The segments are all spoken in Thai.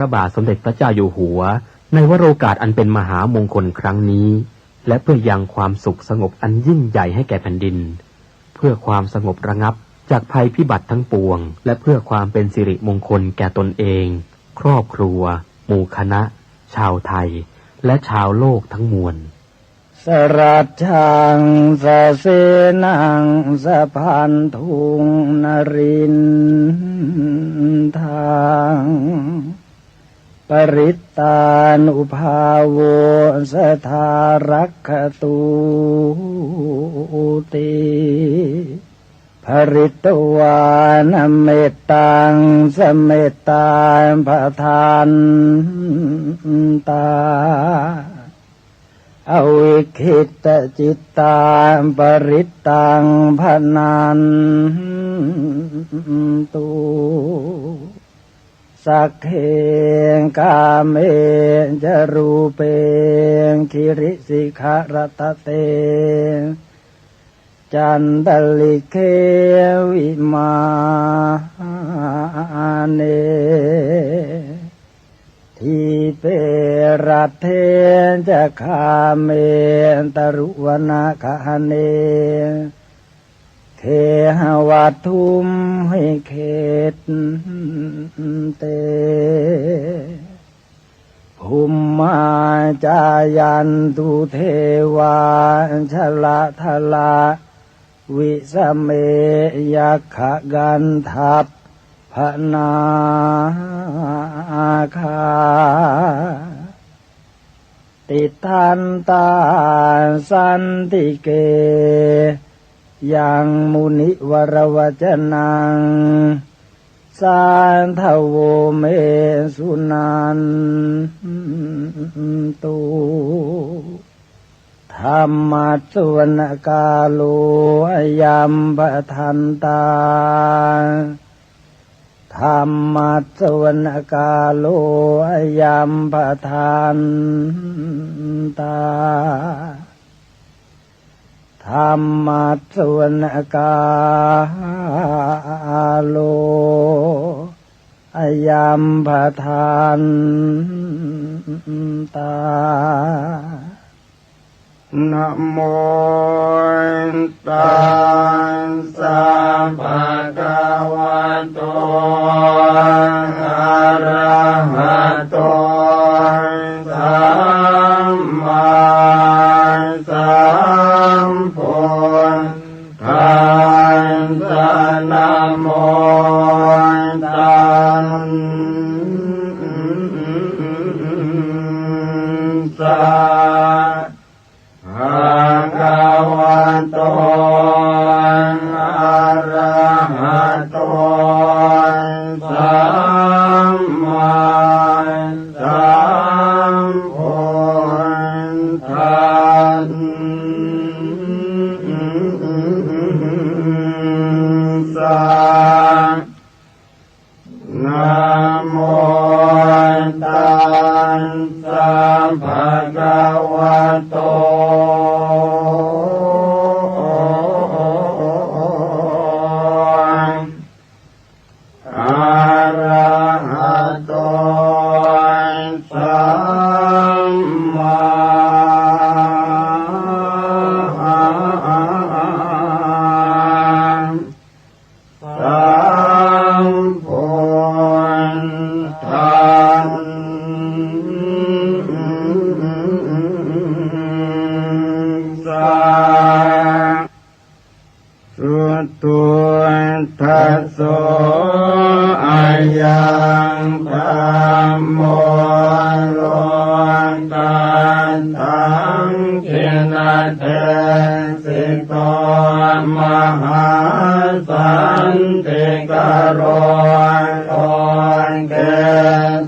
พระบาทสมเด็จพระเจ้าอยู่หัวในวโรกาสอันเป็นมหามงคลครั้งนี้และเพื่อยังความสุขสงบอันยิ่งใหญ่ให้แก่แผ่นดินเพื่อความสงบระงับจากภัยพิบัติทั้งปวงและเพื่อความเป็นสิริมงคลแก่ตนเองครอบครัวหมู่คณะชาวไทยและชาวโลกทั้งมวลสรัจฉังสะเสนังสะพันธุงนรินทางปริตตานุภาโวสทารักขตุติภริตวานเมตตังสเมตตาภทานตาอวิคิตจิตตาปริตตังพนันตุสักเขกาเมจรูเปคิริสิขารตเตจันตลิเควิมาเนทีเปรัตเทจะคาเมตรุวนาคาเนเคหวัตทุมให้เขตเตภูมิมาจายันตุเทวาชละทละวิสเมยัคขกันทัพพนาคาติทันตาสันติเกยังมุนิวรวจนังสานทโวเมสุนันตุธรรมัสสวนกาโลยัมปทันตาธรรมัสสวนกาโลยัมปทันตาธรรมัสสวนกาโลยัมปทันตานะโมตัสสะภะคะวะโตอะระหะโตสัมมาสัมพุทธัสสะนะโมตัสสะภะคะวะโตอะระหะโตสัมมาสัมพุทธัสสะนะโมตัสสะภะคะวะโตอะระหะโตสัมมาสัมพุทธัสสะสุตุทัสโสอายังธัมโมโลกัสสังขินาเทสิโตมหาสันติกโรโลเก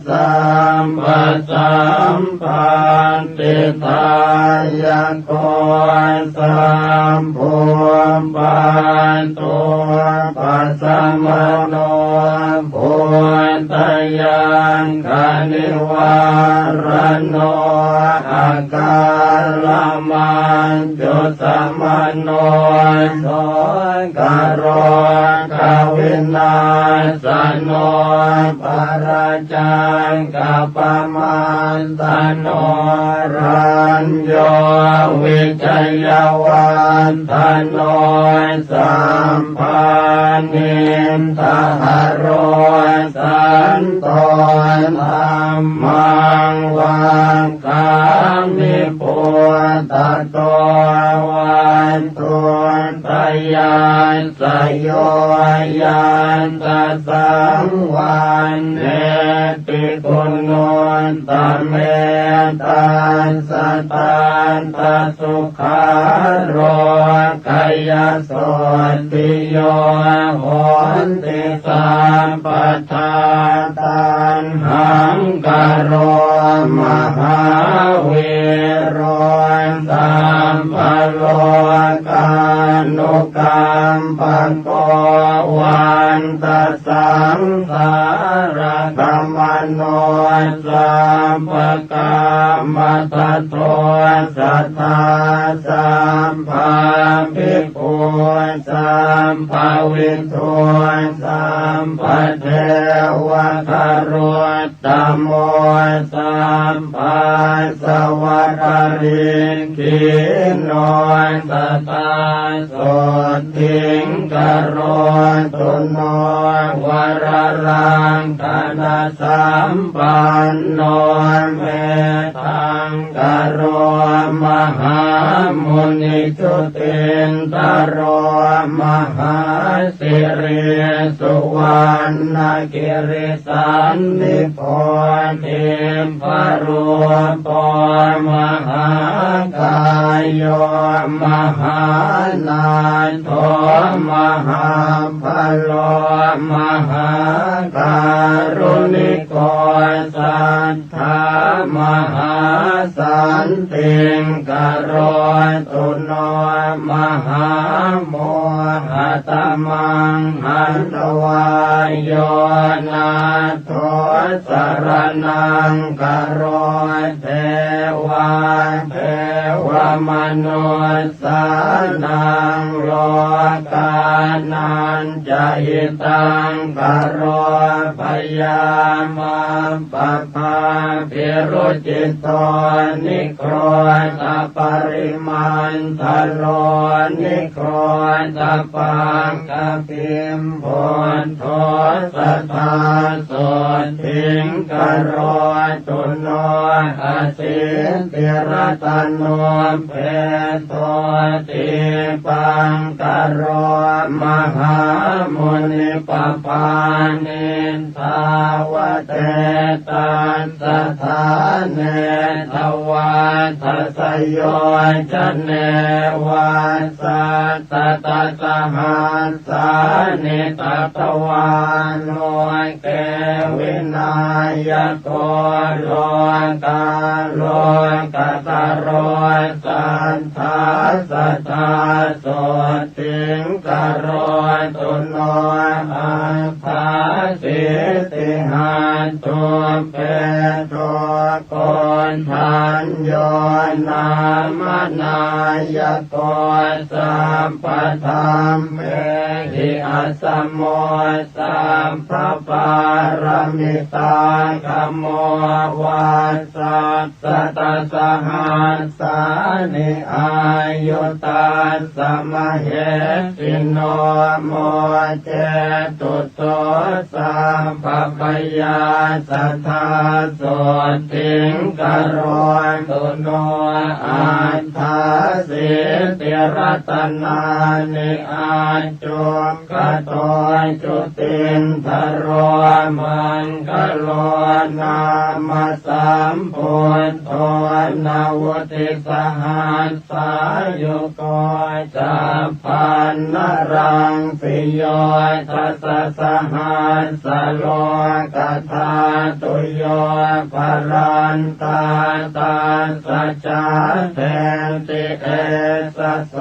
สัมปสัมปันติตายโกสัมโพปันโตปัสสมโนโพตยังคานิวารโนอากา ลมันจุสมโนโสกโรกวินาสโนปราจังกัปปมันตโนรัญโยวิจยวันตโนสัมปันนิทหโรสันโตธรรมังวังคามิปุตตะโตวันตุตยานสโยยันตสังวันเนติคุณโนตเมตันสตันตสุขาโรกายโสติโยโหติสัมปทาตันหังกโรมหาวิโรสัมปโลกานุกรรมปังโกวันตสังสารกรรมโนสัมปกรรมตโตสัทธาสัมภาภิกขุสัมภาวิทุสัมปเทวะโรตโมสัมภาสวัคริกิโนตตาโสทิงกโรตุโนวรรังคณสัมปันโนเมตังกโรมหามุนิจุตินตโรมหาสิริสุวรรณกิริสันนิพนธิพรุปมหากายโยมหานาโทมหาพโลมหาการุณิโกสัทธามหาสันติงกโรตุโนมหาโมหตมังหันตวายโยนาโทสรนังกโรเทวาเทวมนุสานังโลกานันจะหิตังกโรพยามาปภาภิรุจิตโตนิโครตปริมันทโลนิโครตปังกปิมพนโทสัทธาโสทิงกโรตุโนอาสิติรตโนเพโตติปังกโรมหามุนิปปานิทาวเตตันสถาเนทวันทัสโยจันเนวันสัตตะสหัสสานิตตวานโนเกวินายโกโลกาโลกตโรสันทาสัทธาโสติงกโรตุโนอัฏฐาสิติหันตุเปโตโกนทันโยนามนายโกสัมปธรรมเมหิอัสสมโมสัมภปารมิตาคัมโมวัสสัตตะสหัสสานิอายุตัสสมเหสิโนโมเจตุโตสัมภปยาสัทธาโสติงกโรตุโนอัฏฐาสิติรตนานิอาจุกโตจุตินทโรมังคโลนามาสัมพุทโธนาวุติสหัสสายุโกจัปปันนรังสิโยทัสสะหัสสะโลกธาตุโยภรันตาตาสัจจเท ติเอสะโส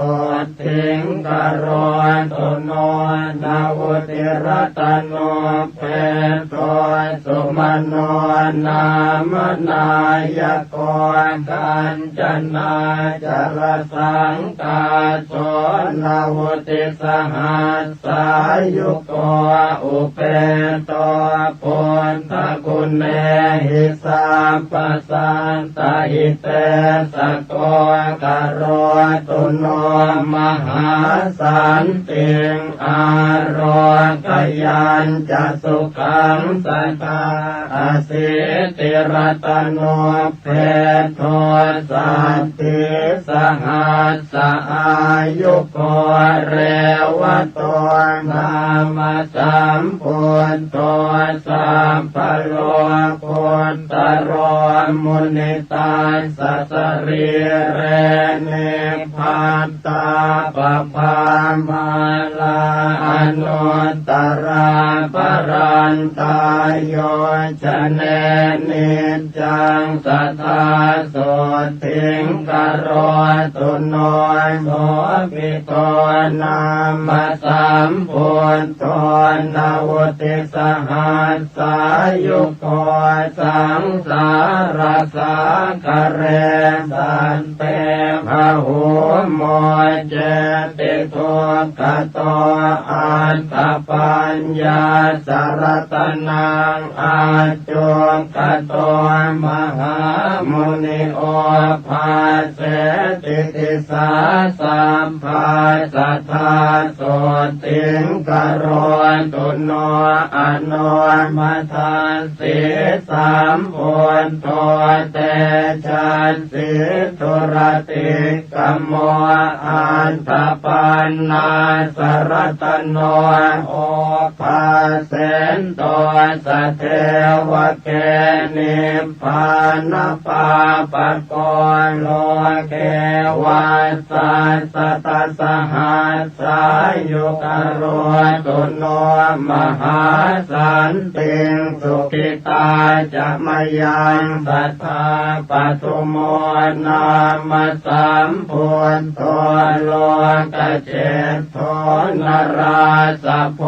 ทิงกโรตุโนนาวุติรัตโนเพโตสุมโนนามนายโกกัญจนาจรสังกาโสนาวุติสหัสสายุโกอุเปโตปุณตะกุณเนหิสัมปสันตหิเตสะโกกโรตุโนมหาสันติงอารกยัญจะสุขังสตาอสิติรัตโนเพโทสัตติสหัสสะอายุโกเรวโตนามาสัมพุทโตสัมปโลกุตตโรมุนิตาสัสริเรเนพัตตาปภามาลาอนุตตราปรันตายโยชเนนิจังสัทธาโสทิงกโรตุโนโสภิโตนามาสัมพุทโตนาวุติสหัสสายุโกสังสารสังกเรสันเตภะหุโมเจติทุกขโตอันตปัญญาสารตนังอาจุกโตมหามุนิโอภาเสติติสาสัมภาสัทธาโสติงกโรตุโนอนุมัทานสิสามพุทโตเตชันสิทุรติกัมโมอันตปันนาสรตโนโอภาเสนโตสเทวเกนิพพานปาปะโกโลเกวัสสัสตสหัสสายุกโรตุโนมหาสันติงสุขิตาจะมยังสัทธาปทุโมนามาสัมพุทโธโลกเจโธนราสะโพ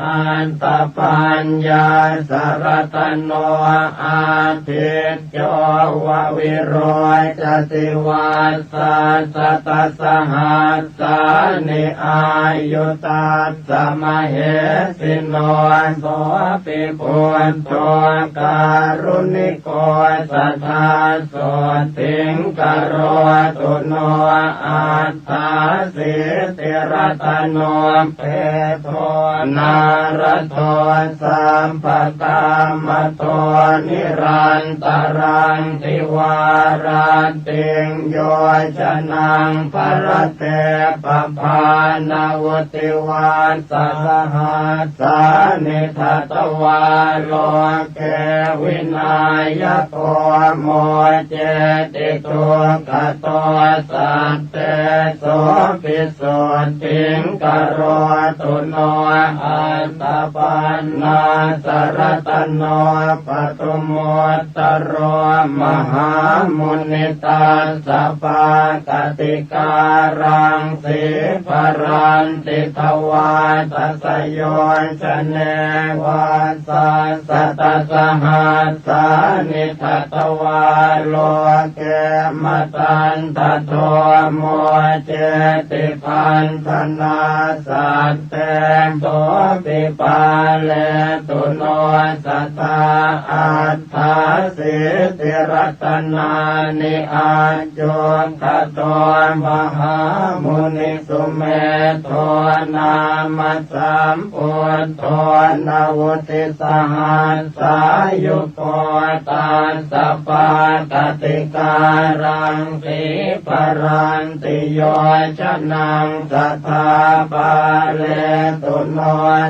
อันตปัญญาสารตโนอาทิตโยววิโรจติวัสสัสตสหัสสานิอายุตัสสะมเหสิโนโสปิปุณโตการุณิโกสัทธาโสติงกโรตุโนอัตตาสิติรัตโนเพโทนารโทสัมปตามโทนิรันตรังติวาราติงโยชนังปรเตปภานาวติวันสสหัสสานิทัตวาโลเกวินายโกโมเจติตุกโตสัตเตโสภิสุทธิงกโรตุโนอันตปันนาสรตโนปทุโมตตโรมหามุนิตาสัพพกติการังสิภรันติทวาตัสโยชเนวัสสัสตสหัสสานิทัตวาโลเกมตันตโทโมเจติพันธนาสัตเตโสปิปาเลตุโนสัตตาอัตถาสิติรัตนานิอาจุขโตมหามุนิสุเมโทนามาสัมพุทโธนาวุติสหัสสายุโกตัสสะปะกติการังสิปรันติโยชนังสัทธาปะเลตุโน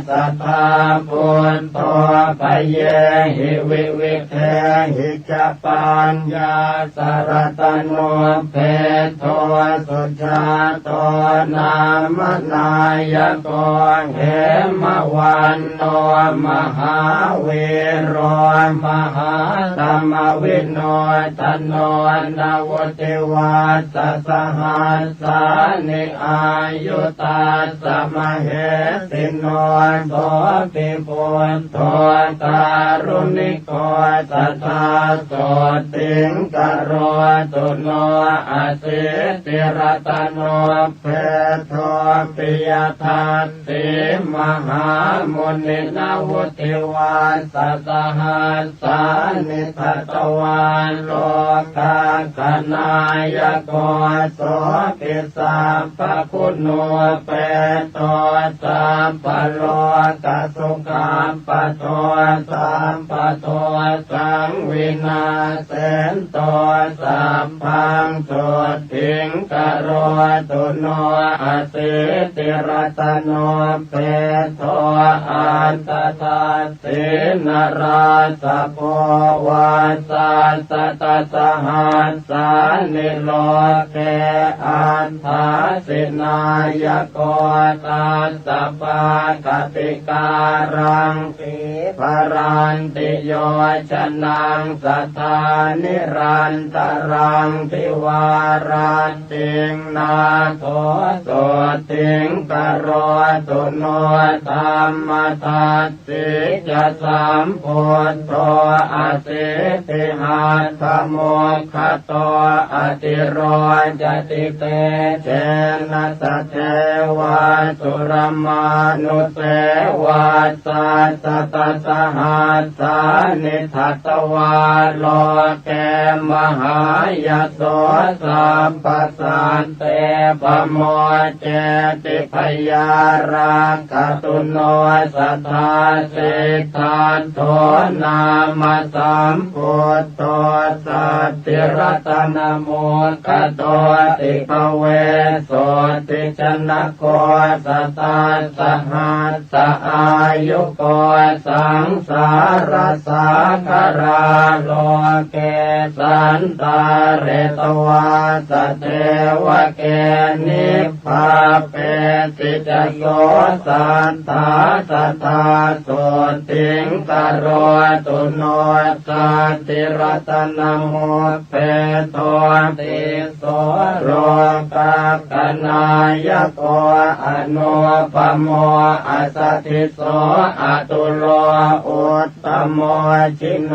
สัทธาพุทโธปะเยหิวิวิเทหิจปัญญาสารตโนเพโทสุชาโตนามนายโกเหมวันโนมหาเวโรมหาตม วิโนทโนนาวติวาสสหัสสานิอายุตาสมเหสิโนโสติปุณโทการุณิโกสัทธาโสติงกโรตุโนอาสิติรตโนเพโทปิยทัสสิมหามุนินาวุติวาสสหัสสานิทัตวาโลกาคณายโกโสติสัพพคุณโนเปโตสัพพโลกสุขัมปโตสัมปโตสังวินาเสนโตสัพพังสุติงกโรตุโนอสิติรตโนเปโตอันตทัสสินราสโพวาสัสตสหัสสานิโลเกอันทาสินายโกตัสสะปะกติการังปิภรันติโยชนังสัทธานิรันตรังทิวารันติงนาโทโสติงกโรตุโนธรรมทัสสิจะสัมพุทโธอสิติหัตถโมคขโตอติโรจติเตเจนะสะเทวะสุรมานุเสวะสัสตสหัสสานิทัตวาโลเกมหายโสสัมปสันเตปโมเจติพยาราคตุโนสัทธาสิทธาโทนามสัมพุทโธสัตติรัตนโมคโตติภเวโสติชนะโกสัตตาสหัสสะอายุโกสังสารสาคาราโลเกสันตาเรตวาสเทวเกนิพพาเปติจโยสันตาสัทธาโสติงกโรตุโนสัตติรัตนโมเปโตติโสโรกากนายโกอนุปโมอสัตถิโสอตุโลอุตตโมชิโน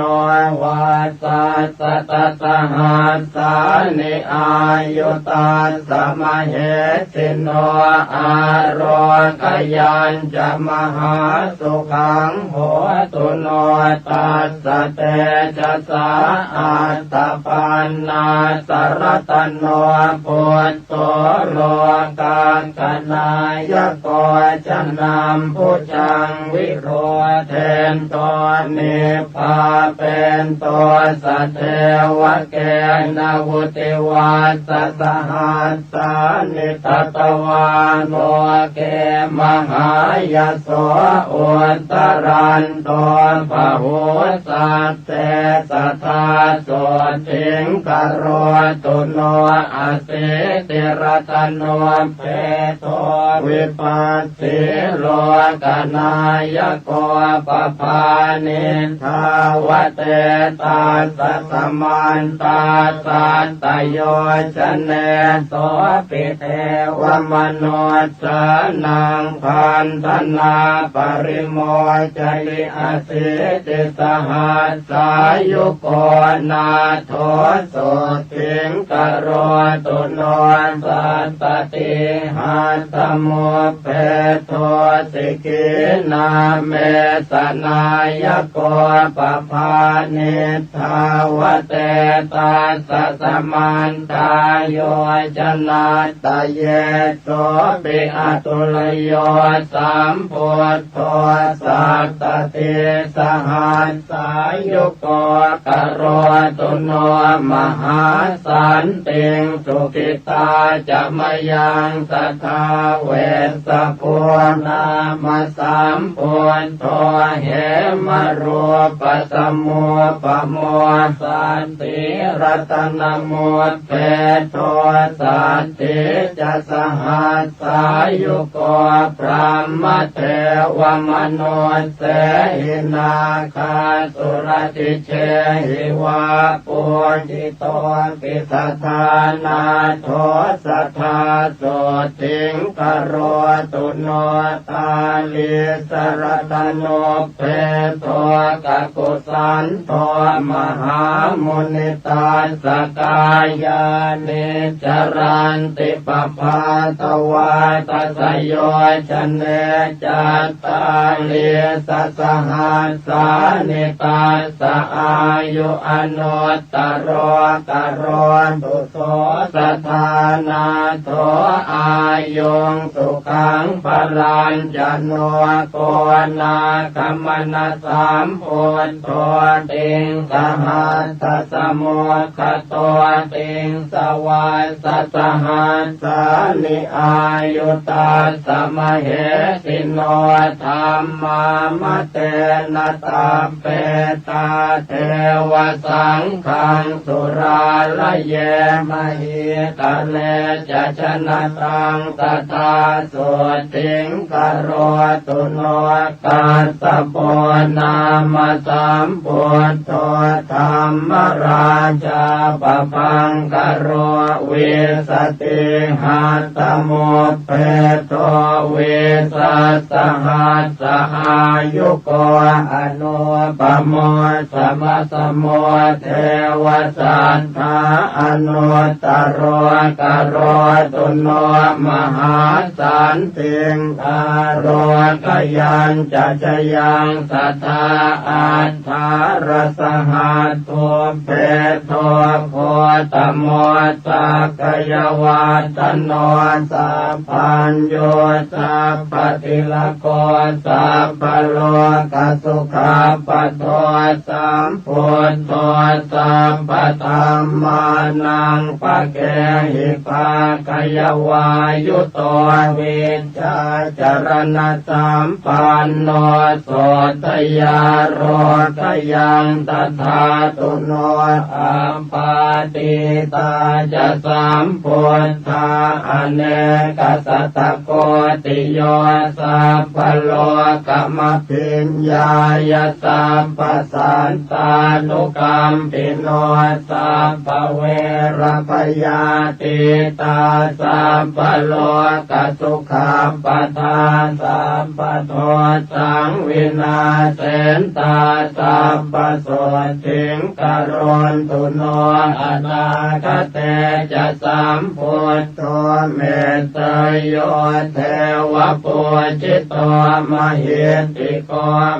วาสัสตสหัสสานิอายุตาสมเหสิโนอารกยัญจะมหาสุขังโหตุโนตัสสะเตจะสาอัตตปันนาสรตโนพุทโตโลกาคณายโกจะนำผู้จังวิโรเทนโตนิพพาเป็นโตสัทเทวเกณวุติวาสสหัสสานิทัตวาโลเกมหายโสอุตตรันโตภะหุสัตเตสัทธาโสติงกโรตุโนอสิติรตโนเปโตวิปัสสิโลกนายโกปภานิทาวเตตาสสมันตาสัตตโยชเนโสปิเทวมโนสนังพันธนาปริโมจลิอสิติสหัสสายุโกนาโทโสติงกโรตุโนสัตตติหัตถโมเปโทสิกินาเมสนายโกปภานิทาวเตตาสสมันตาโยจนาตเยโสปิอตุลโยสัมพุทโธสัตตติสหัสสายุโกกโรตุโนมหาสันติงสุขิตาจะมยังสัทธาเวสสะโพนามสัมพุทโธเห เหมรูปสมุปโมสันติรัตนโมเตโตสันติจะสหัสสายุโกพระมเทวมโนเสหินาคาสุรติเชหิวาปุจิโตปิสัทธานาโทสัทธาโสติงกโรตุโนตาลิสรตโนเพโตกกุสันโตมหามุนิตาสกายานิจรันติปภาตวาตัสโยชเนจัตตาลิสัสหัสสานิตาสอายุอนุตตรกโรตุโสสัทธานาโทอายุงสุขังพลัญจโนโกนาคัมมนาสามโพธิโตติงสหัสสะสมุขโตติงสวาสัสหัสสานิอายุตาสมเหสิโนธรรมามเตนะตาเปตาเทวสังฆังสุราลเยมหิตะเลจะชนะตังตถาโสติงกโรตุโนกัสสะโปนามสัมพุทโธธรรมราชาปปังกโรวิสติหัตถโมเปโตวิสัสหัสสอายุโกอนุปโมสมะสโมเทวสัทธาอนุตตรกโรตุโนมหาสันติงอโรกยัญจะชยังสัทธาอัฏฐารสหัสโทเปโตโคตโมสักกยวัตโนสัพพัญโยสัพพติลโกสัพพโลกสุขาปโตสัมพุทโธสัพพธัมมานังปะเกหิภากยวายุโตวิชชาจรณะสัมปันโนโสตยาโรกยังตถาตุโนอัปปาติตาจะสัมพุทธาอเนกสัตตโกติโยสัพพโลกมพิญญายสัพพสันตานุกัมปิโนสัพพเวรพยาติตาสัพพโลกสุขาปทานสัพพโทสังวินาเสนตาสัพพโสติงกโรนตุโนอนาคเตจะสัมพุทโธเมตตโยเทวปุจิตโตมหิติโก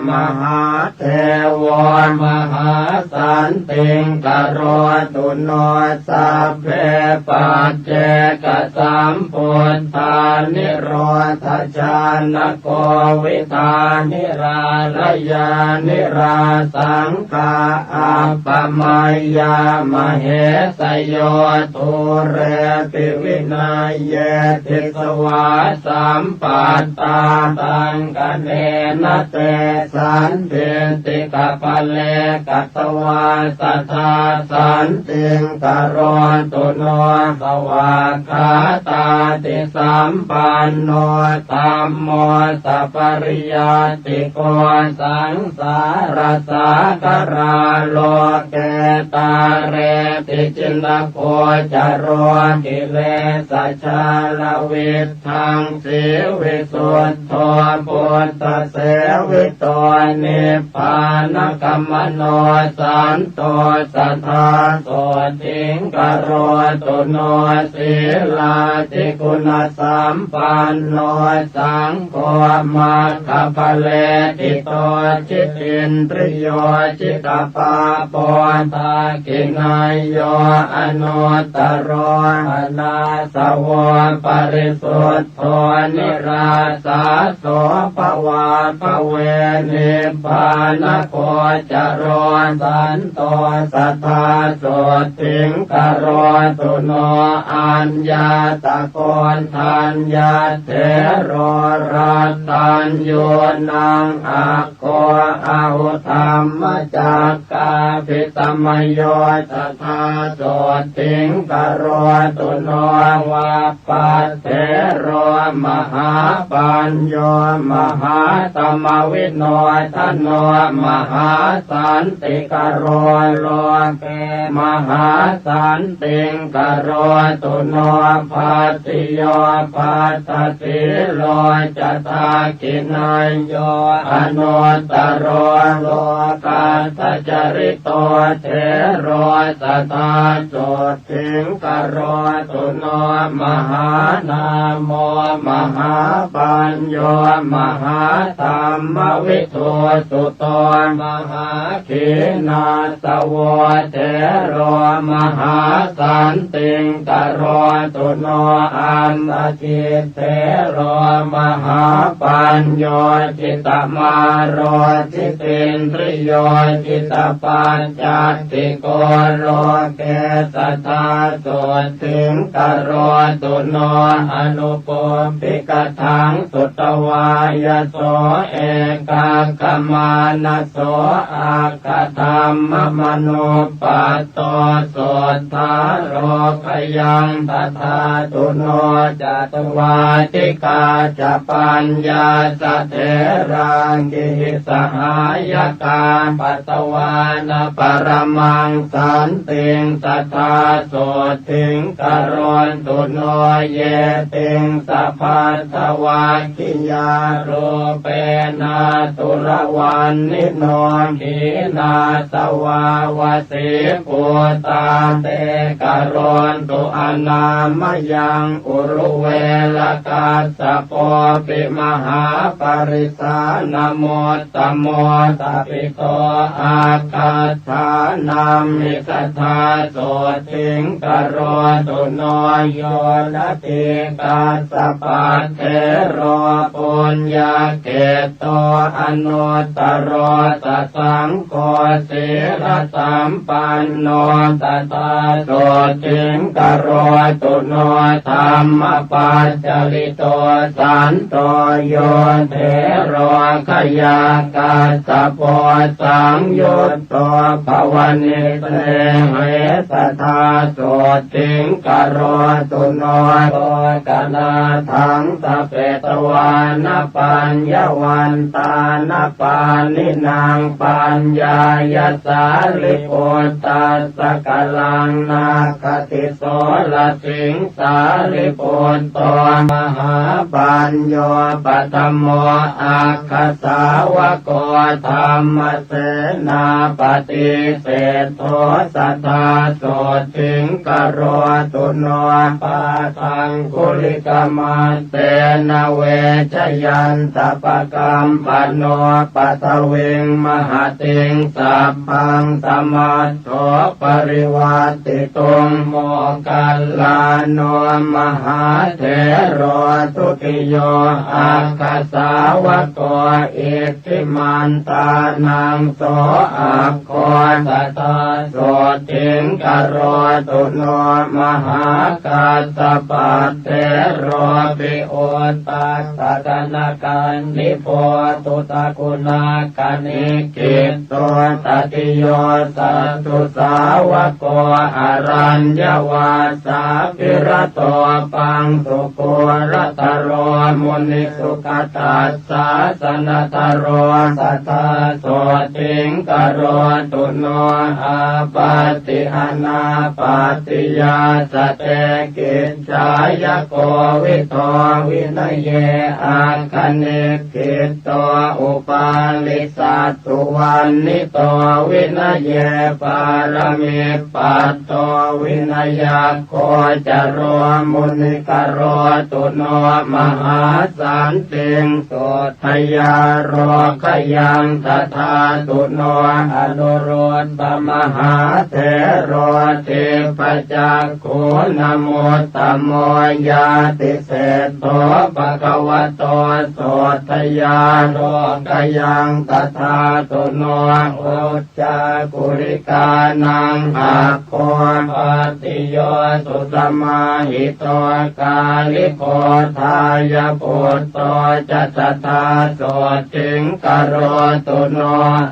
มหาเทวมหาสันติงกโรตุโนสัพเพปัจเจกสัมพุทธานิโรธชานโกวิธานิราลยานิราสังฆาอัปปมัยยามเหสโยทุเรปิวินัยเยติสวาสัมปัตตาตังกเนนะเตสันติติกะปะเลกัตวาสัทธาสันติงกโรตุโนสวากขาตาติสัมปันโนธัมโมสัพปริยาติโกสังสารสากราโลเกตาเรติจินโคจโรกิเลสชาลวิทังสีวิสุทโธปุตตะเสวิโตนิพพานกัมมโนสันโตสัทธาโสติงกโรตุโนศีลาติคุณสัมปันโนสังโฆมัคคะภะเลติโตจิตตินทริโยจิตตปาปอนตากินัยโยอนุตตรอนาสวะปริสุทธโธนิราสาโสภวาภเวนิพพานโคจรสันโตสั สัทธาโสติงกโรตุโนอัญญาตะโกนทัญญาเถโรรัตตัญโยนังอะโกอาหุธรรมจักกาภิตมโยสัทธาโสติงกโรตุโนวาปัสเถโรมหาปัญโยมหาตมวิโนทโนมหาสันติกโรโลเกมหาสันติงกโรตุโนภัสสิโยภัสสติโลจตากินัยโยอนุตตโรโลกัสสจริโตเถโรสัทธาโสติงกโรตุโนมหานามโมมหาปัญโยมหาธรรมวิทูสุโตมหาขีนาสโวเถโรมหาสันติงกโรตุโนอันตจิตเถโรมหาปัญโยจิตตมาโรจิตินทริโยจิตตปัญจติโกโลเกสัทธาโสติงกโรตุโนอนุปปิกถังสุตวายโสเอกขมานะโสอาคธรรมมโนปัตโตโสทาโรคยังตถาตุโนจัตวาติกาจะปัญญาสเถรังกิสหายกาปัตตวานปรมังสันติงสัทธาโสติงกโรตุโนเยติงสัพพัทธวาคิยาโรเปนาตุระวันนิโนขีนาสวาวสิปุตาเตกโรตุอนามยังอุรุเวลกาสโปปิมหาปริสานโมตตโมตปิโตอาคาธานามิสัทธาโสติงกโรตุโนโยนะติกาสปัตเถโรปุญญาเกโตอนุตตโรตสังโฆศิรสัมปันโนตตาโสติงกโรตุโนธรรมปัจจลิโตสันโตโยเถโรขยากาสโพสังยุตโตภวนิเตเหสัทธาโสติงกโรตุโนโลกนาทังสเปตวานปัญญวันตานปานินางปัญญายสาลิโพตัสสกลังนาคติโสลสิงสาลิโพตมหาปัญโยปัตโมอาคสาวโกธรรมเสนาปฏิเสธโทสัทธาโสติงกโรตุโนปาทังคุลิกมัสเตนะเวชยันตปกรรมปโนปัตเวงมหาติงสัพพังสมัตโตปริวัติตุงโมกัลลาโนมหาเถโรตุติโยอาคาสาวโกอิทธิมันตานังโสอาโคสัตตาโสติงกโรตุโนมหากาสปัตเถโรปิโอตัสสะนาการนิโพตุตะกุณากานิกิตโตตติโยสัตตุสาวโกอรัญญวาสาภิรโตปังสุโกรตโรมุนิสุขตัสสะสนัตโรสัทธาโสติงกโรตุโนอาปาติหานาปาติยาสเตกิจจายโกวิโตวินัยเยอาคเนกิตโตอุปาลิสัตตุวันนิโตวินัยเยปารมิปัตโตวินัยโกจโรมุนิกโรตุโนมหาสันติงโสทยาโรขยังตถาตุโนอนุโรตมหาเถโรติ ปจักขุนะโมตัมโมยาติเศษโตภะคะวะโตโสทยาโลกยังตถาตุโนอุจจากุริกานังอาโคปติโยสุตมาหิโตกาลิโกทายาปุตโตจัตตาโสติงกโรตุโน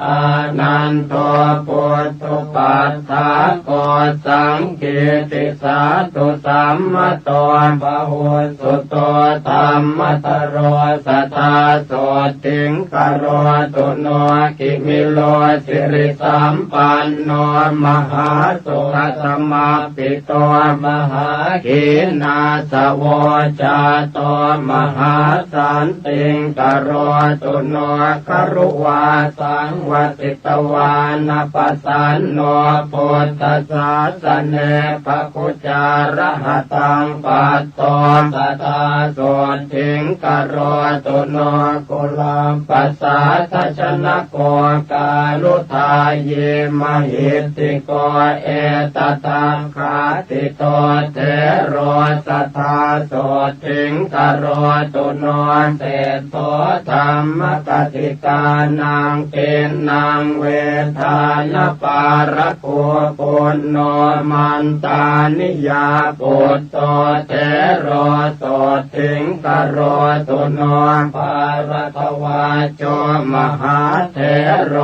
อานันโตปุตตุปัฏฐาโกสังกิติสาตุสัมมโตปะหุสุโตธัมมตโรสัทธาโสติงกโรตุโนกิมิโลสิริสัมปันโนมหาสุขสมาปิโตมหาขีนาสวจาโตมหาสันติงกโรตุโนครุวาสังวติตวานาปัสสันโนพุทธศาสเนภคุจารหัตังปัตโตสัทธาโสติงกโรตุโนกุลัมปัสสะทัชนะโกกาลุทาเยมหิติโกเอตตังคาติโตเทโรสัทธาโสติงกโรตุโนเตโตธรรมกติกานังเป็นนางเวทานปารโกปุณโนมันตานิยาปุตโตเทโรโสติงกโรตุโนปารทวาโจมหาเทโร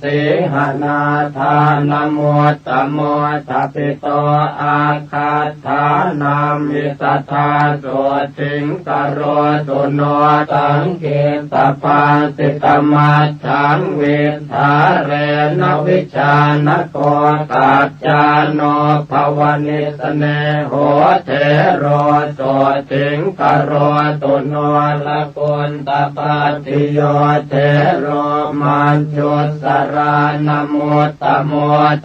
สิหนาทานโมตโมทัพพิโตอาคาธานามิสัทธาโสติงกโรตุโนตังเกตปาสิตมัจฉังวิทาเรนวิชานโกกัจจานโนภวนิสเนโหเทโรโสติงกโรตุโนละกุณตปัตติโยเทโรมันจุสรานโมตโม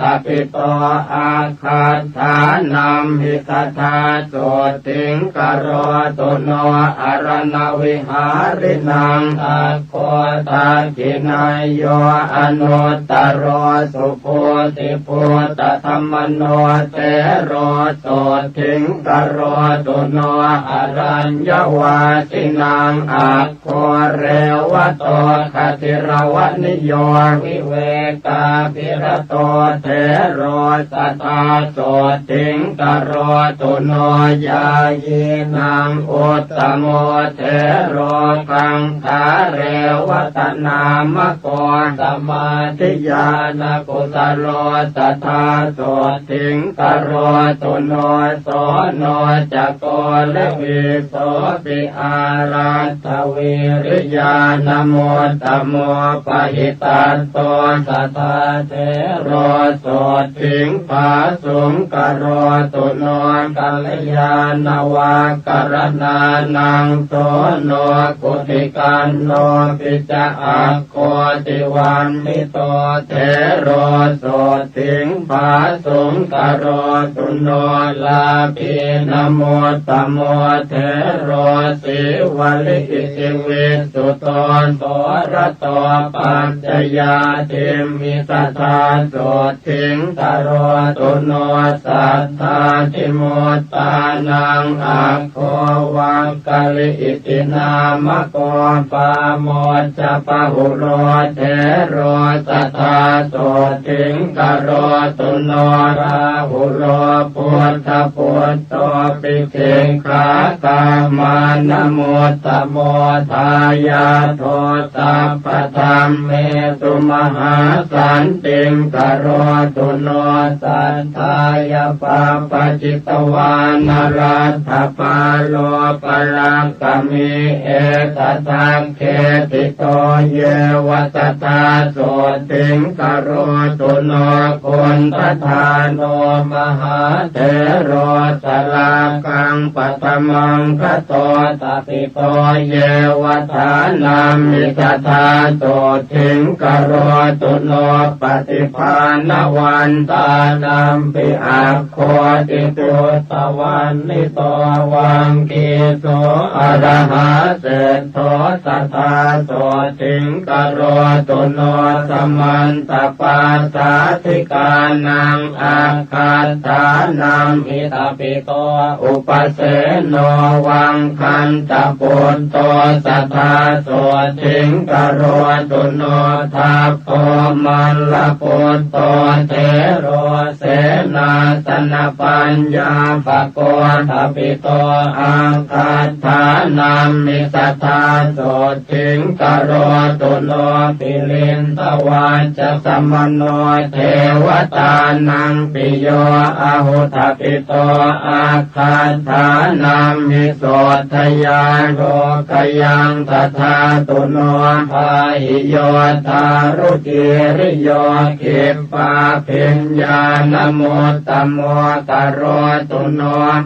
ทัพพิโตอาคาธานัมหิสัทธาโสติงกโรตุโนอรณวิหารินังอาโคทากินายโยอนุตตโรสุโพธิพุทธธรรมโนเตโรโสติงกโรตุโนอรัญญวาสินังอาโคเรวะโตคติรวนิโยวิเวกาภิรโตเทโรสัทธาโสติงกโรตุโนยาเยนังอุตตโมเทโรกังขาเรวตนามโกสมาธิญาณกุสโลสัทธาโสติงกโรตุโนโสโนจักโกเลวิโสปิอารัตถวิริยานโมตโมปะหิตัสโตสัทธาเทโรโสติงภาสุงกโรตุโนกัลยาณวากรณานังโสโนกุติกันโนปิจอักโคติวันนิโตเทโรโสติงภาสุงกโรตุโนลาภินโมตโมเทโรสิวลิอิสิวิสุตโตโสรโตปัญจยาเทมิสัทธาโสติงกโรตุโนสัทธาทิโมตานังอาโควังกะลิอิตินามโกปาโมจปะหุโรเทโรสัทธาโสติงกโรตุโนราหุโรพุทธพุทโตปิเขขากามานโมตโมทายาโทสัพพธรรมเมสุมหาสันติงกโรตุโนสัทธายาปาปจิตวานรัตถปาโลปรังกมิเอตตังเขติโตเยวสัทธาโสติงกโรตุโนกุณฑทาโนมหาเท โรสลากังปัตมังคโตตติโตเยวทานามิตถาโตถิงกโรตุโนปฏิภาณวันตานัมปิอาโคติตุตวันนิโตวังกีโสอะระหะเสโทสัทธาโสถิงกโรตุโนสมันตปาสาธิกานังอาคาธานัมอิตาปิโตอุปเสโนวังคันตะปุตโตสัทธาโสถิงกโรตุโนทัพโพมันละปุตโตเทโรเสนาสนปัญญาปโกทัปิโตอาคาธานัมมิสัทธาโสถิงกโรตุโนปิลินทวัจจะสมโนเทวตานังปิโยอาหุทปิโตอาคาธานัมมิโสทยาโรกยังตถาตุโนภาหิโยทารุจิริโยขิปปาปิญญาณโมตตโมตโรตุโน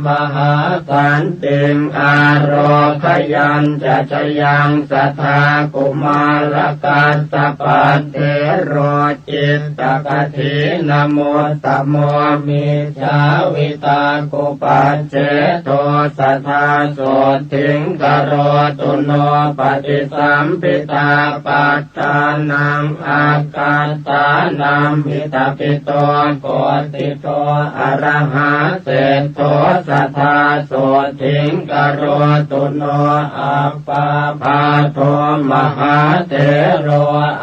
มหาสันติงอาโรคยัญจะชยังสัทธากุมารกัสสปะเทโรจิตตกถินโมตตโมมิจาวิตากุปัจเจโตสัทธาโสถิงกโรตุโนปฏิสัมปิตาปัตตานังอาการตานัมหิตาปิโตโกติโตอะระหะเศธโตสัทธาโสถิงกโรตุโนอัปปาภาโทมหาเถโร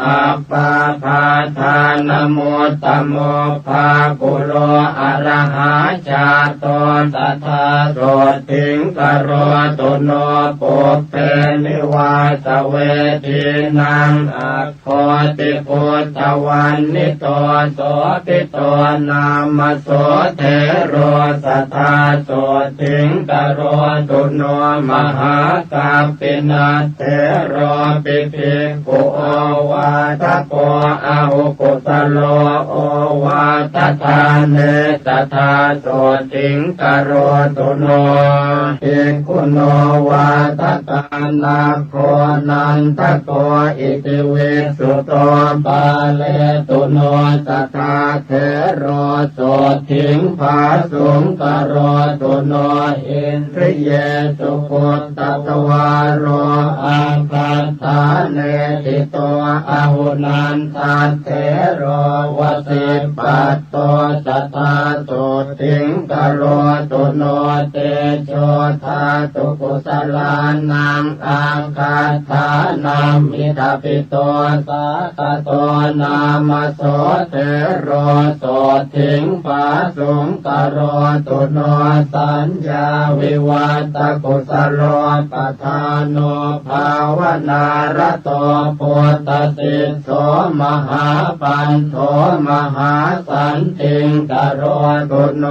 อัปปาภาทานโมตตโมภากุโลอะระหะชาโตสัทธาโสถิงกโรตุโนปุพเพนิวาสเวทีนังอัคโคติพุทธวันนิโตโสติโตนามโสเทโรสัทธาโสถิงกโรตุโนมหากัปปินาเทโรปิภิกขุโอวาทโกอาหุกุตโลโอวาทธาเนสัทธาโสถิงกโรตุโนภิกขุโนวาทตานาโคนันทโกอิติวิสุโตปาเลตุโนสัทธาเทโรโสถิงภาสุงกโรตุโนอินทริเยสุปุตตะวารโรอาคาธาเนติโตอาหุนันทาเทโรวสิปัตโตสัทธาโสถิงกโรตุโนเตโชธาตุกุสลานังอาคาธานามิทาปิโตสาคโตนามโสเทโรโสถิงภาสุงกโรตุโนสัญญาวิวัตกุสโลปทานโนภาวนารโตปุตตสิโสมหาปันโทมหาสันติงกโรตุโน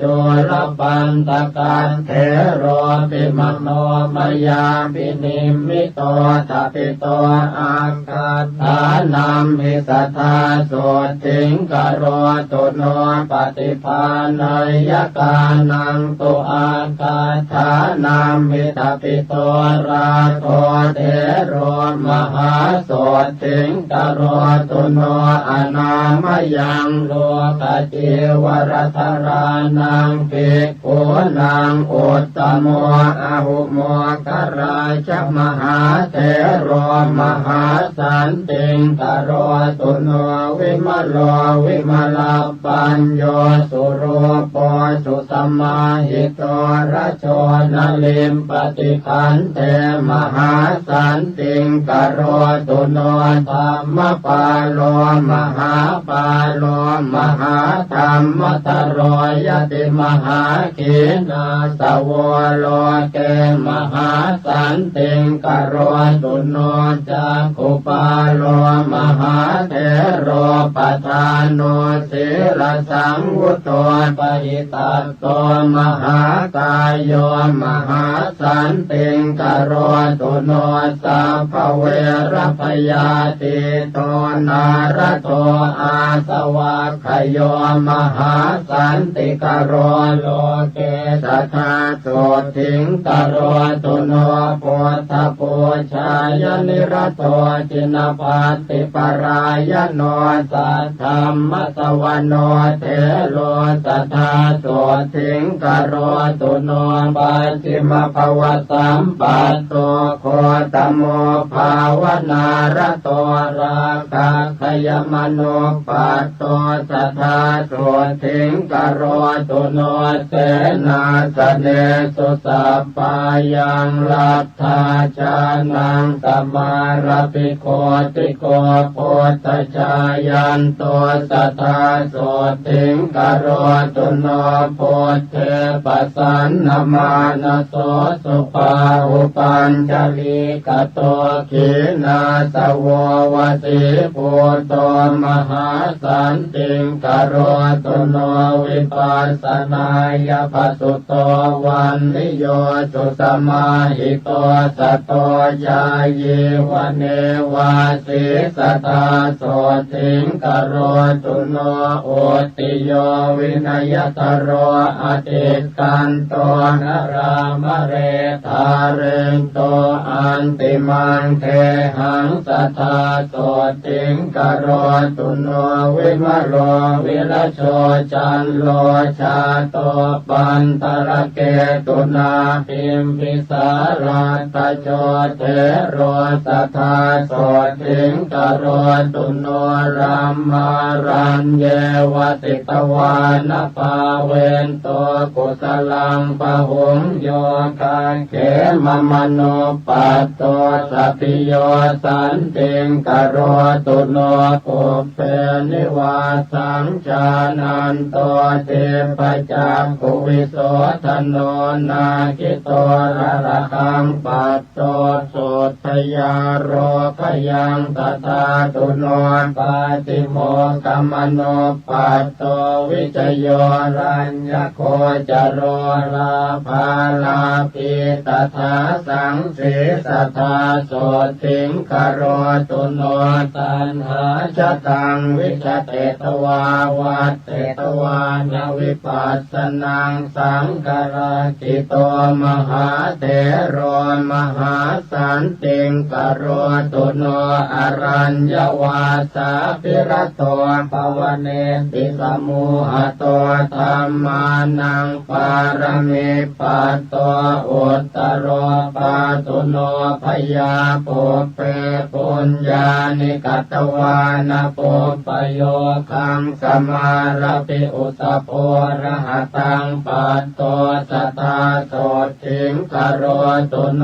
จุลปันตกันเทโรปิมโนมยาปินิมิโตทัปิโตอาคาธานัมหิสัทธาโสถิงกโรตุโนปฏิภาณยกานังตุอาคาธานัมหิทัปิโตราโทเทโรมหาโสถิงกโรตุโนอนามยังโลกจิวรัตรานังภิกขุนังอุตตโมอาหุโมกราชมหาเถโรมหาสันติงกโรตุโนวิมโลวิมลปัญโยสุโรปสุสัมมาหิโตระโชนลิมปฏิคันเทมหาสันติงกโรตุโนธรรมปาโลมหาปาโลมหาธรรมตโรยติมหาขีนาสวโลเกมหาสันติงกโรตุโนจักขุปาโลมหาเถโรปทานโนศิรสังวุโตปหิตา ตัสโตมหากายโยมหาสันติงกโรตุโนสัพพเวรพยาติโตนารโตอาสวะขโยมหาสันติกโรโลเกสัทธาโสทิงกโรตุโนปุถทปูชายนิรโตจินปัตติปรายโนสัทธัมมสวโนเทโลสัทธาโสทิงกโรตุโนปัจฉิมภวสัมปัตโตโคตโมภาวนารโตราคะขยมโนปัตโตสัทธาโสทิงกโรตุโนเสนาสเนสุสัพพายังลัทธาจานังสมารปิโคติโกโพธชายันโตสัทธาโสทิงกโรตุโนโพเทปัสสันนมานโสสุภาอุปัญจลีกโตขีนาสววติปุตโตมหาสันติงกโรตุโนวิปัสสนายปัสสุโตวันนิโยสุสมาหิโตสัตโตยาเยวเนวาสิสัทธาโสทิงกโรตุโนโอติโยวินัยตโรอติกันโตนรามเรธาเรนโตอันติมังเทหังสัทธาโสทิงกโรตุโนวิมโรวิรโชจันโลชาโตปันตระเกตุนาพิมพิสาราตโชเทโรสัทธาโสทิงกโรตุโนรัมมารัญเยวติตวานภาเวนโตกุสลังปะหุงโยกาเขมมโนปัตโตสัพพิโยสันติงกโรตุโนปุพเพนิวาสังชานันโตเทปจักขุวิโสทโนนาคิโตระระหังปัตโตโสทยาโรขยังตถาตุโนปาติโมกขมโนปัตโตวิจโยรัญญโคจโรลาภาลาภิตถาสังสีสัทธาโสทิงกโรตุโนตัณหาชตังวิชเตตวาวัตเตตวานวิปัสสนังสังกราคิโตมหาเถโรมหาสันติงกโรตุโนอรัญญวาสาภิรโตภวเนติสมุหโตธัมมานังปารมิปัตโตอุตตโรปาตุโนพยาปุเปปุญญานิกัตวานปุปโยคังสมารปิอุตโพระหตังปัตโตสัทธาโสทิงกโรตุโน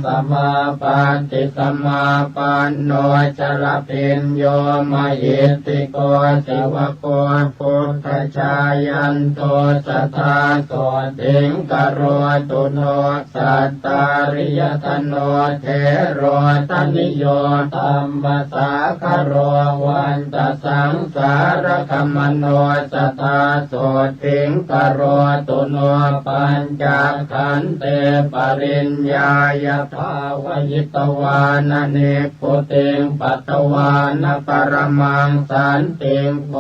สมาปันติสมาปันโนจรพินโยมหิติโกสิวโกพุทธชายันโตสัทธาโสทิงกโรตุโนสัตตาริยธโนเทโรตนิโยธัมมสาคโรวันตสังสารคมโนสัทธาโสทิงกโรตุโนปัญจขันเตปริญญายภาวยิตวานเนปุติงปัตตวานปรมังสันติงโพ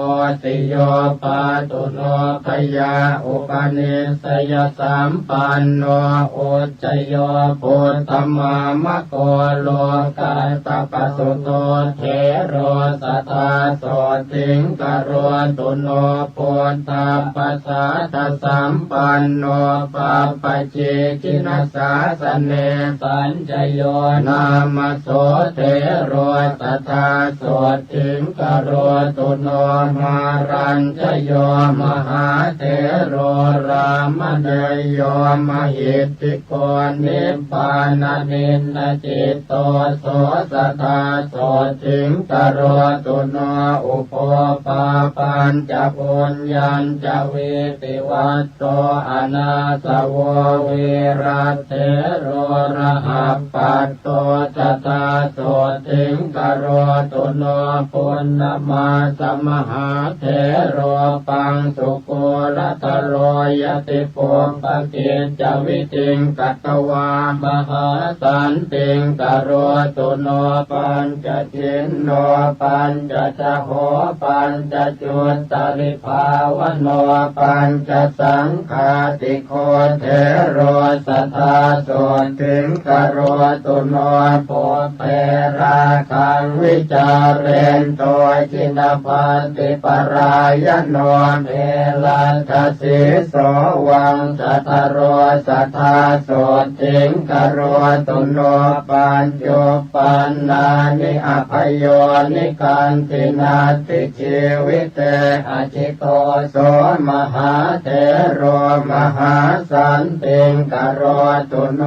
ธิโยปาตุโนพยาอุปนิสยสัมปันโนอุจจโยปุตตมามะโกโลกาตปัสสุโตเทโรสัทธาโสทิงกโรตุโนปุตตปัสสะทสัมปันโนปัปปเจกินัสสาสเนสัญจโยนามโสเทโรสัทธาโสทิงกโรตุโนมารัญจโยมหาเทโรรามเนยโยมหิตติโกนิพพานนินนจิตโตโสสัทธาโสทิงกโรตุโนอุปปาปัญจปุญญัญจเวติวัตโตอนาสวเวรัตเถโรระหัปปัตโตสัทธาโสทิงกโรตุโนปุณณมาสมหาเถโรปังสุโกรตโร ยติปุปปกิจจวิติงกัตตวามหาสันติงกโรตุโนปัญจทินโนปัญจชโหปัญจจุตตริภาวโนปัญจสังฆาติโคเทโรสัทธาโสติงกโรตุโนโพเปราคังวิจาเรนโตจินปันติปรายโนเมลันทสิโสวังสัทธโรสัทธาโสติงกโรตุโนปัญจุปันนานิอภโยนิกันตินาติชีวิเตอจิโตโสมหาเถโรมหาสันติงกโรตุโน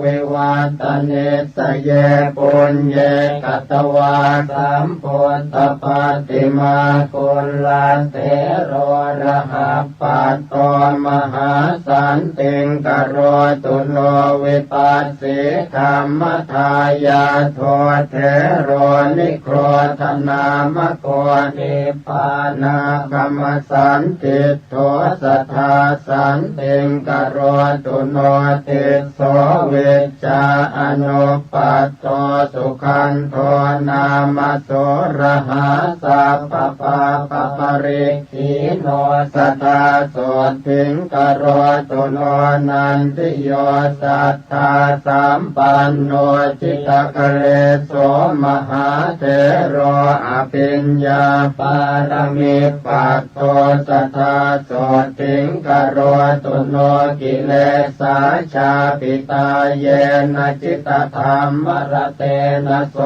วิวัตเนสเยปุญเยกัตวาสัมพุทธปฏิมากุลาเถโรระหัปปัตโตมหาสันติงกโรตุโนวิปัสสิธรรมทายาโทเถโรนิโครธนามโกนิปานากรรมสันติโทสัทธาสันติงกโรตุโนติโสวิจจาอนุปัตโตสุขันโทนามโสระหาสัพพปะปะปริขีโนสัทธาโสติงกโรตุโนนันติโยสัทธาสัมปันโนจิตกะเลโสมหาเถโรอภิญญาปารมิปัตโตสัทธาโสติงกโรตุโนกิเลสาชาปิตาเยนะจิตธรรมรเตนะโส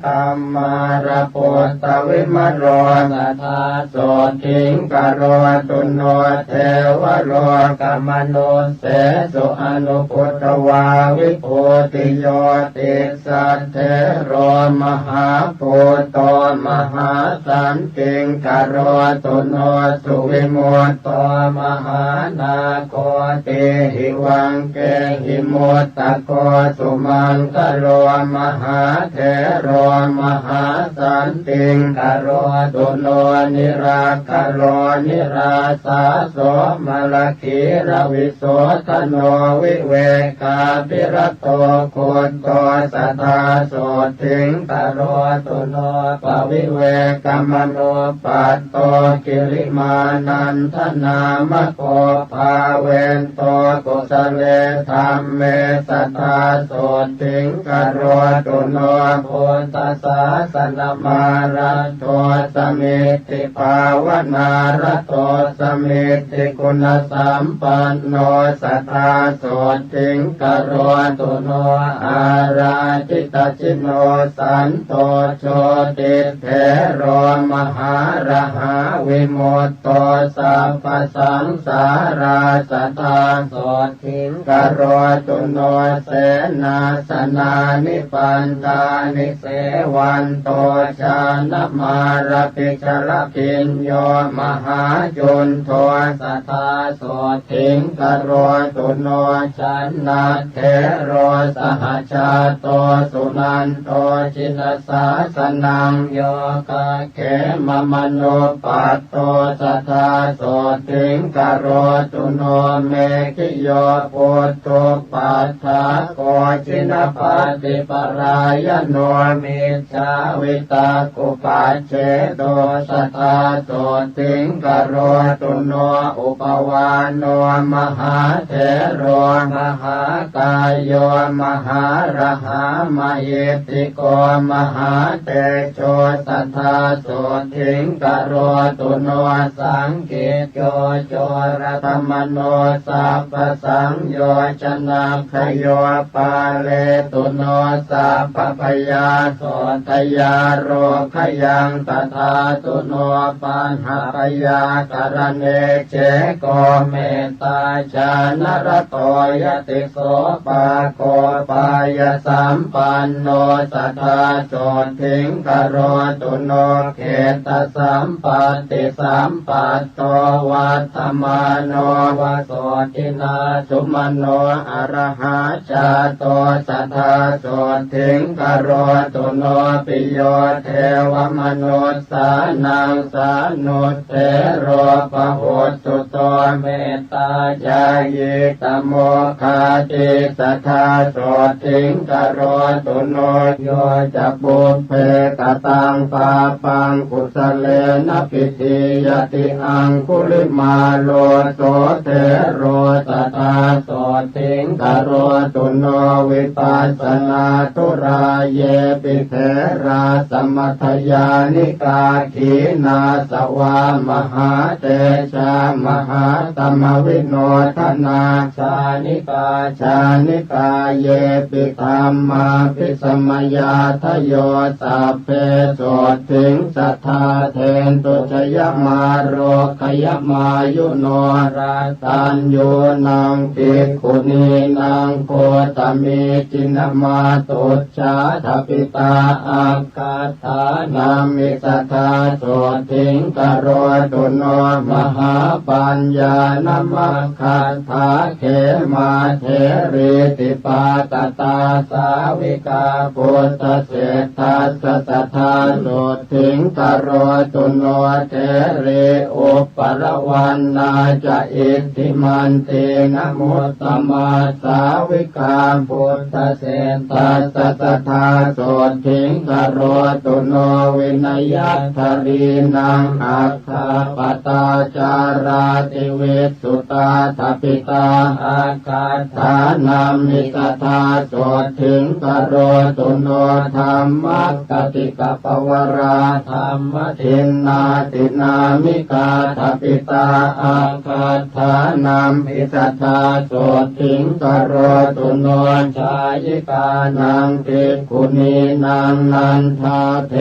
ธรรมาระปุตตวิมโรสัทธาโสติงกโรตุโนเทวโรกัมมโนเสสุอนุพุทธวาวิโพติโยติสัทเทโรมหาปุตโตมหาสันติงกโรตุโนสุวิมุตโตมหานาโคติหิวังเกหิมุตตะโกสุมังกโรมหาเถโรมหาสันติงกโรตุโนนิราคโรนิราสาโสมลคีระวิโสทโนวิเวกาปิรโตโคโตสัทธาโสติงกโรตุโนปวิเวกมโนปัตโตกิริมานันทนามโกภาเวนโตกุสเลธรรมเมสัทธาโสติงกโรตุโนโพธสาสนมารัตโตสมิติภาวนารัตโตสมิติคุณสัมปันโนสัทธาโสติงกโรตุโนอาราจิตจิโนสันโตโชติเถโรมหาระหาวิมุตโตสัพพสังสาราสัทธาโสติงกโรตุโนเสนาสนานิปันตานิเสวันโตชานมาระปิชรพิญโยมหาจุนโทสัทธาโสติงกโรตุโนชันนาเถโรสหชาโตสุนันโตจินสาสนังโยกะเขมมโนปัตโตสัทธาโสติงกโรตุโนเมขิโยปุตโตปัฏฐาโกจินปฏิปรายโนมิจฉาวิตากุปัจเจโตสัทธาโสติงกโรตุโนอุปวานโนมหาเถโรมหากายโยมหาระหามหิติโกมหาเตโชสัทธาโสติงกโรตุโนสังกิจโยโจรธรรมโนสัพพสังโยชนะขโยปาเลตุโนสัพพพยาโสทยาโรขยังตถาตุโนปัญหาพยากรเนเจโกเมตตาจานรโตยติโสปาโกปายสัมปันโนสัทธาโสติงกโรตุโนเขตสัมปัตติสัมปัตโตวัฏมาโนวโสตินา สุมโนอรหาชาโตสัทธาโสถิงกโรตุโนปิโยเทวมนุสสานังสานุเทโรปโหตุโตเมตตาญาญิตโมคาติสัทธาโสถิงกโรตุโนโยจะปุเพกตังปาปังกุสเลนะปิติยติอังคุลิมาโลโสเทโรสัทธาโสถิงกโรตุโนวิปัสสนาทุราเยปิเทราสมัทยานิกาขีนาสวามหาเตชามหาตมวิโนทนาชานิกาชานิกาเยปิธรรมาปิสมยาทโยสัพเพโสถิงสัทธาเทนตุชยมาโรคยมายุโนราตัญโยนังภิกขุนีนังโคตมิจินมาตุชาทปิตาอาคาธานามิสัทธาโสถิงกโรตุโนมหาปัญญานมัคคันธาเขมาเทริติปาตตาสาวิกาปุตตเศรษฐาสัทธาโสถิงกโรตุโนเทริอุปรวันนาจะอิทธิมันเตนะมุตตมาสาวิกาปุตตเศรษฐาสัทธาโสถิงกโรตุโนวินัยทารีนังอัคคาปตาจาราติเวสุตาทปิตาอาคาธานามิสัทธาโสถิงกโรตุโนธรรมกติกปวราธรรมทินนาตินามิกาทปิตาอาคาธานามิสัทธาโสถิงกโรตุโนชายิกานังภิกขุนีนังนันทาเถ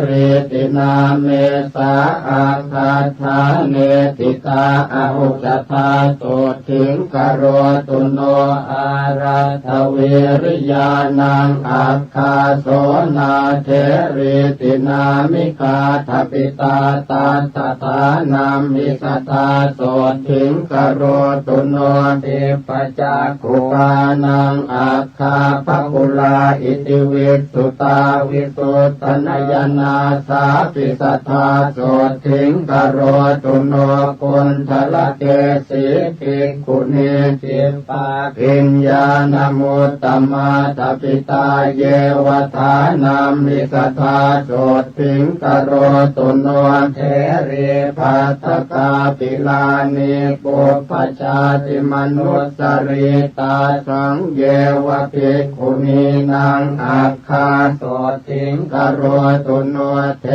ริตินาเมสาอาคาธาเนติตาอหุจธาโสถิงกโรตุโนอาราทเวริยานังอาคาโสนาเถริตินามิกาทปิตาตาตถานามิสัทธาโสถิงกโรตุโนติปจักขุปานังอาคาภคุลาอิติวิสุตาวิสุตตนยนาสาปิสัทธาโสถิงกโรตุโนกุณฑลเกสีภิกขุนีจิปปาปิญญาณมุตตมาทปิตาเยวทานามิสัทธาโสถิงกโรตุโนเทรีภัตตกาปิลานิปุปปชาติมนุสสริตาสังเยวภิกขุนีนังอาคาโสถิงกโรตุโนเท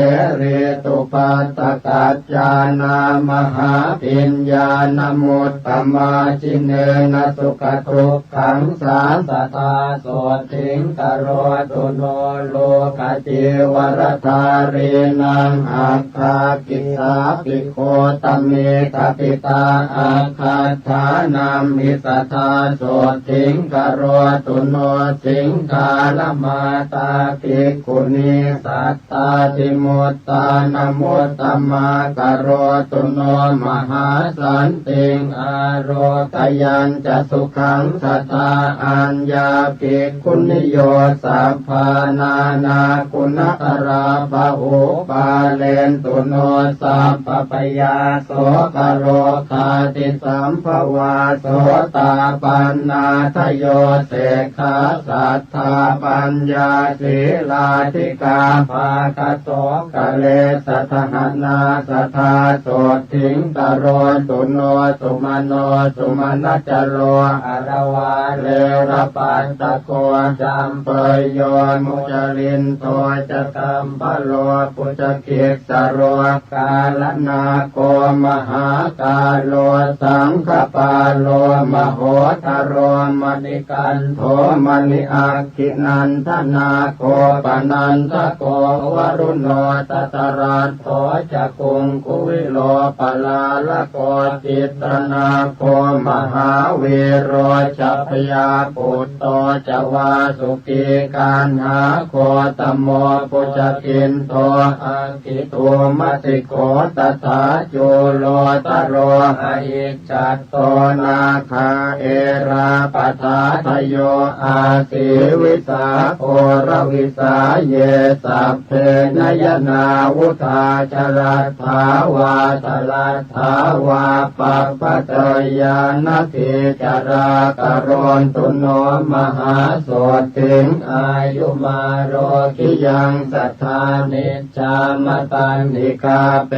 รีตุปัตตกัจจานามหาปิญญาณมุตตมาจิเนนะสุขทุกขังสาสตาโสถิงกโรตุโนโลกจิวรธารีนังอาคากิสาปิโคตเมทปิตาอาคาธานามิสัทธาโสถิงกโรตุโนสิงคาลมาตาภิกขุนีสัตตาติมุตตานมุตตมากโรตุโนมหาสันติงอาโรกยัญจะสุขังสัทธาอัญญาภิกขุนิโยสัพพานานาคุณตราภะอุปาเลนตุโนสัพพปยาโสกโรคาติสัมภวาโสตาปันนาทโยเสขาสัทธาปัญญาศีลาธิกาภาคโสกะเลสัทหนาสัทธาโสถิงกโรตุโนสุมโนสุมนัจโรอรวาเลระปันตะโกจัมเปยโยมุจลินโทจะกัมปโลปุจกิสโรกาลนาโกมหากาโลสังฆปาโลมโหทโรมณิ กันโทมณิอาคินันทนาโคปนันทโกวรุณโนตตรัสโถจักกุงกุวิโลปลาละโกจิตรนาโคมหาเวโรจัพยาปุตโตจวาสุกีการหาโคตโมปุจกินโตอังกิตุมัติโกตถาจุโลตโรหะอิจัตโตนาคาเอราปทาทโยอาสิวิสาโอรวิสาเยสัพเพนยนาวุธาจรัสภาวาตลัสภาวาปัปปะเตยานติจรากรณตุโนมหาโสติงอายุมาโรกิยังสัทธานิจจามตันติกาเป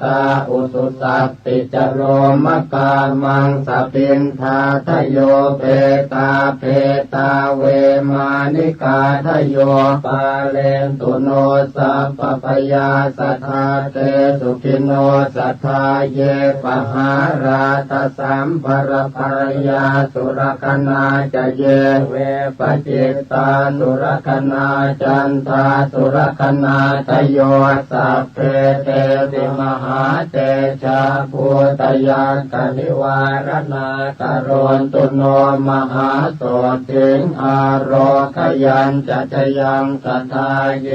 ตาอุสุสัตติจโรมกามังสปินทาทโยเปตาเปตาเวมานิกาทโยปาเลนตุโนสัพพยาสัทธาเตสุขิโนสัทธาเยปหาราตสัมภรภรยาสุรคนาจะเยเวปจิตตาสุรคนาจันทาสุรคนาทโยสัพเพเตติมหาเตชะภูตยากนิวารณากรณตุโนมหาโสติงอารคยัญจะจยังสัทธาเย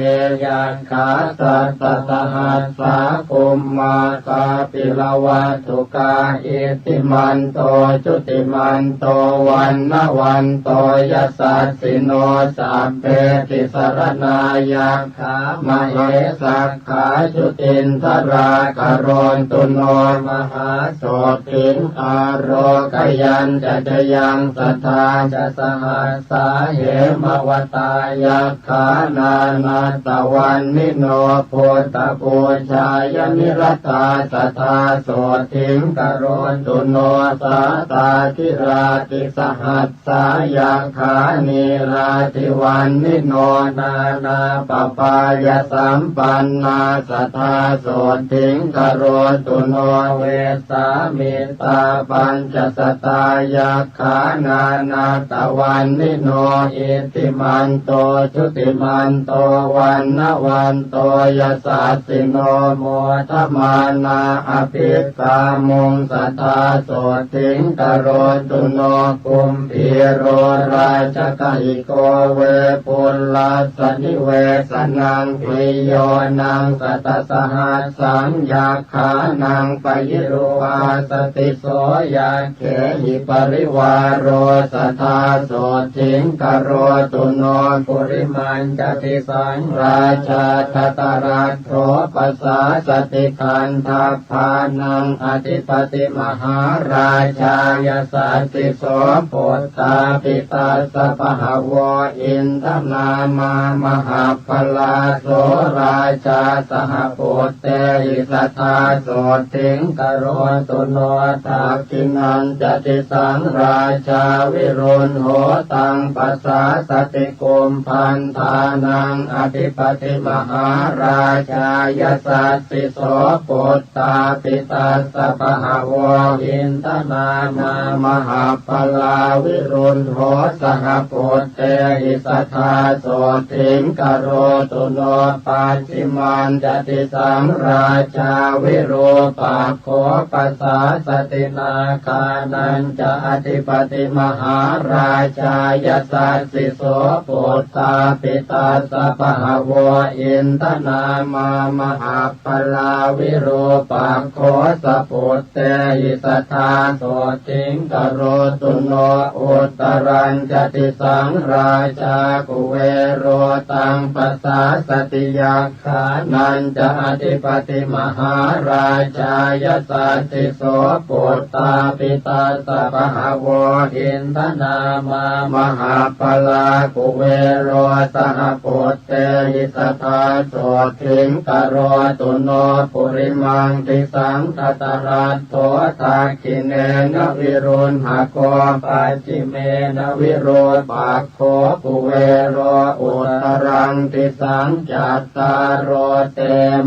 ยันขาสัตตหัสสะกุมมาคาปิลวัตถุกาอิติมันโตจุติมันโตวันนวันโตยัสสัสสิโนสัพเพติสรณายักขามเหสักขาจุตินทรากรณตุโนมหาโสติงอารคยัญจะจยังสัทธาจะสหัสสาเหมวตายักขานานาตวันนิโนโพตปูชายนิรัตตาสัทธาโสติงกรณตุโนสาตาธิราติสหัสสายักขานิราติวันนิโนนานาปปายสัมปันนาสัทธาโสติงกรณตุโนเวสามิตาปัญจสตายักขานานาตวันนิโนอิติมันโตชุติมันโตวันนวันโตยัสสัสสิโนโมทมานาอภิสามุงสัทธาโสติงกรณตุโนกุมพีโรราชกหิโกเวปุลลาสนิเวสนังปริโยนังสัตตสหัสสังยักขานังปยิโรอาสติโสยาเขหิปริวารโรสัทธาโสติงกรณตุโนปุริมันจติสังราชาทตรัสโสปัสสาสติคันทัพพานังอธิปติมหาราชายสัสติโสโพธาปิตาสปหาวอินทนามามหาพลาโสราชาสหโพเตหิสัทธาโสติงกรณตุโนทักขินันจติสังราชาวิรุณโหตังปัสสาสติกุมพันธานังอธิปติมหาราชายสัสสิโสโพธาปิตาสปหาวอินทนามามหาพลาวิรุณโหสหโพเตหิสัทธาโสติงกโรตุโนปัจฉิมันจติสังราชาวิโรปาโคปัสสาสตินาคานันจะอธิปติมหาราชายสัสสิโสโพธาปิตาสปหาวอินทนามามหาพลาวิโรปาโคสปุตเตหิสัทธาโสติงกโรตุโนอุตรัญจติสังราชากุเวโรตังปัสสาสติยักขานันจะอธิปติมหาราชายสัสสิโสปุตตาปิตาสปหาวอินทนามามหาพลากุเวโรสหปุตเตหิสัทธาโสติงกโรตุโนปุริมังติสังตตรัสโสทักขิเนนวิรุณหโกปัจฉิเมนวิโรปาโคกุเวโรอุตรังติสังจัตตารโรเต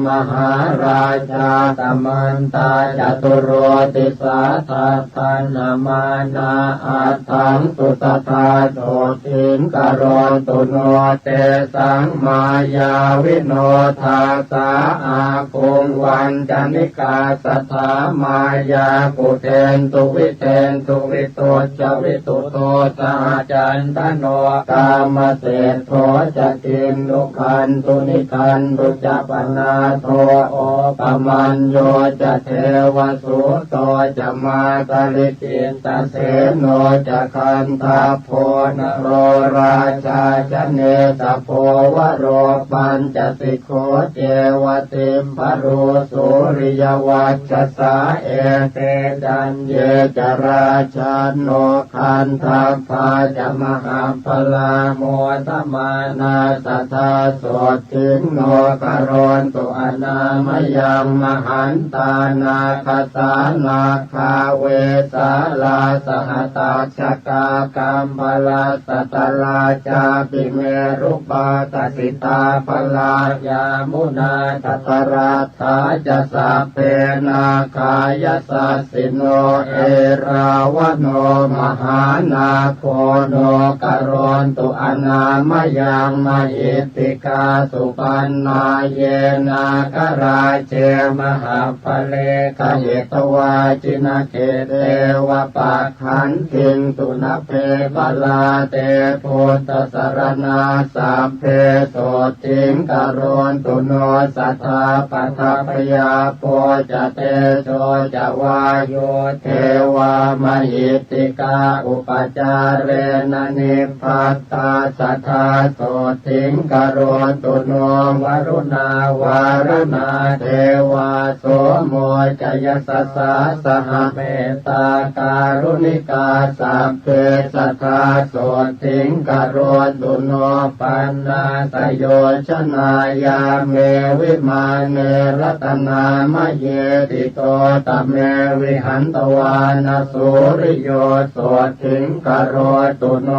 มหาราชาตมันตาจตุโรติสาทัพพนามานาอัตถังป ตุตถาโสถิงกโรตุโนเตสังมายาวิโนทาสาอาคุงวันจนิกาสัทธามายาปุเทนตุวิเทนตุวิโตจวิตุโตสหจันทโนกามเศษโทจะกินลุคันตุนิคันตุจะปนาโทโอปมันโยจะเทวสุโตจะมาตลิกินตเสโนจะคันทาโพนโรราชาจะเนตโพวโรปัญจสิกโขเจวติมปรุสุริยวัชสาเอเตจันเยจราชาโนคันทัพพาจะมหาพลาโมทมานาสัทธาโสถิงโนกรณตุอนามยังมหันตานาคสานาคาเวสาลาสหตาชกากัมพลาสตลาจาปิเมรุปาตสิตาพลายามุนาตตราธาจะสัพเพนาคายสัสสิโนเอราวโนมหานาโคโนกรณตุอนามยังมหิตติกาสุปันนาเยนากราเจมหาภเลขเหตวาจินเกเตวะปะขันติงตุนเพปลาเตพุทธสรณาสัพเพโสติงกรณตุโนสัทธาปัทพยาโพจะเตโชจะวาโยเทวามหิตติกาอุปจาเรนนิพพัตตาสัทธาโสติงกรณตุโนวรุณาวารณาเทวาโสโมจยสัสสะสหเมตตาการุณิกาสัพเพสัทธาโสติงกรณตุโนปันนาสโยชนายาเมวิมาเนรัตนามะเยติโตตเมวิหันตวานาสุริโยโสติงกรณตุโน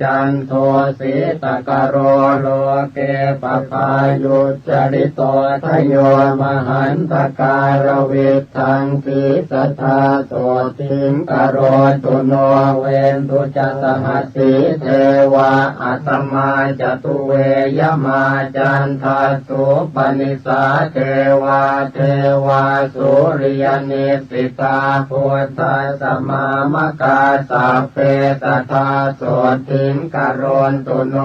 จันโทสีตกโรโลเกปปายุจริโตทโยมหันตการวิทังสีสัทธาโสติงกรณตุโนเวนตุจัสหัสสีเทวาอัตมาจตุเวยมาจันทาสุปนิสาเทวาเทวาสุริยนิสิตาพุทธสมามกาสัพเพสัทธาโสติงกรณตุโน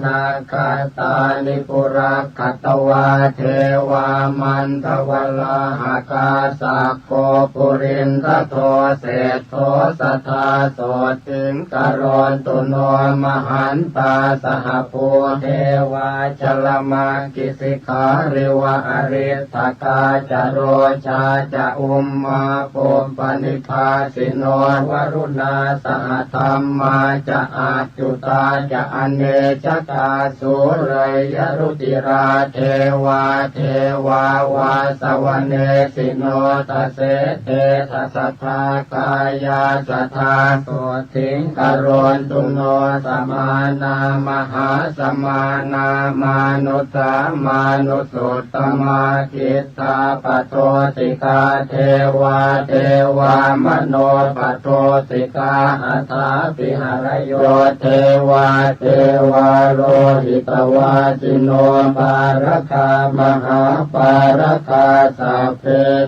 นาคาตานิปุระคัตวาเทวามันทวลาหากาสักโกปุรินทโทเศธโทสัทธาโสติงกรณตุโนมหันตาสหภูเทวาชลมากิสิขาริวะอริทกาจโรชาจะอุมมาปุปนิภาสิโนวรุณาสหธรรมาจะอาจุตาจะอเนชกาสุเรยรุติราเทวาเทวาวาสวเนสิโนตเสเตทัสสทากายาสัทธาโสติงกรณตุโนสมานามหาสมานามานุสามานุสุตตมาคิตาปโทติกาเทวาเทวามโนปโทติกาอัฏฐาปิหารโยเทวาเทวาโลหิตวาจิโนปารคามหาปารคาสัพเพ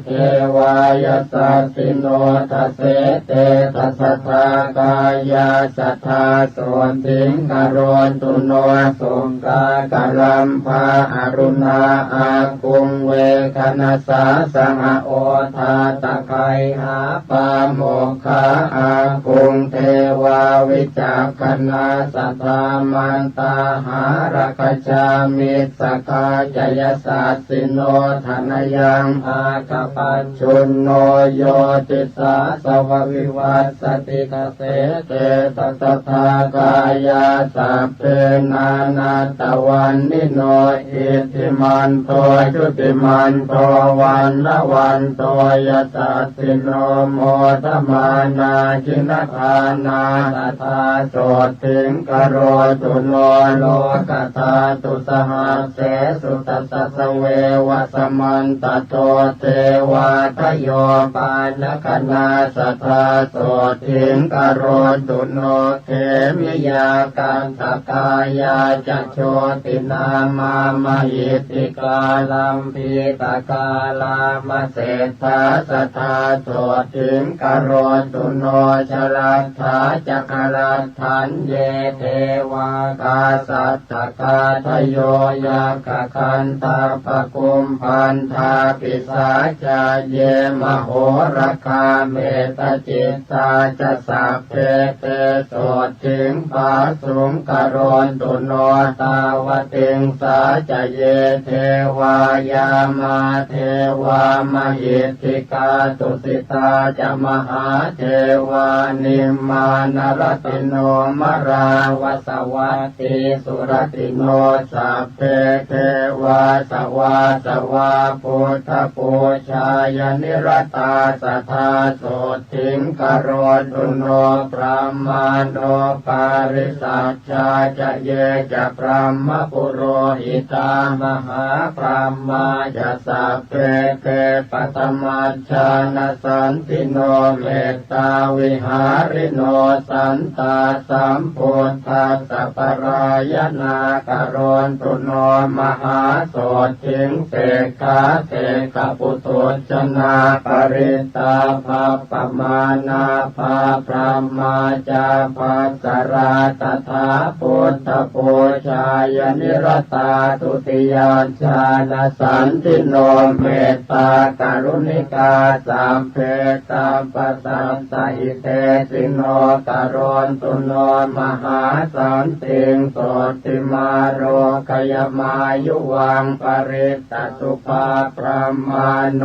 เทวายสัสสิโนทัสเสเตทัสสทากายาสัทธาโสติงกรณตุโนสงกากรัมภาอรุณาอาคุงเวคณสาสหโอทาตะไคหาปาโมคาอาคุงเทวาวิจักขณาสัทธามันตาหารคชามิสกาจยสัสสิโนธนยังอาคปัญชุนโนโยติสาสววิวัสสติทเสเตตัสสทากายาสัพเพนานาตวันนิโนอิติมันโตชุติมันโตวันละวันโตยสัสสิโนโมทมานาจินทานาสัทธาโสติงกโรตุโนโลกตาตุสหัสเสสุตัสสะเววะสมันตโตเทวาทโยปานคณาสัทธาโสติงกโรตุ โนเทมิยากันตกายาจัโชตินามามหิติกาลัมพีตกาลามเศรษฐาสทาโสถิงกโรตุโนชลัทธาจักรัตถันเยเทวากาสัตตกาทโยยากคันตาปกุมพันธาปิสาจาเยมโหรคาเมตจิตตาจะสัพเพเตโสถิงปาสุงกโรนตุโนตาวติงสาจะเยเทวายามาเทวามหิทธิกาตุสิตาจะมหาเทวานิมมานรติโนมราวสวัตติสุรติโนสัพเพเทวาสวาสวาพุทธปูชายนิรตาสัทธาโสถิงกโรตุโนพระมาโนปาริสัชชาจะเยจะพระมปุโรหิตามหาพระมาจะสัพเพเทปตมัชฌานสันติโนเมตตาวิหาริโนสันตาสัมพุทธัสสะปรายนากโรนตุโนมหาโสถิงเสกขาเสกปุตุชนาปริตาภาปมานาภาพระมาจาภาสราตถาพุทธปูชายนิรตาตุติยาชาณสันติโนเมตตากรุณิกาสัมเพตาปัสสัสสะอิเตสิโนกโรนตุโนมหาสันติงโสติมาโรกยมายุวังปริตตสุภาพระมาโน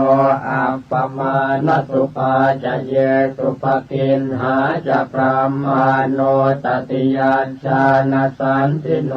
อัปปมาณสุภาจะเยสุภกินหาจะพระมาโนตติยาชาณสันติโน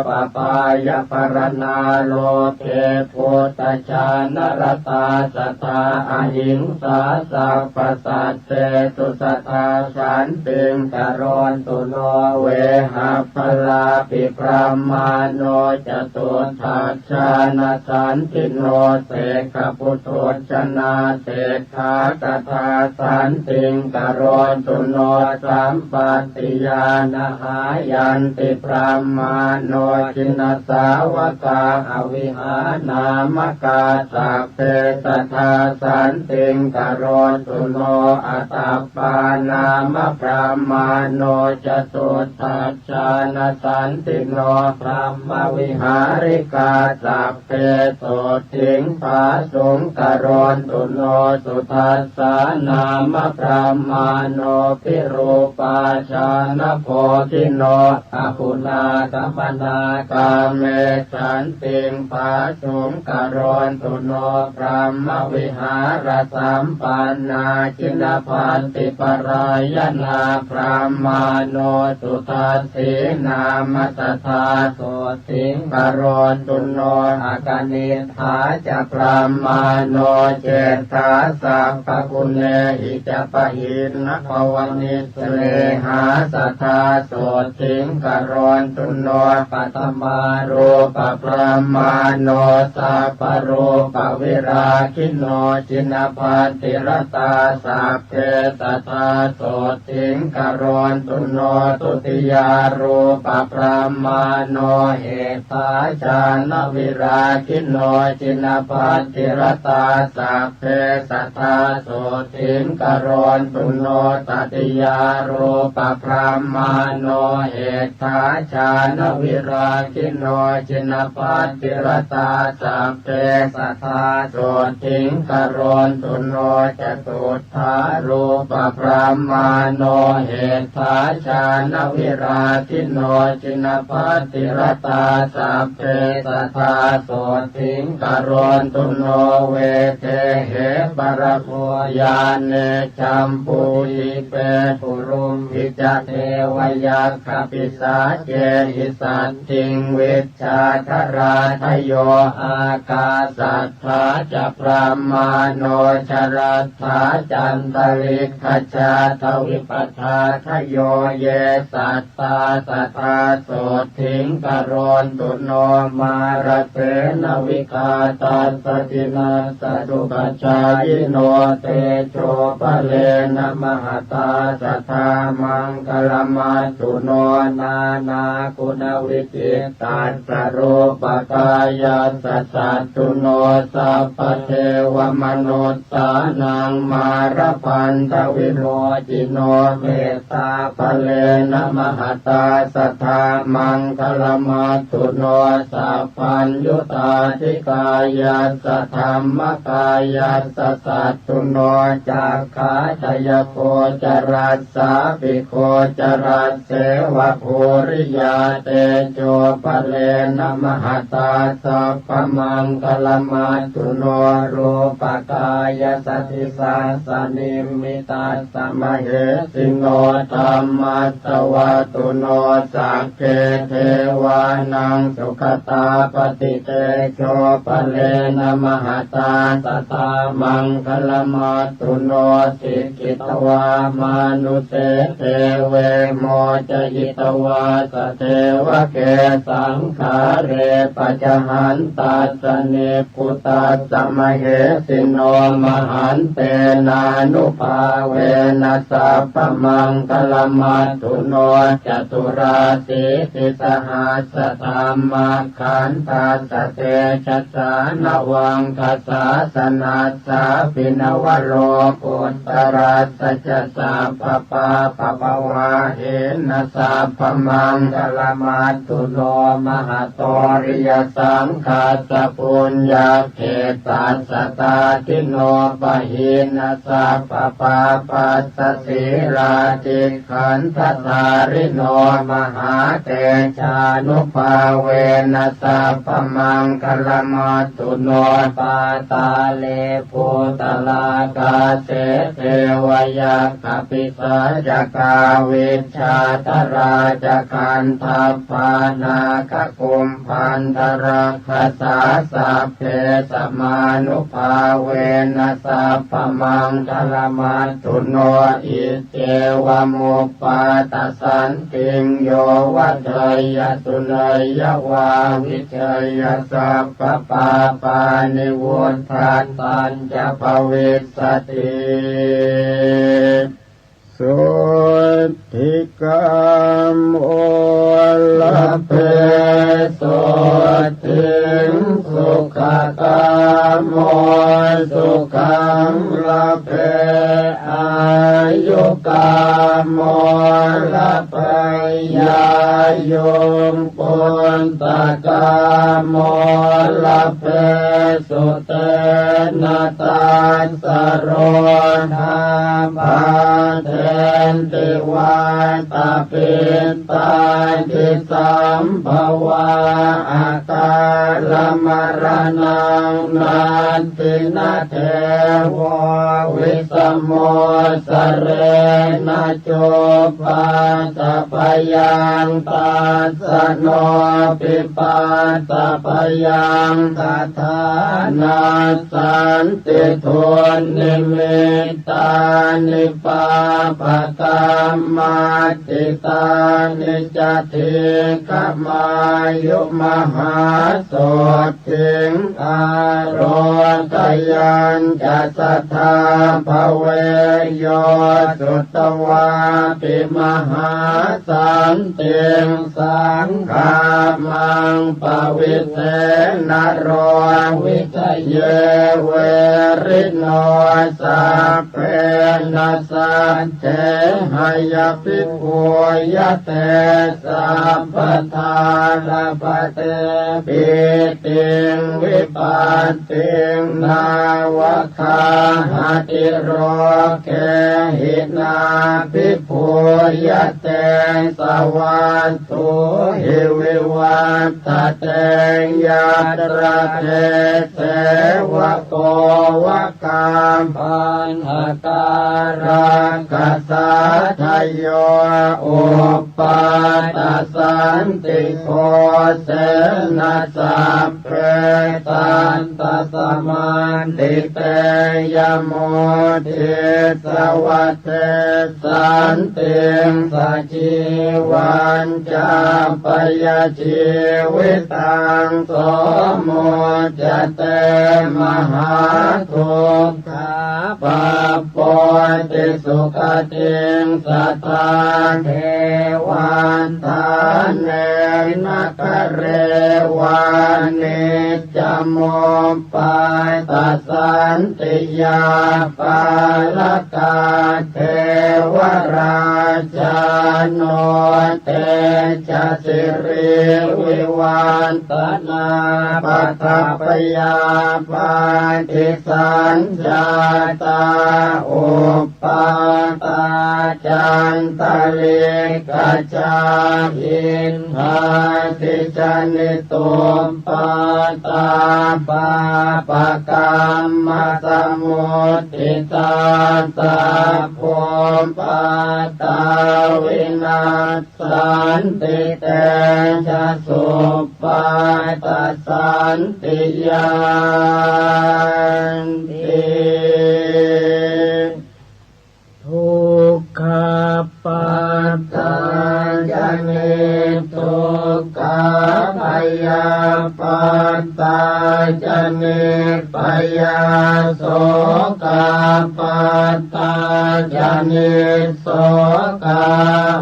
ปปายปรณาโลเกพุตตชานรตาสัทธาอหิงสาสัพพสัตเตตุสัทธาสันติงกโรนตุโนเวหะพลาปิพระมาโนจตุทัชชานสันติโนเสกปุถุชนาเสกขากทาสันติงกโรนตุโนสัมปติยานะหายันติพระมาโนจินสาวกาอวิหานามกาสัพเพสัทธาสันติงกโรนตุโนอัตตปานามพระมาโนจตุทัชชานสันติโนพระมวิหาริกาสัพเพโสถิงภาสุงกโรนตุโนสุทัสสานามพระมาโนพิรูปาชานโพธิโนอภุนากัมปนากาเมสันติงภาสุงกโรนตุโนพระมวิหารสัมปันนาจินพันติปรายนาพระมาโนสุทัสสีนามสัทธาโสถิงกโรนตุโนอากานิฐาจะพระมาโนเจตาสัพพกุเนหิจะปะหินภวนิสเลหาสัทธาโสถิงกโรนตุโนปัตมารูปพระมาโนสัพพรูปวิราคิโนจินพันติรตาสัพเพสัทธาโสถิงกโรนตุโนตุติยารูปพระมาโนเหตาชานวิราคิโนจินพันติรตาสัพเพสัทธาโสถิงกโรนตุโนตติยารูปพระมาโนเหตาชานวิราคิโนจินพันติรตาสัพเพสัทธาโสถิงกโรนตุโนจตุถารูปพระมาโนเหตาชานวิราคิโนจินพันติรตาสัพเพสัทธาโสถิงกโรนตุโนเวเทเหปรโมยานเนจัมปุหิเปปุรุมหิจเทวยัคขปิสาเจหิสัตถิงวิชชาธราทโยอากาสัทธาจะพระมาโนชรัตถาจันตลิกขจาทวิปัฏฐาทโยเยสัตตาสัทธาโสถิงกโรนตุโนมารเตนวิกาตัสสตินาสดุปัจจายโนเตโชปะเลนะมหตาสัทธา มังคลมัตตุโนนานาคุณวิจิตตัสสะรูปกายาสัสสะตุโนสัพพเทวมนุสสานังมารพันธวิโมจิโนเมตตาภเลนะมหตาสัทธามังคลมัตตุโนสัพพัญญุตาธิกายาสัทธรรมกายาสัสสะตุโนจักขาทยโคจรัสสาปิโคจรัสเสวะภูริยาเตโจปะเลนะมหตาสัพพมังคลมัตตุโนรูปกายสัทธิสัสสนิมมิตาสมเหสิโนธัมมัสสวะตุโนสักเกเทวานังสุขตาปฏิเตโชปะเลนะมหตาสตามังคลมัตตุโนสิกิตวามานุเตเตเวโมจยิตวาสเทวะเกสังขาเรปัจหันตัสสเนปุตตัสสมเหสิโนมหันเตนานุภาเวนัสสัพพมังคลมัตตุโนจตุราสีติสหัสสธรรมขันธัสสะเตชัสสานวังคัสสะสนัสสะปินวโรปุตตรัสสะจะสัพพปาปะปะวะเหนะสัพพมังคลมัตตุโนมหาโตริยสังฆาสปุญญาเขตัสสะตาทิโนปะหินะสัพพปาปัสสะสีราติขันธสาริโนมหาเตชานุภาเวนะสัพพมังคลมัตตุโนปาตาเลภูตลากาเสเทวยาคปิสัจกาวิชชาตราจคันทัพพานาคกุมพันธรักขสาสัพเพสมานุภาเวนะสัพพมังคลมัตตุโนอิเทวมุปปาตสันติงโยวัฏยตุเนยวาวิเชยสัพพปาปานิวุฒาตัญจะภวิสสติสุทิกามโอลเพสุทิงสุขกามโมสุขังลเพอายุกามโมลเพยายมปุนตกามโมลเพสุเตนะตัสสะโรธามาเทนติวาตาปิตาทิสัมภวะอาการมรณังนันตินาเทววิสมโมสเรนะโจปัสสะปยังตัสสะโนปิปัสสะปยังตถานาสันติทุนนิมิตตานิปาปะตัมมาติตานิจติขมายุมหาโสติงอารทยัญจะสัทธาภเวโยสุตวาปิมหาสันติงสังฆามังปวิเสนโรวิจเยเวริโนสัพเพนัสสัจเจหยปิโกยเตสัพพทาลปเตปิติงวิปัสติงนาวคาหติโรเกหินาปิโพยเตสวัสตุหิวิวัตเตยัตระเตเสวะโกวะกามพันหการังกัสสะทโยอุปปาต สันติโกเสนะสัพเพตันตสมันติเตยโมทิสวัตเตสันติสัจจิวันจาปยชีวิตังโสโมจเตมหาทุกขาปะปะติสุขติงสัทธาเทวันทานเนนักเรวันนิจโมปายตัสสันติยาปาลกาเทวราชาโนเตจสิริวิวันตนาปัตตปยาปาติสัญญาตาอุปาตาจันตลิกาจาอินหาติจานิตุมปาตาปาปะกรรมสมุติตาตาภูมิปาตาวินาสันติเตชะสุปาตาสันติยานติทุกขปัฏฐานเนทุกขพยาปัฏฐานเนพยาโสกปัฏฐานเนโสก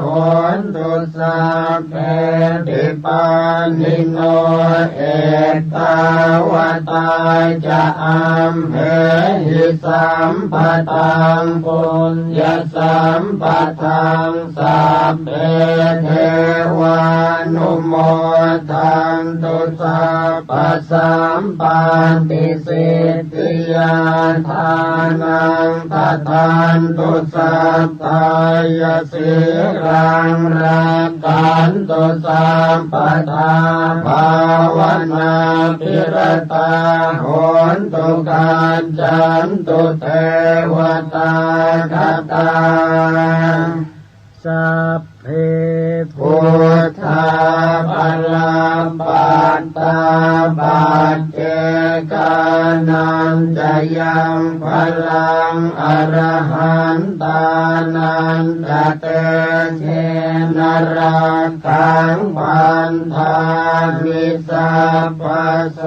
โหนตุสัพเพติปานิโนเอตาวตาจะอัมเหหิสัมปตังปุญญสัมปทังสัพเพเทวานุโมทันตุสัพพสัมปันติสิทธิยาทานังตถานตุสัพพายสิรังรักขันตุสัมปทาภาวนาภิรตาโหนตุกัจจันตุเทวตาคตาสัพเพพุทธาภลัมปัตตาปัจเจกานันจะยังภลังอรหันตานันจะเตเชนรักขังพันธามิสัพพโส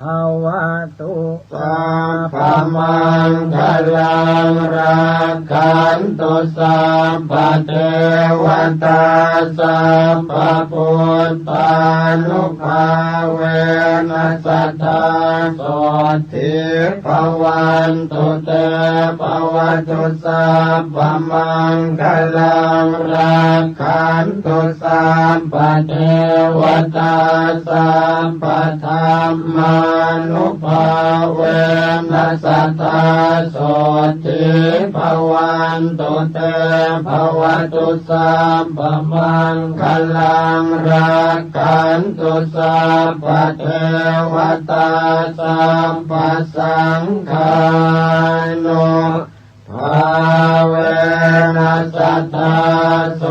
ภวตุสัพพมังคลังรักขันตุสัพพเทวตาสัพพพุทธานุภาเวนัสสัทธาโสติภวันตุเตภวตุสัพพมังคลังรักขันตุสัพพเทวตาสัพพธรรมานุภาเวนัสสัทธาโสติภวันตุเตภวตุสัพพมังคลังรักขันตุสัพพเทวตาสัพพสังฆานุภาเวนัสสัทธาโส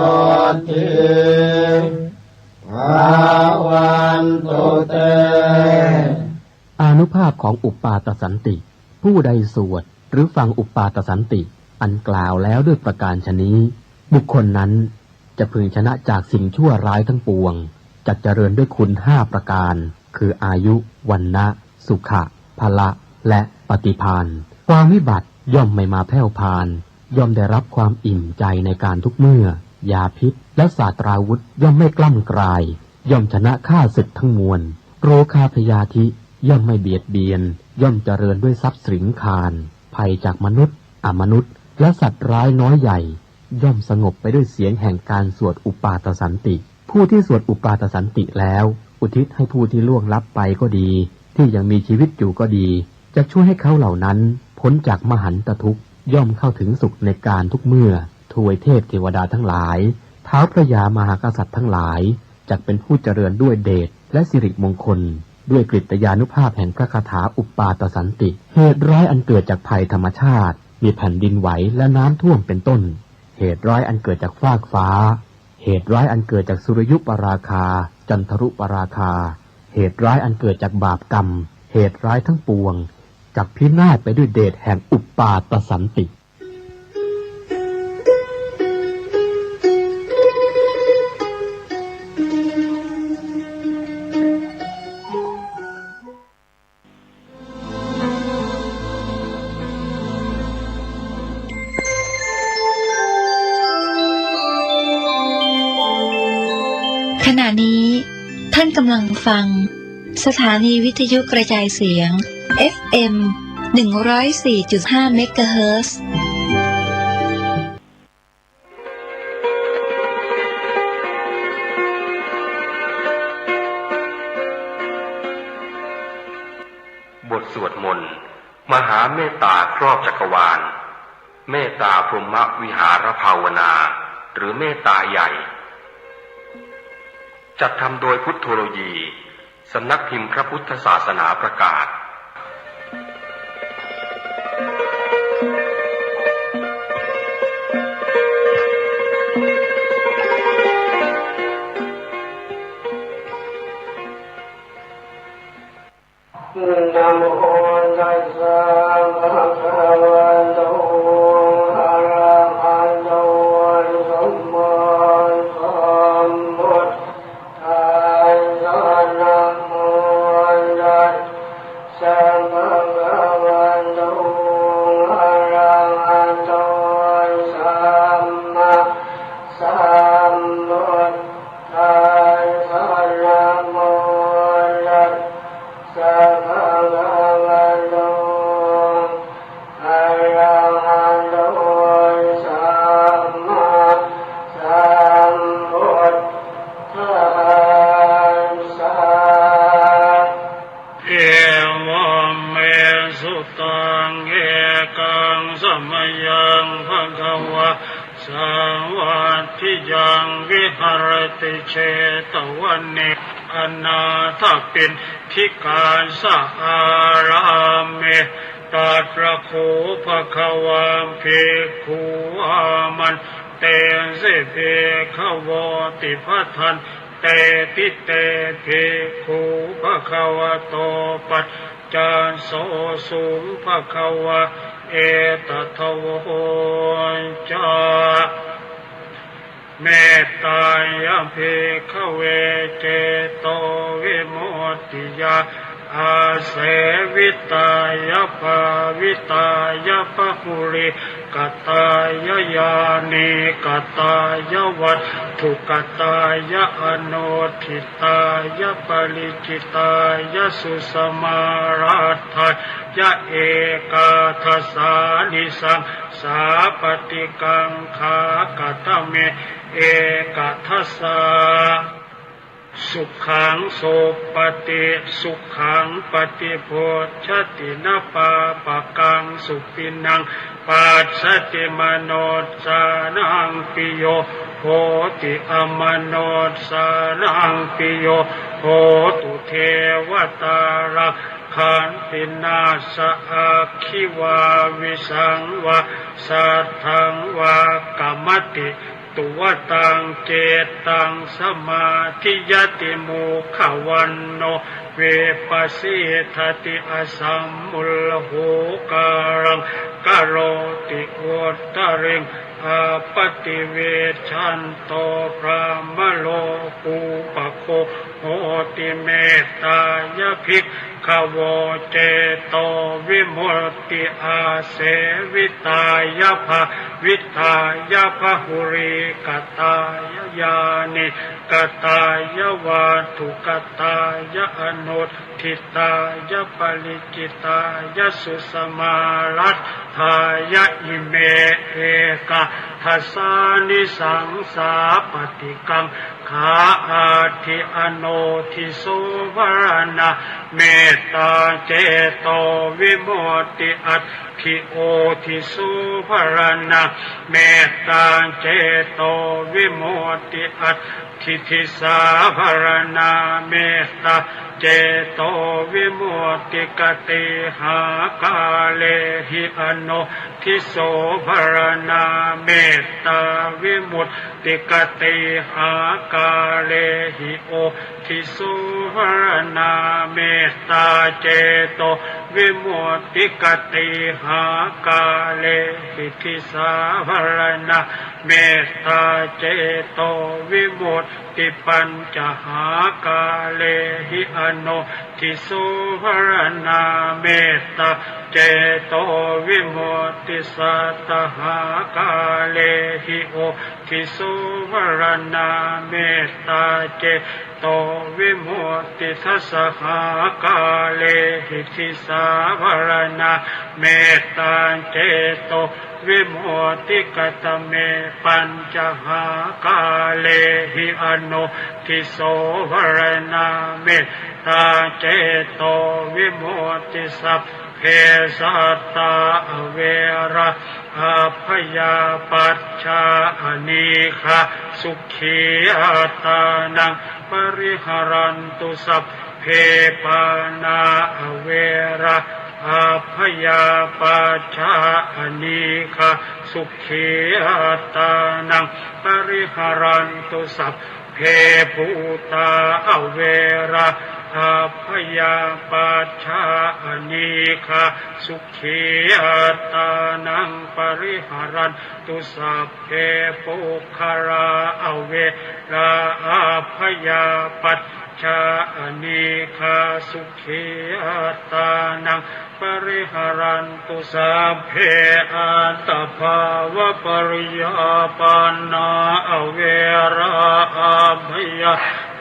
ติภวันตุเตอานุภาพของอุปปาตสันติผู้ใดสวดหรือฟังอุปปาตสันติอันกล่าวแล้วด้วยประการฉะนี้บุคคลนั้นจะพึงชนะจากสิ่งชั่วร้ายทั้งปวงจักเจริญด้วยคุณ5ประการคืออายุวรรณะสุขะพละและปฏิภาณความวิบัติย่อมไม่มาแผ่วพานย่อมได้รับความอิ่มใจในการทุกเมื่อยาพิษและศาสตราวุธย่อมไม่กล้ำกลายย่อมชนะข้าศึกทั้งมวลโรคาพยาธิย่อมไม่เบียดเบียนย่อมเจริญด้วยทรัพย์สินคารภัยจากมนุษย์อมนุษย์และสัตว์ร้ายน้อยใหญ่ย่อมสงบไปด้วยเสียงแห่งการสวดอุปาทสันติผู้ที่สวดอุปาทสันติแล้วอุทิศให้ผู้ที่ล่วงลับไปก็ดีที่ยังมีชีวิตอยู่ก็ดีจะช่วยให้เขาเหล่านั้นพ้นจากมหันตทุกข์ย่อมเข้าถึงสุขในการทุกเมื่อทวยเทพเทวดาทั้งหลายท้าวพระยามหากษัตริย์ทั้งหลายจักเป็นผู้เจริญด้วยเดชและสิริมงคลด้วยกฤตยานุภาพแห่งพระคาถาอุปปาตสันติเหตุร้ายอันเกิดจากภัยธรรมชาติมีแผ่นดินไหวและน้ำท่วมเป็นต้น เหตุร้ายอันเกิดจากฟากฟ้าเหตุร้ายอันเกิดจากสุริยุปราคาจันทรุปราคาเหตุร้ายอันเกิดจากบาปกรรมเหตุร้ายทั้งปวงจักพินาศไปด้วยเดชแห่งอุปปาตสันติขณะนี้ท่านกำลังฟังสถานีวิทยุกระจายเสียง FM 104.5 เมกะเฮิรตซ์บทสวดมนต์มหาเมตตาครอบจักรวาลเมตตาพรหมวิหารภาวนาหรือเมตตาใหญ่จัดทำโดยพุทโธโลยีสำนักพิมพ์พระพุทธศาสนาประกาศนะโมตัสสะภะคะวะโตอะระหะโตสัมมาสัมพุทธัสสะนะโมตัสสะภะคะวะโตอะระหะโตสัมมาสัมพุทธัสสะนะโมตัสสะภะคะวะโตอะระหะโตสัมมาสัมพุทธัสสะเอวเมสุตังเอกังสมยังภะคะวะสวัสดิยังวิหารติเชตวันเนอนาถปิณฑิกาสะอาราเมตัตระโคภะคะวะภิกขุอามันเตสิเภคะวะติภัทธันเตติเตภิกขุภะคะวะโตปัจจาโสสุภะคะวะเอตทะโวจาเมตตายะภิกขเวเจโตวิมุตติยาอาเสวิตายะภาวิตายะภะหุริกตายะญาณิกตายะวัตถุกตายะอโนทิตายะปริจิตายะสุสมารัตถายะเอกาทัสสานิสังสาปฏิกังขากตเมเอกทัสสะสุขังโสปฏิสุขังปฏิโพชตินะปาปะกังสุปินังปัสสติมโนสานังปิโยโหติอมโนสานังปิโยโหตุเทวตารักขันตินาสะอาคิวาวิสังวะสัทธังวากรรมติตุวตังเจตังสมาธิยติโมขวันโนเวปัสสิทติอสัมมุลโหการังกโรติอุตตริงอาปติเวชันโตพระมโลกุปโคโหติเมตตายะภิกขโวเจโตวิมุตติอาเสวิตายะภาวิตายะภะหุริกตายะญาณิกตายะวัตถุกตายะอนุทิตายะปริจิตายะสุสมารัตถายะอิเมเอกาทัสสานิสังสาปฏิกังขาอาทิอโนทิโสวรณะเมตตาเจโตวิมุตติอัตถิโอทิสุภรณะเมตตาเจโตวิมุตติอัตถิทิสาภรณะเมตตา เจโตวิมุตติกติหากาเลหิอโนทิโสภรณาเมตตาวิมุตติกติหากาเลหิโอทิโสภรณาเมตตาเจโตวิมุตติกติหากาเลหิทิสาภรณาเมตตาเจโตวิมุตติปัญจหากาเลหิอโนทิโสภรณาเมตตาเจโตวิมุตติสัตตหากาเลหิโอทิโสภรณาเมตตาเจโตวิมุตติทัสสหากาเลหิทิสาภรณาเมตตาเจโตวิมุตติกตเมปัญจหากาเลหิอโนทิโสภรณาเมตตาเจโตวิมุตติสัพเพสัตตาเวระอัพพยาปัชชาอนีฆะสุขีอัตตานังปริหารันตุสัพเพปานาเวระอัพพยาปัชชาอนีฆะสุขีอัตตานังปริหารันตุสัพเพภูตาเวระอัพพยาปัชชาอนีฆะสุขีอัตตานังปริหารันตุสัพเพปุคคาราเวระอัพพยาปัชชาอนีฆะสุขีอัตตานังปริหารันตุสัพเพอัตตภาวะปริยาปันนาเวระอัพพยา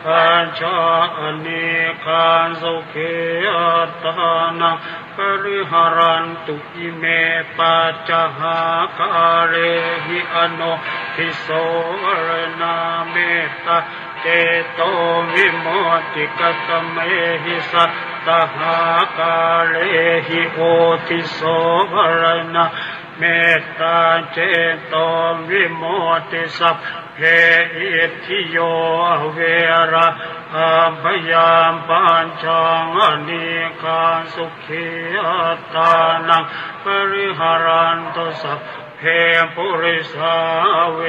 ปัญชาอนีฆะสุขีอัตตานังปริหารันตุอิเมปัจจหากาเลหิอโนทิโสภรณาเมตตาเจโตวิมุตติกตเมหิสัตตหากาเลหิโอทิโสภรณาเมตตาเจโตวิมุตติสัพเพอิทธิโยเวระอัพพยาปัญชังอนีฆะสุขีอัตตานังปริหารันตุสัพเพปุริสาเว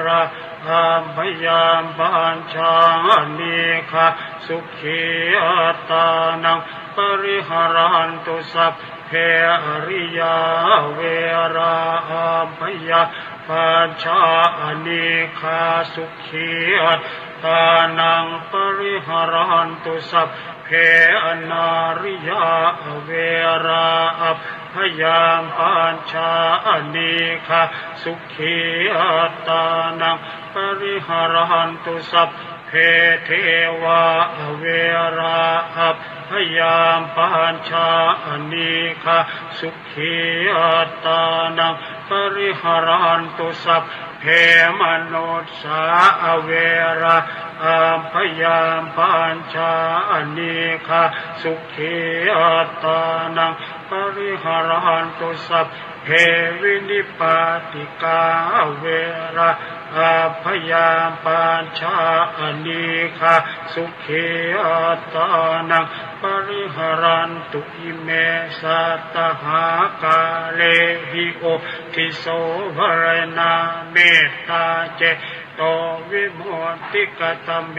ระอัพพยาปัญชังอนีฆะสุขีอัตตานังปริหารันตุสัพเพอริยเวระอัพพยาปัญชาอนีฆะสุขีอัตตานังปริหารันตุสัพเพอนาริยเวระอัพพยาปัญชาอนีฆะสุขีอัตตานังปริหารันตุสัพเพเทวะเวระอัพพยาปัญชาอนีฆะสุขีอัตตานังปริหารันตุสัพเพมนุสสาเวระอัพพยาปัญชาอนีฆะสุขีอัตตานังปริหารันตุสัพเพวินิปาติกาเวระอัพพยาปัญชาอนีฆะสุขีอัตตานังปริหารันตุอิเมสัตตหากาเลหิโอทิโสภรณาเมตตาเจโตวิมุตติกตเม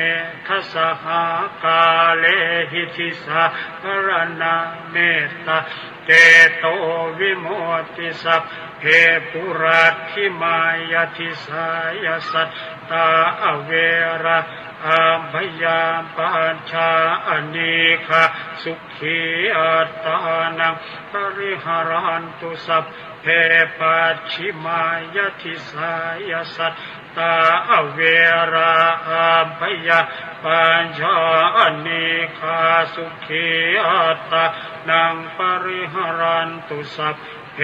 ทัสสหากาเลหิทิสาภรณาเมตตาเจโตวิมุตติสัพเพปุราธิมายทิสายสัตตาเวระอัพพยาปัญชาอนีฆะสุขีอัตตานังปริหารันตุสัพเพปัจฉิมายทิสายสัตตาเวระอัพพยาปัญชาอนีฆะสุขีอัตตานังปริหารันตุสัพเพ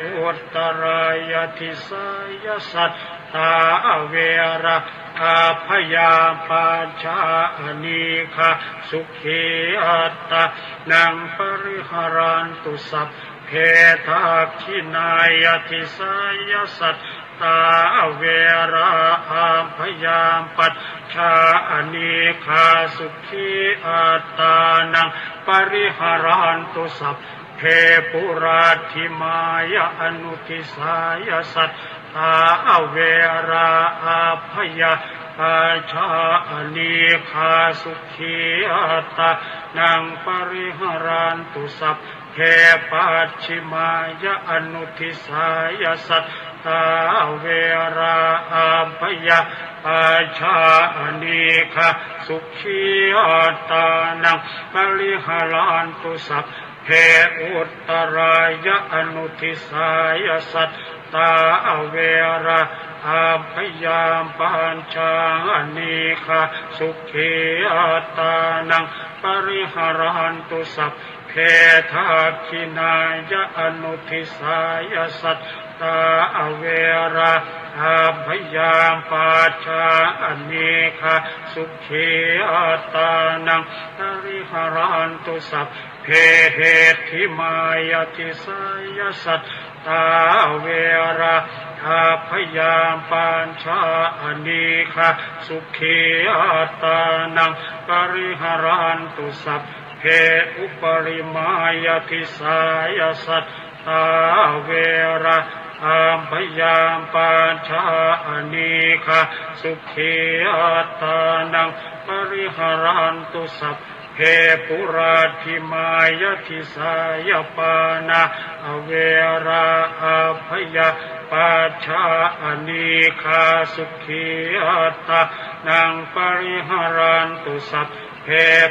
อุตตรายทิสายสัตตาเวระอัพพยาปัญชาอนีฆะสุขีอัตตานังปริหารันตุสัพเพทักขินายทิสายสัตตาเวระอัพพยาปัญช ชาอเนคาสุขีอัตตานังปริหารันตุสัพเพปุราธิมายะอนุทิสายสัตตาเวราอาภยาอาชาอเนคาสุขีอัตตานังปริหารันตุสัพเพปัจฉิมายะอนุทิสายสัตตาเวราอาภยาอาชาอเนคาสุขีอัตตานังปริหารันตุสัพเพอุตตรายะอนุทิสายสัตตาเวราอาภยาปัญชาอเนคาสุขีอัตตานังปริหารันตุสัพเพทักขินายะอนุทิสายสัตตาเวราอาภยาปัญชาอเนคาสุขีอัตตานังปริหารันตุสัพเพเหติมายติสายสัตตาเวราอาภยาปัญชาอเนคาสุขีอัตตานังปริหารันตุสัพเพอุปริมายติสายสัตตาเวราอาภยาปัญชาอเนคาสุขีอัตตานังปริหารันตุสัพเพปุราธิมายติสายปานาเวราอาภยาปัจฉาอเนคาสุขีอัตตานังปริหารันตุสัพเพ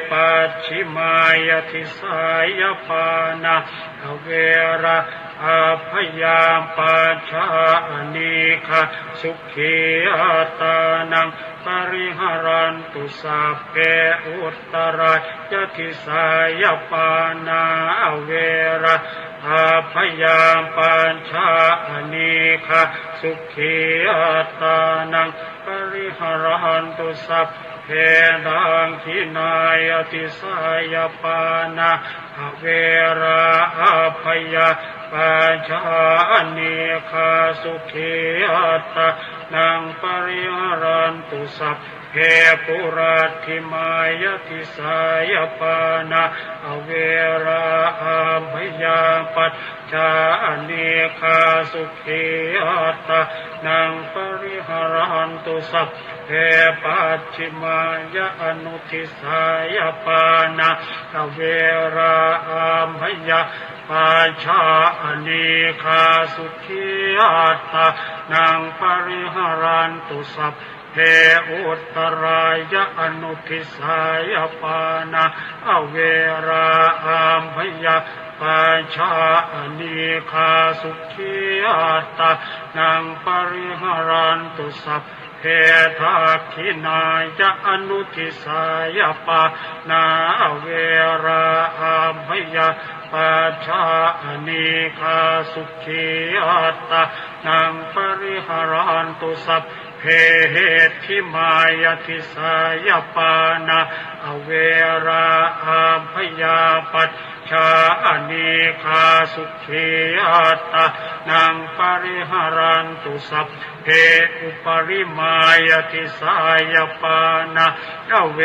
ปัจฉิมายติสายปานาเวราอาภยาปัจฉาอเนคาสุขีอัตตานังปริหารันตุสัพเพอุตตรายติสายปานาเวราอาภยาปัญชาอเนคาสุขีอัตตานังปริหารันตุสัพเพดังขินายติสายปานาเวราอาภยาปัญชาอเนคาสุขีอัตตานังปริหารันตุสัพเพปุราธิมายติสายปานาเวราอาภยาปัจฉาอเนคาสุขีอัตตานังปริหารันตุสัพเพปัจฉิมายะอนุทิสายปานาเวราอาภยาปัจฉาอเนคาสุขีอัตตานังปริหารันตุสัพเพอุตตรายะอนุทิสายปานาเวราอาภยาปัญชาอเนคาสุขีอัตตานังปริหารันตุสัพเพทักขินายะอนุทิสายปานาเวราอาภยาปัจฉาอเนคาสุขีอัตตานังปริหารันตุสัพเพเหติมายติสายปานาเวราอาภยาปัจฉาอเนคาสุขีอัตตานังปริหารันตุสัพเพอุปริมายติสายปานาเว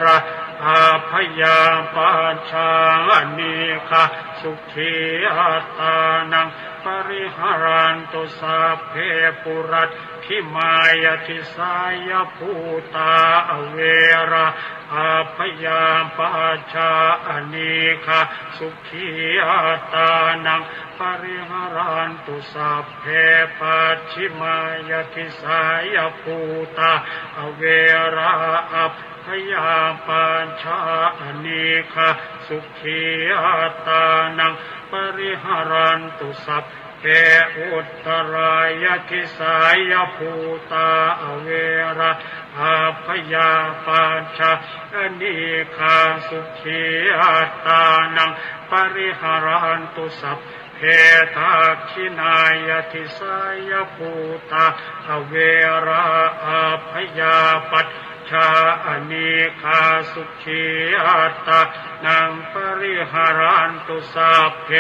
ราอาภยาปัญชาอเนคาสุขีอัตตานังปริหารันตุสัพเพปุรัตถิมายติสายภูตาเวราอาภยาปัญชาอเนคาสุขีอัตตานังปริหารันตุสัพเพปัจฉิมายติสายภูตาเวราอาภยาปัญชาอเนคาสุขีอัตตานังปริหารันตุสัพเพอุตตรายติสายภูตาเวราอาภยาปัญชาอเนคาสุขีอัตตานังปริหารันตุสัพเพทักขินายติสายภูตาเวราอาภยาปัจฉ ชาอเนคาสุขีอัตตานังปริหารันตุสัพเพ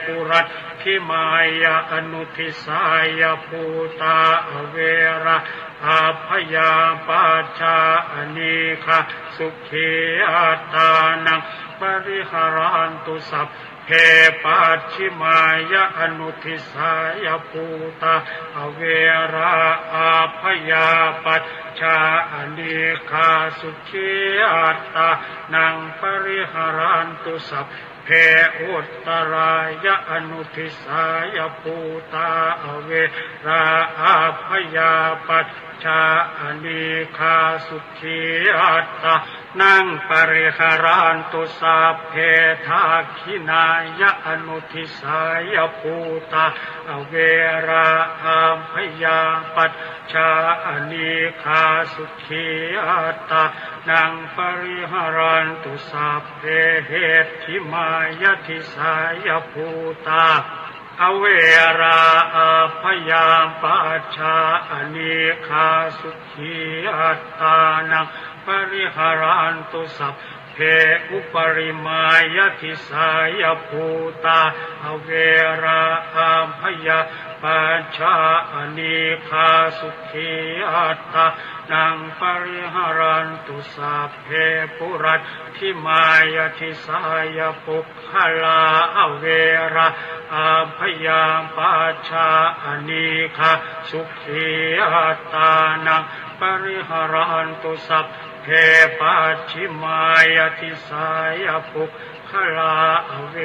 ปุรัตถิมายาอนุทิสายภูตาอเวระอาภยาปัจชาอเนคาสุขีอัตตานังปริหารันตุสัพเพปัจฉิมายะอนุทิสายภูตาอเวระอาภยาปัจชาอเนคาสุขีอัตตานังปริหารันตุสัพเพอุตตรายะอนุทิสายภูตาอเวระอาภยาปัจชาอเนคาสุขีอัตตานังปริหารันตุสัพเพทักขินายะอนุทิสายภูตาอเวระอาภยาปัจชาอเนคาสุขีอัตตานังปริหารันตุสัพเพเหติมายะทิสายภูตาอเวราอาภยาปัจชาอเนคาสุขีอัตตานังปริหารันตุสัพเพอุปริมายทิสายภูตาอเวราอาภยาปัจชาอเนคาสุขีอัตตานังปริหารันตุสัพเพปุรัตถิมายทิสายปุคขลาอเวราอาภยาปัจชาอเนคาสุขีอัตตานังปริหารันตุสัพเพปัจฉิมายทิสายปุคขลาอเว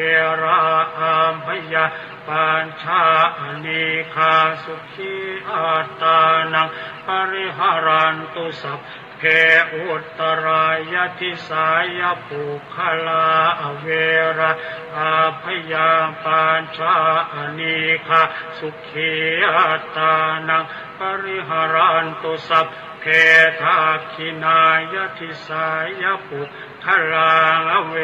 ราอาภยาปัญชาอเนคาสุขีอัตตานังปริหารันตุสัพเพอุตตรายทิสายปุคขลาอเวราอาภยาปัญชาอเนคาสุขีอัตตานังปริหารันตุสัพเพทักขินายทิสายปุคขลาอเว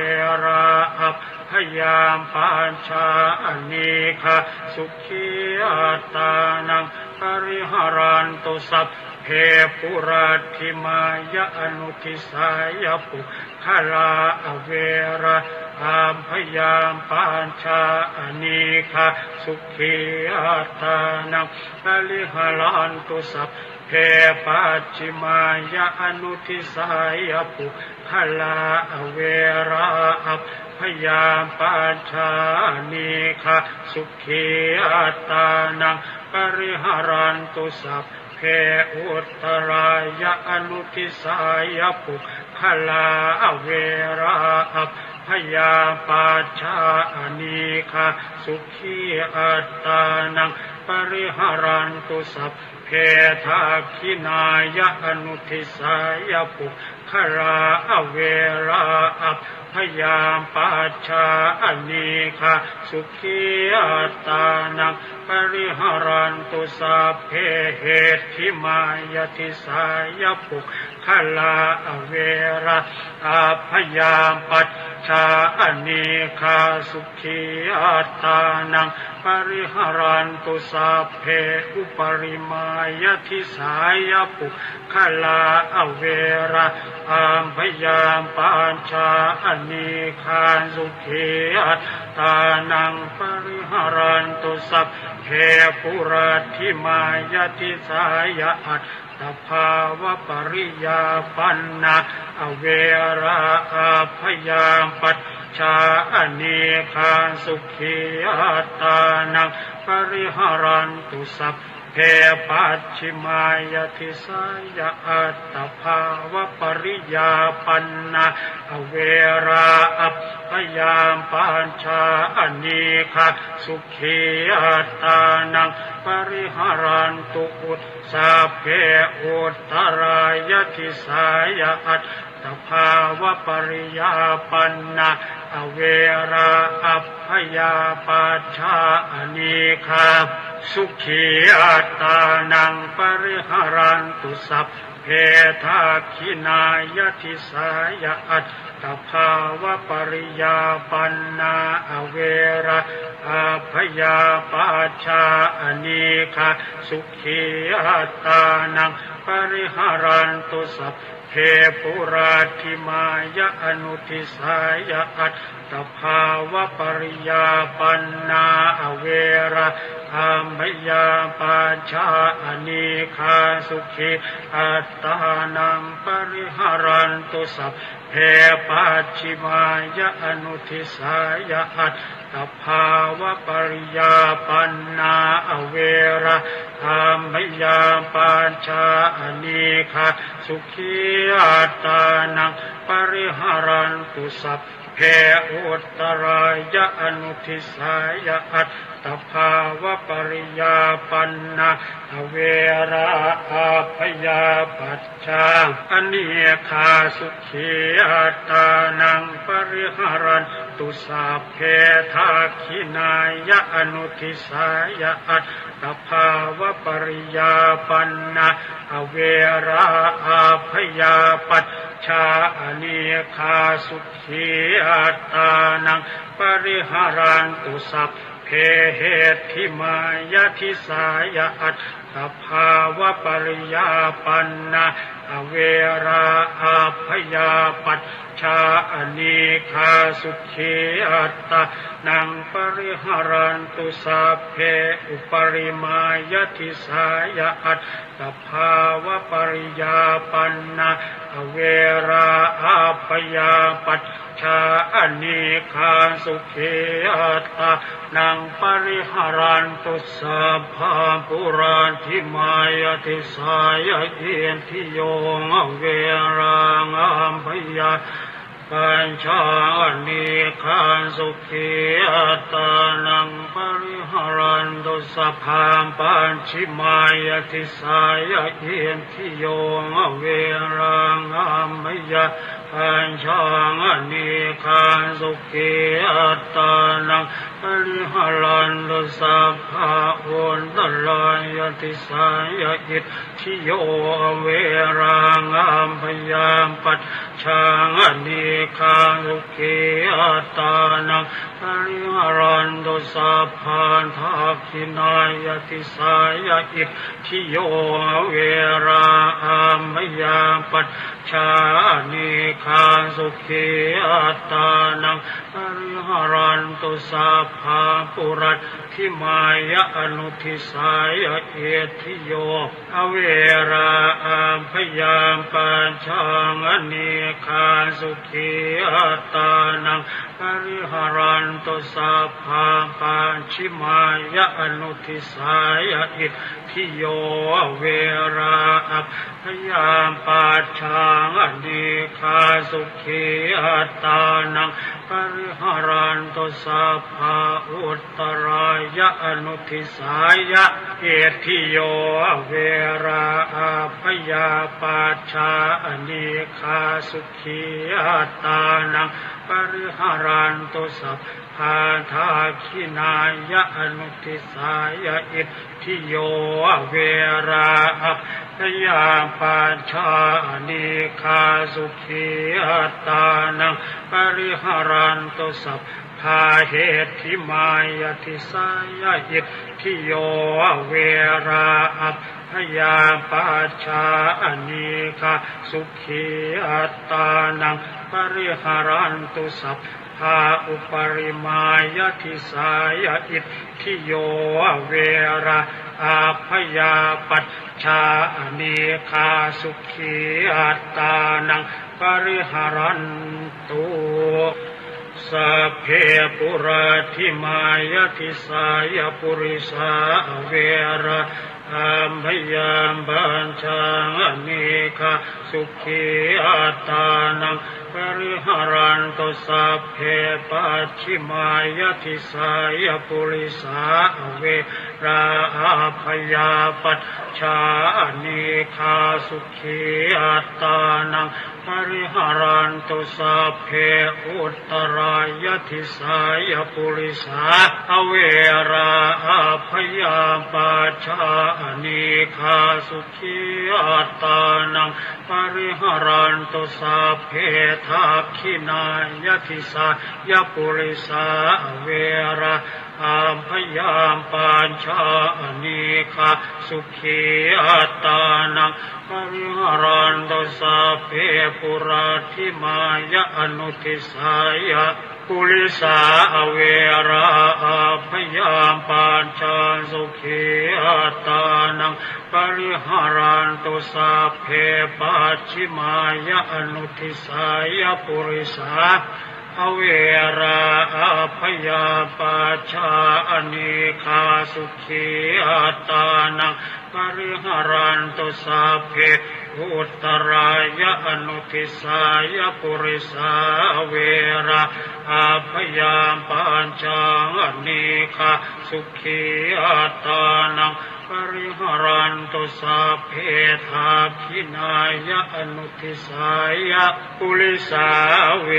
ราอาภยาปัญชาอเนคาสุขีอัตตานังปริหารันตุสัพเพปุรัตถิมายะอนุทิสายปุคขลาอเวราอาภยาปัญชาอเนคาสุขีอัตตานังปริหารันตุสัพเพปัจฉิมายะอนุทิสายปุคขลาอเวราอาภยาปัญชาอเนคาสุขีอัตตานังปริหารันตุสัพเพอุตตรายะอนุทิสายปุคขลาอเวราอาภยาปัจชาอเนคาสุขีอัตตานังปริหารันตุสัพเพทักขินายะอนุทิสายปุคขลาอเวราอาภยาปัจชาอเนคาสุขีอัตตานังปริหารันตุสัพเพเหติมายทิสายปุคขลาอเวราอาภยาปัจชาอเนคาสุขีอัตตานังปริหารันตุสัพเพอุปริมายทิสายปุคขลาอเวราอาภยาปัญชาอเนคาสุขีอัตตานังปริหารันตุสัพเพปุรัตถิมายทิสายอัตตภาวะปริยาปันนาอเวราอาภยาปัจชาอเนคาสุขีอัตตานังปริหารันตุสัพเพปัจฉิมายทิสายอัตตภาวะปริยาปันนาอเวราอัพยามปัญชาอเนคาสุขีอัตตานังปริหารันตุอุตสัพเพอุตตรายทิสายอัตตภาวะปริยาปันนาอเวราอัพยาปัจชาอเนคาสุขีอัตตานังปริหารันตุสัพเพทักขินายทิสายอัตตภาวะปริยาปันนาอเวราอาภยาปัจชาอเนคาสุขีอัตตานังป ริหารันตุสัพเพปุราธิมายะอนุทิสายะอัตตภาวะปริยาปันนาอเวระธรรมยาปัจฉาอนิคาสุขีอัตตานังปริหารันตุสัพเพปัจฉิมายะอนุทิสายะอัตตภาวะปริยาปันนาอเวระธรรมยาปัจฉาอนิคาสุขีอัตตานังปริหารันตุสัพเพอุตตรายะอนุทิสายะอัตตภาวะปริยาปันนาอเวระอาภยาปัจฉาอนิคาสุขีอัตตานังปริหารันตุสัพเพทักขินายะอนุทิสายะอัตตภาวะปริยาปันนาอเวระอาภยาปัจฉาอนิคาสุขีอัตตานังปริหารันตุสัพเพเหติมายะทิสายะอัตตภาวะปริยาปันนาอเวระอาภยาปัจฉาอนิคาสุขีอัตตานังปริหารันตุสัพเพอุปริมายะทิสายะอัตตภาวะปริยาปันนาอเวระอาภยาปัจฉาอนิคาสุขีอัตตานังปริหารันตุสัพพะปุราธิมายะทิสายะเอนทิโยอเวรังอัมพยาปัญชาอนิคาสุขีอัตตานังปริหารันตุสัพพะปัญชิมายะทิสายะเอนทิโยอเวรังอัมพยาปัญชาอนิคาสุขีอัตตานังปริหารันตุสัพพะอุนตรายะทิสายะอิทธิโยอเวรังอัมพยาปัจฉาอนิคาสุขีอัตตานังปริหารันตุสัพพะทักขินายะทิสายะอิทธิโยอเวรังอัมพยาปัจฉาอนิคาสุขีอัตตานังปริหารันตุสัพพะปุรัติมายะอนุทิสายะเอทิโยอเวราอัมพยาปัญชาอนิคาสุขีอัตตานังปริหารันตุสัพพะปัญชิมายะอนุทิสายะอิทธิโยอเวราอัมพยาปัญชาอนิคาสุขีอัตตานังปริหารันตุสัพพะอุตตรายะอนุทิสายะเอทิโยอเวราอัมพยาปัจฉาอนิคาสุขีอัตตานังปริหารันตุสัพพะทักขินายะอนุทิสายะอิทธิโยอเวราอัมพยาปัจฉาอนิคาสุขีอัตตานังปริหารันตุสัพพะเหติมายะทิสายะอิทธิโยอเวราอัมพยาปัจฉาอนิคาสุขีอัตตานังปริหารันตุสัพพะอุปริมายะทิสายะอิทธิโยอเวราอัมพยาปัจฉาอนิคาสุขีอัตตานังปริหารันตุสัพเพปุราธิมายะทิสายะปุริสาอเวระอัมพยาปัญชาอนิคาสุขีอัตตานังปริหารันตุสัพเพปัจฉิมายะทิสายะปุริสาอเวระอัมพยาปัจฉาอนิคาสุขีอัตตานังปริหารันตุสัพเพอุตตรายะทิสายะปุริสาอเวระอัมพยาปัจฉาอนิคาสุขีอัตตานังปริหารันตุสัพเพทักขินายะทิสายะปุริสาอเวระ อาพยามปัญชาอเนคาสุขีอัตตานังปริหารันตุสัพเพปุราธิมายะอนุทิสายะปุริสาอเวราอาพยามปัญชาสุขีอัตตานังปริหารันตุสัพเพปัจฉิมายะอนุทิสายะปุริสาอเวราอาพยาปัจฉาอเนคาสุขีอัตตานังปริหารันตุสัพเพอุตตรายะอนุทิสายะปุริสาเวราอาพยาปัญจาอเนคาสุขีอัตตานังปริหารันตุสัพเพทาคินายะอนุทิสายะปุริสาเว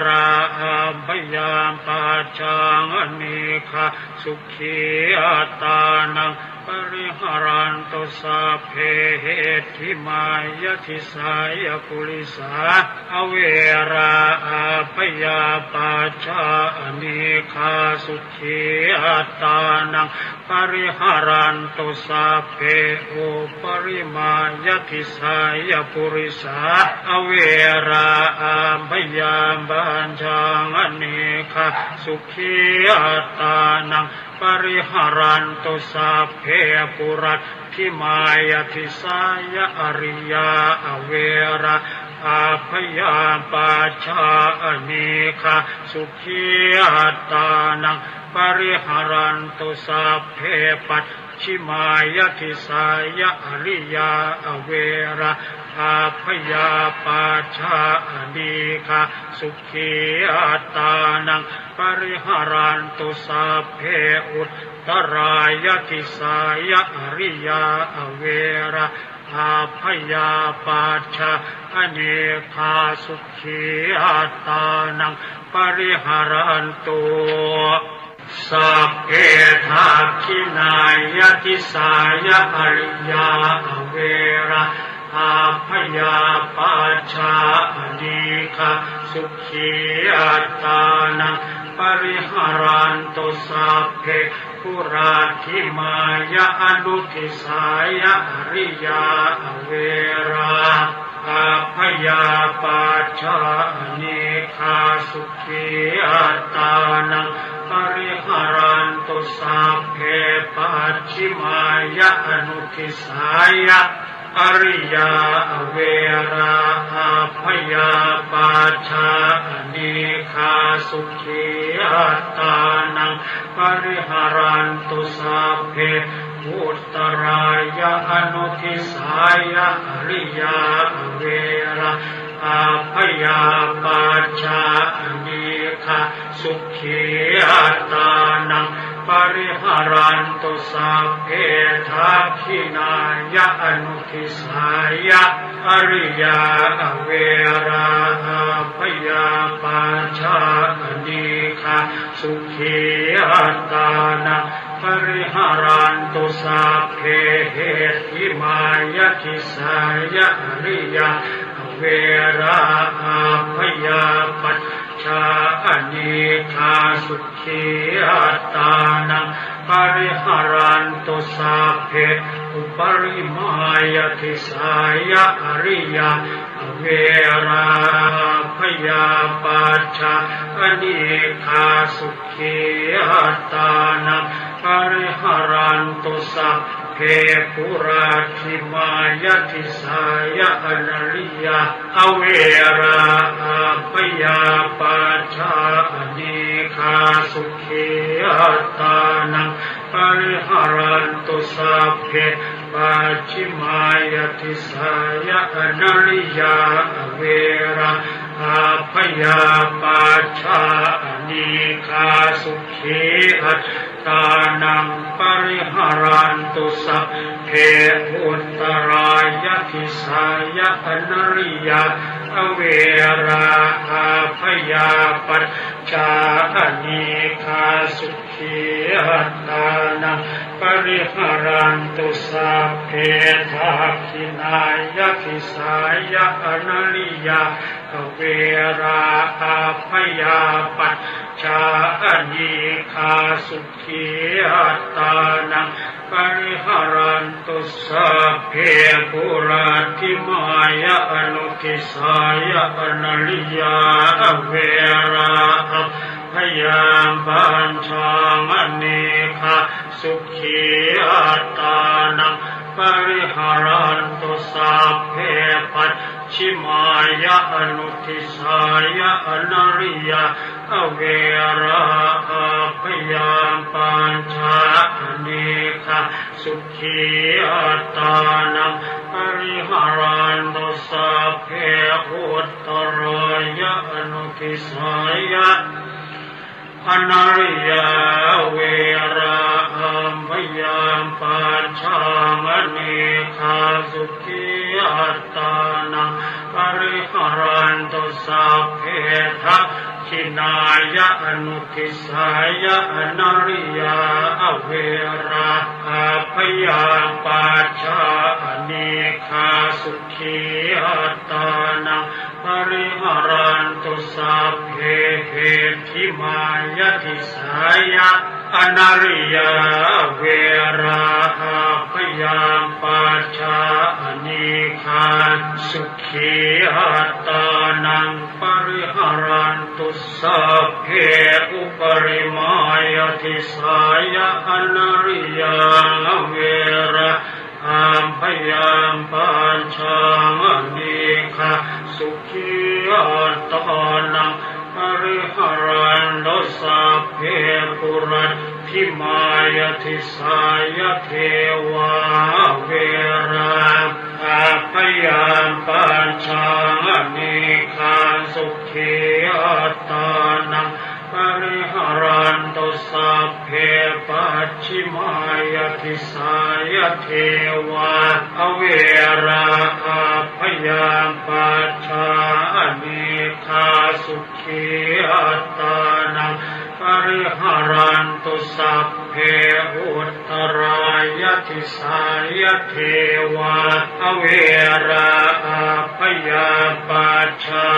ราอาพยาปัจจาอเนคาสุขีอัตตานังปริหารันตุสัพเพเหติมายะทิสายะปุริสาอเวราอาพยาปัจจาอเนคาสุขีอัตตานังปริหารันตุสัพเพโอปริมายะทิสายะปุริสาอเวราอาพยาปัญจาอเนคาสุขีอัตตานังปริหารันตุสัพเพปุรัตถิมายะทิสายะอริยาอเวราอาพยาปัจฉาอเนคาสุขีอัตตานังปริหารันตุสัพเพปัจฉิมายะทิสายะอริยาอเวราอาพยาปัจฉาอเนคาสุขีอัตตานังปริหารันตุสัพเพอุตตรายะทิสายะอริยาอเวราอาพยาปัจฉาอเนคาสุขีอัตตานังปริหารันตุสัพเพทักขินายะทิสายะอริยาอเวราอาพยาปัจฉาอเนคาสุขีอัตตานังปริหารันตุสัพเพปุราธิมายะอนุทิสายะอริยาอเวราอาพยาปัจฉาอเนคาสุขีอัตตานังปริหารันตุสัพเพปัจฉิมายะอนุทิสายะอริยาอเวราอาพยาปัจฉาอเนคาสุขีอัตตานังปริหารันตุสัพเพอุตตรายะอนุทิสายะอริยาอเวราอาพยาปัจฉาอเนคาสุขีอัตตานังปริหารันตุสัพเพทักขินายะอนุทิสายะอริยาอเวราอาพยาปัจฉาอเนคาสุขีอัตตานังปริหารันตุสัพเพเหติมายะทิสายะอริยาอเวราอาพยาปัจฉาอเนคาสุขีอัตตานังปริหารันตุสัพเพอุปริมายะทิสายะอริยาอเวราพยาปัจฉาอเนคาสุขีอัตตานังปริหารันตุสัพเพปุราธิมายะทิสายะอริยาอเวราอาพยาปัจฉาอเนคาสุขีอัตตานังปริหารันตุสัพเพปัจฉิมายะทิสายะอริยาอเวราอาพยาปัจฉาอเนคาสุขีอัตตานังปริหารันตุสัพเพอุตตรายะทิสายะอริยาอเวราอาพยาปัจฉาอเนคาสุขีอัตตานังป ปริหารันตุสัพเพทักขินายะคิสายะอนัลลิยาเวราอาภยาปัจจานิคาสุขีอัตตานังปริหารันตุสัพเพปุราธิมายะอนุทิสายะอนัลลิยาเวราอาพยาปัญชามณีคาสุขีอัตตานังปริหารันตุสัพเพปัจฉิมายะอนุทิสายะอนัลลิยาเวราอาพยาปัญชามณีคาสุขีอัตตานังปริหารันตุสัพเพอุตตรายะอนุทิสายะอนัลลิยาเวราอัมพยามปัญชามณีคาสุขีอัตตานังปริหารันตุสัพเพทักขินายะอนุทิสายะอนัลลิยาเวราอาพยามปัญชามณีคาสุขีอัตตานังปริหารันตุสัพเพเหทิมายะทิสายะอนัลลิยาเวราอาพยามปัจจานิคาสุขีอัตตานังปริหารันตุสัพเพอุปริมายะทิสายะอนัลลิยาเวราอัมพยามปัญชามณีคาสุขีอัตตานังปริหารันตุสัพเพปุราธิมายะทิสายะเทวาเวราอาพยามปัญชามณีคาสุขีอัตตานังปริหารันตุสัพเพปัจฉิมายะทิสายะเทวาเวราอาพยามปัจจานิคาสุขีอัตตานังปริหารันตุสัพเพอุตตรายะทิสายะเทวาเวราอาพยามปัจจา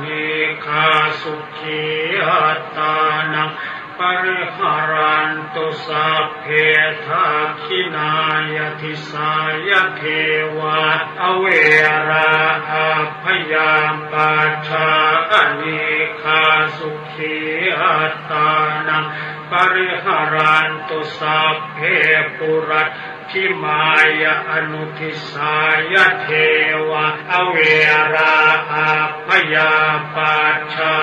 นิคาสุขีอัตตานังปริหารันตุสัพเพทักขินายะทิสายะเทวาเวราอาพยามปัจจานิคาสุขีอัตตานังปริหารันตุสัพเพปุราธิมายะอนุทิสายะเทวาเวราอาพยาปัจจา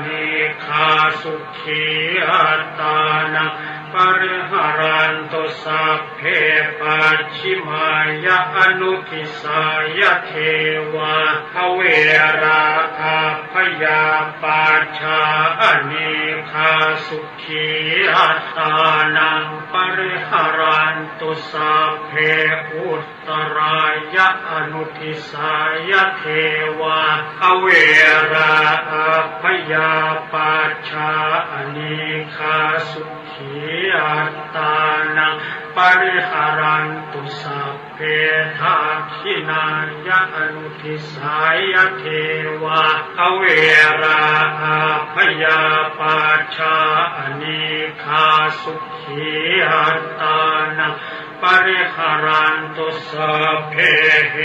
นิคาสุขีอัตตานังปริหารันตุสัพเพปัจฉิมายะอนุทิสายะเทวาเวราอาพยาปัจจานิคาสุขีอัตตานังปริหารันตุสัพเพอุตตรายะอนุทิสายะเทวาเวราอาพยาปัจจานิคาสุขีอัตตานังปริหารันตุสัพเพทักขินายะอนุทิสายะเทวาเวราอาพยาปัจจานิคาสุขีอัตตานังปริหารันตุสัพเพเห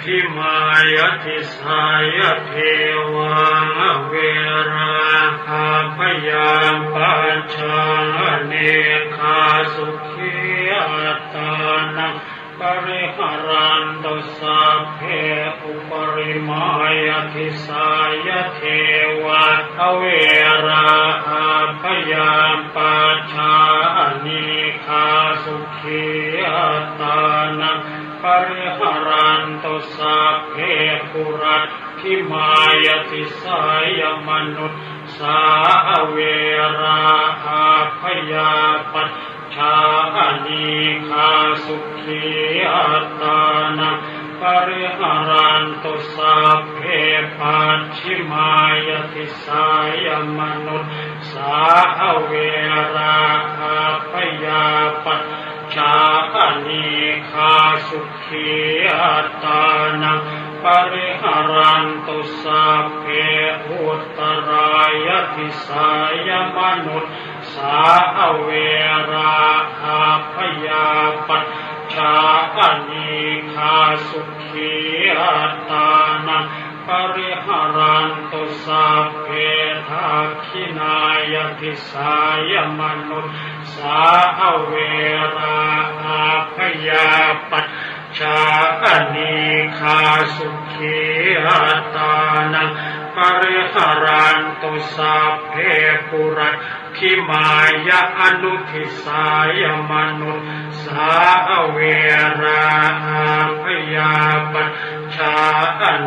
ทิมายะทิสายะเทวาเวราอาพยามปัญชานิคาสุขีอัตตานังปริหารันตุสัพเพอุปริมายะทิสายะเทวาเวราอาพยามปัญชานิคาสุขีอัตตานังปริหารันตุสัพเพปุราธิมายะทิสายะมนุษสาเวราอาพยาปัจจานิคาสุขีอัตตานังปริหารันตุสัพเพปัจฉิมายะทิสายะมนุษสาเวราอาพยาปัจจ านิคาสุขีอัตตานังปริหารันตุสัพเพอุตตรายติสายมนุษย์สาเวราอาพยาปัจชานิคาสุขีอัตตานังปริหารันตุสัพเพทักขินายติสายมนุษย์สาเวราอาพยาปัจชานิคาสุขีอัตตานังปริหารันตุสัพเพปุรัตถิมายะอนุทิสายมนุษย์สาเวราอาพยาปัจชา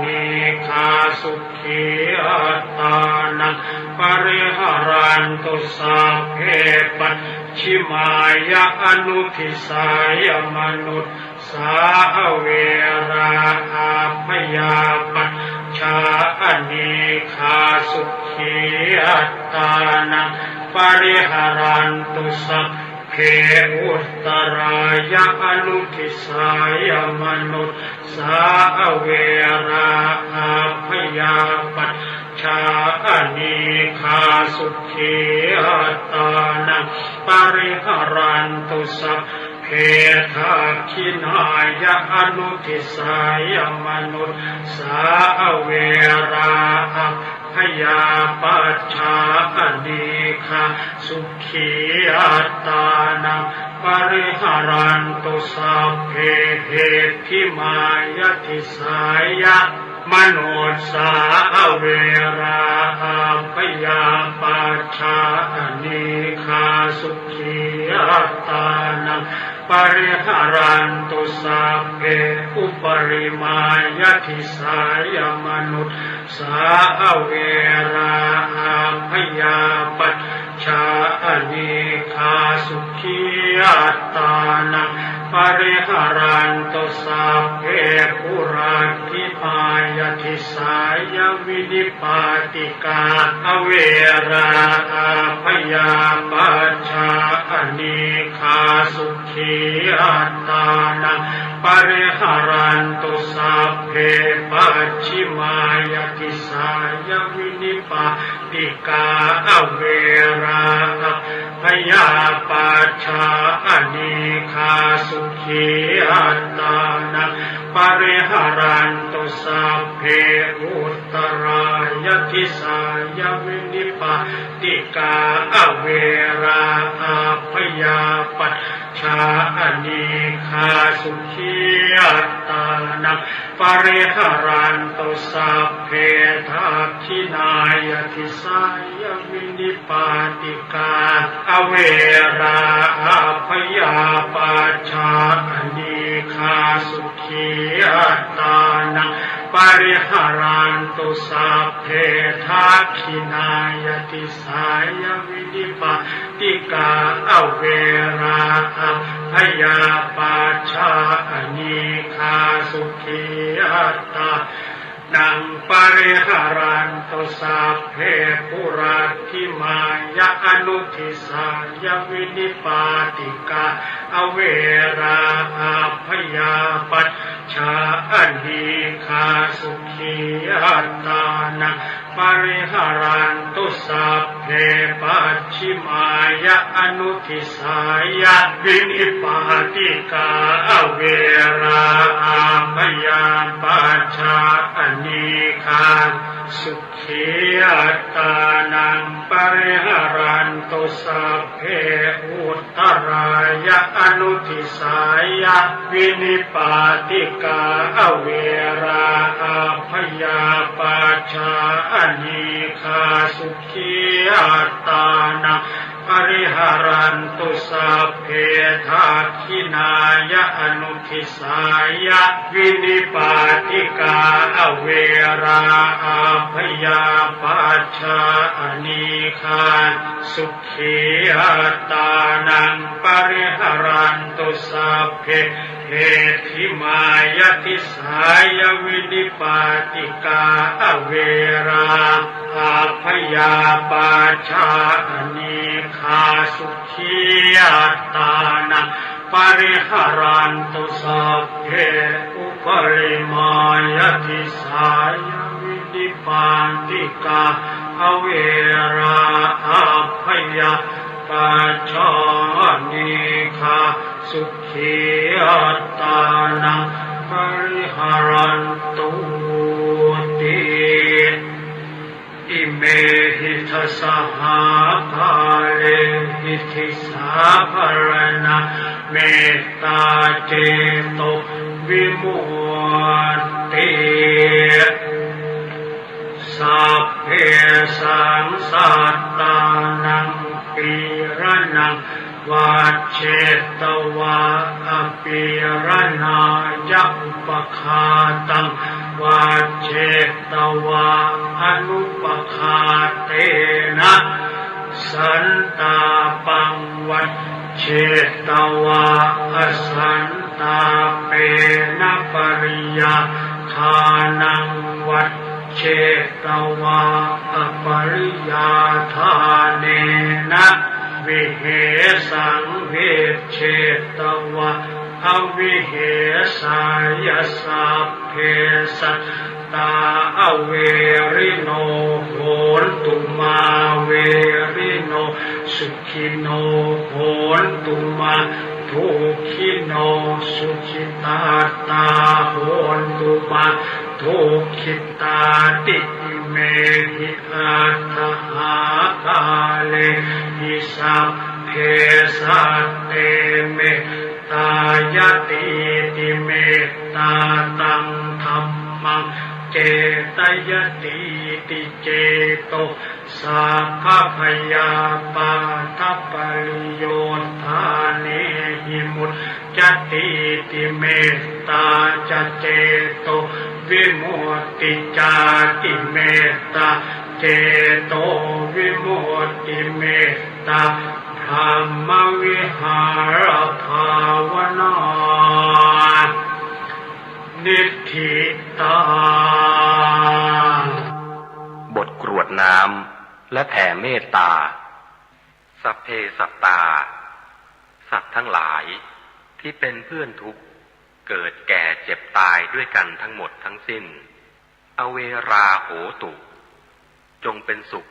นิคาสุขีอัตตานังปริหารันตุสัพเพปัจฉิมายะอนุทิสายมนุษย์สาเวราอาพยาปัจชานิคาสุขีอัตตานังปริหารันตุสัพเพอุตตรายะอนุทิสายมนุษย์สาเวราอาพยาปัจชานิคาสุขีอัตตานังปริหารันตุสัพเพทักขินายะอนุทิสายมนุษย์สาเวราอาพยาปัจชานิคาสุขีอัตตานังปริหารันตุสัพเพเหติมายติสายะมนุษย์สาเวราอาพยาปัจชานิคาสุขีอัตตานังปริหารันตุสัพเพอุปริมายติสายมนุษย์สาเวราอาพยาปัจชานิคาสุขีอัตตานังปริหารันตุสัพเพปุราทิพายติสายวินิปาติกาเวราอาพยาปัจชานิคาสุขีอัตตานังปริหารันตุสัพเพปัจฉิมายติสายวินิปาติกาเวราอาพยาปัจชานิคาสุขีอัตตานังปริหารันตุสัพเพอุตตรายติสายวินิปาติกาเวราอาพยาปัจชานิคาสุขีอัตตานังปริหารันตุสัพเพทักขินายติสายวินิปาติกาเวราอาพยาปัจชานิคาสุขีอัตตานังปริหารันตุสัพเพทักขินายติสายวินิปาติกาเวราอาพยาปัจชานิคาสุขีอัตตานังปริหารันตุสัพเพปุราทิมายะอนุทิสายวินิปาติกาเวราอาพยาปัจชานิคาสุขีอัตตานังปริหารันตุสัพเพปัจฉิมายะอนุทิสายวินิปาติกาเวราอาพยาปัจชานิคาสุขีอัตตานังปริหารันตุสัพเพอุตตรายะอนุทิสายวินิปาติกาเวราอาพยาปัจชานิคาสุขีอัตตานังปริหารันตุสัพเพทักขินายะอนุทิสายวินิปาติกาเวราอาพยาปัจชานิคาสุขีอัตตานังปริหารันตุสัพเพเหติมายติสายวินิปาติกาเวราอาพยาปัจชานิคาสุขีอัตตานังป ปริหารันตุสัพเพอุปริมายติสายวินิปันติกาอเวราอัพพยาปัจจานิคาสุขีอัตตานังปริหารันตุติอิเมหิทัสหาภาเลหิทิสาภารณะเมตตาเจโตวิมุตติสัพเพสังสัตตานังปีรนังวัจเจตวะอภิรณายัปปคาตังวัจเจตวะอนุปคาเตนะสันตาปังวัจเจตวะอสันตาเปนะปริยาคานังวัจเจตวะอปริยาทาเนนะวิเหสังเวเชตวะอวิเหสายสัพเพสัตตาอเวริโนโหนตุมาเวริโนสุขิโนโหนตุมาทุขิโนสุขิตาตาโหนตุมาทุขิตาติเมหิอัตถหาคาเลหิสัพเพสัตเตเมตายติติเมตตาตังธัมมังเจตยติติเจโตสัพพพยาปาทัปปริโยธาเนหิมุตจติติเมตตาจเจโตวิมุตติจาติเมตตาเจโตวิมุตติเมตตาธรรมวิหารภาวนานิทธิตาบทกรวดน้ำและแผ่เมตตาสัพเพสัตตาสัตว์ทั้งหลายที่เป็นเพื่อนทุกข์เกิดแก่เจ็บตายด้วยกันทั้งหมดทั้งสิ้นอเวราโหตุจงเป็นสุข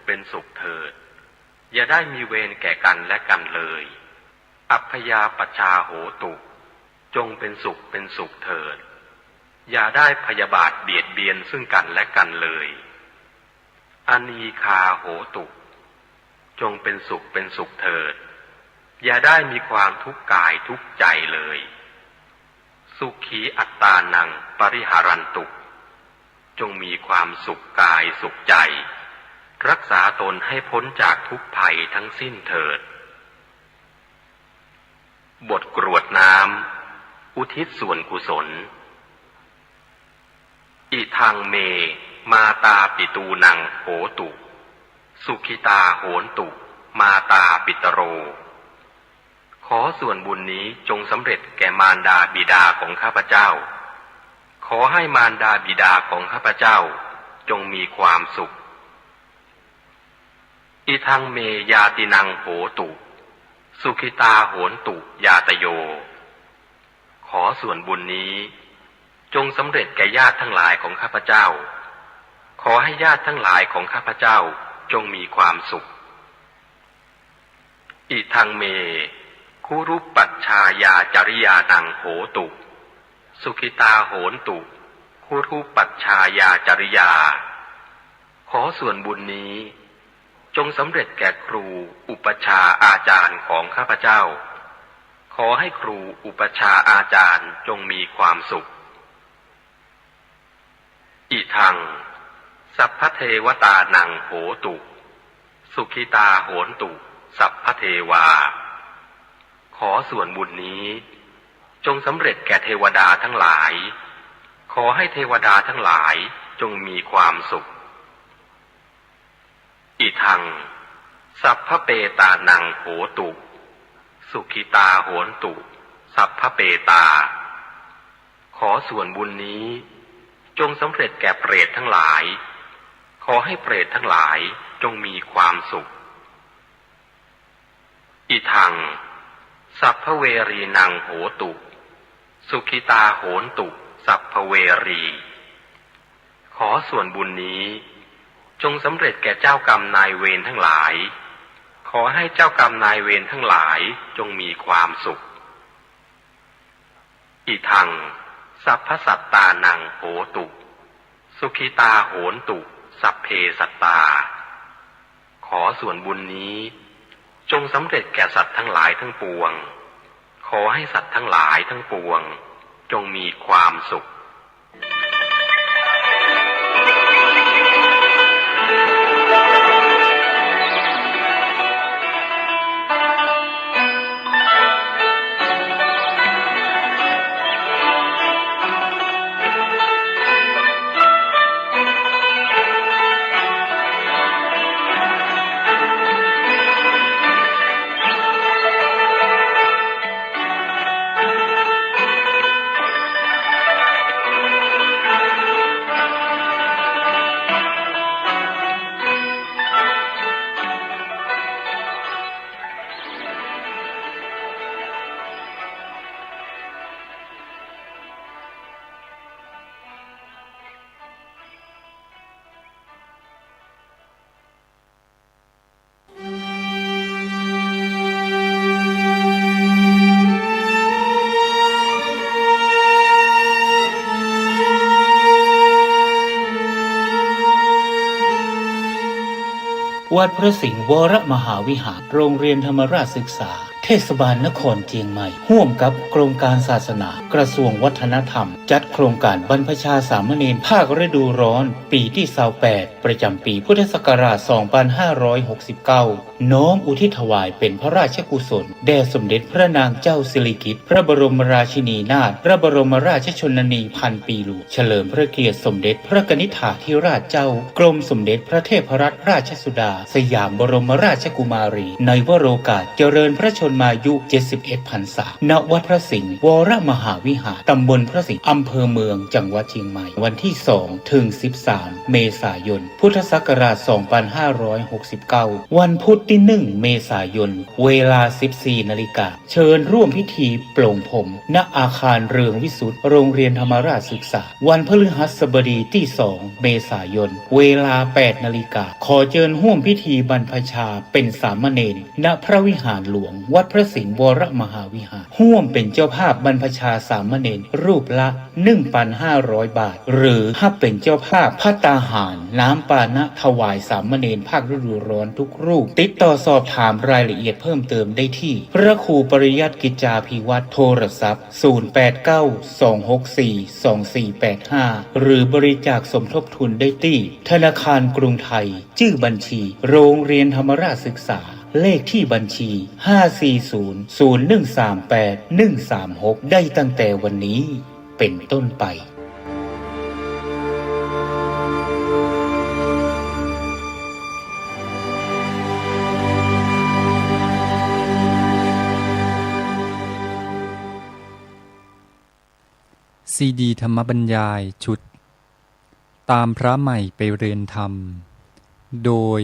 เถิดอย่าได้มีเวรแก่กันและกันเลยอัพพยาปชาโหตุจงเป็นสุขเถิดอย่าได้พยาบาทเบียดเบียนซึ่งกันและกันเลยอนีคาโหตุจงเป็นสุขเถิดอย่าได้มีความทุกข์กายทุกข์ใจเลยสุขีอัตตานังปริหารันตุจงมีความสุขกายสุขใจรักษาตนให้พ้นจากทุกภัยทั้งสิ้นเถิดบทกรวดน้ำอุทิศส่วนกุศลอิทังเมมาตาปิตูนังโหตุสุขิตาโหนตุมาตาปิตโรขอส่วนบุญนี้จงสำเร็จแก่มารดาบิดาของข้าพเจ้าขอให้มารดาบิดาของข้าพเจ้าจงมีความสุขอิทังเมยาตินังโหตุสุขิตาโหนตุยาตโยขอส่วนบุญนี้จงสำเร็จแก่ญาติทั้งหลายของข้าพเจ้าขอให้ญาติทั้งหลายของข้าพเจ้าจงมีความสุขอิทังเมคุรุปปัชชายาจริยานังโหตุสุขิตาโหนตุคุรุปปัชชายาจริยาขอส่วนบุญนี้จงสำเร็จแก่ครูอุปชาอาจารย์ของข้าพเจ้าขอให้ครูอุปชาอาจารย์จงมีความสุขอิทังสัพพเทวตานังโหตุสุขิตาโหนตุสัพพเทวาขอส่วนบุญนี้จงสำเร็จแก่เทวดาทั้งหลายขอให้เทวดาทั้งหลายจงมีความสุขอิทังสัพพเปตานังโหตุสุขิตาโหนตุสัพพเปตาขอส่วนบุญนี้จงสำเร็จแก่เปรตทั้งหลายขอให้เปรตทั้งหลายจงมีความสุขอิทัง สัพพเวรีนังโหตุสุขิตาโหนตุสัพพเวรีขอส่วนบุญนี้จงสำเร็จแก่เจ้ากรรมนายเวรทั้งหลายขอให้เจ้ากรรมนายเวรทั้งหลายจงมีความสุขอิทังสัพพสัตตานังโหตุสุขิตาโหนตุสัพเพสัตตาขอส่วนบุญนี้จงสำเร็จแก่สัตว์ทั้งหลายทั้งปวงขอให้สัตว์ทั้งหลายทั้งปวงจงมีความสุขวัดพระสิงห์วรมหาวิหารโรงเรียนธรรมราชศึกษาเทศบาลนครเชียงใหม่ร่วมกับกรมการศาสนากระทรวงวัฒนธรรมจัดโครงการบรรพชาสามเณรภาคฤดูร้อนปีที่28ประจำปีพุทธศักราช2569น้อมอุทิศถวายเป็นพระราชกุศลแด่สมเด็จพระนางเจ้าสิริกิติ์พระบรมราชินีนาถพระบรมราชชนนีพันปีหลวงเฉลิมพระเกียรติสมเด็จพระกนิษฐาธิราชเจ้ากรมสมเด็จพระเทพรัตนราชสุดาสยามบรมราชกุมารีในวโรกาสเจริญพระชนมายุ71 พรรษาณวัดพระสิงห์วรมหาวิหารตำบลพระสิงห์อำเภอเมืองจังหวัดเชียงใหม่วันที่2ถึง13เมษายนพุทธศักราช2569วันพุธที่1เมษายนเวลา 14 นาฬิกาเชิญร่วมพิธีปลงผมณอาคารเรืองวิสุทธิ์โรงเรียนธรรมราชศึกษาวันพฤหัสบดีที่2เมษายนเวลา 8 นาฬิกาขอเชิญร่วมพิธีบรรพชาเป็นสามเณรณพระวิหารหลวงวัดพระสิงห์วรมหาวิหารร่วมเป็นเจ้าภาพบรรพชาสามเณรรูปละ 1,500 บาทหรือถ้าเป็นเจ้าภาพภัตตาหารน้ำปานะถวายสามเณรภาคฤดูร้อนทุกรูปติดต่อสอบถามรายละเอียดเพิ่มเติมได้ที่พระครูปริยัติกิจจาภิวัตรโทรศัพท์0892642485หรือบริจาคสมทบทุนได้ที่ธนาคารกรุงไทยชื่อบัญชีโรงเรียนธรรมราชศึกษาเลขที่บัญชี 54001381136 ได้ตั้งแต่วันนี้เป็นต้นไปซีดีธรรมบรรยายชุดตามพระใหม่ไปเรียนธรรมโดย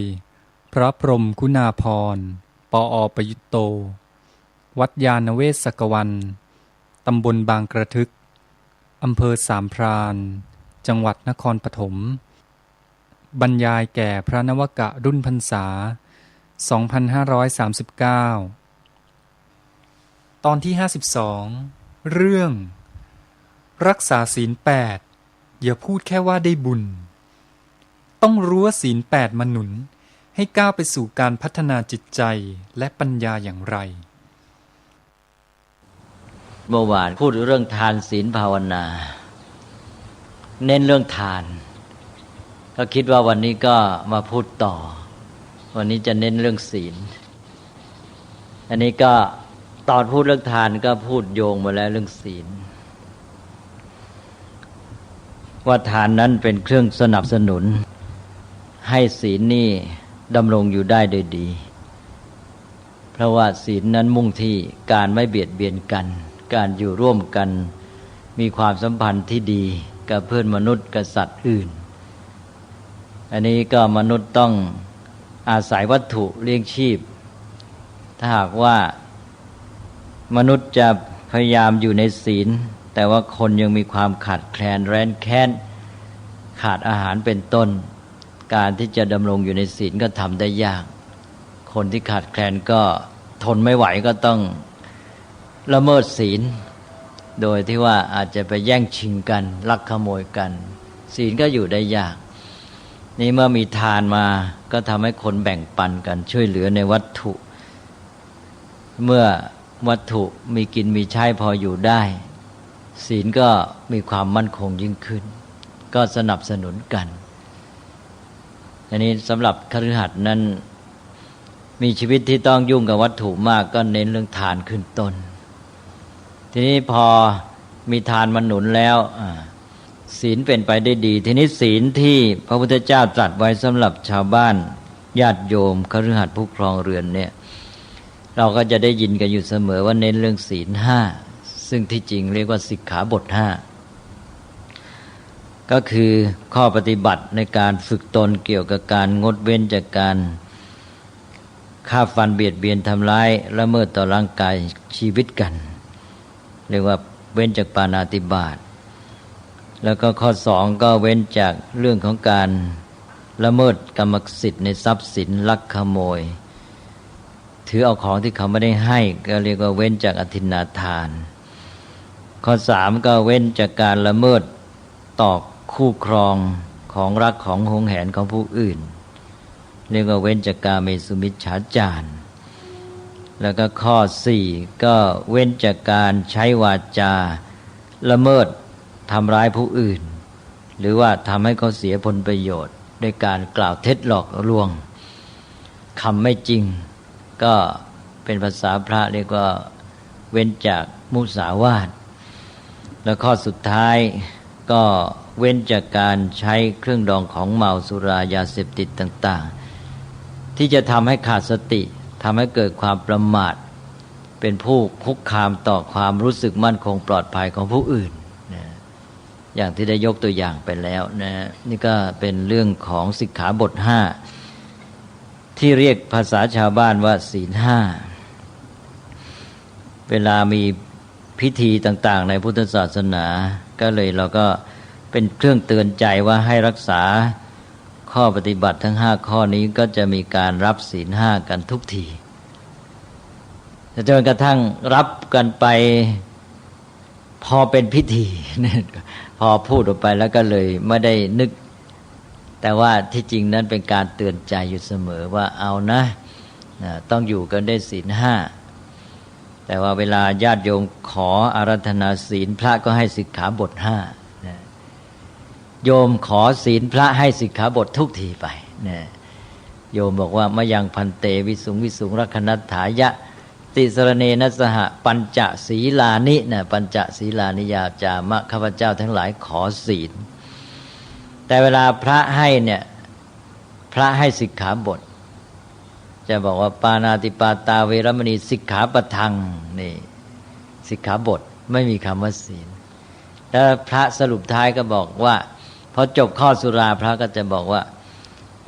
พระพรหมคุณาภรณ์ ปอ.ประยุตโต วัดยานเวศกวัน ตำบลบางกระทึก อำเภอสามพราน จังหวัดนครปฐม บรรยายแก่พระนวกะรุ่นพรรษา 2539 ตอนที่ 52 เรื่องรักษาศีล 8 อย่าพูดแค่ว่าได้บุญต้องรู้ว่าศีล 8 มาหนุนให้ก้าวไปสู่การพัฒนาจิตใจและปัญญาอย่างไรเมื่อวานพูดเรื่องทานศีลภาวนาเน้นเรื่องทานก็คิดว่าวันนี้ก็มาพูดต่อวันนี้จะเน้นเรื่องศีลอันนี้ก็ตอนพูดเรื่องทานก็พูดโยงมาแล้วเรื่องศีลว่าทานนั้นเป็นเครื่องสนับสนุนให้ศีลนี่ดำรงอยู่ได้โดยดีเพราะว่าศีลนั้นมุ่งที่การไม่เบียดเบียนกันการอยู่ร่วมกันมีความสัมพันธ์ที่ดีกับเพื่อนมนุษย์กับสัตว์อื่นอันนี้ก็มนุษย์ต้องอาศัยวัตถุเลี้ยงชีพถ้าหากว่า มนุษย์จะพยายามอยู่ในศีลแต่ว่าคนยังมีความขาดแคลนแร้นแค้นขาดอาหารเป็นต้นการที่จะดำรงอยู่ในศีลก็ทำได้ยากคนที่ขาดแคลนก็ทนไม่ไหวก็ต้องละเมิดศีลโดยที่ว่าอาจจะไปแย่งชิงกันลักขโมยกันศีลก็อยู่ได้ยากนี่เมื่อมีทานมาก็ทำให้คนแบ่งปันกันช่วยเหลือในวัตถุเมื่อวัตถุมีกินมีใช้พออยู่ได้ศีลก็มีความมั่นคงยิ่งขึ้นก็สนับสนุนกันอันนี้สำหรับคฤหัสถ์นั้นมีชีวิตที่ต้องยุ่งกับวัตถุมากก็เน้นเรื่องทานขึ้นต้นทีนี้พอมีทานมาหนุนแล้วศีลเป็นไปได้ดีทีนี้ศีลที่พระพุทธเจ้าตรัสไว้สำหรับชาวบ้านญาติโยมคฤหัสถ์ผู้ครองเรือนเนี่ยเราก็จะได้ยินกันอยู่เสมอว่าเน้นเรื่องศีลห้าซึ่งที่จริงเรียกว่าสิกขาบทห้าก็คือข้อปฏิบัติในการฝึกตนเกี่ยวกับการงดเว้นจากการฆ่าฟันเบียดเบียนทำร้ายละเมิดต่อร่างกายชีวิตกันเรียกว่าเว้นจากปาณาติบาตแล้วก็ข้อสองก็เว้นจากเรื่องของการละเมิดกรรมสิทธิ์ในทรัพย์สินลักขโมยถือเอาของที่เขาไม่ได้ให้ก็เรียกว่าเว้นจากอทินนาทานข้อสามก็เว้นจากการละเมิดต่อคู่ครองของรักของหวงแหนของผู้อื่นเรียกว่าเว้นจากกาเมสุมิจฉาจารแล้วก็ข้อสี่ก็เว้นจากการใช้วาจาละเมิดทำร้ายผู้อื่นหรือว่าทำให้เขาเสียผลประโยชน์ด้วยการกล่าวเท็จหลอกลวงคำไม่จริงก็เป็นภาษาพระเรียกว่าเว้นจากมุสาวาทแล้วข้อสุดท้ายก็เว้นจากการใช้เครื่องดองของเมาสุรายาเสพติดต่างๆที่จะทำให้ขาดสติทำให้เกิดความประมาทเป็นผู้คุกคามต่อความรู้สึกมั่นคงปลอดภัยของผู้อื่นนะอย่างที่ได้ยกตัวอย่างไปแล้วนะนี่ก็เป็นเรื่องของสิกขาบทห้าที่เรียกภาษาชาวบ้านว่าศีลห้าเวลามีพิธีต่างๆในพุทธศาสนาก็เลยเราก็เป็นเครื่องเตือนใจว่าให้รักษาข้อปฏิบัติทั้ง5ข้อนี้ก็จะมีการรับศีลห้ากันทุกทีจนกระทั่งรับกันไปพอเป็นพิธีพอพูดออกไปแล้วก็เลยไม่ได้นึกแต่ว่าที่จริงนั้นเป็นการเตือนใจอยู่เสมอว่าเอานะต้องอยู่กันได้ศีลห้าแต่ว่าเวลาญาติโยมขออาราธนาศีลพระก็ให้สิกขาบทห้าโยมขอศีลพระให้สิกขาบททุกทีไปโยมบอกว่ามะยังพันเตวิสุงวิสุงรักนัตถายะติสรเนนะสหปัญจศีลานิปัญจศีลานิยาจามะข้าพเจ้าทั้งหลายขอศีลแต่เวลาพระให้เนี่ยพระให้สิกขาบทจะบอกว่าปาณาติปาตาเวรมณีสิกขาปะทังนี่สิกขาบทไม่มีคำว่าศีลแล้วพระสรุปท้ายก็บอกว่าพอจบข้อสุราพระก็จะบอกว่า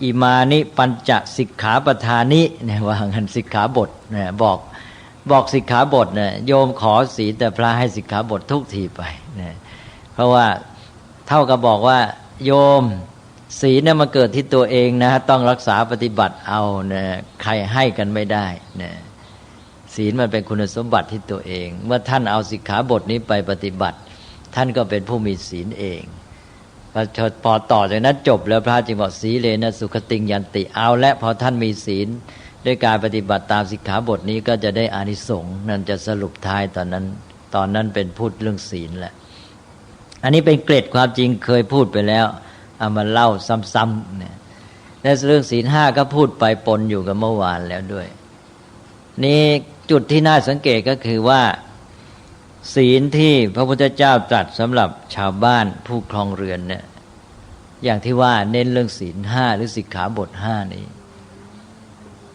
อิมานิปัญจสิกขาปทานิเนี่ยว่างั้นสิกขาบทเนี่ยบอกสิกขาบทเนี่ยโยมขอศีลแต่พระให้สิกขาบททุกทีไปเนี่ยเพราะว่าเท่ากับบอกว่าโยมศีลเนี่ยมาเกิดที่ตัวเองนะต้องรักษาปฏิบัติเอาเนี่ยใครให้กันไม่ได้เนี่ยศีลมันเป็นคุณสมบัติที่ตัวเองเมื่อท่านเอาสิกขาบทนี้ไปปฏิบัติท่านก็เป็นผู้มีศีลเองพอต่อจากนั้นจบแล้วพระจึงบอกศีเลนะสุขติงยันติเอาและพอท่านมีศีลด้วยการปฏิบัติตามสิกขาบทนี้ก็จะได้อานิสงส์นั่นจะสรุปท้ายตอนนั้นเป็นพูดเรื่องศีลแหละอันนี้เป็นเกร็ดความจริงเคยพูดไปแล้วเอามาเล่าซ้ำๆเนี่ยและเรื่องศีลห้าก็พูดไปปนอยู่กับเมื่อวานแล้วด้วยนี่จุดที่น่าสังเกตก็คือว่าศีลที่พระพุทธเจ้าตรัสสำหรับชาวบ้านผู้ครองเรือนเนี่ยอย่างที่ว่าเน้นเรื่องศีลห้าหรือสิกขาบทห้านี้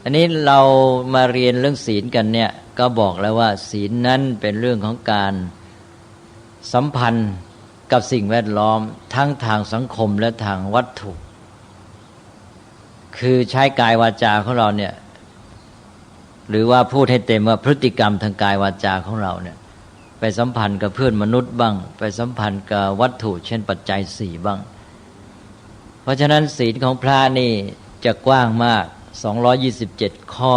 อันนี้เรามาเรียนเรื่องศีลกันเนี่ยก็บอกแล้วว่าศีลนั้นเป็นเรื่องของการสัมพันธ์กับสิ่งแวดล้อมทั้งทางสังคมและทางวัตถุคือใช้กายวาจาของเราเนี่ย หรือว่าพูดให้เต็มว่าพฤติกรรมทางกายวาจาของเราเนี่ยไปสัมพันธ์กับเพื่อนมนุษย์บ้างไปสัมพันธ์กับวัตถุเช่นปัจจัยสี่บ้างเพราะฉะนั้นศีลของพระนี่จะกว้างมาก227ข้อ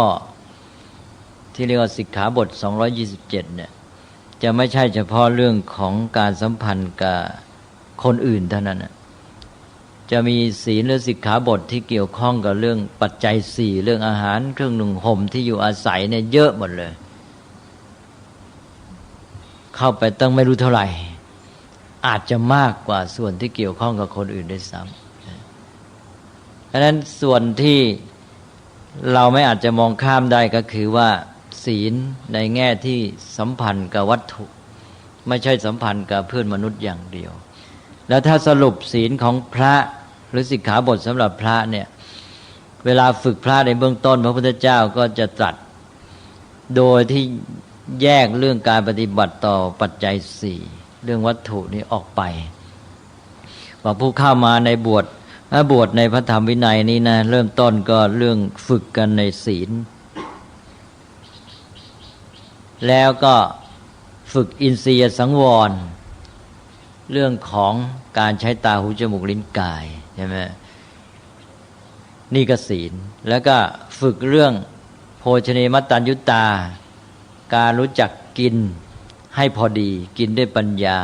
ที่เรียกว่าสิกขาบท227เนี่ยจะไม่ใช่เฉพาะเรื่องของการสัมพันธ์กับคนอื่นเท่านั้นนะจะมีศีลหรือสิกขาบทที่เกี่ยวข้องกับเรื่องปัจจัยสี่เรื่องอาหารเครื่องนุ่งห่มที่อยู่อาศัยเนี่ยเยอะหมดเลยเข้าไปตั้งไม่รู้เท่าไหร่อาจจะมากกว่าส่วนที่เกี่ยวข้องกับคนอื่นด้วยซ้ำเพราะฉะนั้นส่วนที่เราไม่อาจจะมองข้ามได้ก็คือว่าศีลในแง่ที่สัมพันธ์กับวัตถุไม่ใช่สัมพันธ์กับเพื่อนมนุษย์อย่างเดียวแล้วถ้าสรุปศีลของพระหรือสิกขาบทสำหรับพระเนี่ยเวลาฝึกพระในเบื้องต้นพระพุทธเจ้าก็จะตรัสโดยที่แยกเรื่องการปฏิบัติต่อปัจจัยสี่เรื่องวัตถุนี้ออกไปว่าผู้เข้ามาในบวชในพระธรรมวินัยนี้นะเริ่มต้นก็เรื่องฝึกกันในศีลแล้วก็ฝึกอินทรียสังวรเรื่องของการใช้ตาหูจมูกลิ้นกายใช่ไหมนี่ก็ศีลแล้วก็ฝึกเรื่องโภชเนมัตตัญญุตาการรู้จักกินให้พอดีกินด้วยปัญญา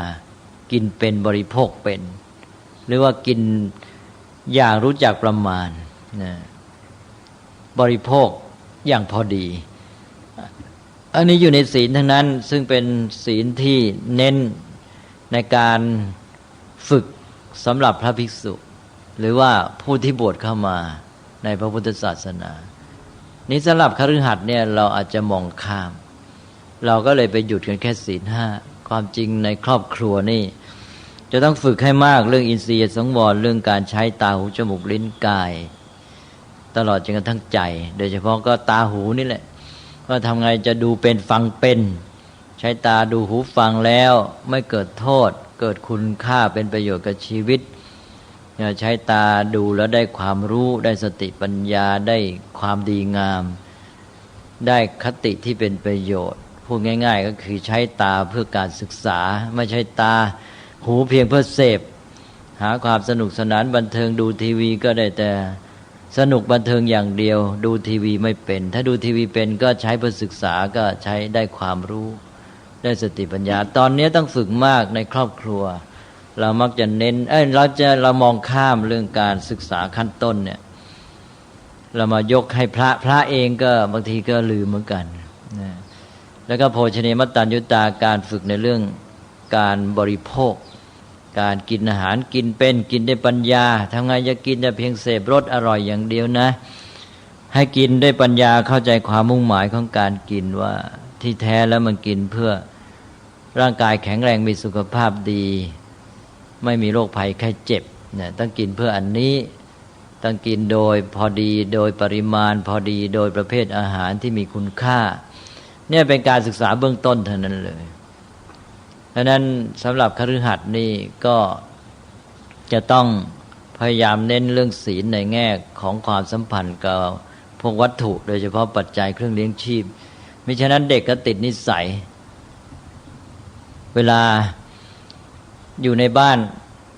กินเป็นบริโภคเป็นหรือว่ากินอย่างรู้จักประมาณนะบริโภคอย่างพอดีอันนี้อยู่ในศีลทั้งนั้นซึ่งเป็นศีลที่เน้นในการฝึกสำหรับพระภิกษุหรือว่าผู้ที่บวชเข้ามาในพระพุทธศาสนานี้สำหรับคฤหัสถ์เนี่ยเราอาจจะมองข้ามเราก็เลยไปหยุดกันแค่ศีลห้าความจริงในครอบครัวนี่จะต้องฝึกให้มากเรื่องอินทรียสังวรเรื่องการใช้ตาหูจมูกลิ้นกายตลอดจนกระทั่งใจโดยเฉพาะก็ตาหูนี่แหละว่าทำไงจะดูเป็นฟังเป็นใช้ตาดูหูฟังแล้วไม่เกิดโทษเกิดคุณค่าเป็นประโยชน์กับชีวิตใช้ตาดูแล้วได้ความรู้ได้สติปัญญาได้ความดีงามได้คติที่เป็นประโยชน์พูดง่ายๆก็คือใช้ตาเพื่อการศึกษาไม่ใช่ตาหูเพียงเพื่อเสพหาความสนุกสนานบันเทิงดูทีวีก็ได้แต่สนุกบันเทิงอย่างเดียวดูทีวีไม่เป็นถ้าดูทีวีเป็นก็ใช้เพื่อศึกษาก็ใช้ได้ความรู้ได้สติปัญญาตอนนี้ต้องฝึกมากในครอบครัวเรามักจะเน้นเรามองข้ามเรื่องการศึกษาขั้นต้นเนี่ยเรามายกให้พระเองก็บางทีก็ลืมเหมือนกันนะแล้วก็โภชเนมัตตัญญุตาการฝึกในเรื่องการบริโภคการกินอาหารกินเป็นกินด้วยปัญญาทำไงจะกินแต่เพียงเสพรสอร่อยอย่างเดียวนะให้กินด้วยปัญญาเข้าใจความมุ่งหมายของการกินว่าที่แท้แล้วมันกินเพื่อร่างกายแข็งแรงมีสุขภาพดีไม่มีโรคภัยไข้เจ็บเนี่ยต้องกินเพื่ออันนี้ต้องกินโดยพอดีโดยปริมาณพอดีโดยประเภทอาหารที่มีคุณค่าเนี่ยเป็นการศึกษาเบื้องต้นเท่านั้นเลยดังนั้นสำหรับคฤหัสถ์นี่ก็จะต้องพยายามเน้นเรื่องศีลในแง่ของความสัมพันธ์กับพวกวัตถุโดยเฉพาะปัจจัยเครื่องเลี้ยงชีพมิฉะนั้นเด็กก็ติดนิสัยเวลาอยู่ในบ้าน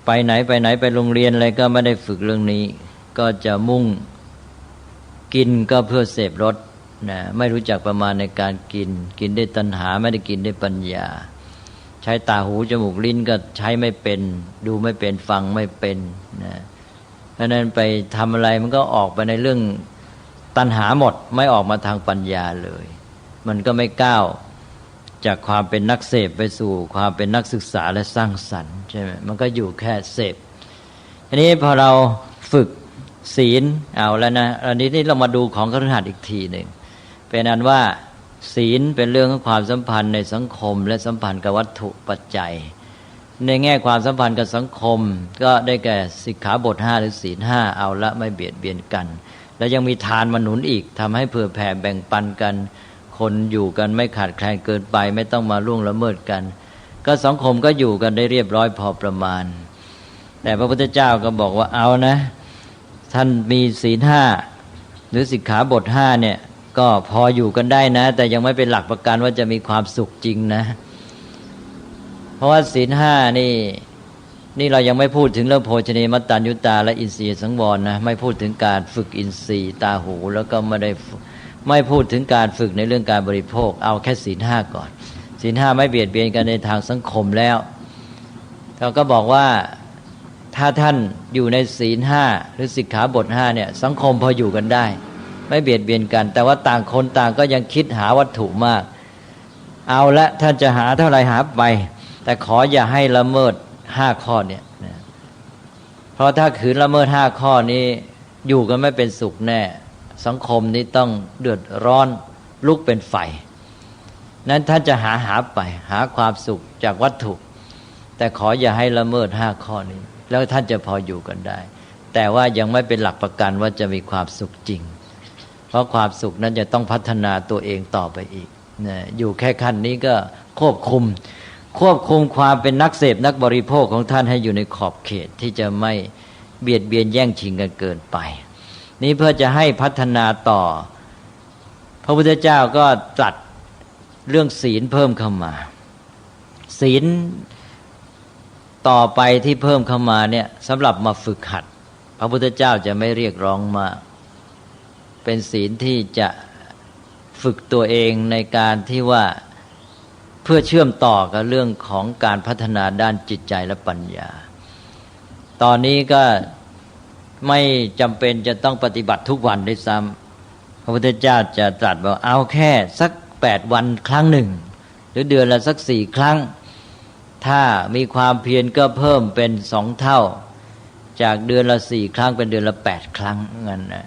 ไปไหนไปโรงเรียนอะไรก็ไม่ได้ฝึกเรื่องนี้ก็จะมุ่งกินก็เพื่อเสพรสนะไม่รู้จักประมาณในการกินได้ตัณหาไม่ได้กินได้ปัญญาใช้ตาหูจมูกลิ้นก็ใช้ไม่เป็นดูไม่เป็นฟังไม่เป็นนะเพราะนั้นไปทำอะไรมันก็ออกไปในเรื่องตัณหาหมดไม่ออกมาทางปัญญาเลยมันก็ไม่ก้าวจากความเป็นนักเสพไปสู่ความเป็นนักศึกษาและสร้างสรรค์ใช่ไหมมันก็อยู่แค่เสพอันนี้พอเราฝึกศีลเอาแล้วนะอันนี้เรามาดูของคฤหัสถ์อีกทีหนึ่งเป็นอันว่าศีลเป็นเรื่องของความสัมพันธ์ในสังคมและสัมพันธ์กับวัตถุปัจจัยในแง่ความสัมพันธ์กับสังคมก็ได้แก่สิกขาบท5หรือศีล5เอาละไม่เบียดเบียนกันแล้วยังมีทานมาหนุนอีกทำให้เผื่อแผ่แบ่งปันกันคนอยู่กันไม่ขาดแคลนเกินไปไม่ต้องมาล่วงละเมิดกันก็สังคมก็อยู่กันได้เรียบร้อยพอประมาณแต่พระพุทธเจ้าก็บอกว่าเอานะท่านมีศีล5หรือสิกขาบท5เนี่ย ก็พออยู่กันได้นะแต่ยังไม่เป็นหลักประกันว่าจะมีความสุขจริงนะเพราะว่าศีลห้านี่เรายังไม่พูดถึงเรื่องโภชเนมัตตัญญุตาและอินทรีย์สังวรนะไม่พูดถึงการฝึกอินทรีย์ตาหูแล้วก็ไม่พูดถึงการฝึกในเรื่องการบริโภคเอาแค่ศีลห้าก่อนศีลห้าไม่เบียดเบียนกันในทางสังคมแล้วเราก็บอกว่าถ้าท่านอยู่ในศีลห้าหรือสิกขาบทห้าเนี่ยสังคมพออยู่กันได้ไม่เบียดเบียนกันแต่ว่าต่างคนต่างก็ยังคิดหาวัตถุมากเอาละท่านจะหาเท่าไรหาไปแต่ขออย่าให้ละเมิด5 ข้อเนี่ยเพราะถ้าขืนละเมิด5 ข้อนี้อยู่กันไม่เป็นสุขแน่สังคมนี้ต้องเดือดร้อนลุกเป็นไฟนั้นท่านจะหาไปหาความสุขจากวัตถุแต่ขออย่าให้ละเมิด5 ข้อนี้แล้วท่านจะพออยู่กันได้แต่ว่ายังไม่เป็นหลักประกันว่าจะมีความสุขจริงเพราะความสุขนั้นจะต้องพัฒนาตัวเองต่อไปอีกนะอยู่แค่ขั้นนี้ก็ควบคุมความเป็นนักเสพนักบริโภคของท่านให้อยู่ในขอบเขตที่จะไม่เบียดเบียนแย่งชิงกันเกินไปนี้เพื่อจะให้พัฒนาต่อพระพุทธเจ้าก็ตรัสเรื่องศีลเพิ่มเข้ามาศีลต่อไปที่เพิ่มเข้ามาเนี่ยสำหรับมาฝึกหัดพระพุทธเจ้าจะไม่เรียกร้องมาเป็นศีลที่จะฝึกตัวเองในการที่ว่าเพื่อเชื่อมต่อกับเรื่องของการพัฒนาด้านจิตใจและปัญญาตอนนี้ก็ไม่จำเป็นจะต้องปฏิบัติทุกวันด้วยซ้ำพระพุทธเจ้าจะตรัสว่าเอาแค่สัก8 วันครั้งหนึ่งหรือเดือนละสัก4 ครั้งถ้ามีความเพียรก็เพิ่มเป็น2 เท่าจากเดือนละ4 ครั้งเป็นเดือนละ8 ครั้งงั้นนะ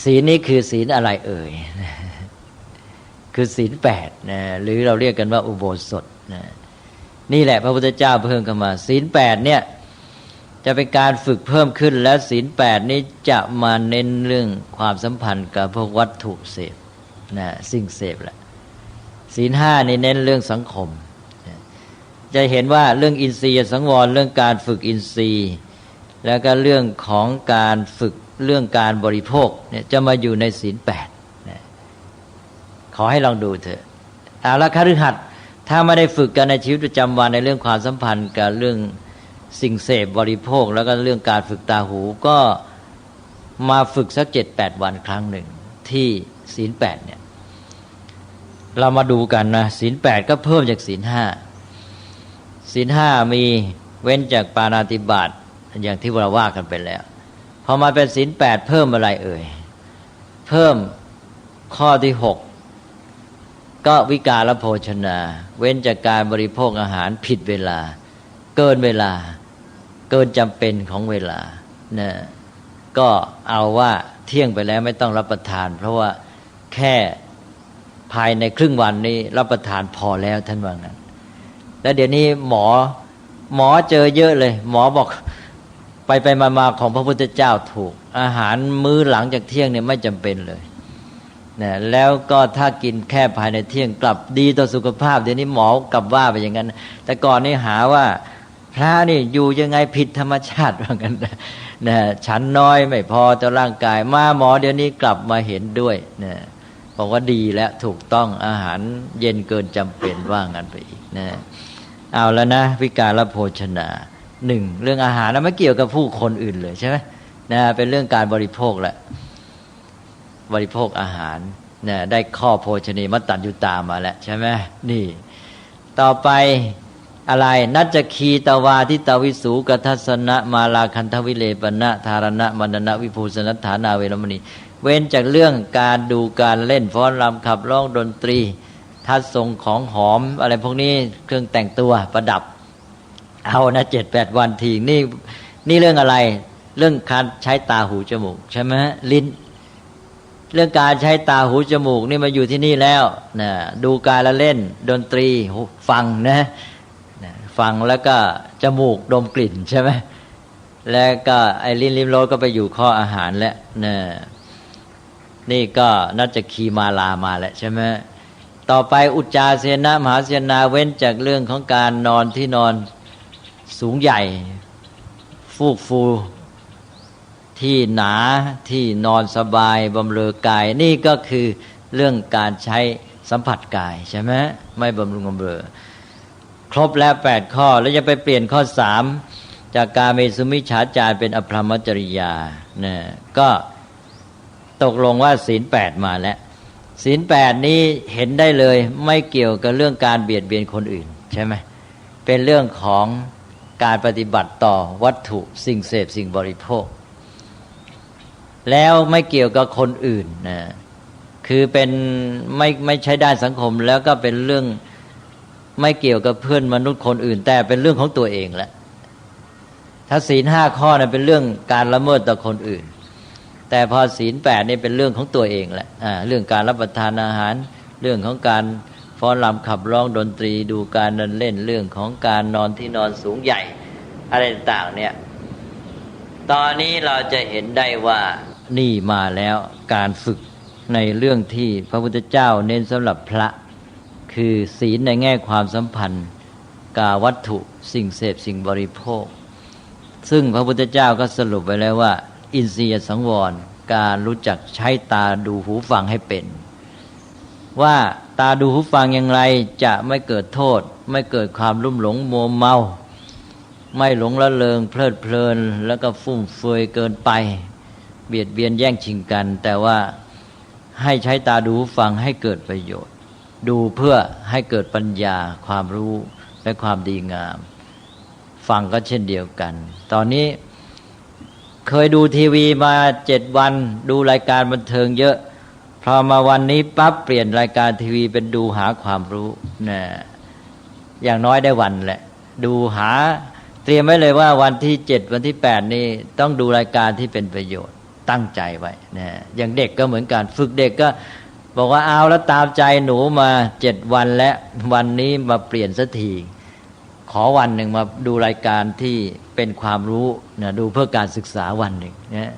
ศีลนี้คือศีลอะไรเอ่ยคือศีล8นะหรือเราเรียกกันว่าอุโบสถนะนี่แหละพระพุทธเจ้าเพิ่มเข้ามาศีล8เนี่ยจะเป็นการฝึกเพิ่มขึ้นและศีล8นี้จะมาเน้นเรื่องความสัมพันธ์กับพวกวัตถุเสพนะสิ่งเสพแหละศีล5นี่เน้นเรื่องสังคมจะเห็นว่าเรื่องอินทรีย์สังวรเรื่องการฝึกอินทรีย์แล้วก็เรื่องของการฝึกเรื่องการบริโภคเนี่ยจะมาอยู่ในศีล8นะขอให้ลองดูเถอะเอาละคฤหัสถ์ถ้าไม่ได้ฝึกกันในชีวิตประจำวันในเรื่องความสัมพันธ์กับเรื่องสิ่งเสพบริโภคแล้วก็เรื่องการฝึกตาหูก็มาฝึกสัก 7-8 วันครั้งหนึ่งที่ศีล8เนี่ยเรามาดูกันนะศีล8ก็เพิ่มจากศีล5ศีล5มีเว้นจากปาณาติบาตอย่างที่เราว่ากันไปแล้วพอมาเป็นศีล8เพิ่มอะไรเอ่ยเพิ่มข้อที่6ก็วิกาลโภชนาเว้นจากการบริโภคอาหารผิดเวลาเกินเวลาเกินจำเป็นของเวลานะก็เอาว่าเที่ยงไปแล้วไม่ต้องรับประทานเพราะว่าแค่ภายในครึ่งวันนี้รับประทานพอแล้วท่านว่างั้นแล้วเดี๋ยวนี้หมอเจอเยอะเลยหมอบอกไปมาของพระพุทธเจ้าถูกอาหารมื้อหลังจากเที่ยงเนี่ยไม่จำเป็นเลยนะแล้วก็ถ้ากินแค่ภายในเที่ยงกลับดีต่อสุขภาพเดี๋ยวนี้หมอกลับว่าไปอย่างนั้นแต่ก่อนนี่หาว่าพระนี่อยู่ยังไงผิดธรรมชาติว่างั้นนะฉันน้อยไม่พอต่อร่างกายมาหมอเดี๋ยวนี้กลับมาเห็นด้วยนะบอกว่าดีแล้วถูกต้องอาหารเย็นเกินจำเป็นว่างั้นไปอีกนะเอาแล้วนะวิกาลโภชนา1เรื่องอาหารนะไม่เกี่ยวกับผู้คนอื่นเลยใช่ไหมนะเป็นเรื่องการบริโภคแหละบริโภคอาหารนะได้ข้อโภชเนมัตตัญญูตามาแล้วใช่ไหมนี่ต่อไปอะไรนัจจคีตวาทิตวิสูกทัสนะมาลาคันทวิเลปนะธารณะมณณวิภูสนัฏฐานาเวรมณีเว้นจากเรื่องการดูการเล่นฟ้อนรำขับร้องดนตรีทัดทรงของหอมอะไรพวกนี้เครื่องแต่งตัวประดับเอานะ 7-8 วันทีนี่เรื่องอะไรเรื่องการใช้ตาหูจมูกใช่ไหมลิ้นเรื่องการใช้ตาหูจมูกนี่มาอยู่ที่นี่แล้วนะดูการละเล่นดนตรีฟังนะฟังแล้วก็จมูกดมกลิ่นใช่ไหมแล้วก็ไอ้ลิ้นลิ้มรสก็ไปอยู่ข้ออาหารแล้วนะนี่ก็น่าจะคีมาลามาแล้วใช่ไหมต่อไปอุจจาเสนะมหาเสนาเว้นจากเรื่องของการนอนที่นอนสูงใหญ่ฟูกฟู ที่หนาที่นอนสบายบำเรอกายนี่ก็คือเรื่องการใช้สัมผัสกายใช่ไหมไม่บำรุงบำเรอครบแล้ว8ข้อแล้วจะไปเปลี่ยนข้อ3จากกาเมสุมิจฉาจารเป็นอภรรมจริยานะก็ตกลงว่าศีล8มาแล้วศีล8นี้เห็นได้เลยไม่เกี่ยวกับเรื่องการเบียดเบียนคนอื่นใช่ไหมเป็นเรื่องของการปฏิบัติต่อวัตถุสิ่งเสพสิ่งบริโภคแล้วไม่เกี่ยวกับคนอื่นนะคือเป็นไม่ใช่ด้านสังคมแล้วก็เป็นเรื่องไม่เกี่ยวกับเพื่อนมนุษย์คนอื่นแต่เป็นเรื่องของตัวเองแหละถ้าศีล5ข้อนะเป็นเรื่องการละเมิดต่อคนอื่นแต่พอศีล8นี่เป็นเรื่องของตัวเองแหละเรื่องการรับประทานอาหารเรื่องของการฟ้อนรำขับร้องดนตรีดูการเดินเล่นเรื่องของการนอนที่นอนสูงใหญ่อะไรต่างๆเนี่ยตอนนี้เราจะเห็นได้ว่านี่มาแล้วการฝึกในเรื่องที่พระพุทธเจ้าเน้นสำหรับพระคือศีลในแง่ความสัมพันธ์กับวัตถุสิ่งเสพสิ่งบริโภคซึ่งพระพุทธเจ้าก็สรุปไว้แล้วว่าอินทรียสังวรการรู้จักใช้ตาดูหูฟังให้เป็นว่าตาดูหูฟังอย่างไรจะไม่เกิดโทษไม่เกิดความลุ่มหลงมัวเมาไม่หลงละเลงเพลิดเพลินแล้วก็ฟุ่มเฟือยเกินไปเบียดเบียนแย่งชิงกันแต่ว่าให้ใช้ตาดูหูฟังให้เกิดประโยชน์ดูเพื่อให้เกิดปัญญาความรู้และความดีงามฟังก็เช่นเดียวกันตอนนี้เคยดูทีวีมา7 วันดูรายการบันเทิงเยอะพอมาวันนี้ปั๊บเปลี่ยนรายการทีวีเป็นดูหาความรู้นะอย่างน้อยได้วันแหละดูหาเตรียมไว้เลยว่าวันที่7วันที่8นี่ต้องดูรายการที่เป็นประโยชน์ตั้งใจไว้นะอย่างเด็กก็เหมือนกันฝึกเด็กก็บอกว่าเอาแล้วตามใจหนูมา7 วันและวันนี้มาเปลี่ยนสักทีขอวันหนึ่งมาดูรายการที่เป็นความรู้นะดูเพื่อการศึกษาวันหนึ่งนะ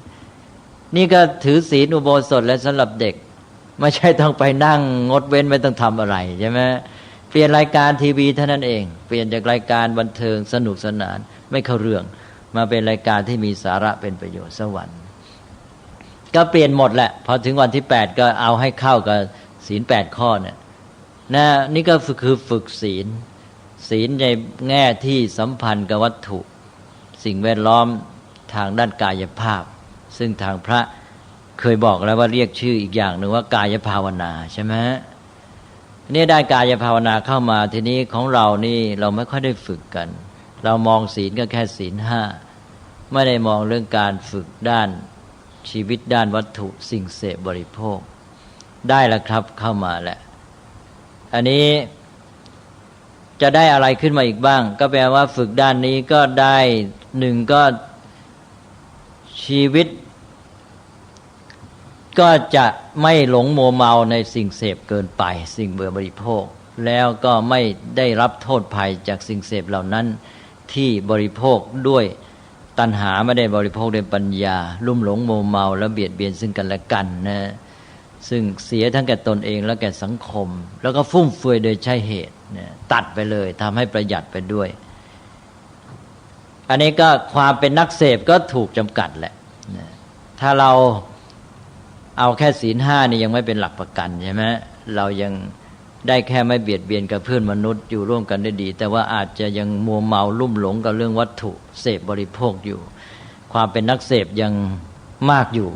นี่ก็ถือศีลอุโบสถและสำหรับเด็กไม่ใช่ต้องไปนั่งงดเว้นไม่ต้องทำอะไรใช่ไหมเปลี่ยนรายการทีวีเท่านั้นเองเปลี่ยนจากรายการบันเทิงสนุกสนานไม่เข้าเรื่องมาเป็นรายการที่มีสาระเป็นประโยชน์สวรรค์ก็เปลี่ยนหมดแหละพอถึงวันที่8ก็เอาให้เข้ากับศีล8ข้อเนี่ยนะนี่ก็คือฝึกศีลในแง่ที่สัมพันธ์กับวัตถุสิ่งแวดล้อมทางด้านกายภาพซึ่งทางพระเคยบอกแล้วว่าเรียกชื่ออีกอย่างหนึ่งว่ากายภาวนาใช่ไหมนี่ได้กายภาวนาเข้ามาทีนี้ของเรานี่เราไม่ค่อยได้ฝึกกันเรามองศีลก็แค่ศีล5ไม่ได้มองเรื่องการฝึกด้านชีวิตด้านวัตถุสิ่งเสพบริโภคได้แล้วครับเข้ามาแล้วอันนี้จะได้อะไรขึ้นมาอีกบ้างก็แปลว่าฝึกด้านนี้ก็ได้1ก็ชีวิตก็จะไม่หลงมัวเมาในสิ่งเสพเกินไปสิ่งเบื่อบริโภคแล้วก็ไม่ได้รับโทษภัยจากสิ่งเสพเหล่านั้นที่บริโภคด้วยตัณหาไม่ได้บริโภคด้วยปัญญาลุ่มหลงมัวเมาแล้วเบียดเบียนซึ่งกันและกันนะซึ่งเสียทั้งแก่ตนเองและแก่สังคมแล้วก็ฟุ่มเฟือยโดยใช่เหตุตัดไปเลยทำให้ประหยัดไปด้วยอันนี้ก็ความเป็นนักเสพก็ถูกจำกัดแหละถ้าเราเอาแค่ศีล5นี่ยังไม่เป็นหลักประกันใช่ไหมเรายังได้แค่ไม่เบียดเบียนกับเพื่อนมนุษย์อยู่ร่วมกันได้ดีแต่ว่าอาจจะยังมัวเมาลุ่มหลงกับเรื่องวัตถุเสพบริโภคอยู่ความเป็นนักเสพยังมากอยู่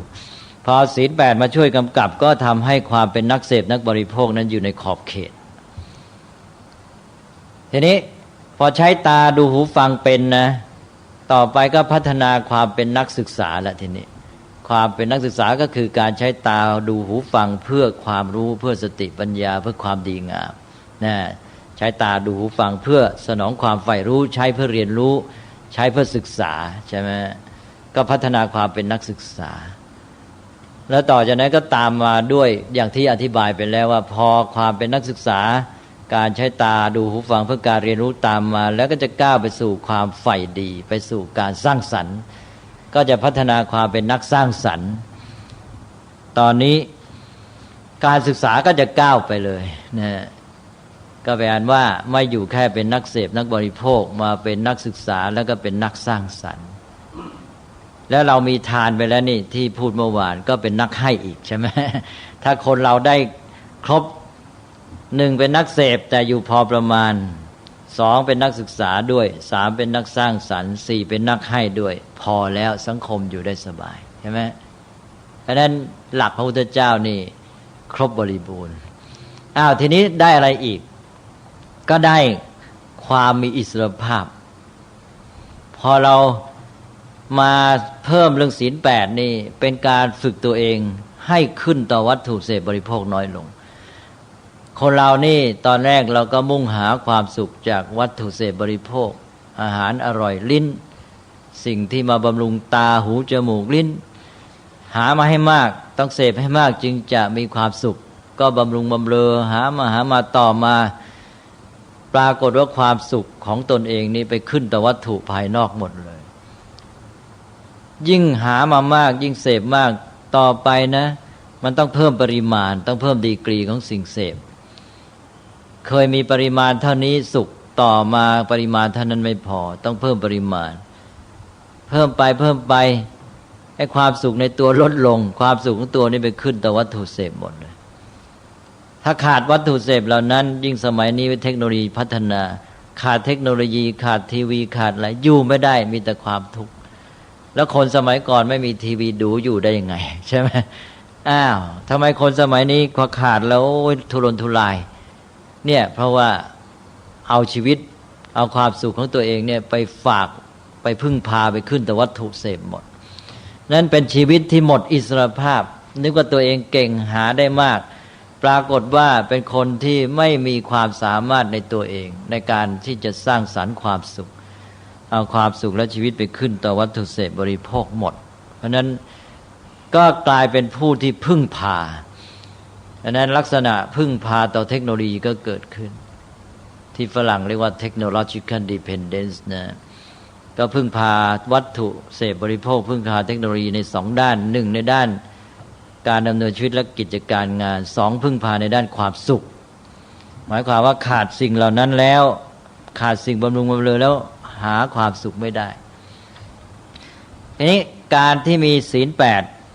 พอศีล8มาช่วยกำกับก็ทำให้ความเป็นนักเสพนักบริโภคนั้นอยู่ในขอบเขตทีนี้พอใช้ตาดูหูฟังเป็นนะต่อไปก็พัฒนาความเป็นนักศึกษาละทีนี้ความเป็นนักศึกษาก็คือการใช้ตาดูหูฟังเพื่อความรู้เพื่อสติปัญญาเพื่อความดีงามนะใช้ตาดูหูฟังเพื่อสนองความใฝ่รู้ใช้เพื่อเรียนรู้ใช้เพื่อศึกษาใช่ไหมก็พัฒนาความเป็นนักศึกษาแล้วต่อจากนั้นก็ตามมาด้วยอย่างที่อธิบายไปแล้วว่าพอความเป็นนักศึกษาการใช้ตาดูหูฟังเพื่อการเรียนรู้ตามมาแล้วก็จะก้าวไปสู่ความใฝ่ดีไปสู่การสร้างสรรค์ก็จะพัฒนาความเป็นนักสร้างสรรค์ตอนนี้การศึกษาก็จะก้าวไปเลยนะก็แปลว่าไม่อยู่แค่เป็นนักเสพนักบริโภคมาเป็นนักศึกษาแล้วก็เป็นนักสร้างสรรค์ แล้วเรามีทานไปแล้วนี่ที่พูดเมื่อวานก็เป็นนักให้อีกใช่ไหม ถ้าคนเราได้ครบหนึ่งเป็นนักเสพแต่อยู่พอประมาณสองเป็นนักศึกษาด้วยสามเป็นนักสร้างสรรค์สี่เป็นนักให้ด้วยพอแล้วสังคมอยู่ได้สบายใช่ไหมเพราะฉะนั้นหลักพระพุทธเจ้านี่ครบบริบูรณ์ทีนี้ได้อะไรอีกก็ได้ความมีอิสรภาพพอเรามาเพิ่มเรื่องศีลแปดนี่เป็นการฝึกตัวเองให้ขึ้นต่อวัตถุเสพบริโภคน้อยลงคนเรานี่ตอนแรกเราก็มุ่งหาความสุขจากวัตถุเสพบริโภคอาหารอร่อยลิ้นสิ่งที่มาบำรุงตาหูจมูกลิ้นหามาให้มากต้องเสพให้มากจึงจะมีความสุขก็บำรุงบำเรอหามาต่อมาปรากฏว่าความสุขของตนเองนี่ไปขึ้นต่อวัตถุภายนอกหมดเลยยิ่งหามามากยิ่งเสพมากต่อไปนะมันต้องเพิ่มปริมาณต้องเพิ่มดีกรีของสิ่งเสพเคยมีปริมาณเท่านี้สุขต่อมาปริมาณเท่านั้นไม่พอต้องเพิ่มปริมาณเพิ่มไปให้ความสุขในตัวลดลงความสุขของตัวนี้ไปขึ้นต่อวัตถุเสพหมดเลยถ้าขาดวัตถุเสพเหล่านั้นยิ่งสมัยนี้เทคโนโลยีพัฒนาขาดเทคโนโลยีขาดทีวีขาดอะไรอยู่ไม่ได้มีแต่ความทุกข์แล้วคนสมัยก่อนไม่มีทีวีดูอยู่ได้ยังไงใช่ไหมทำไมคนสมัยนี้พอขาดแล้วทุรนทุรายเนี่ยเพราะว่าเอาชีวิตเอาความสุขของตัวเองเนี่ยไปฝากไปพึ่งพาไปขึ้นแต่วัตถุเสพหมดนั่นเป็นชีวิตที่หมดอิสรภาพนึกว่าตัวเองเก่งหาได้มากปรากฏว่าเป็นคนที่ไม่มีความสามารถในตัวเองในการที่จะสร้างสรรค์ความสุขเอาความสุขและชีวิตไปขึ้นต่อวัตถุเสพบริโภคหมดเพราะนั้นก็กลายเป็นผู้ที่พึ่งพาดังนั้นลักษณะพึ่งพาต่อเทคโนโลยีก็เกิดขึ้นที่ฝรั่งเรียกว่า technological dependence นะก็พึ่งพาวัตถุเสพบริโภคพึ่งพาเทคโนโลยีในสองด้านหนึ่งในด้านการดำเนินชีวิตและกิจการงานสองพึ่งพาในด้านความสุขหมายความว่าขาดสิ่งเหล่านั้นแล้วขาดสิ่งบำรุงบำเรอแล้วหาความสุขไม่ได้ทีนี้การที่มีศีล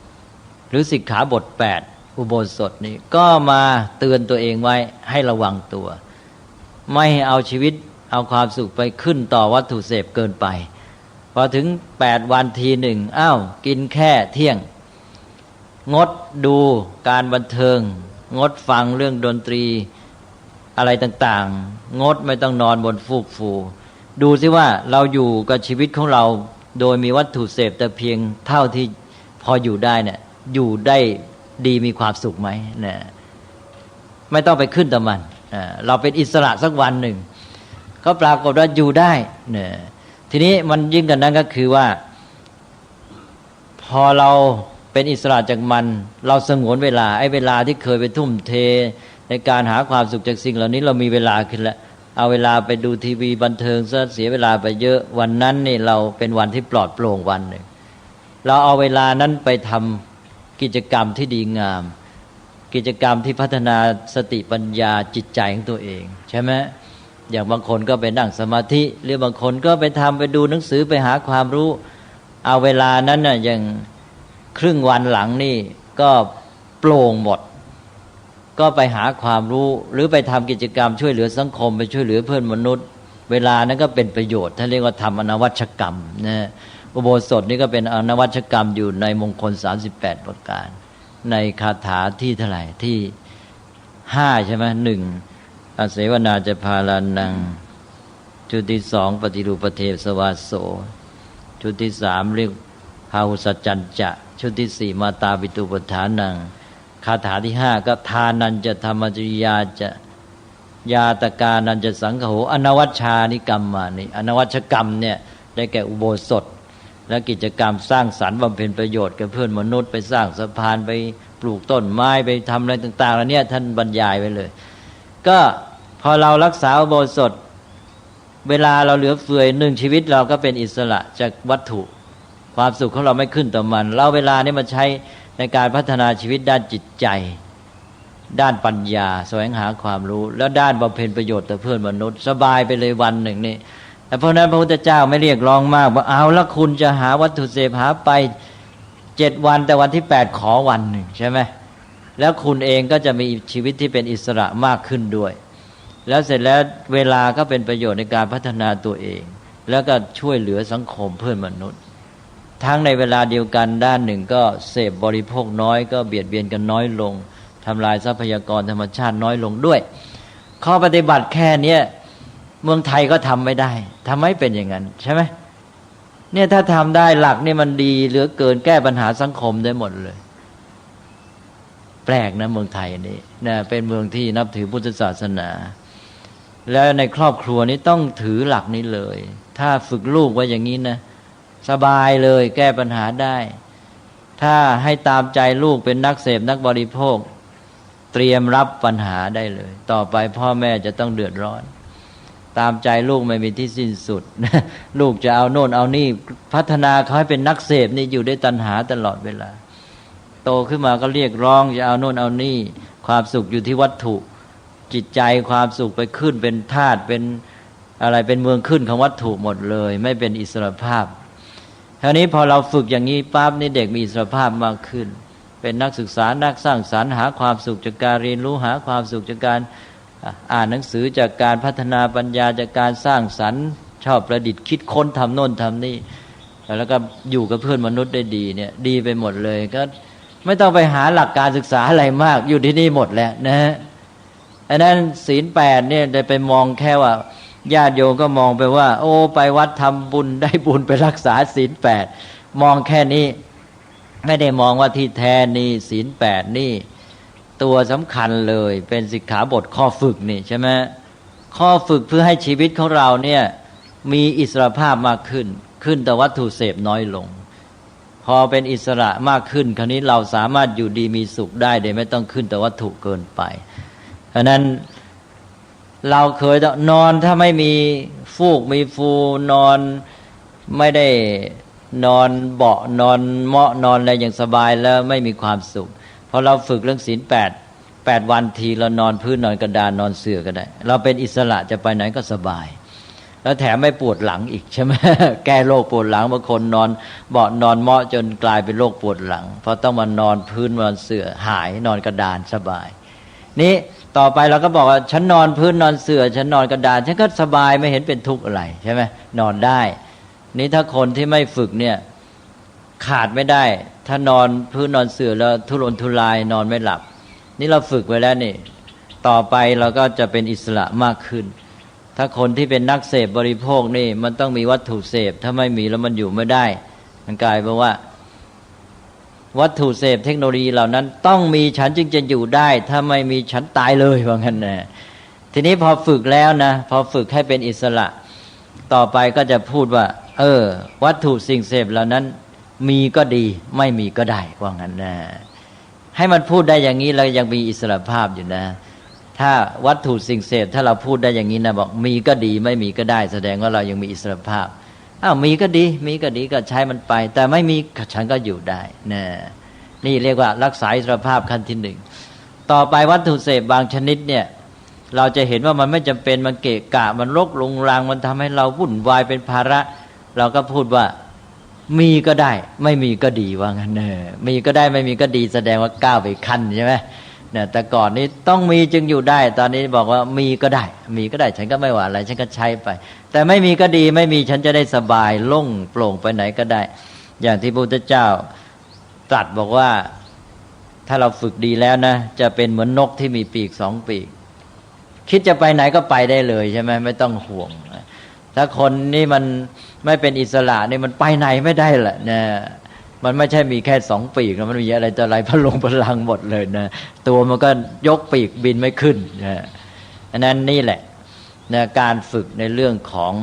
8หรือสิกขาบท8อุโบสถนี่ก็มาเตือนตัวเองไว้ให้ระวังตัวไม่ให้เอาชีวิตเอาความสุขไปขึ้นต่อวัตถุเสพเกินไปพอถึง8วันทีหนึ่งกินแค่เที่ยงงดดูการบันเทิงงดฟังเรื่องดนตรีอะไรต่างๆงดไม่ต้องนอนบนฟูกฟูดูซิว่าเราอยู่กับชีวิตของเราโดยมีวัตถุเสพแต่เพียงเท่าที่พออยู่ได้เนี่ยอยู่ได้ดีมีความสุขไหมเนี่ยไม่ต้องไปขึ้นต่อมันเราเป็นอิสระสักวันหนึ่งก็ปรากฏว่าอยู่ได้เนี่ยทีนี้มันยิ่งกันนั้นก็คือว่าพอเราเป็นอิสระจากมันเราสงวนเวลาไอ้เวลาที่เคยไปทุ่มเทในการหาความสุขจากสิ่งเหล่านี้เรามีเวลาขึ้นแล้วเอาเวลาไปดูทีวีบันเทิงซะเสียเวลาไปเยอะวันนั้นนี่เราเป็นวันที่ปลอดโปร่งวันหนึ่งเราเอาเวลานั้นไปทำกิจกรรมที่ดีงามกิจกรรมที่พัฒนาสติปัญญาจิตใจของตัวเองใช่ไหมอย่างบางคนก็ไปนั่งสมาธิหรือบางคนก็ไปดูหนังสือไปหาความรู้เอาเวลานั้นน่ะอย่างครึ่งวันหลังนี่ก็โปร่งหมดก็ไปหาความรู้หรือไปทำกิจกรรมช่วยเหลือสังคมไปช่วยเหลือเพื่อนมนุษย์เวลานั้นก็เป็นประโยชน์ท่านเรียกว่าทำอนวัชกรรมนะอุโบสถนี่ก็เป็นอนวัชกรรมอยู่ในมงคล38ประการในคาถาที่เท่าไหร่ที่5ใช่ไหม1อาเสวนาจะพาลานังจุดที่2ปฏิรูปเทสวาโสจุดที่3เรียกพาหุสัจจัญจะชุดที่4มาตาปิตุปทานังคาถาที่5ก็ทานันจะธรรมจริยาจะยาตกานันจะสังฆโหอนวัชชานิกรรมมานี่อนวัชกรรมเนี่ยได้แก่อุโบสถและกิจกรรมสร้างสรรค์บำเพ็ญประโยชน์กับเพื่อนมนุษย์ไปสร้างสะพานไปปลูกต้นไม้ไปทำอะไรต่างๆแล้วเนี่ยท่านบรรยายไว้เลยก็พอเรารักษาอุโบสถเวลาเราเหลือเฟือ1ชีวิตเราก็เป็นอิสระจากวัตถุความสุขของเราไม่ขึ้นต่อมันเราเวลานี้มาใช้ในการพัฒนาชีวิตด้านจิตใจด้านปัญญาแสวงหาความรู้แล้วด้านบำเพ็ญประโยชน์ต่อเพื่อนมนุษย์สบายไปเลยวันหนึ่งนี่ แต่เพราะนั้นพระพุทธเจ้าไม่เรียกร้องมากว่าเอาแล้วคุณจะหาวัตถุเสพหาไป7 วันแต่วันที่8ขอวันหนึ่งใช่ไหมแล้วคุณเองก็จะมีชีวิตที่เป็นอิสระมากขึ้นด้วยแล้วเสร็จแล้วเวลาก็เป็นประโยชน์ในการพัฒนาตัวเองแล้วก็ช่วยเหลือสังคมเพื่อนมนุษย์ทั้งในเวลาเดียวกันด้านหนึ่งก็เสพบริโภคน้อยก็เบียดเบียนกันน้อยลงทำลายทรัพยากรธรรมชาติน้อยลงด้วยข้อปฏิบัติแค่นี้เมืองไทยก็ทำไม่ได้ทำไม่เป็นอย่างนั้นใช่ไหมเนี่ยถ้าทำได้หลักนี่มันดีเหลือเกินแก้ปัญหาสังคมได้หมดเลยแปลกนะเมืองไทยนี่นะเป็นเมืองที่นับถือพุทธศาสนาแล้วในครอบครัวนี้ต้องถือหลักนี้เลยถ้าฝึกลูกไว้อย่างนี้นะสบายเลยแก้ปัญหาได้ถ้าให้ตามใจลูกเป็นนักเสพนักบริโภคเตรียมรับปัญหาได้เลยต่อไปพ่อแม่จะต้องเดือดร้อนตามใจลูกไม่มีที่สิ้นสุด ลูกจะเอาโน่นเอานี่พัฒนาเขาให้เป็นนักเสพนี่อยู่ด้วยตัณหาตลอดเวลาโตขึ้นมาก็เรียกร้องจะเอาโน่นเอานี่ความสุขอยู่ที่วัตถุจิตใจความสุขไปขึ้นเป็นธาตุเป็นอะไรเป็นเมืองขึ้นของวัตถุหมดเลยไม่เป็นอิสรภาพคราวนี้พอเราฝึกอย่างนี้ปั๊บนี่เด็กมีอิสรภาพมากขึ้นเป็นนักศึกษานักสร้างสรรค์หาความสุขจากการเรียนรู้หาความสุขจากการอ่านหนังสือจากการพัฒนาปัญญาจากการสร้างสรรค์ชอบประดิษฐ์คิดค้นทำโน่นทำนี่แล้วก็อยู่กับเพื่อนมนุษย์ได้ดีเนี่ยดีไปหมดเลยก็ไม่ต้องไปหาหลักการศึกษาอะไรมากอยู่ที่นี่หมดแล้วนะฮะอันนั้นศีล8เนี่ยได้ไปมองแค่ว่าญาติโยมก็มองไปว่าโอ้ไปวัดทำบุญได้บุญไปรักษาศีล8มองแค่นี้ไม่ได้มองว่าที่แท้นี่ศีล8นี่ตัวสำคัญเลยเป็นสิกขาบทข้อฝึกนี่ใช่ไหมข้อฝึกเพื่อให้ชีวิตของเราเนี่ยมีอิสรภาพมากขึ้นแต่วัตถุเสพน้อยลงพอเป็นอิสระมากขึ้นคราวนี้เราสามารถอยู่ดีมีสุขได้โดยไม่ต้องขึ้นแต่วัตถุเกินไปเพราะนั้นเราเคยนอนถ้าไม่มีฟูกมีฟูนอนไม่ได้นอนเบาะนอนเมาะนอนอะไรอย่างสบายแล้วไม่มีความสุขพอเราฝึกเรื่องศีล8 วันทีเรานอนพื้นนอนกระดานนอนเสื่อก็ได้เราเป็นอิสระจะไปไหนก็สบายแล้วแถมไม่ปวดหลังอีกใช่ไหม แก้โรคปวดหลังบางคนนอนเบาะนอนเมาะจนกลายเป็นโรคปวดหลังเพราะต้องมานอนพื้นนอนเสื่อหายนอนกระดานสบายนี้ต่อไปเราก็บอกว่าฉันนอนพื้นนอนเสื่อฉันนอนกระดานฉันก็สบายไม่เห็นเป็นทุกข์อะไรใช่ไหมนอนได้นี้ถ้าคนที่ไม่ฝึกเนี่ยขาดไม่ได้ถ้านอนพื้นนอนเสื่อแล้วทุรนทุรายนอนไม่หลับนี่เราฝึกไว้แล้วนี่ต่อไปเราก็จะเป็นอิสระมากขึ้นถ้าคนที่เป็นนักเสพบริโภคนี่มันต้องมีวัตถุเสพถ้าไม่มีแล้วมันอยู่ไม่ได้มันกลายเป็นว่าวัตถุเสพเทคโนโลยีเหล่านั้นต้องมีฉันจึงจะอยู่ได้ถ้าไม่มีฉันตายเลยว่างั้นนะทีนี้พอฝึกแล้วนะพอฝึกให้เป็นอิสระต่อไปก็จะพูดว่าวัตถุสิ่งเสพเหล่านั้นมีก็ดีไม่มีก็ได้ว่างั้นนะให้มันพูดได้อย่างนี้แล้วยังมีอิสรภาพอยู่นะถ้าวัตถุสิ่งเสพถ้าเราพูดได้อย่างนี้นะบอกมีก็ดีไม่มีก็ได้แสดงว่าเรายังมีอิสรภาพมีก็ดีก็ใช้มันไปแต่ไม่มีฉันก็อยู่ได้นะนี่เรียกว่ารักษาอิสรภาพขั้นที่ 1ต่อไปวัตถุเสพบางชนิดเนี่ยเราจะเห็นว่ามันไม่จำเป็นมันเกะกะมันรกรุงรังมันทำให้เราวุ่นวายเป็นภาระเราก็พูดว่ามีก็ได้ไม่มีก็ดีว่างั้นมีก็ได้ไม่มีก็ดีแสดงว่าก้าวไปขั้นใช่ไหมเนี่ยแต่ก่อนนี้ต้องมีจึงอยู่ได้ตอนนี้บอกว่ามีก็ได้ฉันก็ไม่ว่าอะไรฉันก็ใช้ไปแต่ไม่มีก็ดีไม่มีฉันจะได้สบายโล่งโปร่งไปไหนก็ได้อย่างที่พระพุทธเจ้าตรัสบอกว่าถ้าเราฝึกดีแล้วนะจะเป็นเหมือนนกที่มีปีก2 ปีกคิดจะไปไหนก็ไปได้เลยใช่ไหมไม่ต้องห่วงถ้าคนนี่มันไม่เป็นอิสระนี่มันไปไหนไม่ได้แหละนะมันไม่ใช่มีแค่2 ปีกมันมีอะไรต่ออะไรพลังหมดเลยนะตัวมันก็ยกปีกบินไม่ขึ้นนะอันนั้นนี่แหละนะการฝึกในเรื่องของ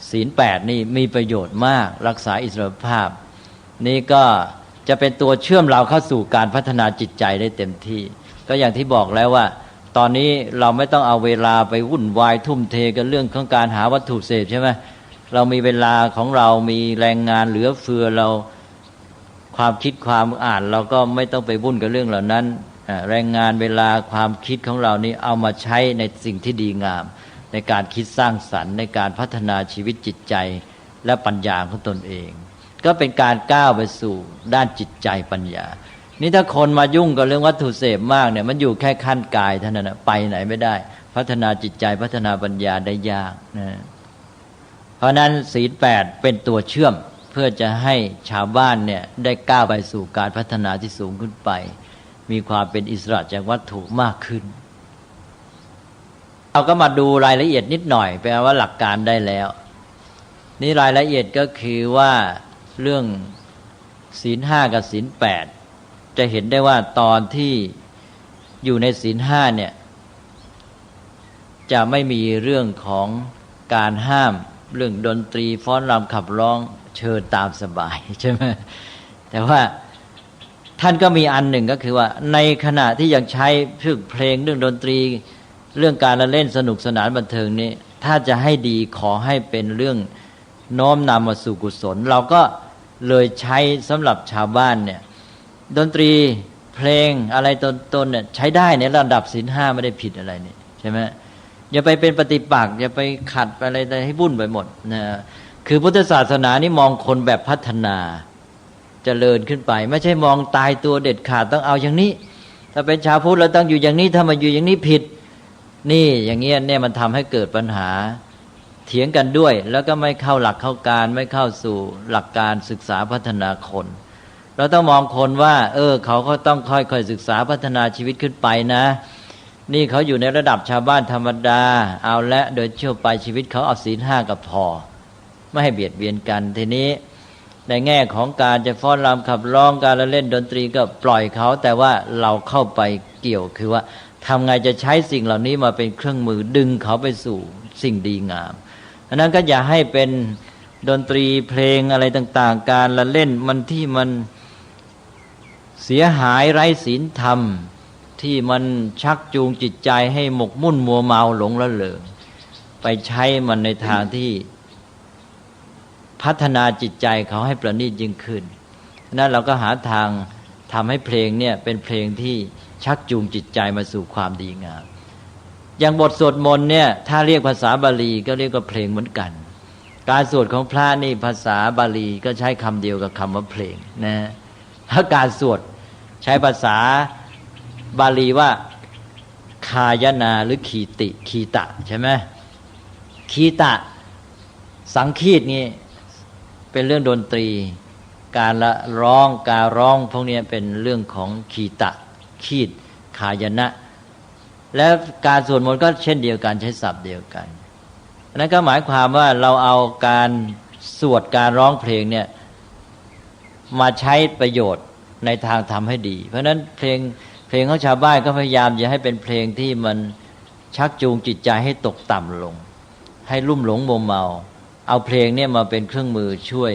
ศีล8นี่มีประโยชน์มากรักษาอิสรภาพนี่ก็จะเป็นตัวเชื่อมเราเข้าสู่การพัฒนาจิตใจได้เต็มที่ก็อย่างที่บอกแล้วว่าตอนนี้เราไม่ต้องเอาเวลาไปวุ่นวายทุ่มเทกับเรื่องของการหาวัตถุเสพใช่ไหมเรามีเวลาของเรามีแรงงานเหลือเฟือเราความคิดความอ่านเราก็ไม่ต้องไปวุ่นกับเรื่องเหล่านั้นแรงงานเวลาความคิดของเรานี่เอามาใช้ในสิ่งที่ดีงาม ในการคิดสร้างสรรค์ในการพัฒนาชีวิตจิตใจและปัญญาของตนเองก็เป็นการก้าวไปสู่ด้านจิตใจปัญญานี่ถ้าคนมายุ่งกับเรื่องวัตถุเสพมากเนี่ยมันอยู่แค่ขั้นกายเท่านั้นนะไปไหนไม่ได้พัฒนาจิตใจพัฒนาปัญญาได้ยากนะเพราะนั้นศีล 8เป็นตัวเชื่อมเพื่อจะให้ชาวบ้านเนี่ยได้ก้าวไปสู่การพัฒนาที่สูงขึ้นไปมีความเป็นอิสระจากวัตถุมากขึ้นเราก็มาดูรายละเอียดนิดหน่อยแปลว่าหลักการได้แล้วนี่รายละเอียดก็คือว่าเรื่องศีล 5กับศีล 8จะเห็นได้ว่าตอนที่อยู่ในศีล 5เนี่ยจะไม่มีเรื่องของการห้ามเรื่องดนตรีฟ้อนรำขับร้องเชิญตามสบายใช่ไหมแต่ว่าท่านก็มีอันหนึ่งก็คือว่าในขณะที่ยังใช้เพลงเรื่องดนตรีเรื่องการละเล่นสนุกสนานบันเทิงนี้ถ้าจะให้ดีขอให้เป็นเรื่องน้อมนำมาสู่กุศลเราก็เลยใช้สำหรับชาวบ้านเนี่ยดนตรีเพลงอะไรต้นเนี่ยใช้ได้ในระดับศีล 5ไม่ได้ผิดอะไรนี่ใช่ไหมอย่าไปเป็นปฏิปักษ์อย่าไปขัดไปอะไรให้วุ่นไปหมดนะคือพุทธศาสนานี่มองคนแบบพัฒนาเจริญขึ้นไปไม่ใช่มองตายตัวเด็ดขาดต้องเอาอย่างนี้ถ้าเป็นชาวพุทธเราต้องอยู่อย่างนี้ถ้ามาอยู่อย่างนี้ผิดนี่อย่างเงี้ยเนี่ยมันทำให้เกิดปัญหาเถียงกันด้วยแล้วก็ไม่เข้าหลักเข้าการไม่เข้าสู่หลักการศึกษาพัฒนาคนเราต้องมองคนว่าเขาก็ต้องค่อยๆศึกษาพัฒนาชีวิตขึ้นไปนะนี่เขาอยู่ในระดับชาวบ้านธรรมดาเอาละโดยเชื่อไปชีวิตเขาเอาศีล 5กับพอไม่ให้เบียดเบียนกันทีนี้ในแง่ของการจะฟ้อนรำขับร้องการละเล่นดนตรีก็ปล่อยเขาแต่ว่าเราเข้าไปเกี่ยวคือว่าทำไงจะใช้สิ่งเหล่านี้มาเป็นเครื่องมือดึงเขาไปสู่สิ่งดีงามอันนั้นก็อย่าให้เป็นดนตรีเพลงอะไรต่างๆการละเล่นมันที่มันเสียหายไร้ศีลธรรมที่มันชักจูงจิตใจให้หมกมุ่นมัวเมาหลงละเลงไปใช้มันในทางที่พัฒนาจิตใจเขาให้ประณีตยิ่งขึ้นนั้นเราก็หาทางทำให้เพลงเนี่ยเป็นเพลงที่ชักจูงจิตใจมาสู่ความดีงามอย่างบทสวดมนต์เนี่ยถ้าเรียกภาษาบาลีก็เรียกว่าเพลงเหมือนกันการสวดของพระนี่ภาษาบาลีก็ใช้คำเดียวกับคำว่าเพลงนะถ้าการสวดใช้ภาษาบาลีว่าคายนาหรือคีตะใช่ไหมคีตะสังคีตนี่เป็นเรื่องดนตรีการละร้องการร้องพวกนี้เป็นเรื่องของคีตะคีตคายนะและการสวดมนต์ก็เช่นเดียวกันใช้ศัพท์เดียวกันนั่นก็หมายความว่าเราเอาการสวดการร้องเพลงเนี่ยมาใช้ประโยชน์ในทางทำให้ดีเพราะฉะนั้นเพลงของชาวบ้านก็พยายามจะให้เป็นเพลงที่มันชักจูงจิตใจให้ตกต่ำลงให้ลุ่มหลงมัวเมาเอาเพลงเนี่ยมาเป็นเครื่องมือช่วย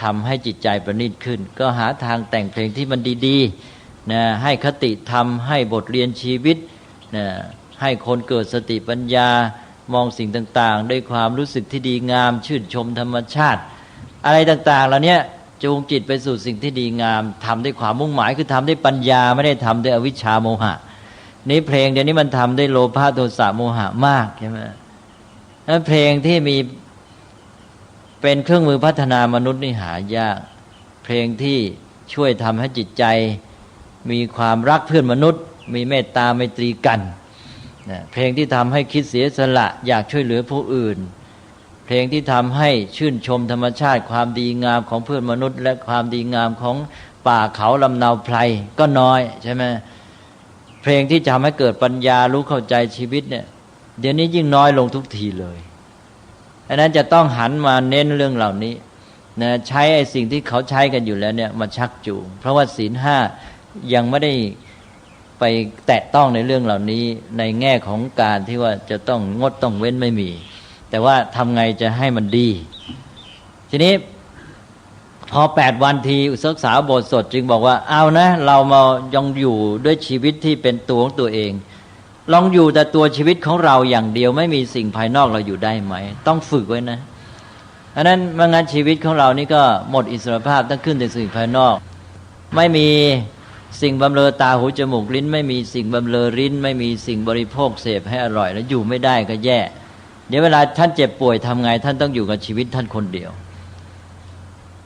ทำให้จิตใจประณีตขึ้นก็หาทางแต่งเพลงที่มันดีๆนะให้คติธรรมให้บทเรียนชีวิตนะให้คนเกิดสติปัญญามองสิ่งต่างๆด้วยความรู้สึกที่ดีงามชื่นชมธรรมชาติอะไรต่างๆเหล่านี้จูงจิตไปสู่สิ่งที่ดีงามทำด้วยความมุ่งหมายคือทำด้วยปัญญาไม่ได้ทำด้วยอวิชชาโมหะนี่เพลงเดี๋ยวนี้มันทำด้วยโลภะโทสะโมหะมากใช่ไหมแล้วเพลงที่มีเป็นเครื่องมือพัฒนามนุษย์นี่หายากเพลงที่ช่วยทำให้จิตใจมีความรักเพื่อนมนุษย์มีเมตตาไมตรีกันเพลงที่ทำให้คิดเสียสละอยากช่วยเหลือผู้อื่นเพลงที่ทำให้ชื่นชมธรรมชาติความดีงามของเพื่อนมนุษย์และความดีงามของป่าเขาลำเนาไพรก็น้อยใช่ไหมเพลงที่ทำให้เกิดปัญญารู้เข้าใจชีวิตเนี่ยเดี๋ยวนี้ยิ่งน้อยลงทุกทีเลยอันนั้นจะต้องหันมาเน้นเรื่องเหล่านี้นะใช้ไอ้สิ่งที่เขาใช้กันอยู่แล้วเนี่ยมาชักจูงเพราะว่าศีล 5ยังไม่ได้ไปแตะต้องในเรื่องเหล่านี้ในแง่ของการที่ว่าจะต้องงดต้องเว้นไม่มีแต่ว่าทำไงจะให้มันดีทีนี้พอ8วันทีอุศึกษาโบสถ์สดจึงบอกว่าเอานะเรามายังอยู่ด้วยชีวิตที่เป็นตัวของตัวเองลองอยู่แต่ตัวชีวิตของเราอย่างเดียวไม่มีสิ่งภายนอกเราอยู่ได้ไหมต้องฝึกไว้นะอันนั้นไม่งั้นชีวิตของเรานี่ก็หมดอิสรภาพต้องขึ้นแต่สิ่งภายนอกไม่มีสิ่งบำเรอตาหูจมูกลิ้นไม่มีสิ่งบำเรอลิ้นไม่มีสิ่งบริโภคเสพให้อร่อยแล้วอยู่ไม่ได้ก็แย่ เดี๋ยวเวลาท่านเจ็บป่วยทำไงท่านต้องอยู่กับชีวิตท่านคนเดียว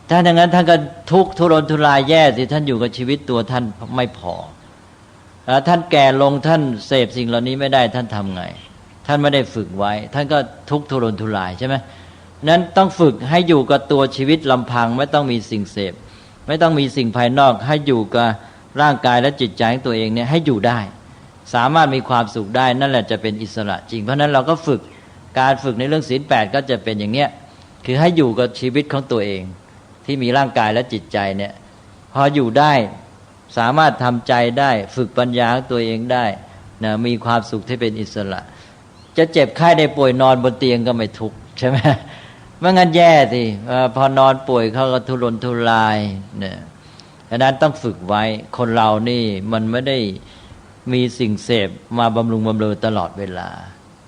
ถ้าอย่างนั้นท่านก็ทุกข์ทุรนทุรายแย่สิท่านอยู่กับชีวิตตัวท่านไม่พอแล้วท่านแก่ลงท่านเสพสิ่งเหล่านี้ไม่ได้ท่านทำไงท่านไม่ได้ฝึกไว้ท่านก็ทุกข์ทุรนทุรายใช่ไหมนั้นต้องฝึกให้อยู่กับตัวชีวิตลำพังไม่ต้องมีสิ่งเสพไม่ต้องมีสิ่งภายนอกให้อยู่กับร่างกายและจิตใจของตัวเองเนี่ยให้อยู่ได้สามารถมีความสุขได้นั่นแหละจะเป็นอิสระจริงเพราะนั้นเราก็ฝึกการฝึกในเรื่องศีล 8ก็จะเป็นอย่างเนี้ยคือให้อยู่กับชีวิตของตัวเองที่มีร่างกายและจิตใจเนี่ยพออยู่ได้สามารถทำใจได้ฝึกปัญญาของตัวเองได้นะมีความสุขที่เป็นอิสระจะเจ็บไข้ได้ป่วยนอนบนเตียงก็ไม่ทุกข์ใช่ไหมไม่งั้นแย่สิพอนอนป่วยเขาก็ทุรนทุรายเนี่ยดังนั้นต้องฝึกไว้คนเรานี่มันไม่ได้มีสิ่งเสพมาบำรุงบำเรอตลอดเวลา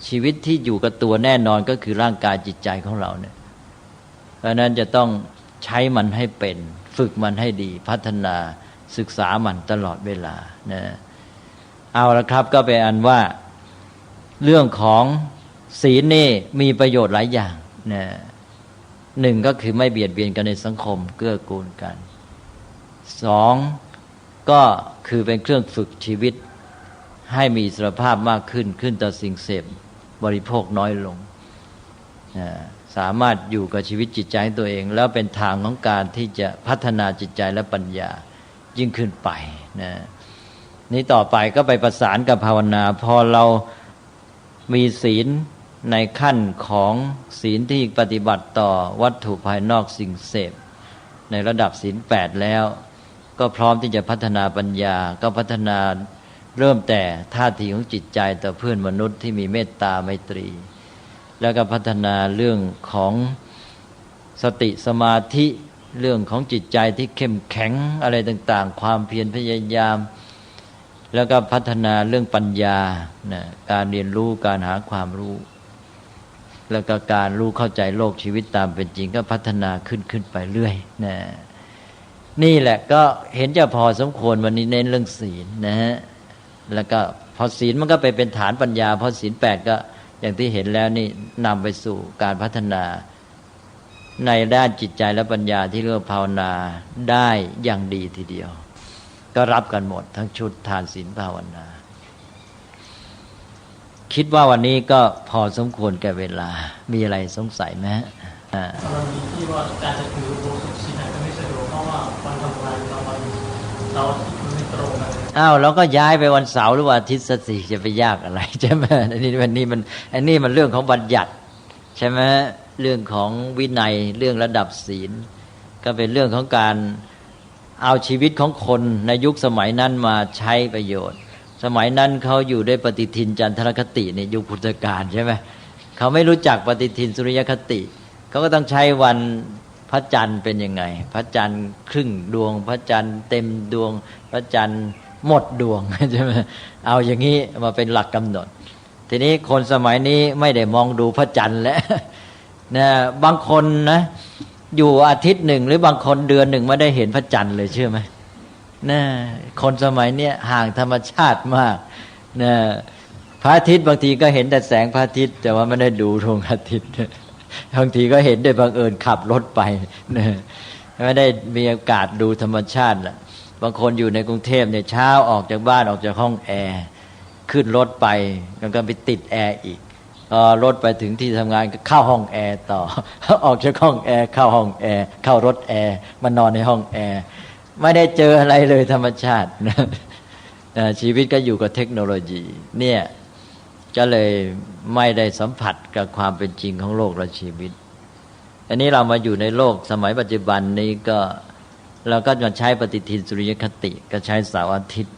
ชีวิตที่อยู่กับตัวแน่นอนก็คือร่างกายจิตใจของเราเนี่ยเพราะนั้นจะต้องใช้มันให้เป็นฝึกมันให้ดีพัฒนาศึกษามันตลอดเวลานะเอาละครับก็เป็นอันว่าเรื่องของศีลนี่มีประโยชน์หลายอย่างนะหนึ่งก็คือไม่เบียดเบียนกันในสังคมเกื้อกูลกันสองก็คือเป็นเครื่องฝึกชีวิตให้มีอิสรภาพมากขึ้นต่อสิ่งเสพบริโภคน้อยลงสามารถอยู่กับชีวิตจิตใจตัวเองแล้วเป็นทางของการที่จะพัฒนาจิตใจและปัญญายิ่งขึ้นไปนะนี้ต่อไปก็ไปประสานกับภาวนาพอเรามีศีลในขั้นของศีลที่ปฏิบัติต่อวัตถุภายนอกสิ่งเสพในระดับศีล 8แล้วก็พร้อมที่จะพัฒนาปัญญาก็พัฒนาเริ่มแต่ท่าทีของจิตใจต่อเพื่อนมนุษย์ที่มีเมตตาไมตรีแล้วก็พัฒนาเรื่องของสติสมาธิเรื่องของจิตใจที่เข้มแข็งอะไรต่างๆความเพียรพยายามแล้วก็พัฒนาเรื่องปัญญานะการเรียนรู้การหาความรู้แล้วก็การรู้เข้าใจโลกชีวิตตามเป็นจริงก็พัฒนาขึ้นไปเรื่อยนะนี่แหละก็เห็นจะพอสมควรวันนี้เน้นเรื่องศีลนะฮะแล้วก็พอศีลมันก็ไปเป็นฐานปัญญาพอศีล 8ก็อย่างที่เห็นแล้วนี่นำไปสู่การพัฒนาในด้านจิตใจและปัญญาที่เรียกว่าภาวนาได้อย่างดีทีเดียวก็รับกันหมดทั้งชุดทานศีลภาวนาคิดว่าวันนี้ก็พอสมควรแก่เวลามีอะไรสงสัยไหมกรณีที่ว่าการจะถือโบสุศีลก็ไม่สะดวกเพราะว่าวันทำงานเราไม่ตรงกันอ้าวเราก็ย้ายไปวันเสาร์หรือวันอาทิตย์สักสิจะไปยากอะไรใช่ไหมอันนี้มันเรื่องของบัญญัติใช่ไหมเรื่องของวินัยเรื่องระดับศีลก็เป็นเรื่องของการเอาชีวิตของคนในยุคสมัยนั้นมาใช้ประโยชน์สมัยนั้นเขาอยู่ด้วยปฏิทินจันทรคติในยุคพุทธกาลใช่ไหมเขาไม่รู้จักปฏิทินสุริยคติเขาก็ต้องใช้วันพระจันทร์เป็นยังไงพระจันทร์ครึ่งดวงพระจันทร์เต็มดวงพระจันทร์หมดดวงใช่ไหมเอาอย่างนี้มาเป็นหลักกำหนดทีนี้คนสมัยนี้ไม่ได้มองดูพระจันทร์แล้วนะบางคนนะอยู่อาทิตย์หนึ่งหรือบางคนเดือนหนึ่งไม่ได้เห็นพระจันทร์เลยเชื่อไหมนะคนสมัยนี้ห่างธรรมชาติมากนะพระอาทิตย์บางทีก็เห็นแต่แสงพระอาทิตย์แต่ว่าไม่ได้ดูดวงอาทิตย์บางทีก็เห็นโดยบังเอิญขับรถไปนะไม่ได้มีโอกาสดูธรรมชาติละบางคนอยู่ในกรุงเทพเนี่ยเช้าออกจากบ้านออกจากห้องแอร์ขึ้นรถไปแล้วก็ไปติดแอร์อีกรถไปถึงที่ทำงานก็เข้าห้องแอร์ต่อออกจากห้องแอร์เข้าห้องแอร์เข้ารถแอร์มานอนในห้องแอร์ไม่ได้เจออะไรเลยธรรมชาติชีวิตก็อยู่กับเทคโนโลยีเนี่ยก็เลยไม่ได้สัมผัสกับความเป็นจริงของโลกและชีวิตอันนี้เรามาอยู่ในโลกสมัยปัจจุบันนี้ก็เราก็จะใช้ปฏิทินสุริยคติก็ใช้เสาร์อาทิตย์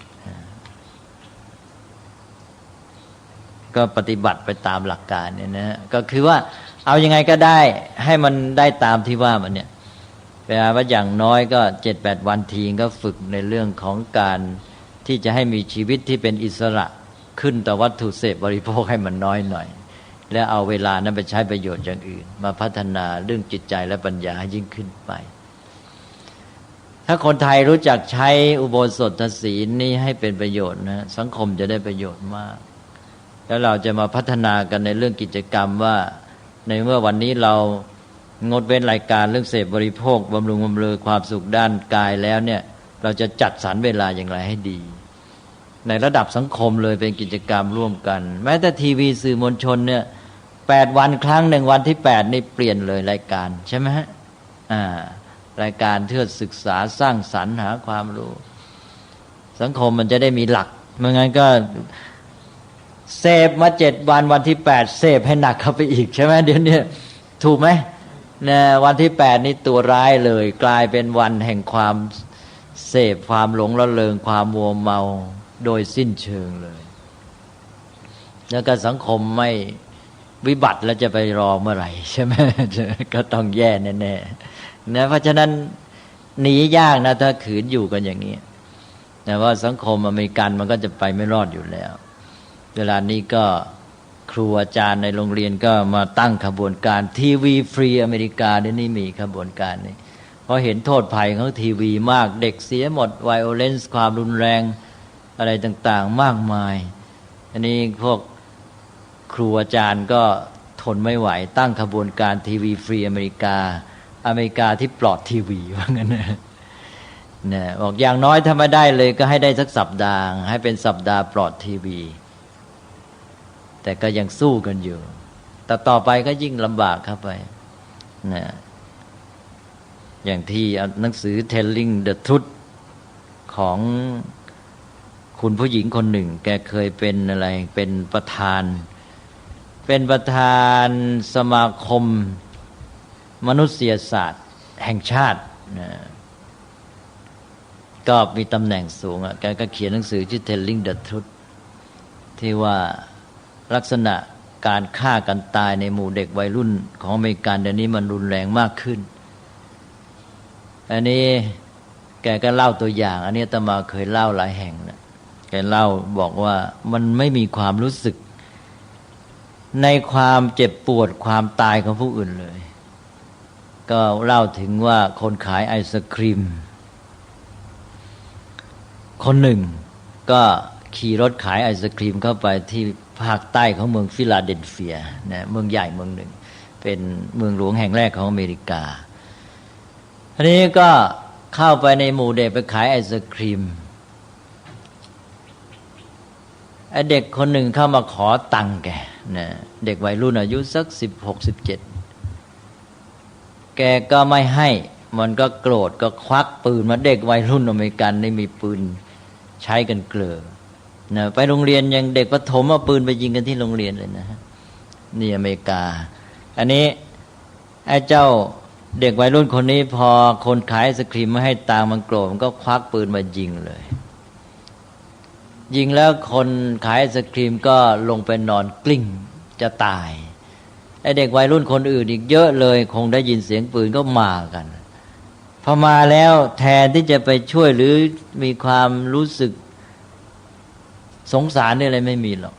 ก็ปฏิบัติไปตามหลักการเนี่ยนะก็คือว่าเอายังไงก็ได้ให้มันได้ตามที่ว่ามันเนี่ยแปลว่าอย่างน้อยก็ 7-8 วันทีก็ฝึกในเรื่องของการที่จะให้มีชีวิตที่เป็นอิสระขึ้นต่อวัตถุเสพบริโภคให้มันน้อยหน่อยแล้วเอาเวลานั้นไปใช้ประโยชน์อย่างอื่นมาพัฒนาเรื่องจิตใจและปัญญาให้ยิ่งขึ้นไปถ้าคนไทยรู้จักใช้อุโบสถศีลนี้ให้เป็นประโยชน์นะสังคมจะได้ประโยชน์มาก แล้วเราจะมาพัฒนากันในเรื่องกิจกรรมว่าในเมื่อวันนี้เรางดเว้นรายการเรื่องเสพบริโภคบำรุงบำเรอความสุขด้านกายแล้วเนี่ยเราจะจัดสรรเวลาอย่างไรให้ดีในระดับสังคมเลยเป็นกิจกรรมร่วมกันแม้แต่ทีวีสื่อมวลชนเนี่ย8 วันครั้งหนึ่งวันที่8นี่เปลี่ยนเลยรายการใช่ไหมฮะรายการเพื่อศึกษาสร้างสรรค์หาความรู้สังคมมันจะได้มีหลักไม่งั้นก็เสพมา7 วันวันที่8เสพให้หนักเข้าไปอีกใช่ไหมเดี๋ยวนี้ถูกไหมนะวันที่8นี่ตัวร้ายเลยกลายเป็นวันแห่งความเสพความหลงระเริงความมัวเมาโดยสิ้นเชิงเลยแล้วก็สังคมไม่วิบัติแล้วจะไปรอเมื่อไหร่ใช่ไหมก็ต้องแย่แน่ๆนะเพราะฉะนั้นหนียากนะถ้าขืนอยู่กันอย่างนี้แต่ว่าสังคมอเมริกันมันก็จะไปไม่รอดอยู่แล้วเวลานี้ก็ครูอาจารย์ในโรงเรียนก็มาตั้งขบวนการทีวีฟรีอเมริกาเนี่ยนี่มีขบวนการนี้เพราะเห็นโทษภัยของทีวีมากเด็กเสียหมดไวโอเลนซ์ความรุนแรงอะไรต่างๆมากมายอันนี้พวกครูอาจารย์ก็ทนไม่ไหวตั้งขบวนการทีวีฟรีอเมริกาที่ปลอดทีวีว่างั้นนะบอกอย่างน้อยถ้าไม่ได้เลยก็ให้ได้สักสัปดาห์ให้เป็นสัปดาห์ปลอดทีวีแต่ก็ยังสู้กันอยู่แต่ต่อไปก็ยิ่งลำบากเข้าไปนะอย่างที่หนังสือ Telling the Truth ของคุณผู้หญิงคนหนึ่งแกเคยเป็นอะไรเป็นประธานสมาคมมนุษยศาสตร์แห่งชาตินะก็มีตำแหน่งสูงแกก็เขียนหนังสือชื่อ Telling the Truth ที่ว่าลักษณะการฆ่ากันตายในหมู่เด็กวัยรุ่นของอเมริกันเดี๋ยวนี้มันรุนแรงมากขึ้นอันนี้แกก็เล่าตัวอย่างอันนี้อาตมาเคยเล่าหลายแห่งนะแกเล่าบอกว่ามันไม่มีความรู้สึกในความเจ็บปวดความตายของผู้อื่นเลยก็เล่าถึงว่าคนขายไอศกรีมคนหนึ่งก็ขี่รถขายไอศกรีมเข้าไปที่ภาคใต้ของเมืองฟิลาเดลเฟียนะเมืองใหญ่เมืองหนึ่งเป็นเมืองหลวงแห่งแรกของอเมริกาทีนี้ก็เข้าไปในหมู่เด็กไปขายไอศกรีมไอเด็กคนหนึ่งเข้ามาขอตังค์แกนะเด็กวัยรุ่นอายุสัก16-17แกก็ไม่ให้มันก็โกรธก็ควักปืนมาเด็กวัยรุ่นอเมริกันนี่มีปืนใช้กันเกลือนะไปโรงเรียนยังเด็กประถมเอาปืนไปยิงกันที่โรงเรียนเลยนะนี่อเมริกาอันนี้ไอ้เจ้าเด็กวัยรุ่นคนนี้พอคนขายไอศกรีมไม่ให้ตังค์มันโกรธมันก็ควักปืนมายิงเลยยิงแล้วคนขายไอศกรีมก็ลงไปนอนกลิ้งจะตายไอ้เด็กวัยรุ่นคนอื่นอีกเยอะเลยคงได้ยินเสียงปืนก็มากันพอมาแล้วแทนที่จะไปช่วยหรือมีความรู้สึกสงสารอะไรไม่มีหรอก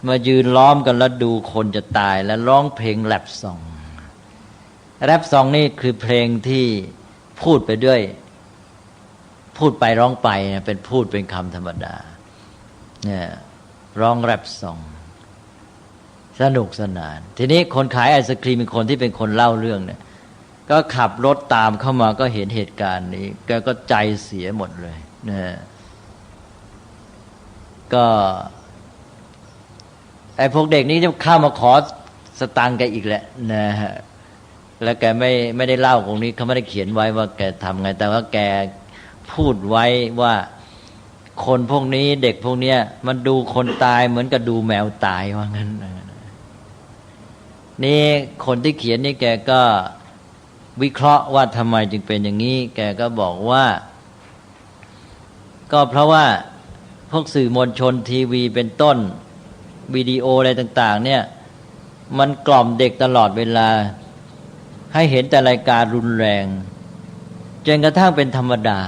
มายืนล้อมกันแล้วดูคนจะตายแล้วร้องเพลงแรปซองนี่คือเพลงที่พูดไปด้วยพูดไปร้องไปเป็นพูดเป็นคำธรรมดาเนี่ยร้องแรปซองสนุกสนานทีนี้คนขายไอศกรีมเป็นคนที่เป็นคนเล่าเรื่องเนี่ยก็ขับรถตามเข้ามาก็เห็นเหตุการณ์นี้แกก็ใจเสียหมดเลยนะก็ไอ้พวกเด็กนี้จะเข้ามาขอสตังค์แกอีกแหละนะฮะแล้วแกไม่ได้เล่าตรงนี้เขาไม่ได้เขียนไว้ว่าแกทำไงแต่ว่าแกพูดไว้ว่าคนพวกนี้เด็กพวกเนี้ยมันดูคนตายเหมือนกับดูแมวตายว่างั้นนี่คนที่เขียนนี่แกก็วิเคราะห์ว่าทำไมจึงเป็นอย่างนี้แกก็บอกว่าก็เพราะว่าพวกสื่อมวลชนทีวีเป็นต้นวิดีโออะไรต่างๆเนี่ยมันกล่อมเด็กตลอดเวลาให้เห็นแต่รายการรุนแรงจนกระทั่งเป็นธรรมดา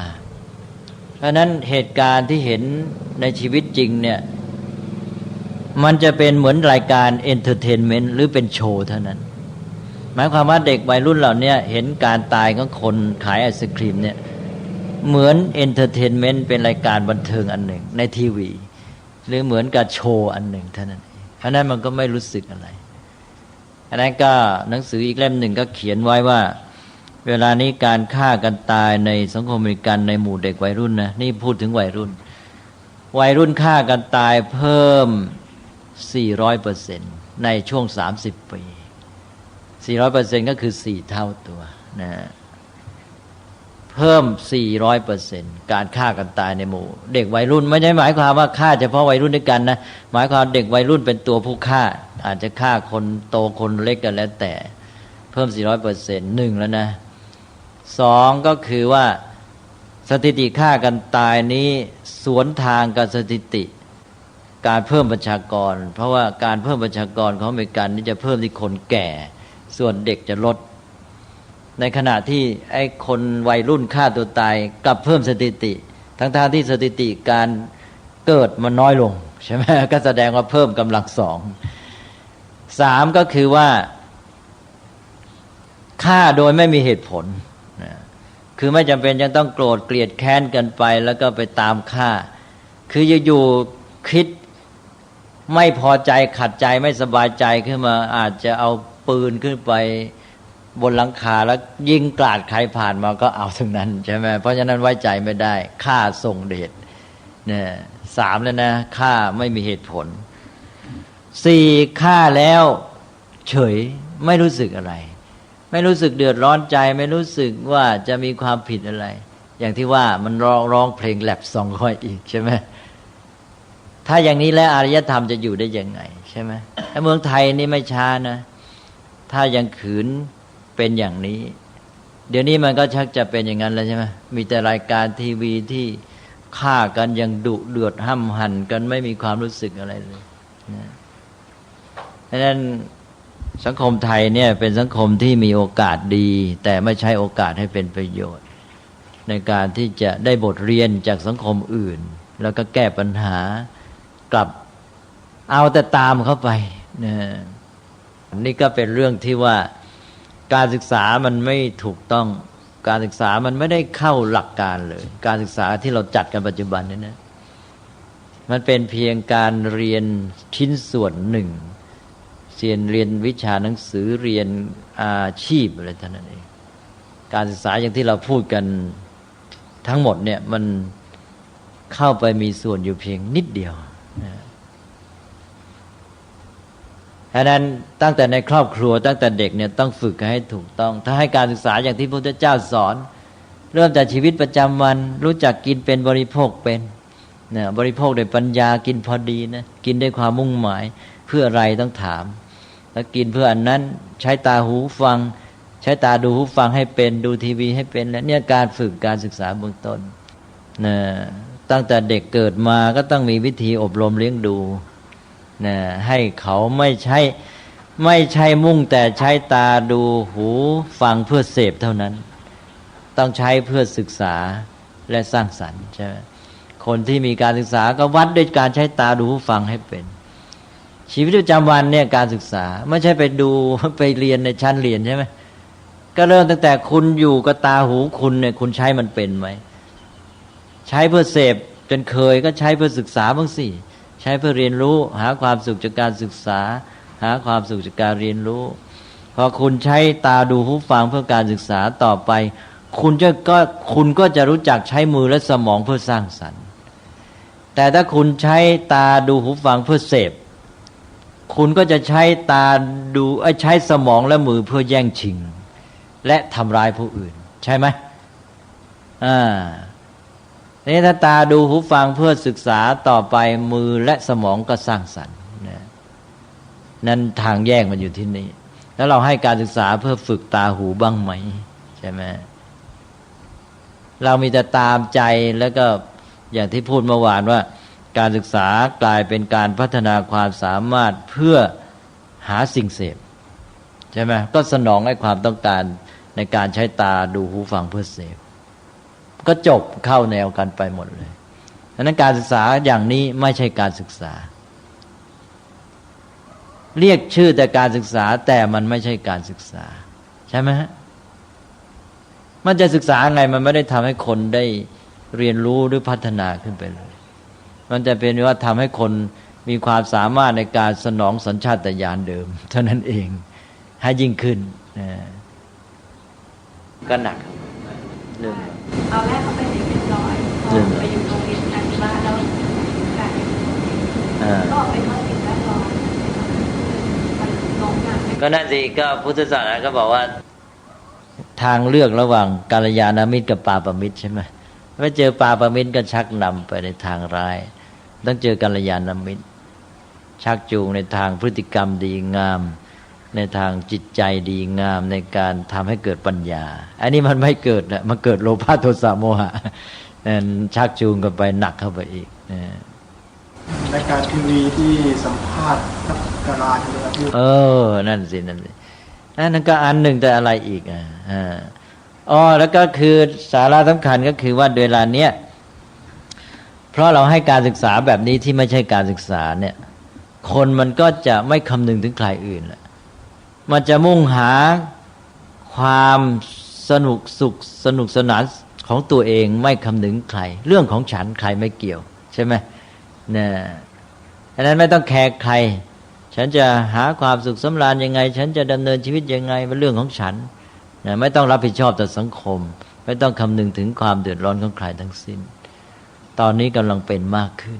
เพราะนั้นเหตุการณ์ที่เห็นในชีวิตจริงเนี่ยมันจะเป็นเหมือนรายการเอนเตอร์เทนเมนต์หรือเป็นโชว์เท่านั้นหมายความว่าเด็กวัยรุ่นเหล่านี้เห็นการตายของคนขายไอศกรีมเนี่ยเหมือนเอนเตอร์เทนเมนต์เป็นรายการบันเทิงอันหนึ่งในทีวีหรือเหมือนกับโชว์อันหนึ่งเท่านั้น เพราะนั้นมันก็ไม่รู้สึกอะไรอันนั้นก็หนังสืออีกเล่มหนึ่งก็เขียนไว้ว่าเวลานี้การฆ่ากันตายในสังคมอเมริกันในหมู่เด็กวัยรุ่นนะนี่พูดถึงวัยรุ่นฆ่ากันตายเพิ่ม 400% ในช่วง30 ปี 400% ก็คือ 4 เท่าตัวนะเพิ่ม 400% การฆ่ากันตายในหมู่เด็กวัยรุ่นไม่ใช่หมายความว่าฆ่าเฉพาะวัยรุ่นด้วยกันนะหมายความเด็กวัยรุ่นเป็นตัวผู้ฆ่าอาจจะฆ่าคนโตคนเล็กกันแล้วแต่เพิ่ม 400% หนึ่งแล้วนะสองก็คือว่าสถิติฆ่ากันตายนี้สวนทางกับสถิติการเพิ่มประชากรเพราะว่าการเพิ่มประชากรของอเมริกันนี่จะเพิ่มที่คนแก่ส่วนเด็กจะลดในขณะที่ไอ้คนวัยรุ่นฆ่าตัวตายกลับเพิ่มสถิติทั้งที่สถิติการเกิดมันน้อยลงใช่ไหมก็แสดงว่าเพิ่มกำลังสองสามก็คือว่าฆ่าโดยไม่มีเหตุผลคือไม่จำเป็นยังต้องโกรธเกลียดแค้นกันไปแล้วก็ไปตามฆ่าคืออยู่คิดไม่พอใจขัดใจไม่สบายใจขึ้นมาอาจจะเอาปืนขึ้นไปบนหลังคาแล้วยิงกราดใครผ่านมาก็เอาทั้งนั้นใช่ไหมเพราะฉะนั้นไว้ใจไม่ได้ฆ่าส่งเดชเนี่ยสามแล้วนะฆ่าไม่มีเหตุผลสี่ฆ่าแล้วเฉยไม่รู้สึกอะไรไม่รู้สึกเดือดร้อนใจไม่รู้สึกว่าจะมีความผิดอะไรอย่างที่ว่ามันร้องเพลงแลบ200อีกใช่ไหมถ้าอย่างนี้แล้วอารยธรรมจะอยู่ได้ยังไงใช่ไหมแต่เมืองไทยนี่ไม่ช้านะถ้ายังขืนเป็นอย่างนี้เดี๋ยวนี้มันก็ชักจะเป็นอย่างนั้นแล้วใช่ไหมมีแต่รายการทีวีที่ฆ่ากันอย่างดุเดือดห้ำหั่นกันไม่มีความรู้สึกอะไรเลยนะเพราะฉะนั้นสังคมไทยเนี่ยเป็นสังคมที่มีโอกาสดีแต่ไม่ใช้โอกาสให้เป็นประโยชน์ในการที่จะได้บทเรียนจากสังคมอื่นแล้วก็แก้ปัญหากลับเอาแต่ตามเข้าไปนะนี่ก็เป็นเรื่องที่ว่าการศึกษามันไม่ถูกต้องการศึกษามันไม่ได้เข้าหลักการเลยการศึกษาที่เราจัดกันปัจจุบันนี้นะมันเป็นเพียงการเรียนชิ้นส่วนหนึ่งเรียนวิชาหนังสือเรียนอาชีพอะไรเท่านั้นเองการศึกษาอย่างที่เราพูดกันทั้งหมดเนี่ยมันเข้าไปมีส่วนอยู่เพียงนิดเดียวฉะนั้นตั้งแต่ในครอบครัวตั้งแต่เด็กเนี่ยต้องฝึกให้ถูกต้องถ้าให้การศึกษาอย่างที่พระพุทธเจ้าสอนเริ่มจากชีวิตประจำวันรู้จักกินเป็นบริโภคเป็นนะบริโภคด้วยปัญญากินพอดีนะกินด้วยความมุ่งหมายเพื่ออะไรต้องถามแล้วกินเพื่ออันนั้นใช้ตาหูฟังใช้ตาดูหูฟังให้เป็นดูทีวีให้เป็นและเนี่ยการฝึกการศึกษาเบื้องต้นนะตั้งแต่เด็กเกิดมาก็ต้องมีวิธีอบรมเลี้ยงดูนะให้เขาไม่ใช่มุ่งแต่ใช้ตาดูหูฟังเพื่อเสพเท่านั้นต้องใช้เพื่อศึกษาและสร้างสรรค์ใช่ไหมคนที่มีการศึกษาก็วัดด้วยการใช้ตาดูหูฟังให้เป็นชีวิตประจำวันเนี่ยการศึกษาไม่ใช่ไปดูไปเรียนในชั้นเรียนใช่ไหมก็เริ่มตั้งแต่คุณอยู่กับตาหูคุณเนี่ยคุณใช้มันเป็นไหมใช้เพื่อเสพจนเคยก็ใช้เพื่อศึกษาบ้างสิใช้เพื่อเรียนรู้หาความสุขจากการศึกษาหาความสุขจากการเรียนรู้พอคุณใช้ตาดูหูฟังเพื่อการศึกษาต่อไปคุณก็จะรู้จักใช้มือและสมองเพื่อสร้างสรรค์แต่ถ้าคุณใช้ตาดูหูฟังเพื่อเสพคุณก็จะใช้ตาดูใช้สมองและมือเพื่อแย่งชิงและทำร้ายผู้อื่นใช่ไหมนี่ถ้าตาดูหูฟังเพื่อศึกษาต่อไปมือและสมองก็สร้างสรรค์นั่นทางแยกมันอยู่ที่นี่แล้วเราให้การศึกษาเพื่อฝึกตาหูบ้างไหมใช่ไหมเรามีแต่ตามใจแล้วก็อย่างที่พูดเมื่อวานว่าการศึกษากลายเป็นการพัฒนาความสามารถเพื่อหาสิ่งเสพใช่ไหมก็สนองให้ความต้องการในการใช้ตาดูหูฟังเพื่อเสพก็จบเข้าแนวกันไปหมดเลยฉะนั้นการศึกษาอย่างนี้ไม่ใช่การศึกษาเรียกชื่อแต่การศึกษาแต่มันไม่ใช่การศึกษาใช่ไหมฮะมันจะศึกษาไงมันไม่ได้ทำให้คนได้เรียนรู้หรือพัฒนาขึ้นไปเลยมันจะเป็นว่าทำให้คน มีความสามารถในการสนองสัญชาตญาณเดิมเท่านั้นเองให้ยิ่งขึ้นก็หนักเรื่องตอนแรกเขาเป็นเด็กเรียบร้อยพอไปอยู่โรงเรียนการบ้านแล้วกลายเป็นก็เป็นข้อสิ่งแวดล้อมก็นั่นสิก็พุทธศาสนาก็บอกว่าทางเลือกระหว่างกัลยาณมิตรกับปาปมิตรใช่ไหมไม่เจอปาปมิตรก็ชักนำไปในทางร้ายต้องเจอกัลยาณมิตรชักจูงในทางพฤติกรรมดีงามในทางจิตใจดีงามในการทำให้เกิดปัญญาอันนี้มันไม่เกิดนะมันเกิดโลภะโทสะโมหะชักจูงกันไปหนักเข้าไปอีกรายการทีวีที่สัมภาษณ์นักการาที่นั่นสินั่นก็อันหนึ่งแต่อะไรอีกแล้วก็คือสาระสำคัญก็คือว่าเวลาเนี้ยเพราะเราให้การศึกษาแบบนี้ที่ไม่ใช่การศึกษาเนี่ยคนมันก็จะไม่คำนึงถึงใครอื่นละมันจะมุ่งหาความสนุกสนานของตัวเองไม่คำนึงใครเรื่องของฉันใครไม่เกี่ยวใช่ไหมเนี่ยดังนั้นไม่ต้องแคร์ใครฉันจะหาความสุขสำราญยังไงฉันจะดำเนินชีวิตยังไงเป็นเรื่องของฉันนะไม่ต้องรับผิดชอบต่อสังคมไม่ต้องคำนึงถึงความเดือดร้อนของใครทั้งสิ้นตอนนี้กำลังเป็นมากขึ้น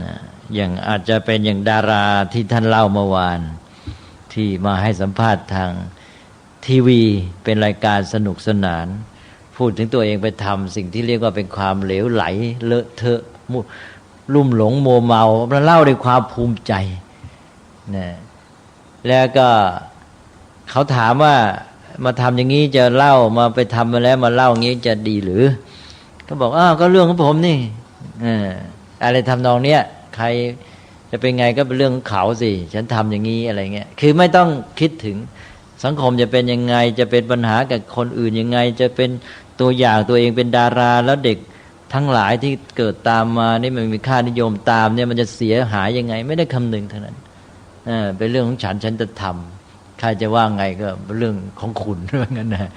นะอย่างอาจจะเป็นอย่างดาราที่ท่านเล่าเมื่อวานที่มาให้สัมภาษณ์ทางทีวีเป็นรายการสนุกสนานพูดถึงตัวเองไปทำสิ่งที่เรียกว่าเป็นความเหลวไหลเลอะเทอะลุ่มหลงโมเมาแล้วเล่าด้วยความภูมิใจนะแล้วก็เขาถามว่ามาทำอย่างนี้จะเล่ามาไปทำมาแล้วมาเล่าอย่างนี้จะดีหรือก็บอกก็เรื่องของผมนี่อะไรทำนองเนี้ยใครจะเป็นไงก็เป็นเรื่องของเขาสิฉันทำอย่างนี้อะไรเงี้ยคือไม่ต้องคิดถึงสังคมจะเป็นยังไงจะเป็นปัญหากับคนอื่นยังไงจะเป็นตัวอย่างตัวเองเป็นดาราแล้วเด็กทั้งหลายที่เกิดตามมานี่มันมีค่านิยมตามเนี่ยมันจะเสียหายยังไงไม่ได้คำนึงเท่านั้นเป็นเรื่องของฉันจะทำใครจะว่าไงก็เป็นเรื่องของคุณเรื่องนั้นนะ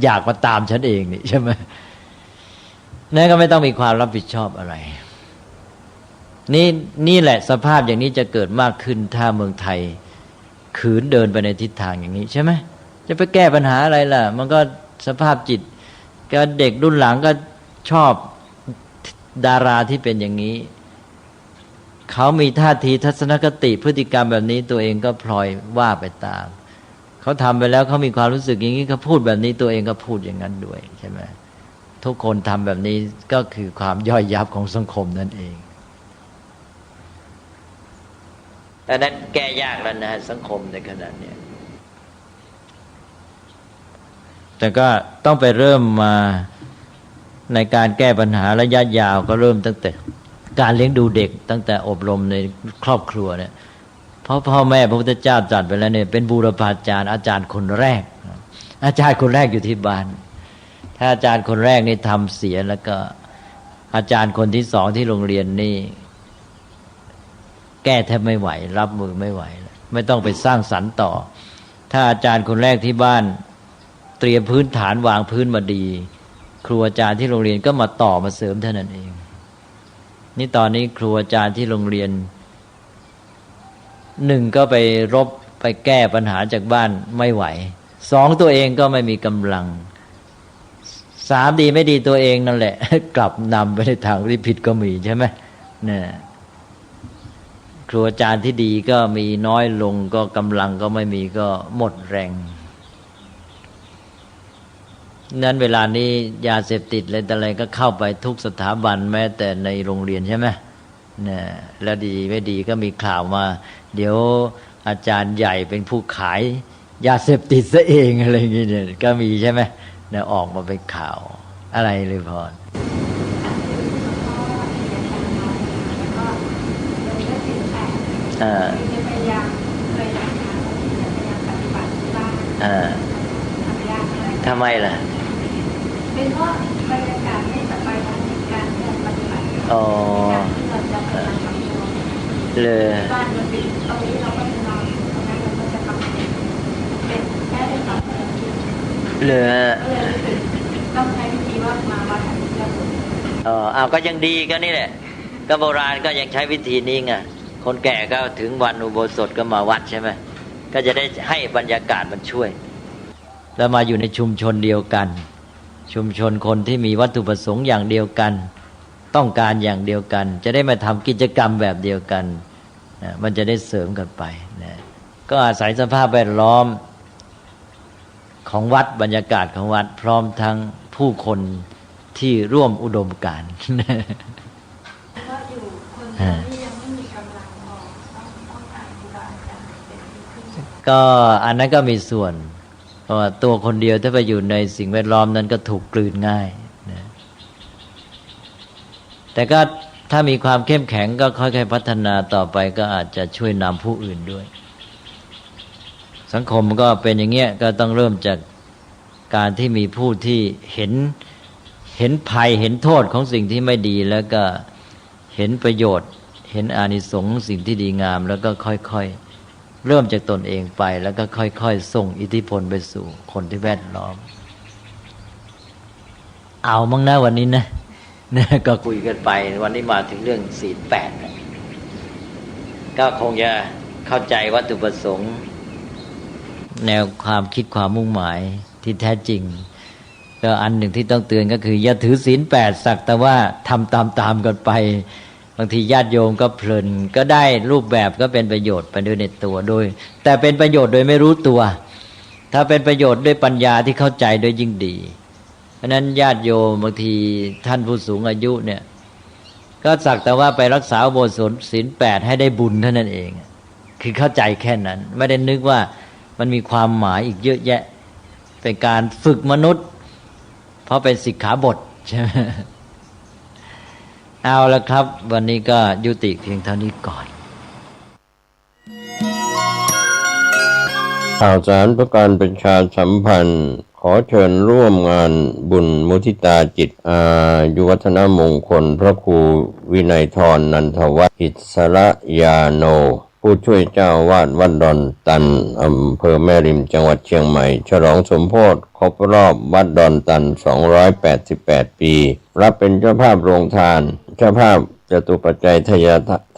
อยากมาตามฉันเองนี่ใช่ไหมนั่นก็ไม่ต้องมีความรับผิดชอบอะไรนี่แหละสภาพอย่างนี้จะเกิดมากขึ้นถ้าเมืองไทยขืนเดินไปในทิศทางอย่างนี้ใช่ไหมจะไปแก้ปัญหาอะไรล่ะมันก็สภาพจิตก็เด็กรุ่นหลังก็ชอบดาราที่เป็นอย่างนี้เขามีท่าทีทัศนคติพฤติกรรมแบบนี้ตัวเองก็พลอยว่าไปตามเขาทำไปแล้วเขามีความรู้สึกอย่างนี้เขาพูดแบบนี้ตัวเองก็พูดอย่างนั้นด้วยใช่ไหมทุกคนทำแบบนี้ก็คือความย่อยยับของสังคมนั่นเองแต่นั้นแก้ยากแล้วนะสังคมในขณะนี้แต่ก็ต้องไปเริ่มมาในการแก้ปัญหาระยะยาวก็เริ่มตั้งแต่การเลี้ยงดูเด็กตั้งแต่อบรมในครอบครัวเนี่ยเพราะพ่อแม่พระพุทธเจ้าจัดไปแล้วเนี่ยเป็นบูรพาจารย์อาจารย์คนแรกอาจารย์คนแรกอยู่ที่บ้านถ้าอาจารย์คนแรกนี่ทำเสียแล้วก็อาจารย์คนที่สองที่โรงเรียนนี่แก้แทบไม่ไหวรับมือไม่ไหวไม่ต้องไปสร้างสรรค์ต่อถ้าอาจารย์คนแรกที่บ้านเตรียมพื้นฐานวางพื้นมาดีครูอาจารย์ที่โรงเรียนก็มาต่อมาเสริมเท่านั้นเองนี่ตอนนี้ครูอาจารย์ที่โรงเรียนหนึ่งก็ไปรบไปแก้ปัญหาจากบ้านไม่ไหวสองตัวเองก็ไม่มีกำลังสามดีไม่ดีตัวเองนั่นแหละกลับนำไปในทางที่ผิดก็มีใช่ไหมเนี่ยครูอาจารย์ที่ดีก็มีน้อยลงก็กำลังก็ไม่มีก็หมดแรงนั้นเวลานี้ยาเสพติดอะไรก็เข้าไปทุกสถาบันแม้แต่ในโรงเรียนใช่ไหมเนี่ยแล้วดีไม่ดีก็มีข่าวมาเดี๋ยวอาจารย์ใหญ่เป็นผู้ขายยาเสพติดซะเองอะไรอย่างเงี้ยก็มีใช่ไหมเนี่ยออกมาเป็นข่าวอะไรเลยพอทำไมล่ะเป็นเพราะบรรยากาศไม่สบายทางการปฏิบัติที่เราจะไปทำตัวเลยบ้านเราปิดตรงนี้เราก็จะนอนตรงนั้นเราก็จะทำเป็นแค่ได้ทำเลยต้องใช้วิธีว่ามาวัดแล้วเอาก็ยังดีก็นี่แหละ ก็โบราณก็ยังใช้วิธีนี้ไงคนแก่ก็ถึงวันอุโบสถก็มาวัดใช่ไหมก็จะได้ให้บรรยากาศมันช่วยแล้วมาอยู่ในชุมชนเดียวกันชุมชนคนที่มีวัตถุประสงค์อย่างเดียวกันต้องการอย่างเดียวกันจะได้มาทำกิจกรรมแบบเดียวกันนะมันจะได้เสริมกันไปนะก็อาศัยสภาพแวดล้อมของวัดบรรยากาศของวัดพร้อมทั้งผู้คนที่ร่วมอุดมการณ์ว่าอยู่คนที่ยังไม่มีกำลังพอต้องการครูบาอาจารย์เป็นที่พึ่งก็อันนั้นก็มีส่วนเพราะว่าตัวคนเดียวถ้าไปอยู่ในสิ่งแวดล้อมนั้นก็ถูกกลืนง่ายนะแต่ก็ถ้ามีความเข้มแข็งก็ค่อยๆพัฒนาต่อไปก็อาจจะช่วยนำผู้อื่นด้วยสังคมก็เป็นอย่างเงี้ยก็ต้องเริ่มจากการที่มีผู้ที่เห็นภัยเห็นโทษของสิ่งที่ไม่ดีแล้วก็เห็นประโยชน์เห็นอานิสงส์สิ่งที่ดีงามแล้วก็ค่อยๆเริ่มจากตนเองไปแล้วก็ค่อยๆส่งอิทธิพลไปสู่คนที่แวดล้อมเอามั่งนะวันนี้นะก็คุยกันไปวันนี้มาถึงเรื่องศีล 8นะก็คงจะเข้าใจวัตถุประสงค์แนวความคิดความมุ่งหมายที่แท้จริงแล้วอันหนึ่งที่ต้องเตือนก็คืออย่าถือศีล 8สักแต่ว่าทำตามกันไปบางทีญาติโยมก็เพลินก็ได้รูปแบบก็เป็นประโยชน์ไปด้วยในตัวโดยแต่เป็นประโยชน์โดยไม่รู้ตัวถ้าเป็นประโยชน์ด้วยปัญญาที่เข้าใจโดยยิ่งดีเพราะนั้นญาติโยมบางทีท่านผู้สูงอายุเนี่ยก็สักแต่ว่าไปรักษาอุโบสถศีล 8ให้ได้บุญเท่านั้นเองคือเข้าใจแค่นั้นไม่ได้นึกว่ามันมีความหมายอีกเยอะแยะเป็นการฝึกมนุษย์เพราะเป็นสิกขาบทใช่ไหมเอาละครับวันนี้ก็ยุติเพียงเท่านี้ก่อนข่าวสารประการประชาสัมพันธ์ขอเชิญร่วมงานบุญมุทิตาจิตอายุวัฒนมงคลพระครูวินัยธรนันทวัฒน์อิสระยาโนผู้ช่วยเจ้าวาดวัดดอนตันอำเภอแม่ริมจังหวัดเชียงใหม่ฉลองสมโภชครบรอบวัดดอนตัน288ปีรับเป็นเจ้าภาพโรงทานเจ้าภาพจตุปัจจัยทาย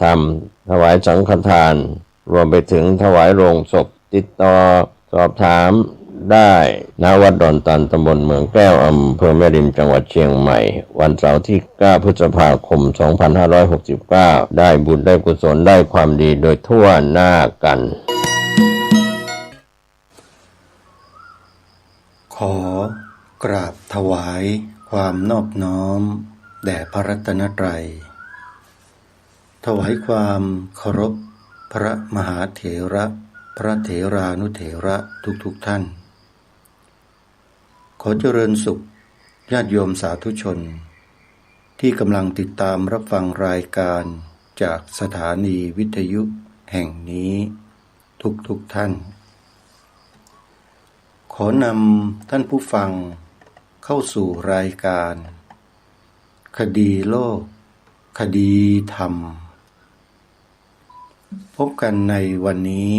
ธรรมถวายสังฆทานรวมไปถึงถวายโรงศพติดต่อสอบถามได้ณวัดดอนตันตำบลเมืองแก้วอำเภอแม่ริมจังหวัดเชียงใหม่วันเสาร์ที่9พฤษภาคม2569ได้บุญได้กุศลได้ความดีโดยทั่วหน้ากันขอกราบถวายความนอบน้อมแด่พระรัตนตรัยถวายความเคารพพระมหาเถระพระเถรานุเถระทุกท่านขอเจริญสุขญาติโยมสาธุชนที่กำลังติดตามรับฟังรายการจากสถานีวิทยุแห่งนี้ทุกท่านขอนำท่านผู้ฟังเข้าสู่รายการคดีโลกคดีธรรมพบกันในวันนี้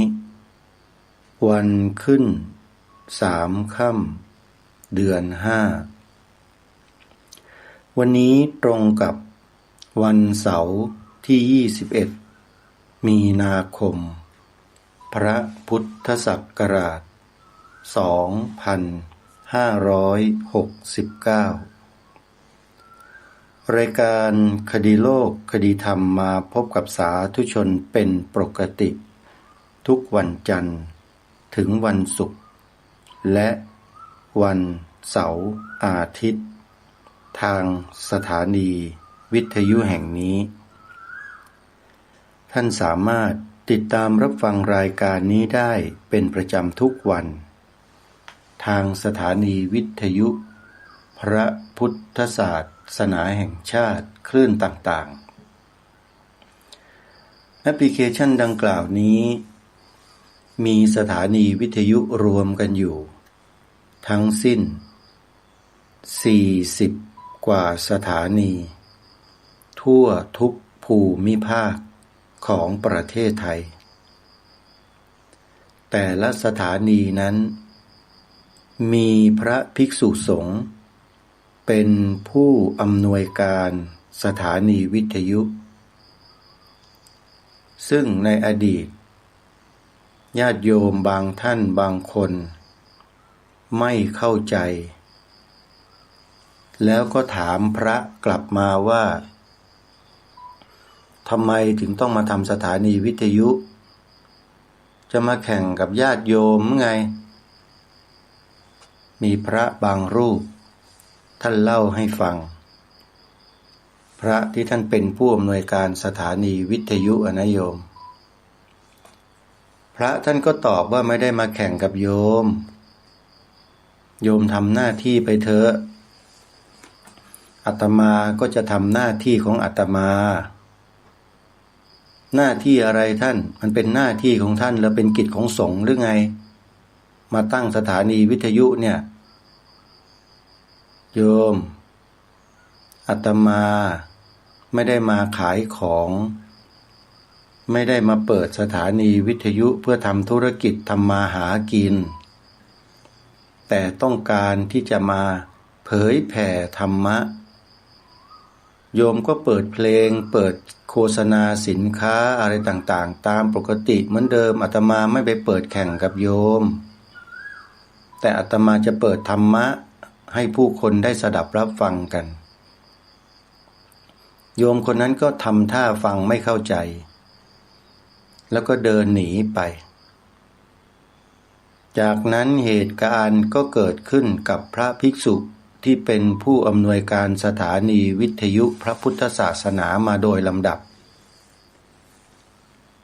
วันขึ้น3 ค่ำเดือน 5วันนี้ตรงกับวันเสาร์ที่21มีนาคมพระพุทธศักราช2569รายการคดีโลกคดีธรรมมาพบกับสาธุชนเป็นปกติทุกวันจันทร์ถึงวันศุกร์และวันเสาร์อาทิตย์ทางสถานีวิทยุแห่งนี้ท่านสามารถติดตามรับฟังรายการนี้ได้เป็นประจำทุกวันทางสถานีวิทยุพระพุทธศาสนาแห่งชาติคลื่นต่างๆแอปพลิเคชันดังกล่าวนี้มีสถานีวิทยุรวมกันอยู่ทั้งสิ้น40 กว่าสถานีทั่วทุกภูมิภาคของประเทศไทยแต่ละสถานีนั้นมีพระภิกษุสงฆ์เป็นผู้อำนวยการสถานีวิทยุ ซึ่งในอดีตญาติโยมบางท่านบางคนไม่เข้าใจแล้วก็ถามพระกลับมาว่าทำไมถึงต้องมาทำสถานีวิทยุจะมาแข่งกับญาติโยมไงมีพระบางรูปท่านเล่าให้ฟังพระที่ท่านเป็นผู้อำนวยการสถานีวิทยุนะโยมพระท่านก็ตอบว่าไม่ได้มาแข่งกับโยมทำหน้าที่ไปเถอะอาตมาก็จะทำหน้าที่ของอาตมาหน้าที่อะไรท่านมันเป็นหน้าที่ของท่านแล้วเป็นกิจของสงฆ์หรือไงมาตั้งสถานีวิทยุเนี่ยโยมอาตมาไม่ได้มาขายของไม่ได้มาเปิดสถานีวิทยุเพื่อทำธุรกิจทำมาหากินแต่ต้องการที่จะมาเผยแผ่ธรรมะโยมก็เปิดเพลงเปิดโฆษณาสินค้าอะไรต่างๆตามปกติเหมือนเดิมอาตมาไม่ไปเปิดแข่งกับโยมแต่อาตมาจะเปิดธรรมะให้ผู้คนได้สดับรับฟังกันโยมคนนั้นก็ทำท่าฟังไม่เข้าใจแล้วก็เดินหนีไปจากนั้นเหตุการณ์ก็เกิดขึ้นกับพระภิกษุที่เป็นผู้อำนวยการสถานีวิทยุพระพุทธศาสนามาโดยลำดับ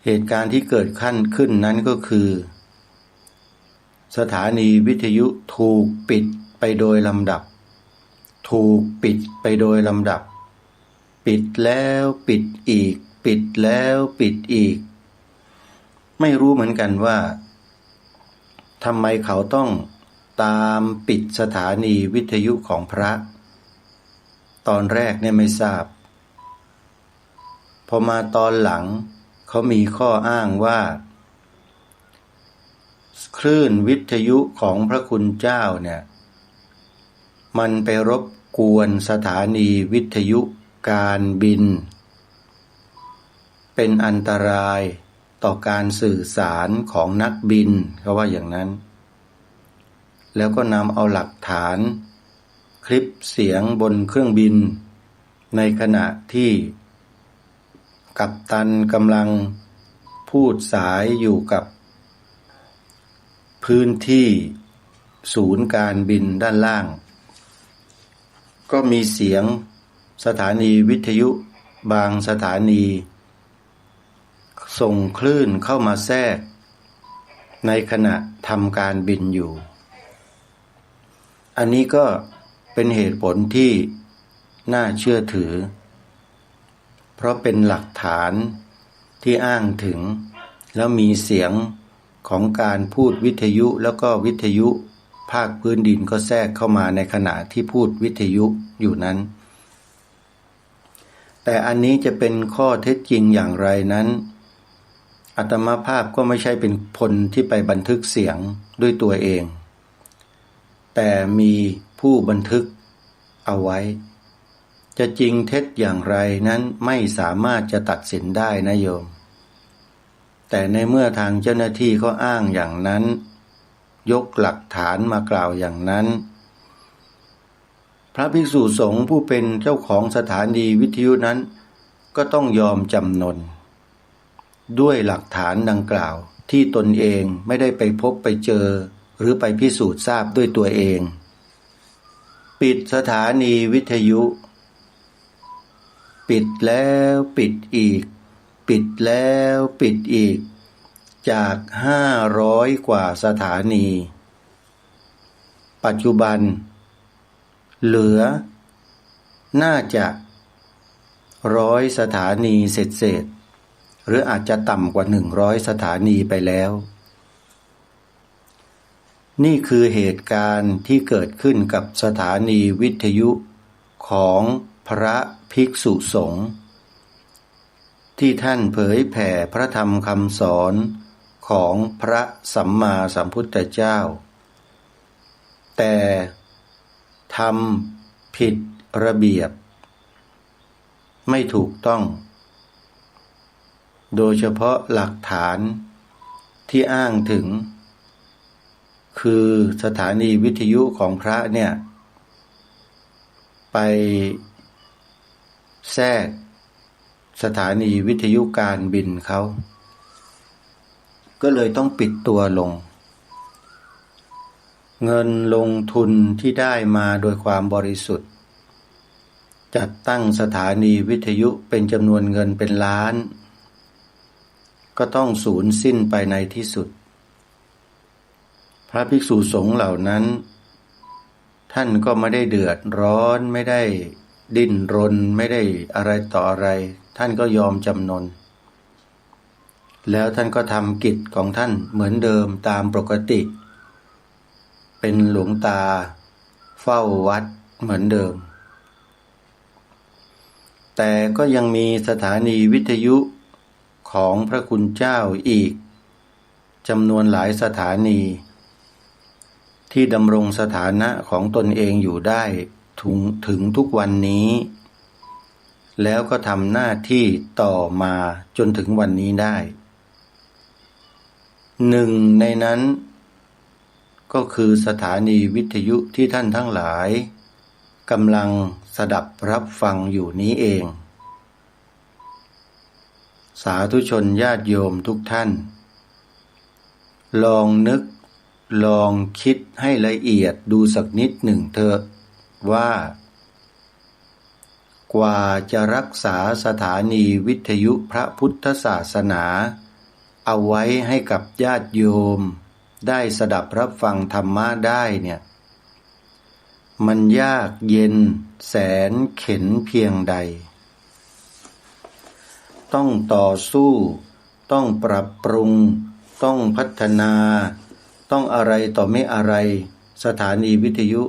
เหตุการณ์ที่เกิดขึ้นนั้นก็คือสถานีวิทยุถูกปิดไปโดยลำดับปิดแล้วปิดอีกปิดแล้วปิดอีกไม่รู้เหมือนกันว่าทำไมเขาต้องตามปิดสถานีวิทยุของพระตอนแรกเนี่ยไม่ทราบพอมาตอนหลังเขามีข้ออ้างว่าคลื่นวิทยุของพระคุณเจ้าเนี่ยมันไปรบกวนสถานีวิทยุการบินเป็นอันตรายต่อการสื่อสารของนักบินเขาว่าอย่างนั้นแล้วก็นำเอาหลักฐานคลิปเสียงบนเครื่องบินในขณะที่กัปตันกำลังพูดสายอยู่กับพื้นที่ศูนย์การบินด้านล่างก็มีเสียงสถานีวิทยุบางสถานีส่งคลื่นเข้ามาแทรกในขณะทำการบินอยู่อันนี้ก็เป็นเหตุผลที่น่าเชื่อถือเพราะเป็นหลักฐานที่อ้างถึงแล้วมีเสียงของการพูดวิทยุแล้วก็วิทยุภาคพื้นดินก็แทรกเข้ามาในขณะที่พูดวิทยุอยู่นั้นแต่อันนี้จะเป็นข้อเท็จจริงอย่างไรนั้นอาตมาภาพก็ไม่ใช่เป็นคนที่ไปบันทึกเสียงด้วยตัวเองแต่มีผู้บันทึกเอาไว้จะจริงเท็จอย่างไรนั้นไม่สามารถจะตัดสินได้นะโยมแต่ในเมื่อทางเจ้าหน้าที่เขาอ้างอย่างนั้นยกหลักฐานมากล่าวอย่างนั้นพระภิกษุสงฆ์ผู้เป็นเจ้าของสถานีวิทยุนั้นก็ต้องยอมจำนนด้วยหลักฐานดังกล่าวที่ตนเองไม่ได้ไปพบไปเจอหรือไปพิสูจน์ทราบด้วยตัวเองปิดสถานีวิทยุปิดแล้วปิดอีกปิดแล้วปิดอีกจาก500 กว่าสถานีปัจจุบันเหลือน่าจะ100 สถานีเศษหรืออาจจะต่ำกว่า100 สถานีไปแล้วนี่คือเหตุการณ์ที่เกิดขึ้นกับสถานีวิทยุของพระภิกษุสงฆ์ที่ท่านเผยแผ่พระธรรมคำสอนของพระสัมมาสัมพุทธเจ้าแต่ทำผิดระเบียบไม่ถูกต้อง โดยเฉพาะหลักฐานที่อ้างถึงคือสถานีวิทยุของพระเนี่ยไปแทรกสถานีวิทยุการบินเขาก็เลยต้องปิดตัวลงเงินลงทุนที่ได้มาโดยความบริสุทธิ์จัดตั้งสถานีวิทยุเป็นจำนวนเงินเป็นล้านก็ต้องสูญสิ้นไปในที่สุดพระภิกษุสงฆ์เหล่านั้นท่านก็ไม่ได้เดือดร้อนไม่ได้ดิ้นรนไม่ได้อะไรต่ออะไรท่านก็ยอมจำนนแล้วท่านก็ทำกิจของท่านเหมือนเดิมตามปกติเป็นหลวงตาเฝ้าวัดเหมือนเดิมแต่ก็ยังมีสถานีวิทยุของพระคุณเจ้าอีกจำนวนหลายสถานีที่ดำรงสถานะของตนเองอยู่ได้ถึงทุกวันนี้แล้วก็ทำหน้าที่ต่อมาจนถึงวันนี้ได้หนึ่งในนั้นก็คือสถานีวิทยุที่ท่านทั้งหลายกำลังสดับรับฟังอยู่นี้เองสาธุชนญาติโยมทุกท่านลองนึกลองคิดให้ละเอียดดูสักนิดหนึ่งเถอะว่ากว่าจะรักษาสถานีวิทยุพระพุทธศาสนาเอาไว้ให้กับญาติโยมได้สดับรับฟังธรรมะได้เนี่ยมันยากเย็นแสนเข็ญเพียงใดต้องต่อสู้ต้องปรับปรุงต้องพัฒนาต้องอะไรต่อไม่อะไรสถานีวิทยุ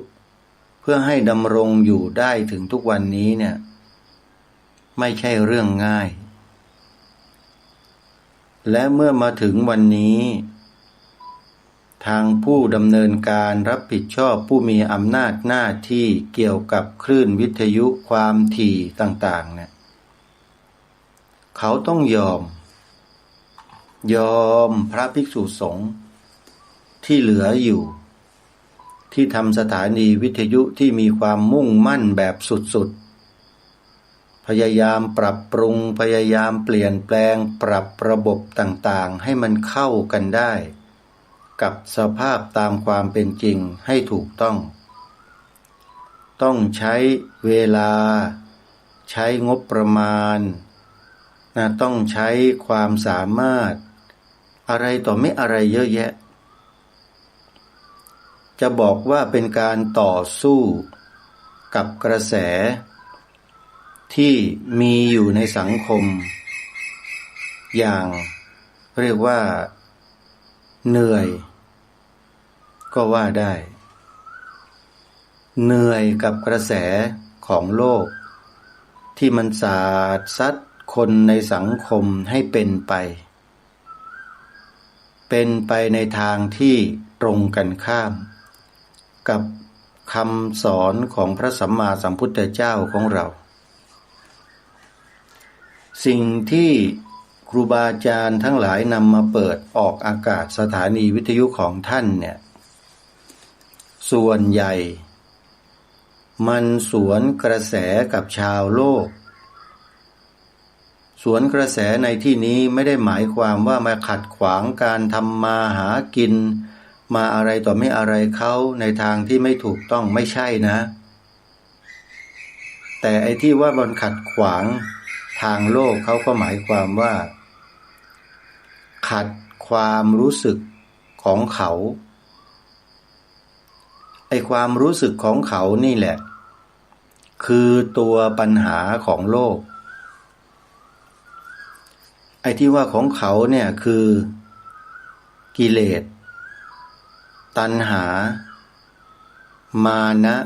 เพื่อให้ดำรงอยู่ได้ถึงทุกวันนี้เนี่ยไม่ใช่เรื่องง่ายและเมื่อมาถึงวันนี้ทางผู้ดำเนินการรับผิดชอบผู้มีอำนาจหน้าที่เกี่ยวกับคลื่นวิทยุความถี่ต่างๆเนี่ยเขาต้องยอมพระภิกษุสงฆ์ที่เหลืออยู่ที่ทำสถานีวิทยุที่มีความมุ่งมั่นแบบสุดๆพยายามปรับปรุงพยายามเปลี่ยนแปลงปรับระบบต่างๆให้มันเข้ากันได้กับสภาพตามความเป็นจริงให้ถูกต้องใช้เวลาใช้งบประมาณต้องใช้ความสามารถอะไรต่อไม่อะไรเยอะแยะจะบอกว่าเป็นการต่อสู้กับกระแสที่มีอยู่ในสังคมอย่างเรียกว่าเหนื่อยก็ว่าได้เหนื่อยกับกระแสของโลกที่มันสาดซัดคนในสังคมให้เป็นไปในทางที่ตรงกันข้ามกับคำสอนของพระสัมมาสัมพุทธเจ้าของเราสิ่งที่ครูบาอาจารย์ทั้งหลายนำมาเปิดออกอากาศสถานีวิทยุของท่านเนี่ยส่วนใหญ่มันสวนกระแสกับชาวโลกสวนกระแสในที่นี้ไม่ได้หมายความว่ามาขัดขวางการทำมาหากินมาอะไรต่อไม่อะไรเขาในทางที่ไม่ถูกต้องไม่ใช่นะแต่ไอ้ที่ว่ามันขัดขวางทางโลกเขาก็หมายความว่าขัดความรู้สึกของเขาไอ้ความรู้สึกของเขานี่แหละคือตัวปัญหาของโลกไอ้ที่ว่าของเขาเนี่ยคือกิเลสตัณหามานะ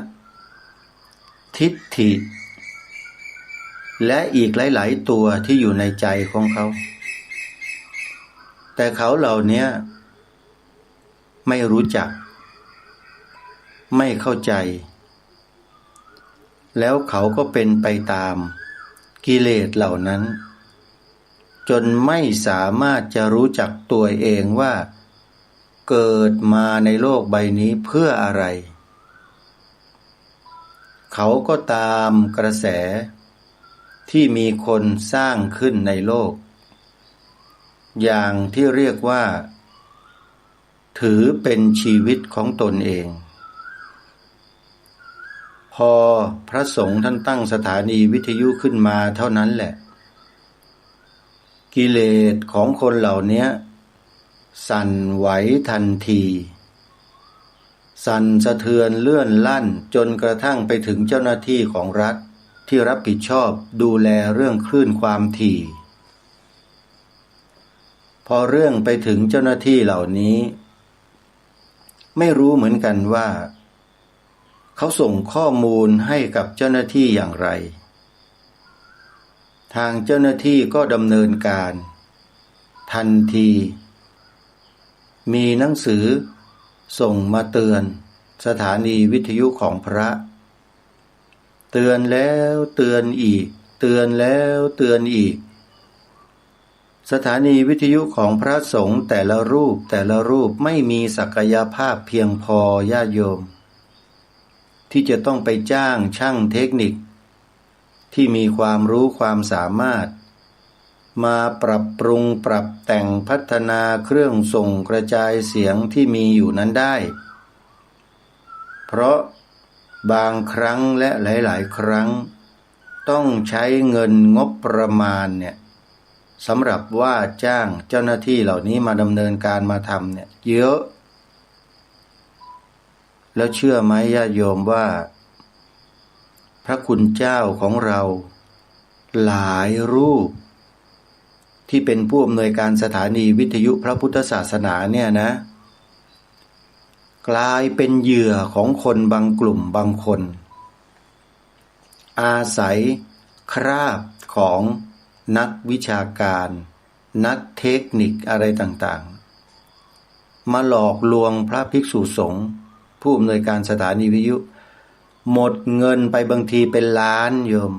ทิฏฐิและอีกหลายๆตัวที่อยู่ในใจของเขาแต่เขาเหล่านี้ไม่รู้จักไม่เข้าใจแล้วเขาก็เป็นไปตามกิเลสเหล่านั้น จนไม่สามารถจะรู้จักตัวเองว่าเกิดมาในโลกใบนี้เพื่ออะไร เขาก็ตามกระแสที่มีคนสร้างขึ้นในโลกอย่างที่เรียกว่าถือเป็นชีวิตของตนเองพอพระสงฆ์ท่านตั้งสถานีวิทยุขึ้นมาเท่านั้นแหละกิเลสของคนเหล่านี้สั่นไหวทันทีสั่นสะเทือนเลื่อนลั่นจนกระทั่งไปถึงเจ้าหน้าที่ของรัฐที่รับผิดชอบดูแลเรื่องคลื่นความถี่พอเรื่องไปถึงเจ้าหน้าที่เหล่านี้ไม่รู้เหมือนกันว่าเขาส่งข้อมูลให้กับเจ้าหน้าที่อย่างไรทางเจ้าหน้าที่ก็ดำเนินการทันทีมีหนังสือส่งมาเตือนสถานีวิทยุของพระเตือนแล้วเตือนอีกเตือนแล้วเตือนอีกสถานีวิทยุของพระสงฆ์แต่ละรูปไม่มีศักยภาพเพียงพอญาติโยมที่จะต้องไปจ้างช่างเทคนิคที่มีความรู้ความสามารถมาปรับปรุงปรับแต่งพัฒนาเครื่องส่งกระจายเสียงที่มีอยู่นั้นได้เพราะบางครั้งและหลายๆครั้งต้องใช้เงินงบประมาณเนี่ยสำหรับว่าจ้างเจ้าหน้าที่เหล่านี้มาดำเนินการมาทำเนี่ยเยอะแล้วเชื่อไหมญาติโยมว่าพระคุณเจ้าของเราหลายรูปที่เป็นผู้อำนวยการสถานีวิทยุพระพุทธศาสนาเนี่ยนะกลายเป็นเหยื่อของคนบางกลุ่มบางคนอาศัยคราบของนักวิชาการนักเทคนิคอะไรต่างๆมาหลอกลวงพระภิกษุสงฆ์ผู้อำนวยการสถานีวิทยุหมดเงินไปบางทีเป็นล้านโยม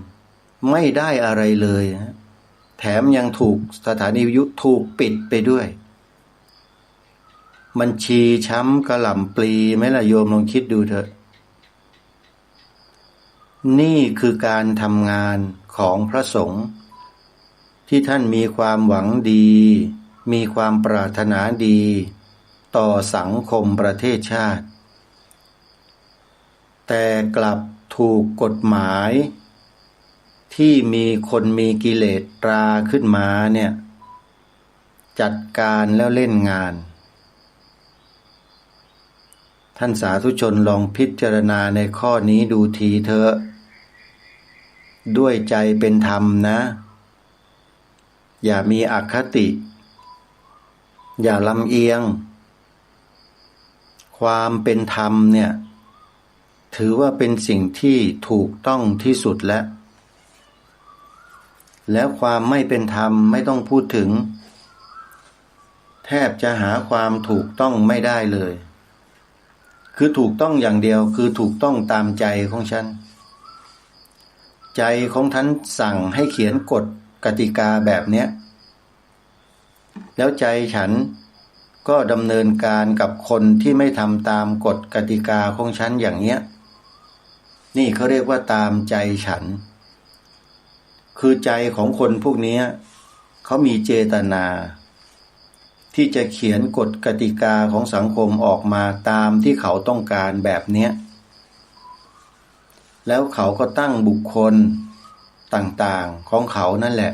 ไม่ได้อะไรเลยแถมยังถูกสถานีวิทยุถูกปิดไปด้วยบัญชีช้ำกระหล่ำปลีไหมล่ะโยมลองคิดดูเถอะนี่คือการทำงานของพระสงฆ์ที่ท่านมีความหวังดีมีความปรารถนาดีต่อสังคมประเทศชาติแต่กลับถูกกฎหมายที่มีคนมีกิเลสตราขึ้นมาเนี่ยจัดการแล้วเล่นงานท่านสาธุชนลองพิจารณาในข้อนี้ดูทีเถอะด้วยใจเป็นธรรมนะอย่ามีอคติอย่าลำเอียงความเป็นธรรมเนี่ยถือว่าเป็นสิ่งที่ถูกต้องที่สุดแล้วความไม่เป็นธรรมไม่ต้องพูดถึงแทบจะหาความถูกต้องไม่ได้เลยคือถูกต้องอย่างเดียวคือถูกต้องตามใจของฉันใจของท่านสั่งให้เขียนกฎกติกาแบบเนี้ยแล้วใจฉันก็ดำเนินการกับคนที่ไม่ทำตามกฎกติกาของฉันอย่างเนี้ยนี่เขาเรียกว่าตามใจฉันคือใจของคนพวกนี้เขามีเจตนาที่จะเขียนกฎกติกาของสังคมออกมาตามที่เขาต้องการแบบเนี้ยแล้วเขาก็ตั้งบุคคลต่างๆของเขานั่นแหละ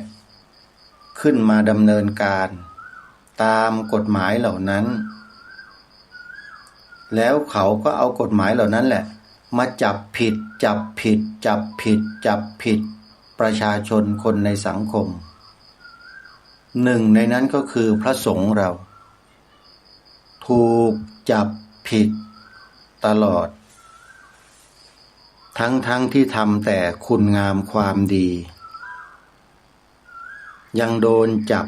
ขึ้นมาดำเนินการตามกฎหมายเหล่านั้นแล้วเขาก็เอากฎหมายเหล่านั้นแหละมาจับผิดประชาชนคนในสังคมหนึ่งในนั้นก็คือพระสงฆ์เราถูกจับผิดตลอดทั้งที่ทำแต่คุณงามความดียังโดนจับ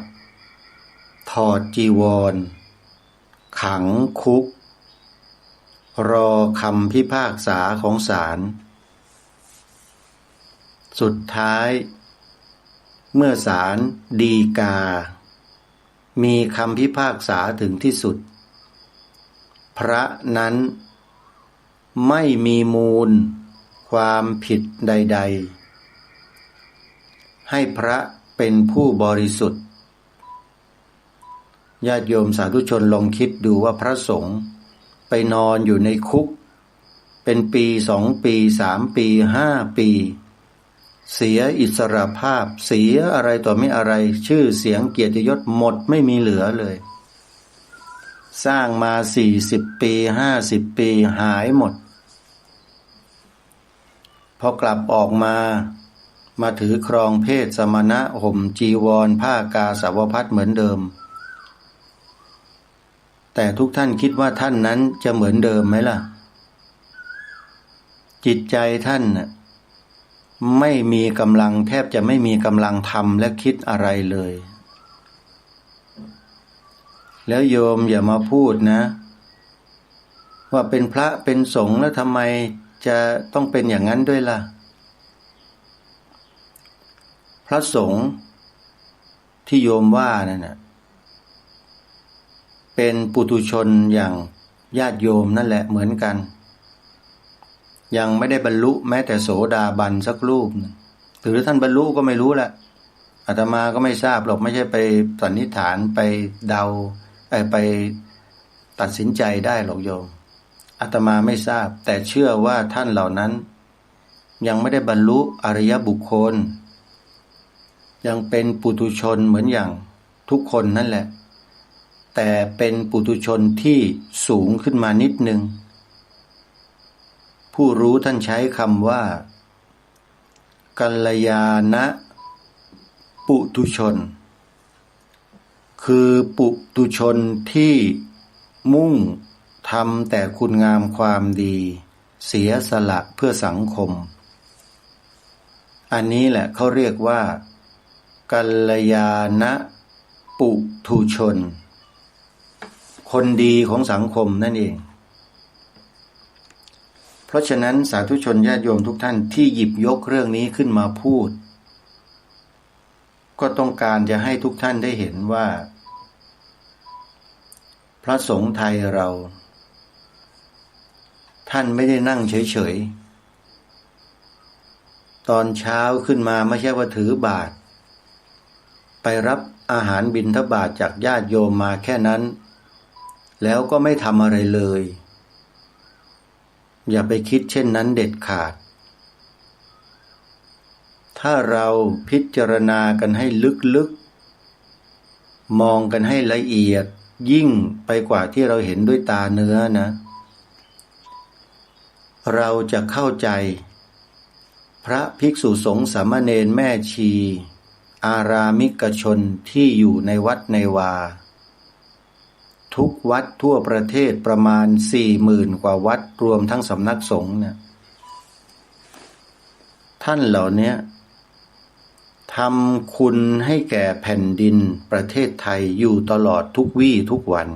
ถอดจีวรขังคุกรอคำพิพากษาของศาลสุดท้าย เมื่อศาลฎีกามีคำพิพากษาถึงที่สุดพระนั้นไม่มีมูลความผิดใดๆให้พระเป็นผู้บริสุทธิ์ญาติโยมสาธุชนลองคิดดูว่าพระสงฆ์ไปนอนอยู่ในคุกเป็นปี2 ปี3 ปี5 ปีเสียอิสรภาพเสียอะไรต่อไม่อะไรชื่อเสียงเกียรติยศหมดไม่มีเหลือเลยสร้างมา40 ปี50 ปีหายหมดพอกลับออกมาถือครองเพศสมณะห่มจีวรผ้ากาสาวพัสเหมือนเดิมแต่ทุกท่านคิดว่าท่านนั้นจะเหมือนเดิมไหมล่ะจิตใจท่านไม่มีกำลังแทบจะไม่มีกำลังทำและคิดอะไรเลยแล้วโยมอย่ามาพูดนะว่าเป็นพระเป็นสงฆ์แล้วทำไมจะต้องเป็นอย่างนั้นด้วยล่ะพระสงฆ์ที่โยมว่านั่นน่ะเป็นปุถุชนอย่างญาติโยมนั่นแหละเหมือนกันยังไม่ได้บรรลุแม้แต่โสดาบันสักรูปหรือท่านบรรลุก็ไม่รู้แหละอาตมาก็ไม่ทราบหรอกไม่ใช่ไปสันนิษฐานไปเดาไปตัดสินใจได้หรอกโยมอาตมาไม่ทราบแต่เชื่อว่าท่านเหล่านั้นยังไม่ได้บรรลุอริยบุคคลยังเป็นปุถุชนเหมือนอย่างทุกคนนั่นแหละแต่เป็นปุถุชนที่สูงขึ้นมานิดนึงผู้รู้ท่านใช้คำว่ากัลยาณปุถุชนคือปุถุชนที่มุ่งทำแต่คุณงามความดีเสียสละเพื่อสังคมอันนี้แหละเขาเรียกว่ากัลยาณปุถุชนคนดีของสังคมนั่นเองเพราะฉะนั้นสาธุชนญาติโยมทุกท่านที่หยิบยกเรื่องนี้ขึ้นมาพูดก็ต้องการจะให้ทุกท่านได้เห็นว่าพระสงฆ์ไทยเราท่านไม่ได้นั่งเฉยๆตอนเช้าขึ้นมาไม่ใช่ว่าถือบาตรไปรับอาหารบิณฑบาตจากญาติโยมมาแค่นั้นแล้วก็ไม่ทำอะไรเลยอย่าไปคิดเช่นนั้นเด็ดขาดถ้าเราพิจารณากันให้ลึกๆมองกันให้ละเอียดยิ่งไปกว่าที่เราเห็นด้วยตาเนื้อนะเราจะเข้าใจพระภิกษุสงฆ์สามเณรแม่ชีอารามิกชนที่อยู่ในวัดในวาทุกวัดทั่วประเทศประมาณ 40,000 กว่าวัดรวมทั้งสำนักสงฆ์เนี่ยท่านเหล่านี้ทำคุณให้แก่แผ่นดินประเทศไทยอยู่ตลอดทุกวี่ทุกวัน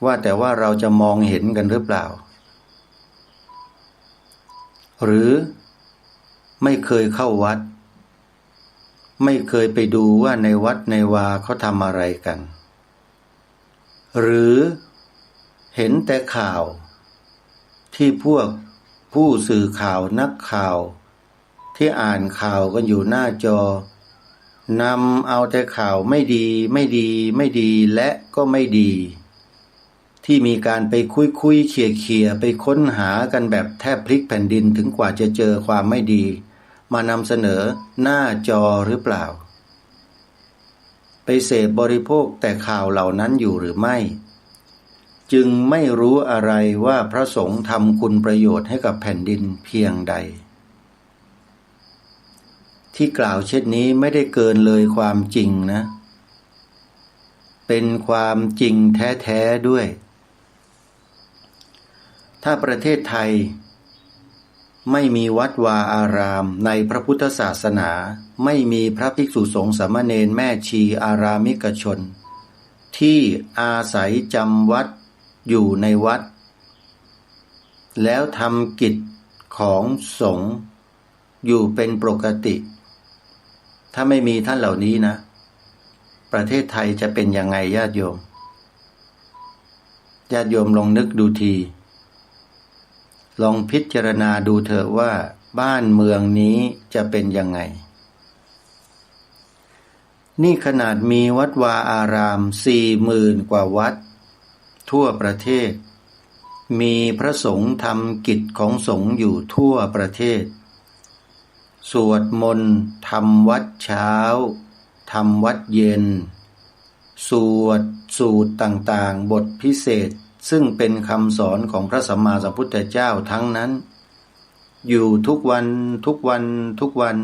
ว่าแต่ว่าเราจะมองเห็นกันหรือเปล่าหรือไม่เคยเข้าวัดไม่เคยไปดูว่าในวัดในวาเขาทำอะไรกันหรือเห็นแต่ข่าวที่พวกผู้สื่อข่าวนักข่าวที่อ่านข่าวกันอยู่หน้าจอนำเอาแต่ข่าวไม่ดีและก็ไม่ดีที่มีการไปคุยเขี่ยไปค้นหากันแบบแทบพลิกแผ่นดินถึงกว่าจะเจอความไม่ดีมานำเสนอหน้าจอหรือเปล่าไปเสพบริโภคแต่ข่าวเหล่านั้นอยู่หรือไม่จึงไม่รู้อะไรว่าพระสงฆ์ทำคุณประโยชน์ให้กับแผ่นดินเพียงใดที่กล่าวเช่นนี้ไม่ได้เกินเลยความจริงนะเป็นความจริงแท้ๆด้วยถ้าประเทศไทยไม่มีวัดวาอารามในพระพุทธศาสนาไม่มีพระภิกษุสงฆ์สามเณรแม่ชีอารามิกชนที่อาศัยจำวัดอยู่ในวัดแล้วทำกิจของสงฆ์ อยู่เป็นปกติถ้าไม่มีท่านเหล่านี้นะประเทศไทยจะเป็นยังไงญาติโยมลองนึกดูทีลองพิจารณาดูเถอะว่าบ้านเมืองนี้จะเป็นยังไงนี่ขนาดมีวัดวาอาราม 40,000 กว่าวัดทั่วประเทศมีพระสงฆ์ทำกิจของสงฆ์อยู่ทั่วประเทศสวดมนต์ทำวัดเช้าทำวัดเย็นสวดสูตรต่างๆบทพิเศษซึ่งเป็นคำสอนของพระสัมมาสัมพุทธเจ้าทั้งนั้นอยู่ทุกวัน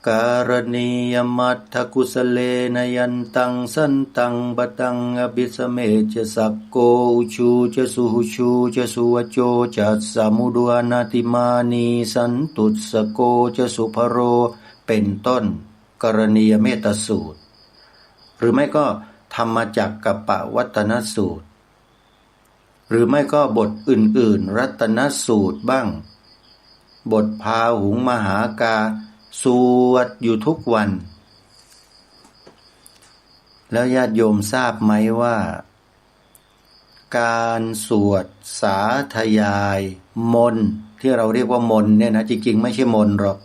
การณียมัตถกุสเลนยันตังสันตังปตังอภิสเมจะสักโกอุชูจะสุหุชูจะสุวโจจะสมุดวานาติมานีสันตุสโกจะสุภโรเป็นต้นกรณียเมตสูตรหรือไม่ก็ธรรมจักกัปปวัตนสูตรหรือไม่ก็บทอื่นๆรัตนสูตรบ้างบทพาหุงมหากาสวดอยู่ทุกวันแล้วญาติโยมทราบไหมว่าการสวดสาธยายมนต์ที่เราเรียกว่ามนต์เนี่ยนะจริงๆไม่ใช่มนต์หรอก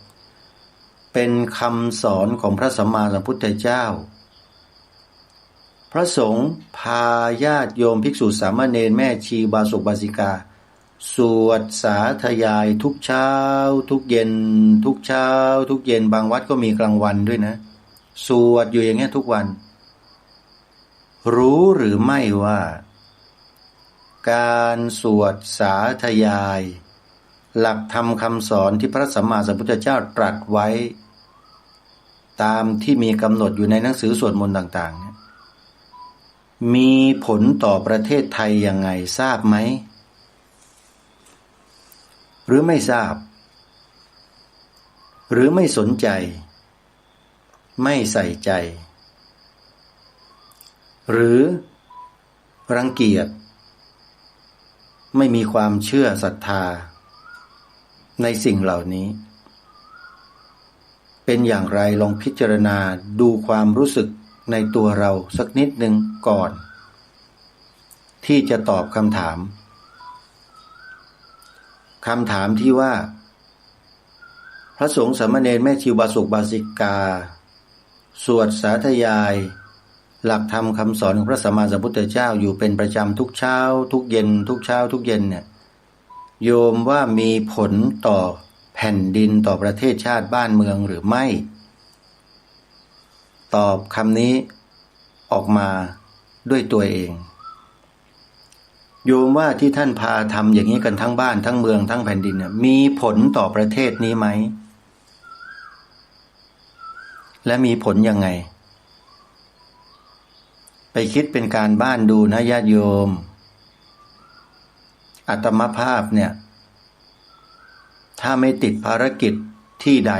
เป็นคำสอนของพระสัมมาสัมพุทธเจ้าพระสงฆ์พาญาติโยมภิกษุสามเณรแม่ชีบาศกบาสิกาสวดสาธยายทุกเช้าทุกเย็นทุกเช้าทุกเย็นบางวัดก็มีกลางวันด้วยนะสวดอยู่อย่างนี้ทุกวันรู้หรือไม่ว่าการสวดสาธยายหลักธรรมคำสอนที่พระสัมมาสัมพุทธเจ้าตรัสไว้ตามที่มีกำหนดอยู่ในหนังสือสวดมนต์ต่างๆมีผลต่อประเทศไทยยังไงทราบไหมหรือไม่ทราบหรือไม่สนใจไม่ใส่ใจหรือรังเกียจไม่มีความเชื่อศรัทธาในสิ่งเหล่านี้เป็นอย่างไรลองพิจารณาดูความรู้สึกในตัวเราสักนิดหนึ่งก่อนที่จะตอบคำถามที่ว่าพระสงฆ์สามเณรแม่ชีบาศกบาสิกาสวดสาธยายหลักธรรมคำสอนของพระสัมมาสัมพุทธเจ้าอยู่เป็นประจำทุกเช้าทุกเย็นทุกเช้าทุกเย็นเนี่ยโยมว่ามีผลต่อแผ่นดินต่อประเทศชาติบ้านเมืองหรือไม่ตอบคำนี้ออกมาด้วยตัวเองโยมว่าที่ท่านพาทำอย่างนี้กันทั้งบ้านทั้งเมืองทั้งแผ่นดินเนี่ยมีผลต่อประเทศนี้ไหมและมีผลยังไงไปคิดเป็นการบ้านดูนะญาติโยมอาตมภาพเนี่ยถ้าไม่ติดภารกิจที่ใด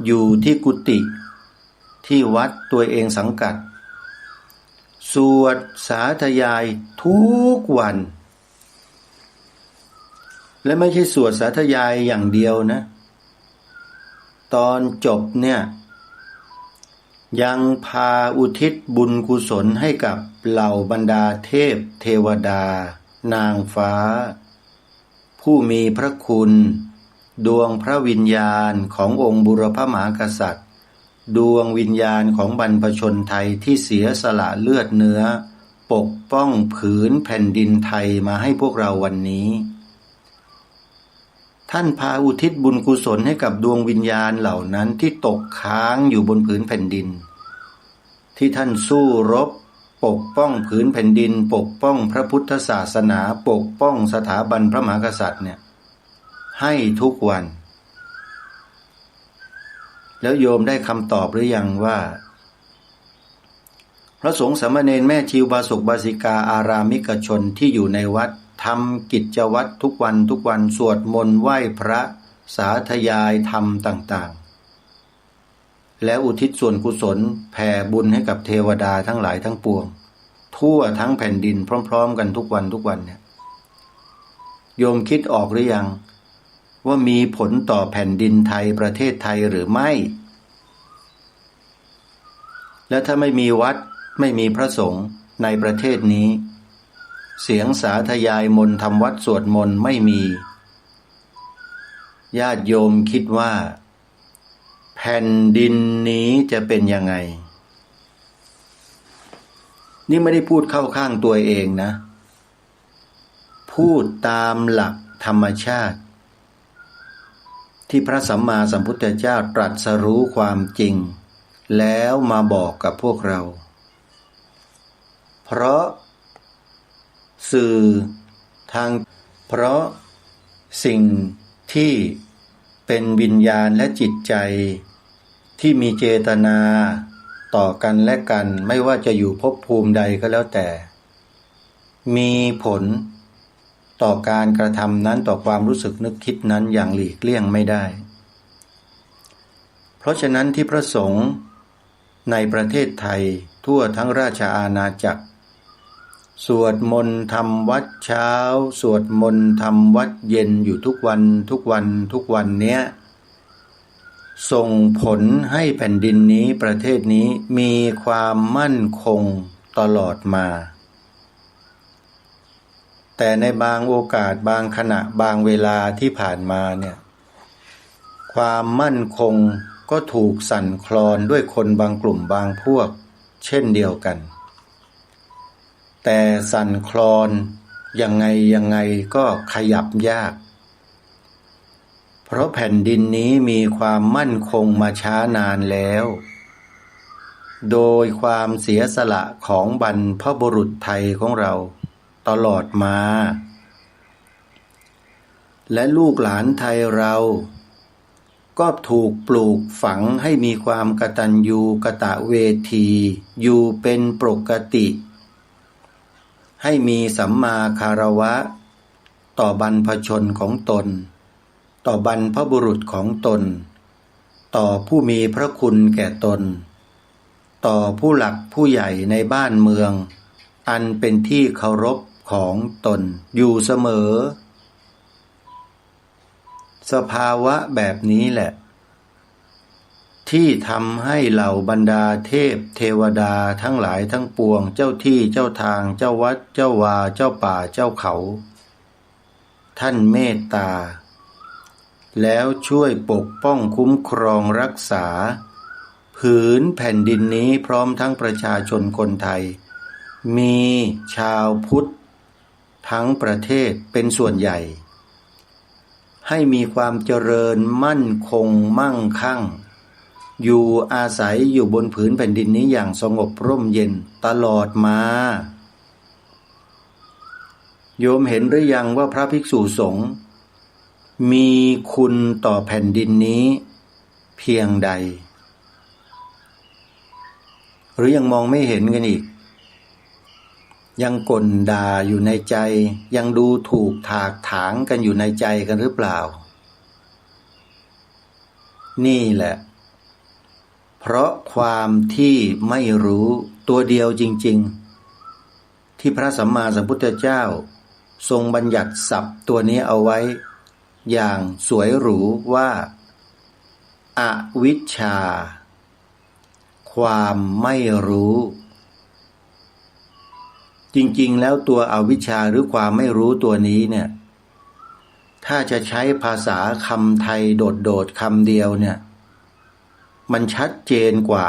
อยู่ที่กุฏิที่วัดตัวเองสังกัดสวดสาธยายทุกวันและไม่ใช่สวดสาธยายอย่างเดียวนะตอนจบเนี่ยยังพาอุทิศบุญกุศลให้กับเหล่าบรรดาเทพเทวดานางฟ้าผู้มีพระคุณดวงพระวิญญาณขององค์บุรพมหากษัตริย์ดวงวิญญาณของบรรพชนไทยที่เสียสละเลือดเนื้อปกป้องผืนแผ่นดินไทยมาให้พวกเราวันนี้ท่านพาอุทิศบุญกุศลให้กับดวงวิญญาณเหล่านั้นที่ตกค้างอยู่บนผืนแผ่นดินที่ท่านสู้รบปกป้องผืนแผ่นดินปกป้องพระพุทธศาสนาปกป้องสถาบันพระมหากษัตริย์เนี่ยให้ทุกวันแล้วโยมได้คำตอบหรือยังว่าพระสงฆ์สามเณรแม่ชีบาศกบาสิกาอารามิกชนที่อยู่ในวัดทำกิจวัตรทุกวันสวดมนต์ไหว้พระสาธยายธรรมต่างๆแล้วอุทิศส่วนกุศลแผ่บุญให้กับเทวดาทั้งหลายทั้งปวงทั่วทั้งแผ่นดินพร้อมๆกันทุกวันเนี่ยโยมคิดออกหรือยัง ว่ามีผลต่อแผ่นดินไทยประเทศไทยหรือไม่และถ้าไม่มีวัดไม่มีพระสงฆ์ในประเทศนี้เสียงสาธยายมนต์ทำวัดสวดมนต์ไม่มีญาติโยมคิดว่าแผ่นดินนี้จะเป็นยังไงนี่ไม่ได้พูดเข้าข้างตัวเองนะพูดตามหลักธรรมชาติที่พระสัมมาสัมพุทธเจ้าตรัสรู้ความจริงแล้วมาบอกกับพวกเราเพราะสื่อทางเพราะสิ่งที่เป็นวิญญาณและจิตใจที่มีเจตนาต่อกันและกันไม่ว่าจะอยู่ภพภูมิใดก็แล้วแต่มีผลต่อการกระทำนั้นต่อความรู้สึกนึกคิดนั้นอย่างหลีกเลี่ยงไม่ได้เพราะฉะนั้นที่พระสงฆ์ในประเทศไทยทั่วทั้งราชอาณาจักรสวดมนต์ทำวัดเช้าสวดมนต์ทำวัดเย็นอยู่ทุกวันเนี้ยส่งผลให้แผ่นดินนี้ประเทศนี้มีความมั่นคงตลอดมาแต่ในบางโอกาสบางขณะบางเวลาที่ผ่านมาเนี่ยความมั่นคงก็ถูกสั่นคลอนด้วยคนบางกลุ่มบางพวกเช่นเดียวกันแต่สั่นคลอนยังไงก็ขยับยากเพราะแผ่นดินนี้มีความมั่นคงมาช้านานแล้วโดยความเสียสละของบรรพบุรุษไทยของเราตลอดมาและลูกหลานไทยเราก็ถูกปลูกฝังให้มีความกตัญญูกตเวทีอยู่เป็นปกติให้มีสัมมาคารวะต่อบรรพชนของตนต่อบรรพบุรุษของตนต่อผู้มีพระคุณแก่ตนต่อผู้หลักผู้ใหญ่ในบ้านเมืองอันเป็นที่เคารพของตนอยู่เสมอสภาวะแบบนี้แหละที่ทำให้เหล่าบรรดาเทพเทวดาทั้งหลายทั้งปวงเจ้าที่เจ้าทางเจ้าวัดเจ้าวาเจ้าป่าเจ้าเขาท่านเมตตาแล้วช่วยปกป้องคุ้มครองรักษาผืนแผ่นดินนี้พร้อมทั้งประชาชนคนไทยมีชาวพุทธทั้งประเทศเป็นส่วนใหญ่ให้มีความเจริญมั่นคงมั่งคั่งอยู่อาศัยอยู่บนผืนแผ่นดินนี้อย่างสงบร่มเย็นตลอดมาโยมเห็นหรือยังว่าพระภิกษุสงฆ์มีคุณต่อแผ่นดินนี้เพียงใดหรือยังมองไม่เห็นกันอีกยังก่นด่าอยู่ในใจยังดูถูกถากถางกันอยู่ในใจกันหรือเปล่านี่แหละเพราะความที่ไม่รู้ตัวเดียวจริงๆที่พระสัมมาสัมพุทธเจ้าทรงบัญญัติศัพท์ตัวนี้เอาไว้อย่างสวยหรูว่าอวิชชาความไม่รู้จริงๆแล้วตัวอวิชชาหรือความไม่รู้ตัวนี้เนี่ยถ้าจะใช้ภาษาคำไทยโดดๆคำเดียวเนี่ยมันชัดเจนกว่า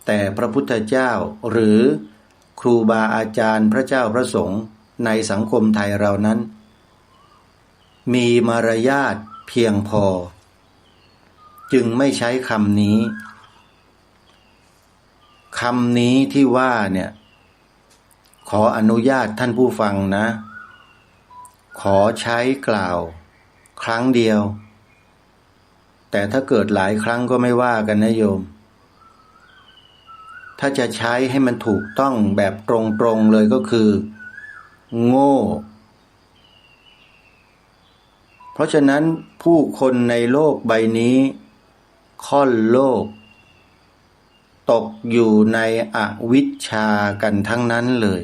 แต่พระพุทธเจ้าหรือครูบาอาจารย์พระเจ้าพระสงฆ์ในสังคมไทยเรานั้นมีมารยาทเพียงพอจึงไม่ใช้คำนี้ที่ว่าเนี่ยขออนุญาตท่านผู้ฟังนะขอใช้กล่าวครั้งเดียวแต่ถ้าเกิดหลายครั้งก็ไม่ว่ากันนะโยมถ้าจะใช้ให้มันถูกต้องแบบตรงๆเลยก็คือโง่เพราะฉะนั้นผู้คนในโลกใบนี้ค่อนโลกตกอยู่ในอวิชชากันทั้งนั้นเลย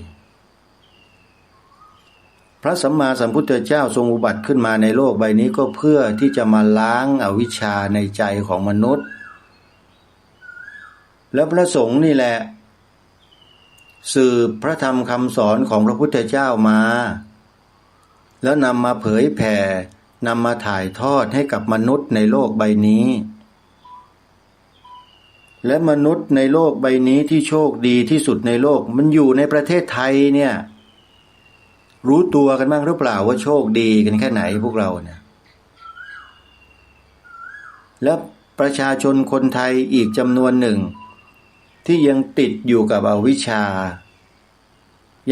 เพ พระสัมมาสัมพุทธเจ้าทรงอุบัติขึ้นมาในโลกใบนี้ก็เพื่อที่จะมาล้างอวิชชาในใจของมนุษย์แล้วพระสงฆ์นี่แหละสืบพระธรรมคำสอนของพระพุทธเจ้ามาแล้วนำมาเผยแผ่นำมาถ่ายทอดให้กับมนุษย์ในโลกใบนี้และมนุษย์ในโลกใบนี้ที่โชคดีที่สุดในโลกมันอยู่ในประเทศไทยเนี่ยรู้ตัวกันบ้างหรือเปล่าว่าโชคดีกันแค่ไหนพวกเราเนี่ยและประชาชนคนไทยอีกจำนวนหนึ่งที่ยังติดอยู่กับอวิชชา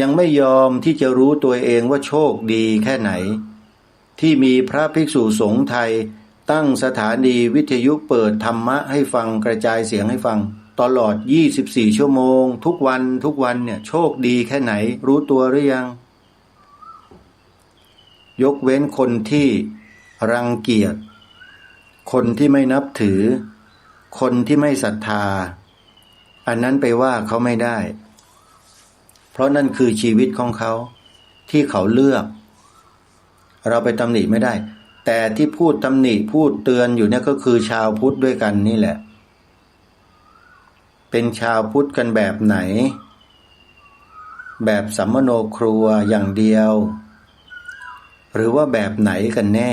ยังไม่ยอมที่จะรู้ตัวเองว่าโชคดีแค่ไหนที่มีพระภิกษุสงฆ์ไทยตั้งสถานีวิทยุเปิดธรรมะให้ฟังกระจายเสียงให้ฟังตลอด24ชั่วโมงทุกวันเนี่ยโชคดีแค่ไหนรู้ตัวหรือยังยกเว้นคนที่รังเกียจคนที่ไม่นับถือคนที่ไม่ศรัทธาอันนั้นไปว่าเขาไม่ได้เพราะนั่นคือชีวิตของเขาที่เขาเลือกเราไปตำหนิไม่ได้แต่ที่พูดตำหนิพูดเตือนอยู่เนี่ยก็คือชาวพุทธด้วยกันนี่แหละเป็นชาวพุทธกันแบบไหนแบบสัมมโนครัวอย่างเดียวหรือว่าแบบไหนกันแน่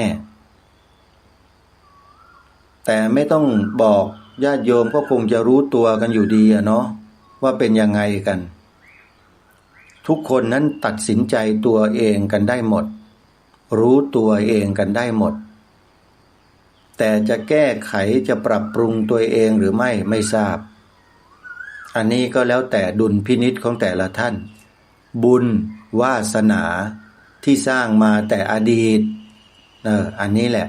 แต่ไม่ต้องบอกญาติโยมก็คงจะรู้ตัวกันอยู่ดีอะเนาะว่าเป็นยังไงกันทุกคนนั้นตัดสินใจตัวเองกันได้หมดรู้ตัวเองกันได้หมดแต่จะแก้ไขจะปรับปรุงตัวเองหรือไม่ทราบอันนี้ก็แล้วแต่ดุลพินิจของแต่ละท่านบุญวาสนาที่สร้างมาแต่อดีตอันนี้แหละ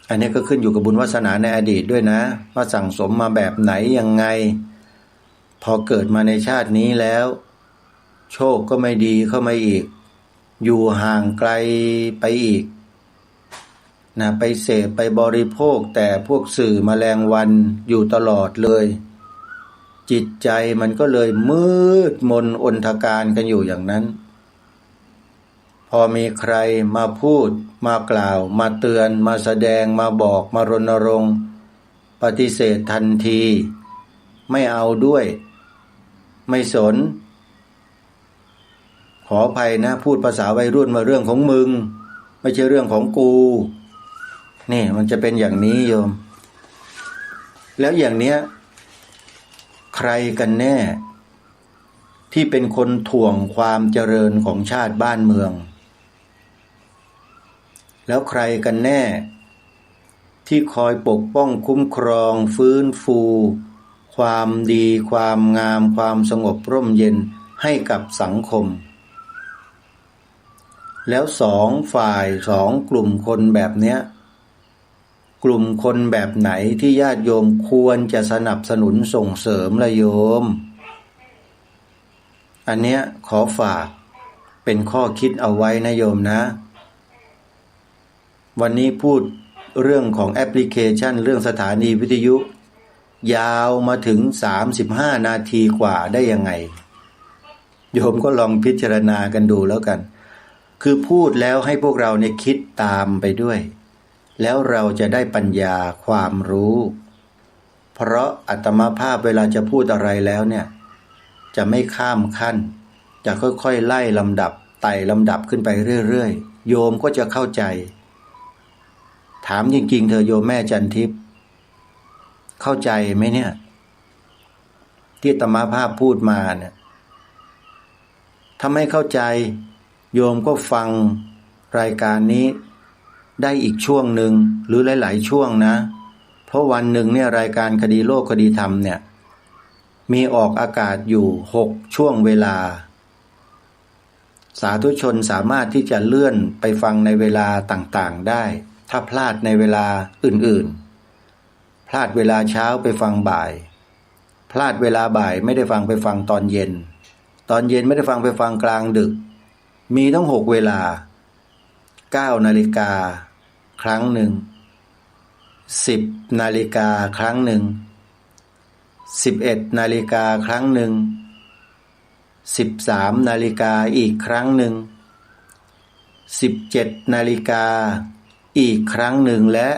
อันนี้ก็ขึ้นอยู่กับบุญวาสนาในอดีตด้วยนะว่าสั่งสมมาแบบไหนยังไงพอเกิดมาในชาตินี้แล้วโชคก็ไม่ดีเข้ามาอีกอยู่ห่างไกลไปอีกนะไปเสพไปบริโภคแต่พวกสื่อแมลงวันอยู่ตลอดเลยจิตใจมันก็เลยมืดมนอนทการกันอยู่อย่างนั้นพอมีใครมาพูดมากล่าวมาเตือนมาแสดงมาบอกมารณรงค์ปฏิเสธทันทีไม่เอาด้วยไม่สนขออภัยนะพูดภาษาวัยรุ่นมาเรื่องของมึงไม่ใช่เรื่องของกูนี่มันจะเป็นอย่างนี้โยมแล้วอย่างเนี้ยใครกันแน่ที่เป็นคนถ่วงความเจริญของชาติบ้านเมืองแล้วใครกันแน่ที่คอยปกป้องคุ้มครองฟื้นฟูความดีความงามความสงบร่มเย็นให้กับสังคมแล้วสองฝ่ายสองกลุ่มคนแบบเนี้ยกลุ่มคนแบบไหนที่ญาติโยมควรจะสนับสนุนส่งเสริมละโยมอันเนี้ยขอฝากเป็นข้อคิดเอาไว้นะโยมนะวันนี้พูดเรื่องของแอปพลิเคชันเรื่องสถานีวิทยุยาวมาถึง35นาทีกว่าได้ยังไงโยมก็ลองพิจารณากันดูแล้วกันคือพูดแล้วให้พวกเราเนี่ยคิดตามไปด้วยแล้วเราจะได้ปัญญาความรู้เพราะอาตมาภาพเวลาจะพูดอะไรแล้วเนี่ยจะไม่ข้ามขั้นจะค่อยๆไล่ลำดับไต่ลำดับขึ้นไปเรื่อยๆโยมก็จะเข้าใจถามจริงๆเธอโยมแม่จันทิพย์เข้าใจไหมเนี่ยที่อาตมาภาพพูดมาเนี่ยถ้าไม่เข้าใจโยมก็ฟังรายการนี้ได้อีกช่วงหนึ่งหรือหลายๆช่วงนะเพราะวันหนึ่งเนี่ยรายการคดีโลกคดีธรรมเนี่ยมีออกอากาศอยู่6ช่วงเวลาสาธุชนสามารถที่จะเลื่อนไปฟังในเวลาต่างๆได้ถ้าพลาดในเวลาอื่นๆพลาดเวลาเช้าไปฟังบ่ายพลาดเวลาบ่ายไม่ได้ฟังไปฟังตอนเย็นตอนเย็นไม่ได้ฟังไปฟังกลางดึกมีทั้ง6เวลา9 นาฬิกาครั้งหนึ่ง10 นาฬิกาครั้งหนึ่ง11 นาฬิกาครั้งหนึ่ง13 นาฬิกาอีกครั้งหนึ่ง 17 นาฬิกาอีกครั้งหนึ่งและ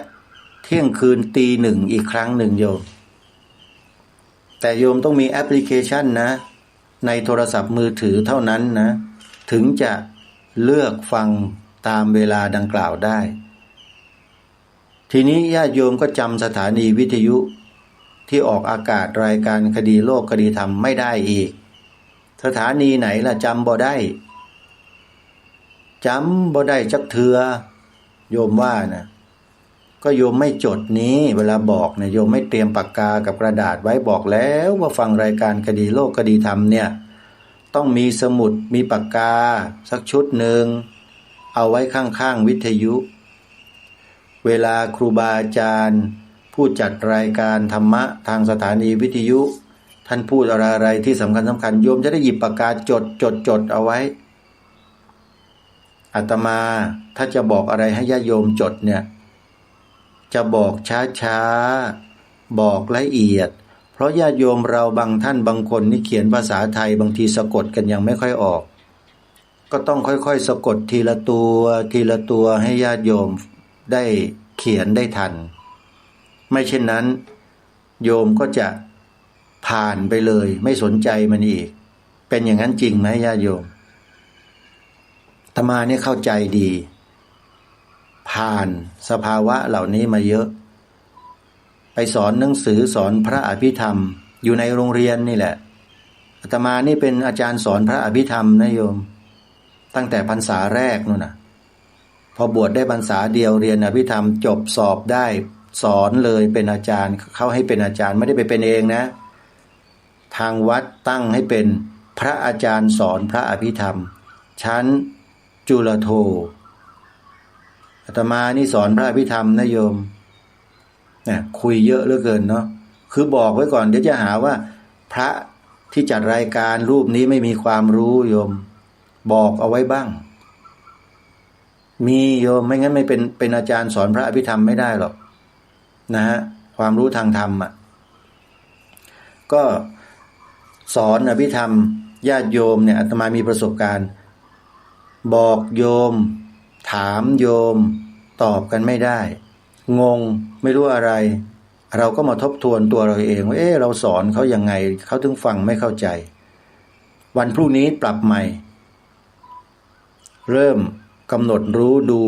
เที่ยงคืนตี 1อีกครั้งหนึ่งโยมแต่โยมต้องมีแอปพลิเคชันนะในโทรศัพท์มือถือเท่านั้นนะถึงจะเลือกฟังตามเวลาดังกล่าวได้ทีนี้ญาติโยมก็จำสถานีวิทยุที่ออกอากาศรายการคดีโลกคดีธรรมไม่ได้อีกสถานีไหนล่ะจำบ่ได้จักเทือโยมว่านะก็โยมไม่จดนี้เวลาบอกเนี่ยโยมไม่เตรียมปากกากับกระดาษไว้บอกแล้วว่าฟังรายการคดีโลกคดีธรรมเนี่ยต้องมีสมุดมีปากกาสักชุดหนึ่งเอาไว้ข้างๆวิทยุเวลาครูบาอาจารย์ผู้จัดรายการธรรมะทางสถานีวิทยุท่านพูดอะไรที่สำคัญโยมจะได้หยิบปากกาจดเอาไว้อาตมาถ้าจะบอกอะไรให้ญาติโยมจดเนี่ยจะบอกช้าบอกละเอียดเพราะญาติโยมเราบางท่านบางคนนี่เขียนภาษาไทยบางทีสะกดกันยังไม่ค่อยออกก็ต้องค่อยๆสะกดทีละตัวให้ญาติโยมได้เขียนได้ทันไม่เช่นนั้นโยมก็จะผ่านไปเลยไม่สนใจมันอีกเป็นอย่างนั้นจริงไหมญาติโยมอาตมานี่เข้าใจดีผ่านสภาวะเหล่านี้มาเยอะไปสอนหนังสือสอนพระอภิธรรมอยู่ในโรงเรียนนี่แหละอาตมานี่เป็นอาจารย์สอนพระอภิธรรมนะโยมตั้งแต่พรรษาแรกนู่นนะพอบวชได้พรรษาเดียวเรียนอภิธรรมจบสอบได้สอนเลยเป็นอาจารย์เขาให้เป็นอาจารย์ไม่ได้ไปเป็นเองนะทางวัดตั้งให้เป็นพระอาจารย์สอนพระอภิธรรมชั้นจุลโทอาตมานี่สอนพระอภิธรรมนะโยมเนี่ยคุยเยอะเหลือเกินเนาะคือบอกไว้ก่อนเดี๋ยวจะหาว่าพระที่จัดรายการรูปนี้ไม่มีความรู้โยมบอกเอาไว้บ้างมีโยมไม่งั้นไม่เป็นอาจารย์สอนพระอภิธรรมไม่ได้หรอกนะฮะความรู้ทางธรรมอ่ะก็สอนอภิธรรมญาติโยมเนี่ยอาตมามีประสบการณ์บอกโยมถามโยมตอบกันไม่ได้งงไม่รู้อะไรเราก็มาทบทวนตัวเราเองว่าเราสอนเขายังไงเขาถึงฟังไม่เข้าใจวันพรุ่งนี้ปรับใหม่เริ่มกำหนดรู้ดู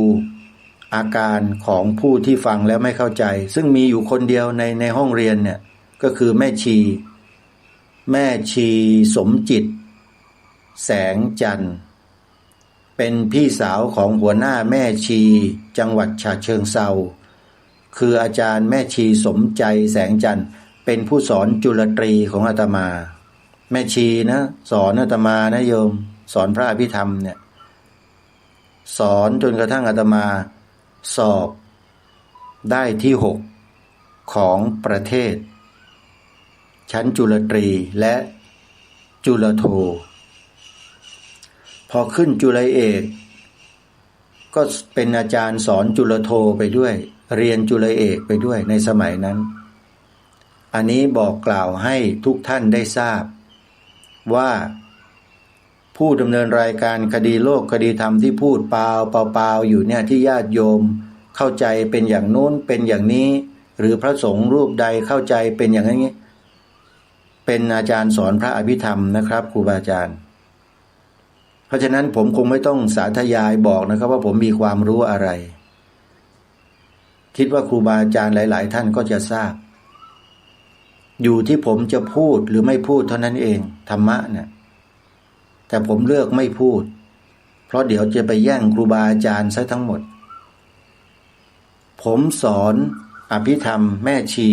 อาการของผู้ที่ฟังแล้วไม่เข้าใจซึ่งมีอยู่คนเดียวในห้องเรียนเนี่ยก็คือแม่ชีสมจิตแสงจันทร์เป็นพี่สาวของหัวหน้าแม่ชีจังหวัดฉะเชิงเทราคืออาจารย์แม่ชีสมใจแสงจันทร์เป็นผู้สอนจุลตรีของอาตมาแม่ชีนะสอนอาตมานะโยมสอนพระอภิธรรมเนี่ยสอนจนกระทั่งอาตมาสอบได้ที่6ของประเทศชั้นจุลตรีและจุลโทพอขึ้นจุลเอกก็เป็นอาจารย์สอนจุลโทไปด้วยเรียนจุลเอกไปด้วยในสมัยนั้นอันนี้บอกกล่าวให้ทุกท่านได้ทราบว่าผู้ดำเนินรายการคดีโลกคดีธรรมที่พูดเปล่าอยู่เนี่ยที่ญาติโยมเข้าใจเป็นอย่างโน้นเป็นอย่างนี้หรือพระสงฆ์รูปใดเข้าใจเป็นอย่างนี้เป็นอาจารย์สอนพระอภิธรรมนะครับครูบาอาจารย์เพราะฉะนั้นผมคงไม่ต้องสาธยายบอกนะครับว่าผมมีความรู้อะไรคิดว่าครูบาอาจารย์หลายๆท่านก็จะทราบอยู่ที่ผมจะพูดหรือไม่พูดเท่านั้นเองธรรมะเนี่ยแต่ผมเลือกไม่พูดเพราะเดี๋ยวจะไปแย่งครูบาอาจารย์ซะทั้งหมดผมสอนอภิธรรมแม่ชี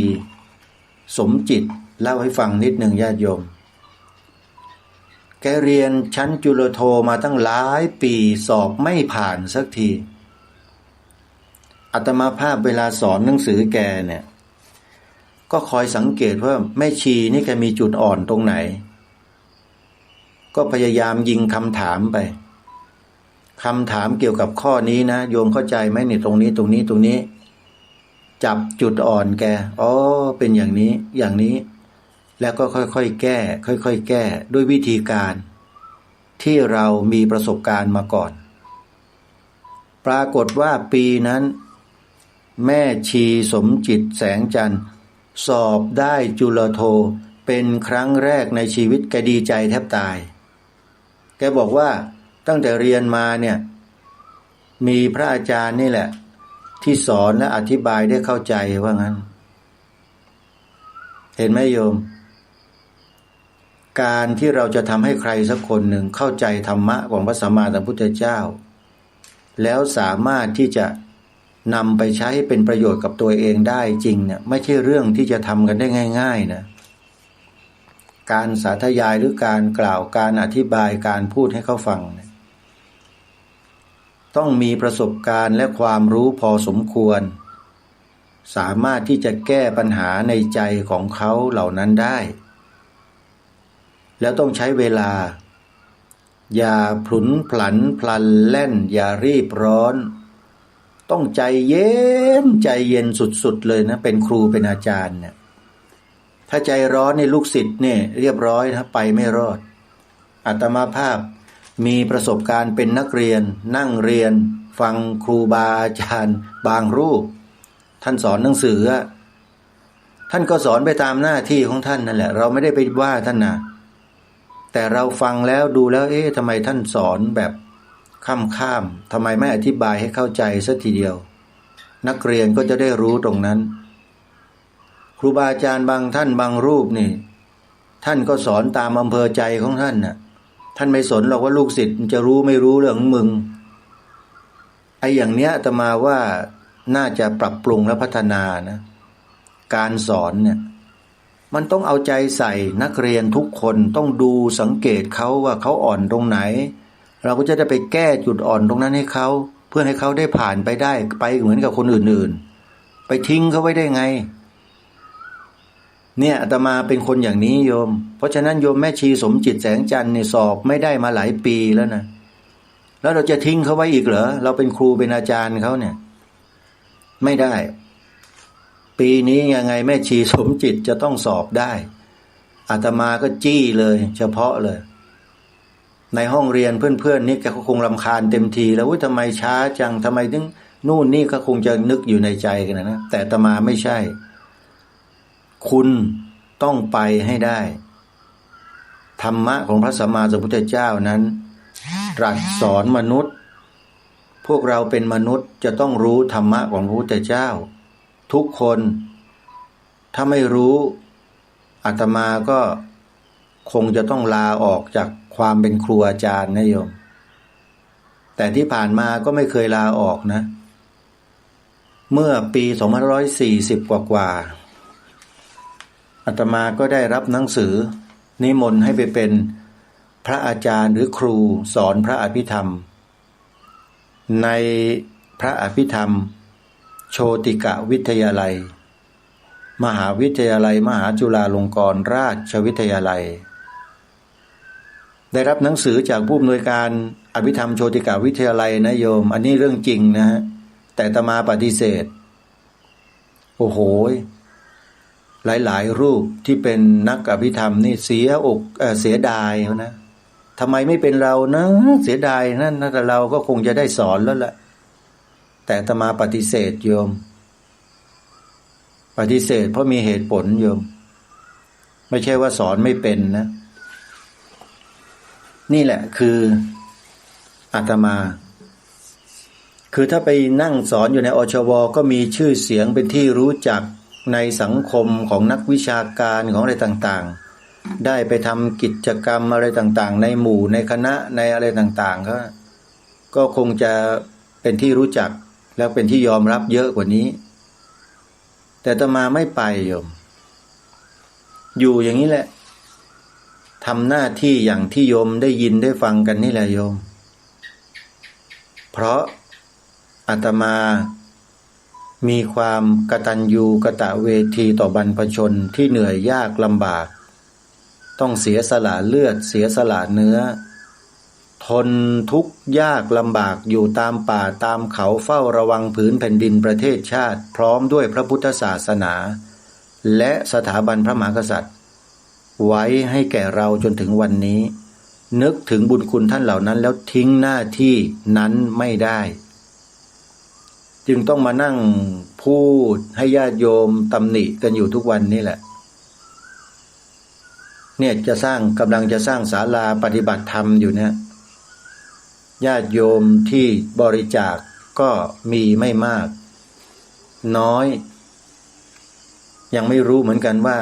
สมจิตเล่าให้ฟังนิดหนึ่งญาติโยมแกเรียนชั้นจุลโทมาตั้งหลายปีสอบไม่ผ่านสักทีอาตมาภาพเวลาสอนหนังสือแกเนี่ยก็คอยสังเกตว่าแม่ชีนี่แกมีจุดอ่อนตรงไหนก็พยายามยิงคำถามไปคำถามเกี่ยวกับข้อนี้นะโยมเข้าใจไหมนี่ตรงนี้จับจุดอ่อนแกเป็นอย่างนี้แล้วก็ค่อยๆแก้ด้วยวิธีการที่เรามีประสบการณ์มาก่อน ปรากฏว่าปีนั้นแม่ชีสมจิตแสงจันทร์สอบได้จุลโทเป็นครั้งแรกในชีวิตแกดีใจแทบตายแกบอกว่าตั้งแต่เรียนมาเนี่ยมีพระอาจารย์นี่แหละที่สอนและอธิบายได้เข้าใจว่างั้นเห็นไหมโยมการที่เราจะทำให้ใครสักคนหนึ่งเข้าใจธรรมะของพระสัมมาสัมพุทธเจ้าแล้วสามารถที่จะนำไปใช้ให้เป็นประโยชน์กับตัวเองได้จริงเนี่ยไม่ใช่เรื่องที่จะทำกันได้ง่ายๆนะการสาธยายหรือการกล่าวการอธิบายการพูดให้เขาฟังเนี่ยต้องมีประสบการณ์และความรู้พอสมควรสามารถที่จะแก้ปัญหาในใจของเขาเหล่านั้นได้แล้วต้องใช้เวลาอย่าพลุนพลันพลันแล่นอย่ารีบร้อนต้องใจเย็นสุดๆเลยนะเป็นครูเป็นอาจารย์เนี่ยถ้าใจร้อนในลูกศิษย์เนี่ยเรียบร้อยนะไปไม่รอดอาตมาภาพมีประสบการณ์เป็นนักเรียนนั่งเรียนฟังครูบาอาจารย์บางรูปท่านสอนหนังสือท่านก็สอนไปตามหน้าที่ของท่านนั่นแหละเราไม่ได้ไปว่าท่านนะแต่เราฟังแล้วดูแล้วทำไมท่านสอนแบบข้ามทำไมไม่อธิบายให้เข้าใจสักทีเดียวนักเรียนก็จะได้รู้ตรงนั้นครูบาอาจารย์บางท่านบางรูปนี่ท่านก็สอนตามอำเภอใจของท่านน่ะท่านไม่สนหรอกว่าลูกศิษย์จะรู้ไม่รู้เรื่องของมึงไอ้อย่างเนี้ยอาตมาว่าน่าจะปรับปรุงและพัฒนานะการสอนเนี่ยมันต้องเอาใจใส่นักเรียนทุกคนต้องดูสังเกตเขาว่าเขาอ่อนตรงไหนเราก็จะได้ไปแก้จุดอ่อนตรงนั้นให้เขาเพื่อให้เขาได้ผ่านไปได้ไปเหมือนกับคนอื่นๆไปทิ้งเขาไว้ได้ไงเนี่ยอาตมาเป็นคนอย่างนี้โยมเพราะฉะนั้นโยมแม่ชีสมจิตแสงจันทร์เนี่ยสอบไม่ได้มาหลายปีแล้วนะแล้วเราจะทิ้งเขาไว้อีกเหรอเราเป็นครูเป็นอาจารย์เขาเนี่ยไม่ได้ปีนี้ยังไงแม่ชีสมจิตจะต้องสอบได้อาตมาก็จี้เลยเฉพาะเลยในห้องเรียนเพื่อนๆนี่แกคงรำคาญเต็มทีแล้วทำไมช้าจังทำไมถึงนู่นนี่ก็คงจะนึกอยู่ในใจกันนะแต่อาตมาไม่ใช่คุณต้องไปให้ได้ธรรมะของพระสัมมาสัมพุทธเจ้านั้นตรัสสอนมนุษย์พวกเราเป็นมนุษย์จะต้องรู้ธรรมะของพระพุทธเจ้าทุกคนถ้าไม่รู้อาตมาก็คงจะต้องลาออกจากความเป็นครูอาจารย์นะโยมแต่ที่ผ่านมาก็ไม่เคยลาออกนะเมื่อปี2540กว่าอาตมาก็ได้รับหนังสือนิมนต์ให้ไปเป็นพระอาจารย์หรือครูสอนพระอภิธรรมในพระอภิธรรมโชติกวิทยาลัยมหาวิทยาลัยมหาจุฬาลงกรณราชวิทยาลัยได้รับหนังสือจากผู้อำนวยการอภิธรรมโชติกวิทยาลัยนะโยมอันนี้เรื่องจริงนะฮะแต่อาตมาปฏิเสธโอ้โหหลายๆรูปที่เป็นนักอภิธรรมนี่เสียดายเขานะทำไมไม่เป็นเรานะเสียดายนั่นแต่เราก็คงจะได้สอนแล้วแหละแต่อาตมาปฏิเสธโยมปฏิเสธเพราะมีเหตุผลโยมไม่ใช่ว่าสอนไม่เป็นนะนี่แหละคืออาตมาคือถ้าไปนั่งสอนอยู่ในอชวก็มีชื่อเสียงเป็นที่รู้จักในสังคมของนักวิชาการของอะไรต่างๆได้ไปทำกิจกรรมอะไรต่างๆในหมู่ในคณะในอะไรต่างๆก็คงจะเป็นที่รู้จักแล้วเป็นที่ยอมรับเยอะกว่านี้แต่อาตมาไม่ไปโยมอยู่อย่างนี้แหละทำหน้าที่อย่างที่โยมได้ยินได้ฟังกันนี่แหละโยมเพราะอาตมามีความกตัญญูกตเวทีต่อบรรพชนที่เหนื่อยยากลำบากต้องเสียสละเลือดเสียสละเนื้อทนทุกข์ยากลำบากอยู่ตามป่าตามเขาเฝ้าระวังผืนแผ่นดินประเทศชาติพร้อมด้วยพระพุทธศาสนาและสถาบันพระมหากษัตริย์ไว้ให้แก่เราจนถึงวันนี้นึกถึงบุญคุณท่านเหล่านั้นแล้วทิ้งหน้าที่นั้นไม่ได้ จึงต้องมานั่งพูดให้ญาติโยมตำหนิกันอยู่ทุกวันนี่แหละเนี่ยกำลังจะสร้างศาลาปฏิบัติธรรมอยู่เนี่ยญาติโยมที่บริจาคก็มีไม่มากน้อยยังไม่รู้เหมือนกันว่า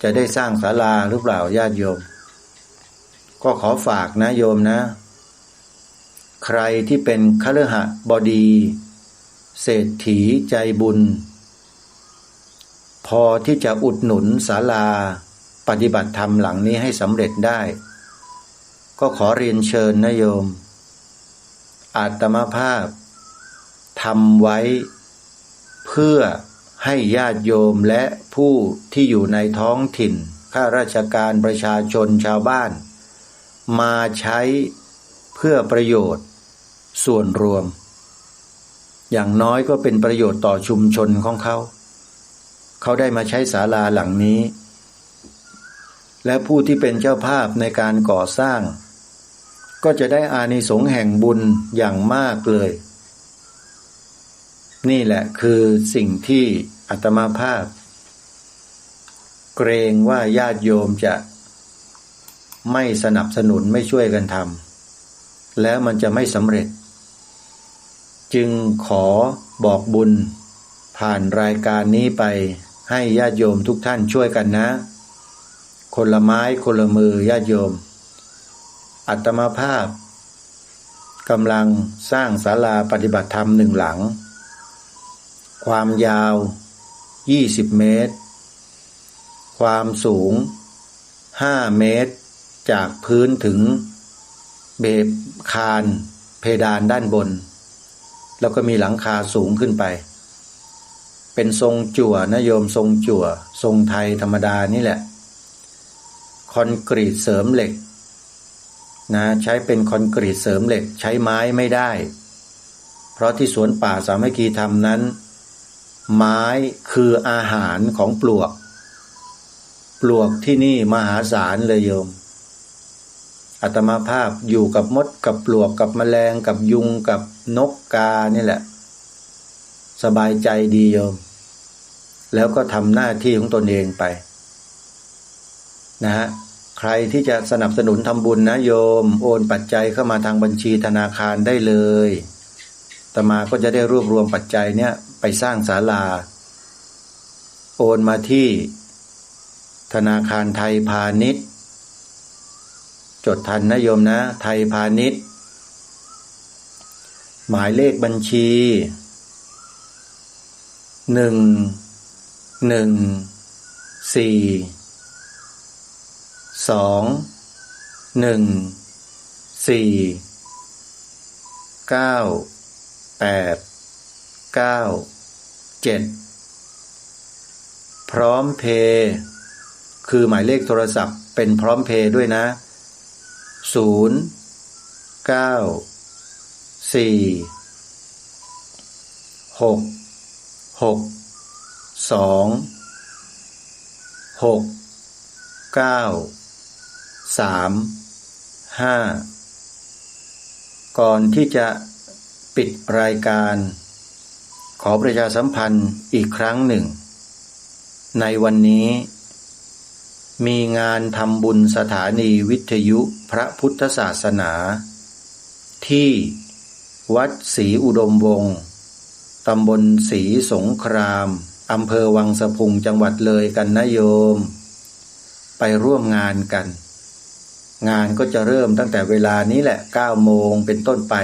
จะได้สร้างศาลาหรือเปล่าญาติโยมก็ขอฝากนะโยมนะใครที่เป็นคฤหบดีเศรษฐีใจบุญพอที่จะอุดหนุนศาลาปฏิบัติธรรมหลังนี้ให้สำเร็จได้ก็ขอเรียนเชิญนะโยมอาตมาภาพทำไว้เพื่อให้ญาติโยมและผู้ที่อยู่ในท้องถิ่นข้าราชการประชาชนชาวบ้านมาใช้เพื่อประโยชน์ส่วนรวมอย่างน้อยก็เป็นประโยชน์ต่อชุมชนของเขาได้มาใช้ศาลาหลังนี้และผู้ที่เป็นเจ้าภาพในการก่อสร้างก็จะได้อานิสงส์แห่งบุญอย่างมากเลยนี่แหละคือสิ่งที่อาตมาภาพเกรงว่าญาติโยมจะไม่สนับสนุนไม่ช่วยกันทำแล้วมันจะไม่สำเร็จจึงขอบอกบุญผ่านรายการนี้ไปให้ญาติโยมทุกท่านช่วยกันนะคนละไม้คนละมือญาติโยมอาตมาภาพกำลังสร้างศาลาปฏิบัติธรรมหนึ่งหลังความยาว20 เมตรความสูง5 เมตรจากพื้นถึงเบบคานเพดานด้านบนแล้วก็มีหลังคาสูงขึ้นไปเป็นทรงจั่วนะโยมทรงจั่วทรงไทยธรรมดานี่แหละคอนกรีตเสริมเหล็กนะใช้เป็นคอนกรีตเสริมเหล็กใช้ไม้ไม่ได้เพราะที่สวนป่าสามัคคีธรรมนั้นไม้คืออาหารของปลวกที่นี่มหาศาลเลยโยมอาตมาภาพอยู่กับมดกับปลวกกับแมลงกับยุงกับนกกานี่แหละสบายใจดีโยมแล้วก็ทำหน้าที่ของตนเองไปนะฮะใครที่จะสนับสนุนทำบุญนะโยมโอนปัจจัยเข้ามาทางบัญชีธนาคารได้เลยอาตมาก็จะได้รวบรวมปัจจัยเนี่ยไปสร้างศาลาโอนมาที่ธนาคารไทยพาณิชย์จดทันนะโยมนะไทยพาณิชย์หมายเลขบัญชี114214987พร้อมเพย์คือหมายเลขโทรศัพท์เป็นพร้อมเพย์ด้วยนะก่อนที่จะปิดรายการขอประชาสัมพันธ์อีกครั้งหนึ่งในวันนี้มีงานทำบุญสถานีวิทยุพระพุทธศาสนาที่วัดศรีอุดมวงศ์ตำบลศรีสงครามอำเภอวังสะพุงจังหวัดเลยกันนะโยมไปร่วมงานกันงานก็จะเริ่มตั้งแต่เวลานี้แหละ9 โมงเป็นต้นไป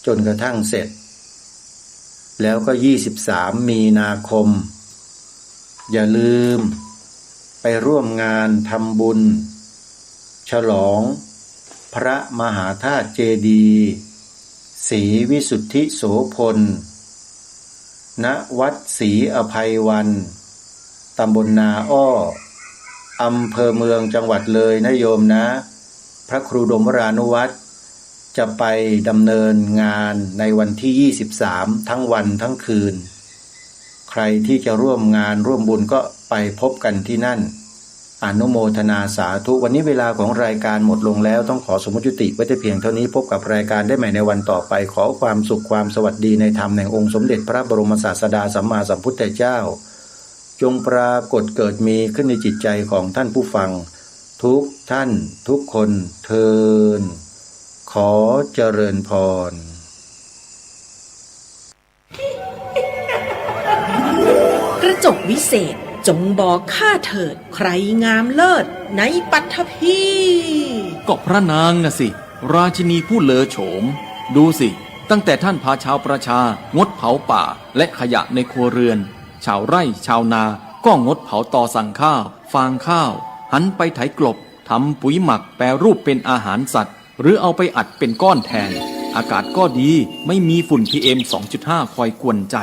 จนกระทั่งเสร็จแล้วก็23 มีนาคมอย่าลืมไปร่วมงานทำบุญฉลองพระมหาธาตุเจดีย์ศรีวิสุทธิโสพลณวัดศรีอภัยวันตำบลนาอ้ออำเภอเมืองจังหวัดเลยนะโยมนะพระครูดมวรานุวัตรจะไปดำเนินงานในวันที่23ทั้งวันทั้งคืนใครที่จะร่วมงานร่วมบุญก็ไปพบกันที่นั่น อนุโมทนาสาธุวันนี้เวลาของรายการหมดลงแล้วต้องขอสมมติยุติไว้แต่เพียงเท่านี้พบกับรายการได้ใหม่ในวันต่อไปขอความสุขความสวัสดีในธรรมแห่งองค์สมเด็จพระบรมศาสดาสัมมาสัมพุทธเจ้าจงปรากฏเกิดมีขึ้นในจิตใจของท่านผู้ฟังทุกท่านทุกคนเทอญขอเจริญพรกระจกวิเศษจงบอกข้าเถิดใครงามเลิศในปัทภีก็พระนางน่ะสิราชินีผู้เลอโฉมดูสิตั้งแต่ท่านพาชาวประชางดเผาป่าและขยะในครัวเรือนชาวไร่ชาวนาก็งดเผาตอสั่งข้าวฟางข้าวหันไปไถกลบทำปุ๋ยหมักแปรรูปเป็นอาหารสัตว์หรือเอาไปอัดเป็นก้อนแทนอากาศก็ดีไม่มีฝุ่น PM 2.5 คอยกวนใจ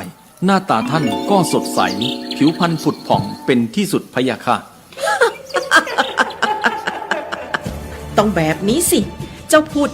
หน้าตาท่านก็สดใสผิวพรรณผุดผ่องเป็นที่สุดพะยะค่ะ ต้องแบบนี้สิเจ้าพูด